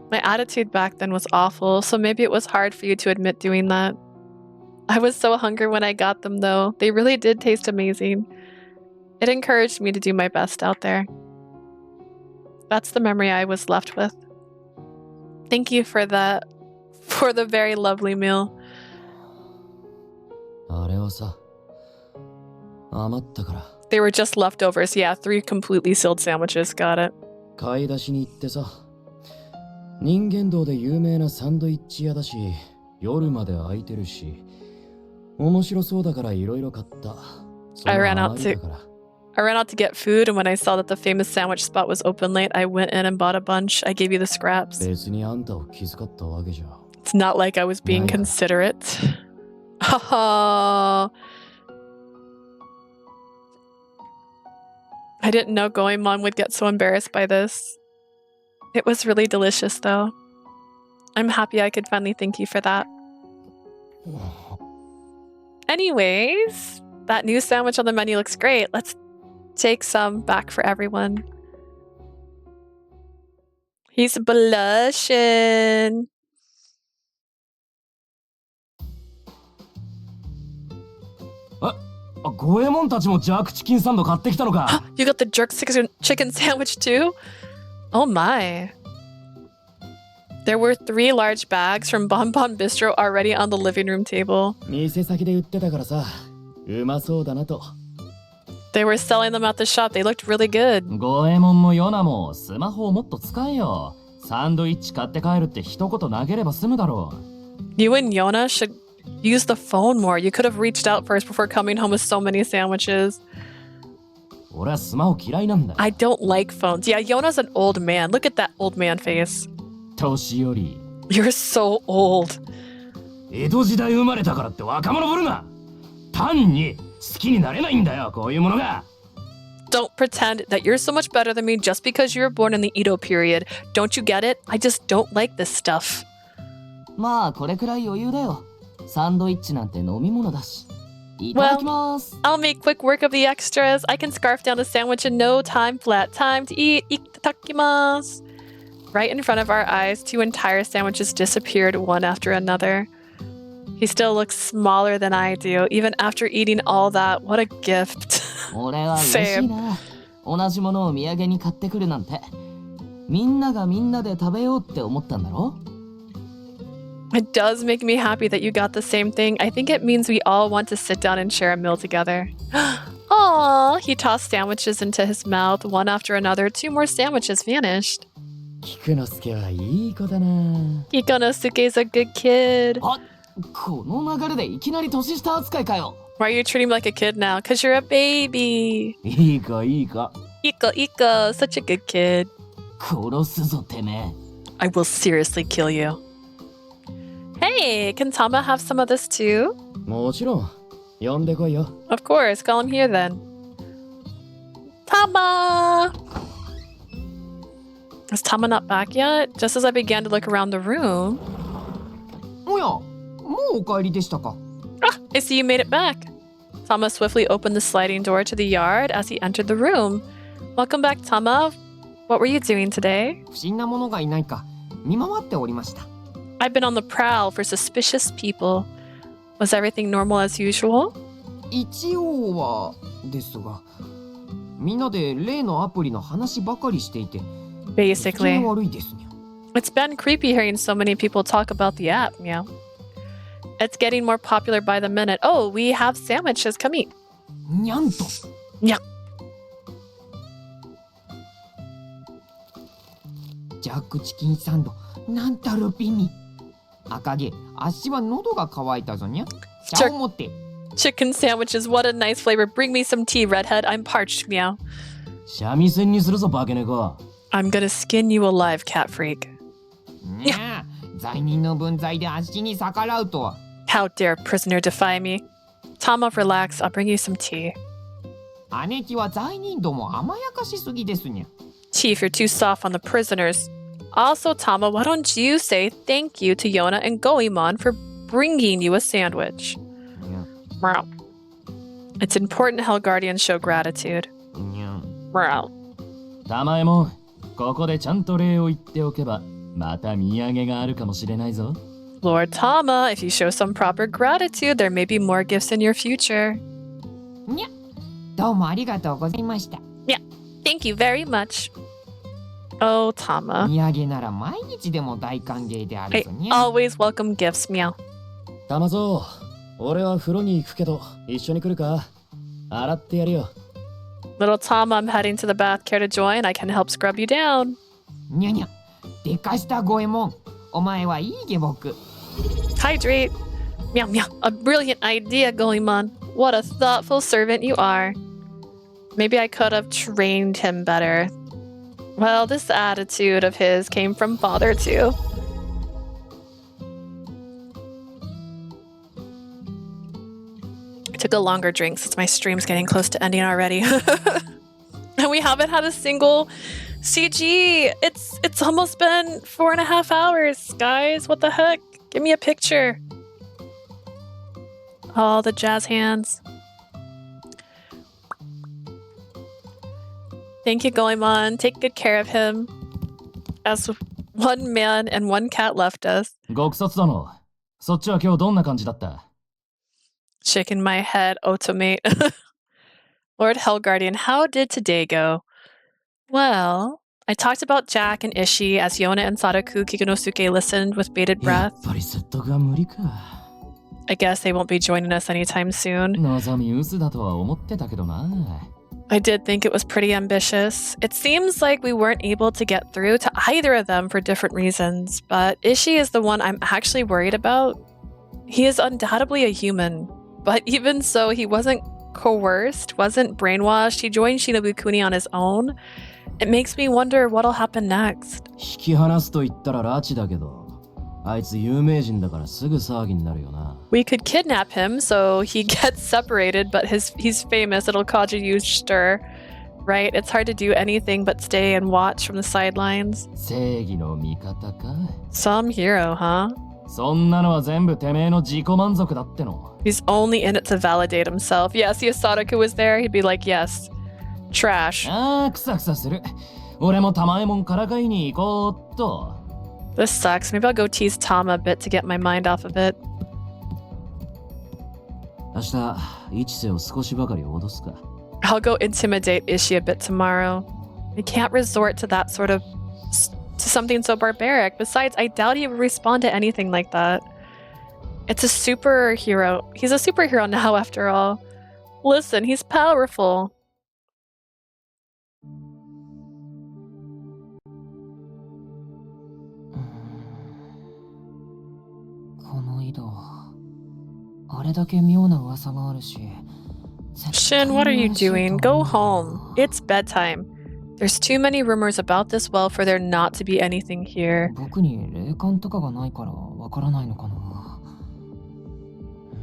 My attitude back then was awful, so maybe it was hard for you to admit doing that. I was so hungry when I got them, though. They really did taste amazing. It encouraged me to do my best out there. That's the memory I was left with. Thank you for the very lovely meal. あれはさ、余ったから。 They were just leftovers. Yeah, 3 completely sealed sandwiches. Got it. 買い出しに行ってさ、人間道で有名なサンドイッチ屋だし、夜まで空いてるし、面白そうだからいろいろ買った。 I ran out to get food, and when I saw that the famous sandwich spot was open late, I went in and bought a bunch. I gave you the scraps. 別にあんたを気遣ったわけじゃ。 It's not like I was being considerate. Oh. I didn't know Goemon would get so embarrassed by this. It was really delicious, though. I'm happy I could finally thank you for that. Anyways, that new sandwich on the menu looks great. Let's take some back for everyone. He's blushing. Goemon たちもジャークチキンサンド買ってきたのか? You got the jerk chicken sandwich too? Oh my. There were 3 large bags from Bon Bon Bistro already on the living room table. 店先で売ってたからさ、うまそうだなと。 They were selling them at the shop. They looked really good. ゴエモンもヨナもスマホをもっと使えよ。サンドイッチ買って帰るって一言投げれば済むだろう。 You and Yona should use the phone more. You could have reached out first before coming home with so many sandwiches. 俺はスマホ嫌いなんだ。 I don't like phones. Yeah, Yona's an old man. Look at that old man face. 年寄り。 You're so old. 江戸時代生まれたからって若者ぶるな。単に好きになれないんだよ、こういうものが。 Don't pretend that you're so much better than me just because you were born in the Edo period. Don't you get it? I just don't like this stuff. まあこれくらい余裕だよ。サンドイッチなんて飲み物だし。いただきます。 I'll make quick work of the extras. I can scarf down a sandwich in no time flat. Time to eat. Itadakimasu. Right in front of our eyes, 2 entire sandwiches disappeared one after another. He still looks smaller than I do, even after eating all that. What a gift. 俺は嬉しいな。同じものを土産に買ってくるなんて。みんながみんなで食べようって思ったんだろ? It does make me happy that you got the same thing. I think it means we all want to sit down and share a meal together. Aww, he tossed sandwiches into his mouth, one after another. 2 more sandwiches vanished. 菊之助はいい子だな。 Kikonosuke's a good kid. あ、この流れでいきなり年下扱いかよ。 Why are you treating me like a kid now? Because you're a baby. いいかいいか。Iko, such a good kid. 殺すぞてめえ。 I will seriously kill you. Hey, can Tama have some of this too? もちろん。呼んでこいよ。Of course, call him here then. Tama! Is Tama not back yet? Just as I began to look around the room. おや、もうお帰りでしたか。Ah, I see you made it back. Tama swiftly opened the sliding door to the yard as he entered the room. Welcome back, Tama. What were you doing today? 不審な者がいないか見回っておりました。I've been on the prowl for suspicious people. Was everything normal as usual? 一応はですが、みんなで例のアプリの話ばかりしていて、 Basically. 気が悪いですにゃ。It's been creepy hearing so many people talk about the app, meow. It's getting more popular by the minute. Oh, we have sandwiches. Come eat. にゃんと。にゃ。ジャックチキンサンド、なんたる美味。赤毛、足は喉が渇いたぞにゃ。茶を持って。Chicken sandwiches, what a nice flavor. Bring me some tea, redhead. I'm parched, meow. 三味線にするぞバケネコ。 I'm gonna skin you alive, cat freak. にゃあ、罪人の分際で足に逆らうとは。How dare prisoner defy me? Tama, relax. I'll bring you some tea. 姉貴は罪人ども甘やかしすぎですにゃ。Chief, you're too soft on the prisoners. Also, Tama, why don't you say thank you to Yona and Goemon for bringing you a sandwich? Meow. It's important Hell Guardians show gratitude. Meow. たまえもん、ここでちゃんと礼を言っておけば、また土産があるかもしれないぞ。Lord Tama, if you show some proper gratitude, there may be more gifts in your future. にゃ、どうもありがとうございました。Yeah, thank you very much. Oh, Tama. 土産なら毎日でも大歓迎である I ぞにゃ。 always welcome gifts, meow. たまぞ、俺は風呂に行くけど、一緒に来るか？洗ってやるよ。Little Tama, I'm heading to the bath. Care to join? I can help scrub you down. にゃにゃ、でかしたゴエモン。お前はいい下僕。Hydrate. Meow, meow. A brilliant idea, Goemon. What a thoughtful servant you are. Maybe I could have trained him better. Well, this attitude of his came from father, too. I took a longer drink since my stream's getting close to ending already. And we haven't had a single CG. It's almost been 4.5 hours, guys. What the heck? Give me a picture. All the jazz hands. Thank you, Goemon. Take good care of him. As one man and one cat left us. ごくそつ殿。そっちは今日どんな感じだった？ Shaking my head, automate. Lord Hellguardian, how did today go? Well, I talked about Jack and Ishii as Yona and Sadaku Kikunosuke listened with bated breath. やっぱり説得は無理か。I guess they won't be joining us anytime soon. 望み薄だとは思ってたけどな。I did think it was pretty ambitious. It seems like we weren't able to get through to either of them for different reasons, but Ishii is the one I'm actually worried about. He is undoubtedly a human, but even so, he wasn't coerced, wasn't brainwashed. He joined Shinobu Kuni on his own. It makes me wonder what'll happen next. 引き離すと言ったら拉致だけど、あいつ有名人だからすぐ騒ぎになるよな。We could kidnap him so he gets separated, but he's famous. It'll cause a huge stir, right? It's hard to do anything but stay and watch from the sidelines. 正義の味方か？ Some hero, huh? そんなのは全部てめえの自己満足だっての。 He's only in it to validate himself. Yes, if Sadaku was there, he'd be like, yes. Trash. ああ、くさくさする。俺も玉右衛門からかいに行こうっと。This sucks. Maybe I'll go tease Tama a bit to get my mind off of it. 明日、一世を少しばかり脅すか。 I'll go intimidate Ishii a bit tomorrow. I can't resort to that sort of... to something so barbaric. Besides, I doubt he would respond to anything like that. It's a superhero. He's a superhero now, after all. Listen, he's powerful. Shin, what are you doing? Go home. It's bedtime. There's too many rumors about this well for there not to be anything here. 僕に霊感とかがないからわからないのかな。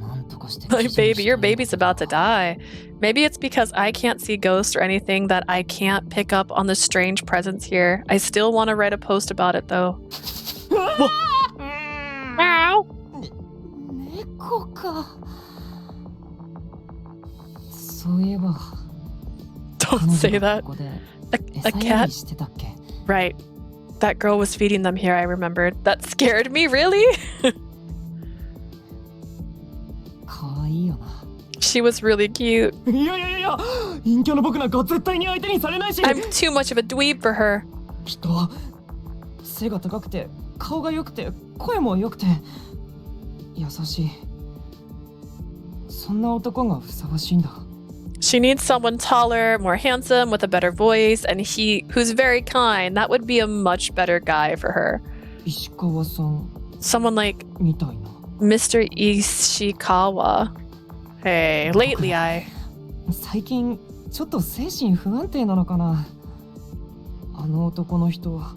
なんとかして。My baby, your baby's about to die. Maybe it's because I can't see ghosts or anything that I can't pick up on the strange presence here. I still want to write a post about it though. Wow. 猫か。そういえば。Don't say that. A cat? Right. That girl was feeding them here, I remembered. That scared me, really? She was really cute. I'm too much of a dweeb for her. 背が高くて顔が良くて声も良くて優しい。そんな男がふさわしいんだ。She needs someone taller, more handsome, with a better voice, and who's very kind. That would be a much better guy for her. Someone like Mr. Ishikawa. Hey, lately 最近ちょっと精神不安定なのかな。あの男の人は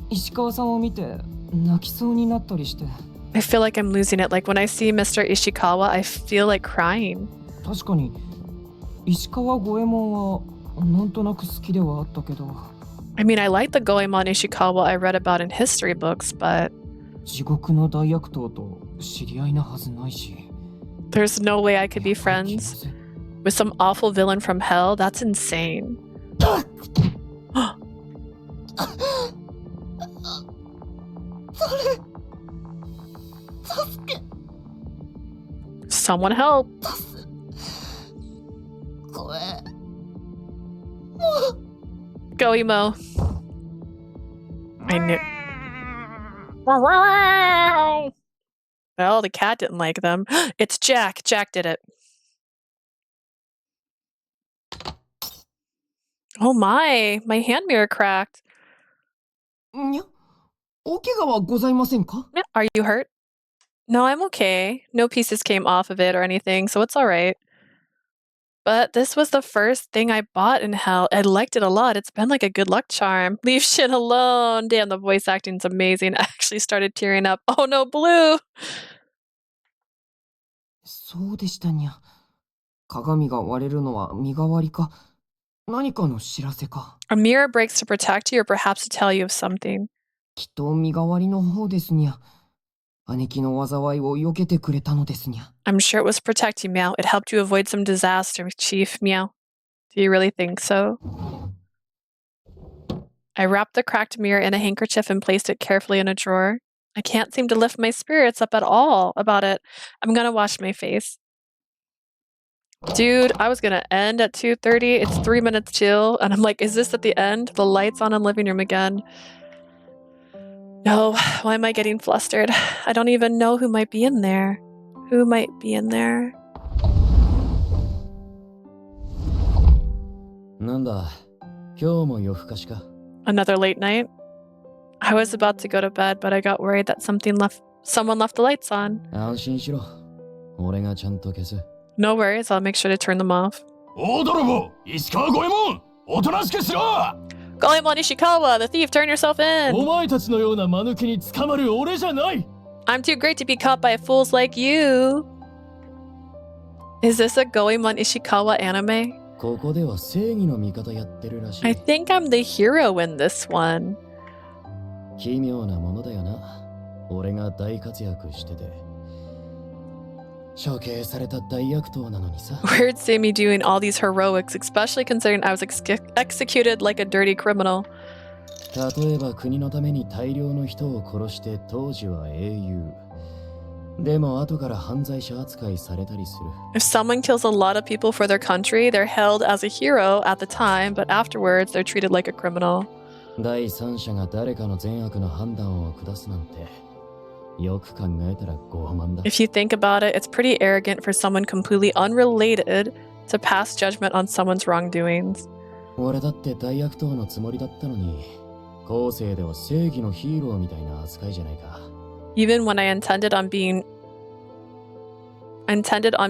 石川さんを見て泣きそうになったりして。I feel like I'm losing it. Like when I see Mr. Ishikawa, I feel like crying. 確かに石川五右衛門はなんとなく好きではあったけど。I mean, I like the Goemon Ishikawa I read about in history books, but 地獄の大悪党と知り合いなはずないし。There's no way I could be friends with some awful villain from hell. That's insane. Someone help. Goemo. I knew. Well, the cat didn't like them. It's Jack. Jack did it. Oh my hand mirror cracked. Are you hurt? No, I'm okay. No pieces came off of it or anything, so it's alright. But this was the first thing I bought in hell. I liked it a lot. It's been like a good luck charm. Leave shit alone. Damn, the voice acting's amazing. I actually started tearing up. Oh no, Blue! そうでしたにゃ。鏡が割れるのは身代わりか何かの知らせか。A mirror breaks to protect you or perhaps to tell you of something. きっと身代わりの方ですにゃ。姉貴の災いを避けてくれたのですにゃ。I'm sure it was protect you, Meow. It helped you avoid some disaster, Chief Meow. Do you really think so? I wrapped the cracked mirror in a handkerchief and placed it carefully in a drawer. I can't seem to lift my spirits up at all about it. I'm gonna wash my face. Dude, I was gonna end at 2:30. It's 3 minutes till, and I'm like, is this at the end? The lights on in living room again. No, why am I getting flustered? I don't even know who might be in there. Who might be in there? なんだ、今日も夜更かしか。 Another late night? I was about to go to bed, but I got worried that someone left the lights on. 安心しろ。俺がちゃんと消す。No worries, I'll make sure to turn them off. 大泥棒、石川五右衛門、おとなしくしろ! Goemon Ishikawa, the thief, turn yourself in! お前たちのような間抜けに捕まる俺じゃない! I'm too great to be caught by fools like you. Is this a Goemon Ishikawa anime? ここでは正義の味方やってるらしい。I think I'm the hero in this one. 奇妙なものだよな。俺が大活躍してて。処刑された大悪党なのにさ。Weird seeing me doing all these heroics, especially considering I was executed like a dirty criminal. 例えば国のために大量の人を殺して当時は英雄。でも後から犯罪者扱いされたりする。If someone kills a lot of people for their country, they're held as a hero at the time, but afterwards they're treated like a criminal. 第三者が誰かの善悪の判断を下すなんて。よく考えたら傲慢だ。If you think about it, it's pretty arrogant for someone completely unrelated to pass judgment on someone's wrongdoings. 俺だって大悪党のつもりだったのに、後世では正義のヒーローみたいな扱いじゃないか。Even when I intended on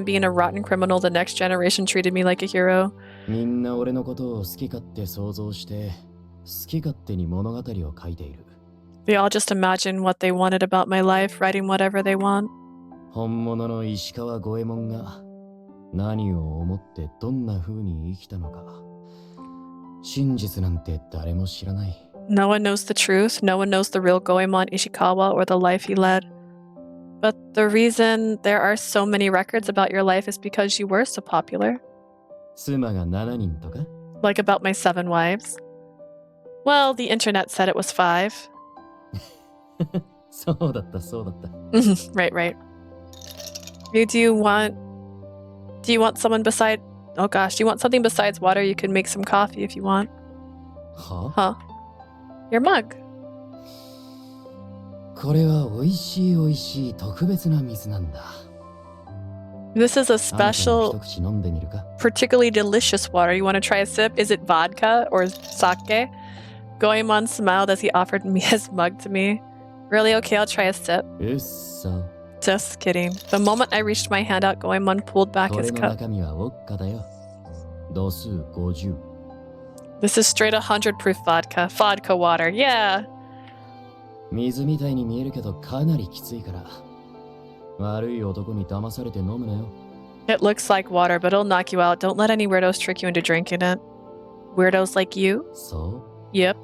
being a rotten criminal, the next generation treated me like a hero. みんな俺のことを好き勝手想像して好き勝手に物語を書いている。 They all just imagine what they wanted about my life, writing whatever they want. 本物の石川五右衛門が何を思ってどんな風に生きたのか、真実なんて誰も知らない。 No one knows the truth. No one knows the real Goemon Ishikawa or the life he led. But the reason there are so many records about your life is because you were so popular. 妻が7人とか Like about my 7 wives. Well, the internet said it was 5. そうだったそうだった。 Right, right. Do you want someone beside... Oh gosh, do you want something besides water? You can make some coffee if you want. は Huh? Your mug. これは美味しい美味しい特別な水なんだ。 This is a あんたも special, 一口飲んでみるか particularly delicious water. You want to try a sip? Is it vodka or sake? Goemon smiled as he offered me his mug to me. Really? Okay, I'll try a sip. うっそ。 Just kidding. The moment I reached my hand out, Goemon pulled back こ his れの cup. 中身はウォッカだよ。度数50。 This is straight 100 proof vodka. Vodka water. Yeah. 水みたいに見えるけどかなりきついから。悪い男に騙されて飲むなよ。 It looks like water, but it'll knock you out. Don't let any weirdos trick you into drinking it. Weirdos like you? そう Yep.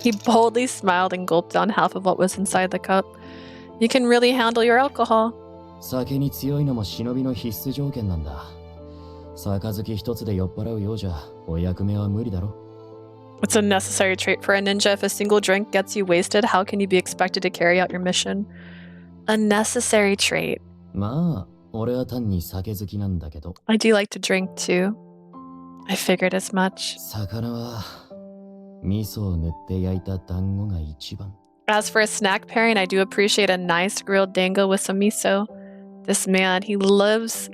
He boldly smiled and gulped down half of what was inside the cup. You can really handle your alcohol. 酒に強いのも忍びの必須条件なんだ。杯一つで酔っ払うようじゃお役目は無理だろ。 It's a necessary trait for a ninja. If a single drink gets you wasted, how can you be expected to carry out your mission? A necessary trait. まあ、俺は単に酒好きなんだけど。 I do like to drink too. I figured as much. 魚は味噌を塗って焼いた団子が一番。 As for a snack pairing, I do appreciate a nice grilled dango with some miso. This man, he lives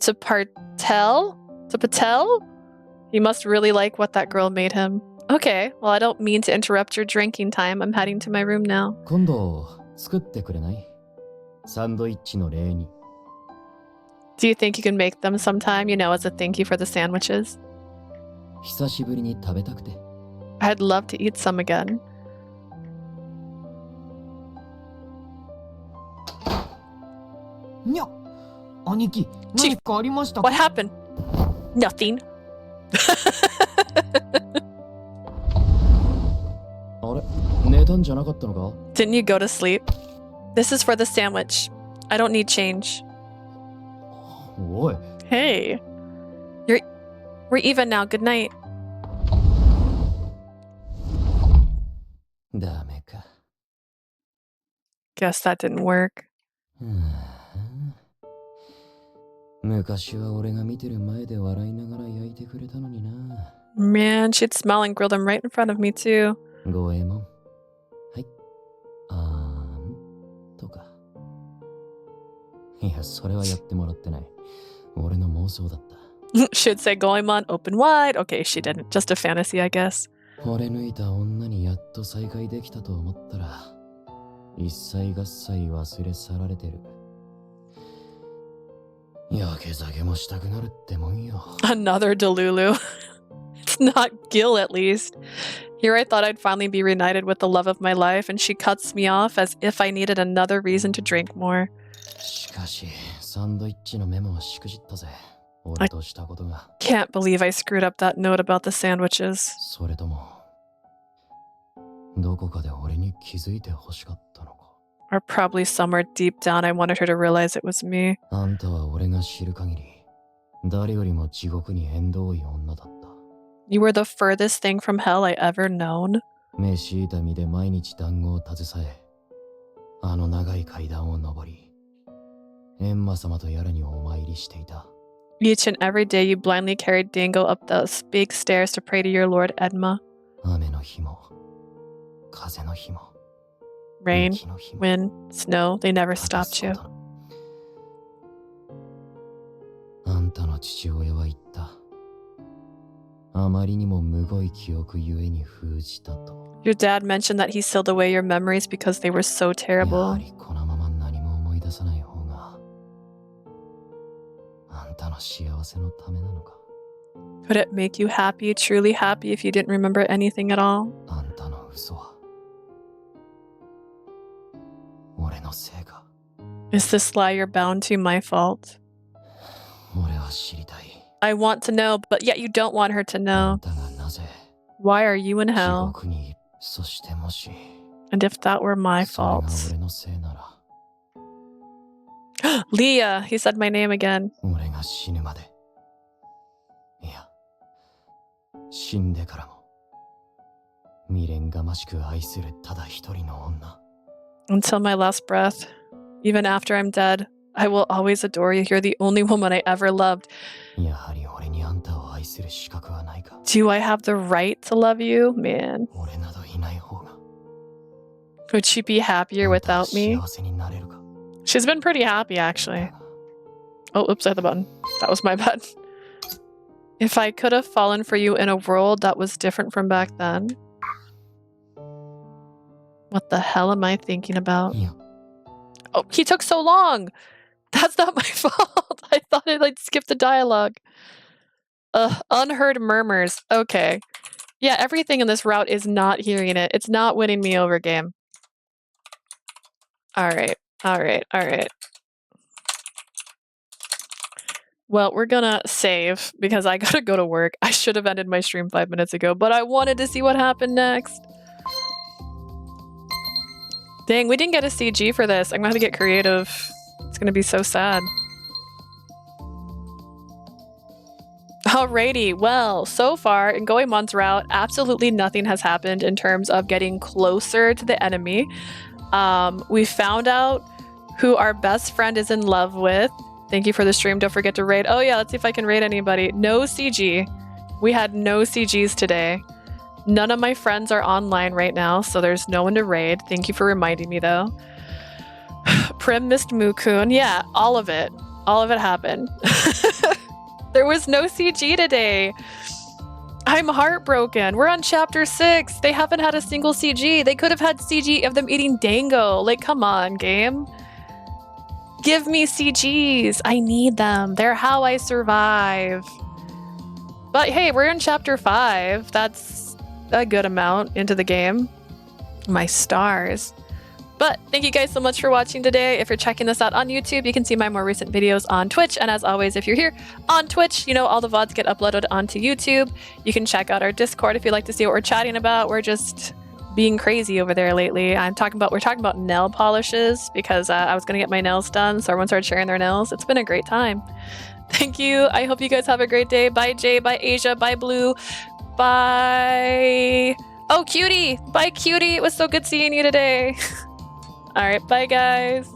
to Patel? He must really like what that girl made him. Okay, well, I don't mean to interrupt your drinking time. I'm heading to my room now. 今度作ってくれない？サンドイッチの例に。 Do you think you can make them sometime, as a thank you for the sandwiches? 久しぶりに食べたくて。 I'd love to eat some again. にゃ、兄貴、何かありましたか？ What happened? Nothing. あれ？寝たんじゃなかったのか？ Didn't you go to sleep? This is for the sandwich. I don't need change. おい。 Hey. We're even now. Good night. ダメか。 Guess that didn't work. 昔は俺が見てる前で笑いながら焼いてくれたのにな。 Man, she'd smell and grill them right in front of me too. 五右衛門。はい。あーん。とか。いや、それはやってもらってない。俺の妄想だった。Should say Goemon open wide. Okay, she didn't. Just a fantasy, I guess. 惚れ抜いた女にやっと再会できたと思ったら、一切合切忘れ去られてる。やけ酒もしたくなるってもんよ。Another Delulu. It's not Gil, at least. Here I thought I'd finally be reunited with the love of my life, and she cuts me off as if I needed another reason to drink more. しかし、サンドイッチのメモはしくじったぜ。俺としたことが。Can't believe I screwed up that note about the sandwiches. それとも、どこかで俺に気づいて欲しかったのか。Or probably somewhere deep down I wanted her to realize it was me. あんたは俺が知る限り、誰よりも地獄に縁遠い女だった。You were the furthest thing from hell I ever known. 飯痛みで毎日団子を携え、あの長い階段を登り、閻魔様とやらにお参りしていた。Each and every day you blindly carried Dango up those big stairs to pray to your Lord Edma. 雨の日も、風の日も、 Rain, wind, snow, they never stopped you. あんたの父親は言った。あまりにもむごい記憶ゆえに封じたと。Your dad mentioned that he sealed away your memories because they were so や terrible. はりこのまま何も思い出さない方が、あんたの幸せのためなのか。Would it make you happy, truly happy, if you didn't remember anything at all? あんたの嘘は俺のせいか。 Is this lie you're bound to my fault? 俺は知りたい。 I want to know, but yet you don't want her to あ know. んたがなぜ Why are you in 地 hell? 獄に、そしてもし And if that were my それが fault? 俺のせいなら Leah, he said my name again. 俺が死ぬまで、いや死んでからも未練がましく愛するただ一人の女。 Until my last breath. Even after I'm dead, I will always adore you. You're the only woman I ever loved. やはり俺にあんたを愛する資格はないか。 Do I have the right to love you? Man. 俺などいない方が Would she be happier without me? 幸せになれるか。 She's been pretty happy, actually. Oh, oops, I hit the button. That was my bad. If I could have fallen for you in a world that was different from back then. What the hell am I thinking about? Yeah. Oh, he took so long! That's not my fault! I thought I'd skip the dialogue. Unheard Murmurs. Okay. Yeah, everything in this route is not hearing it. It's not winning me over, game. Alright. Alright. Well, we're gonna save because I gotta go to work. I should have ended my stream 5 minutes ago, but I wanted to see what happened next. Dang, we didn't get a CG for this. I'm gonna have to get creative. It's gonna be so sad. Alrighty, well, so far in Goemon's route, absolutely nothing has happened in terms of getting closer to the enemy. We found out who our best friend is in love with. Thank you for the stream. Don't forget to raid. Oh yeah, let's see if I can raid anybody. No CG. We had no CGs today. None of my friends are online right now, so there's no one to raid. Thank you for reminding me though. Prim missed Mukun. Yeah, all of it. All of it happened. There was no CG today. I'm heartbroken. We're on chapter 6. They haven't had a single CG. They could have had CG of them eating dango. Like, come on, game. Give me CGs. I need them. They're how I survive. But hey, we're in chapter 5. That's a good amount into the game. My stars. But thank you guys so much for watching today. If you're checking this out on YouTube, you can see my more recent videos on Twitch. And as always, if you're here on Twitch, you know all the VODs get uploaded onto YouTube. You can check out our Discord if you'd like to see what we're chatting about. We're just being crazy over there lately. We're talking about nail polishes because I was gonna get my nails done, so everyone started sharing their nails. It's been a great time. Thank you. I hope you guys have a great day. Bye Jay, bye Asia, bye Blue, bye. Oh, Cutie, bye Cutie. It was so good seeing you today. All right, bye guys.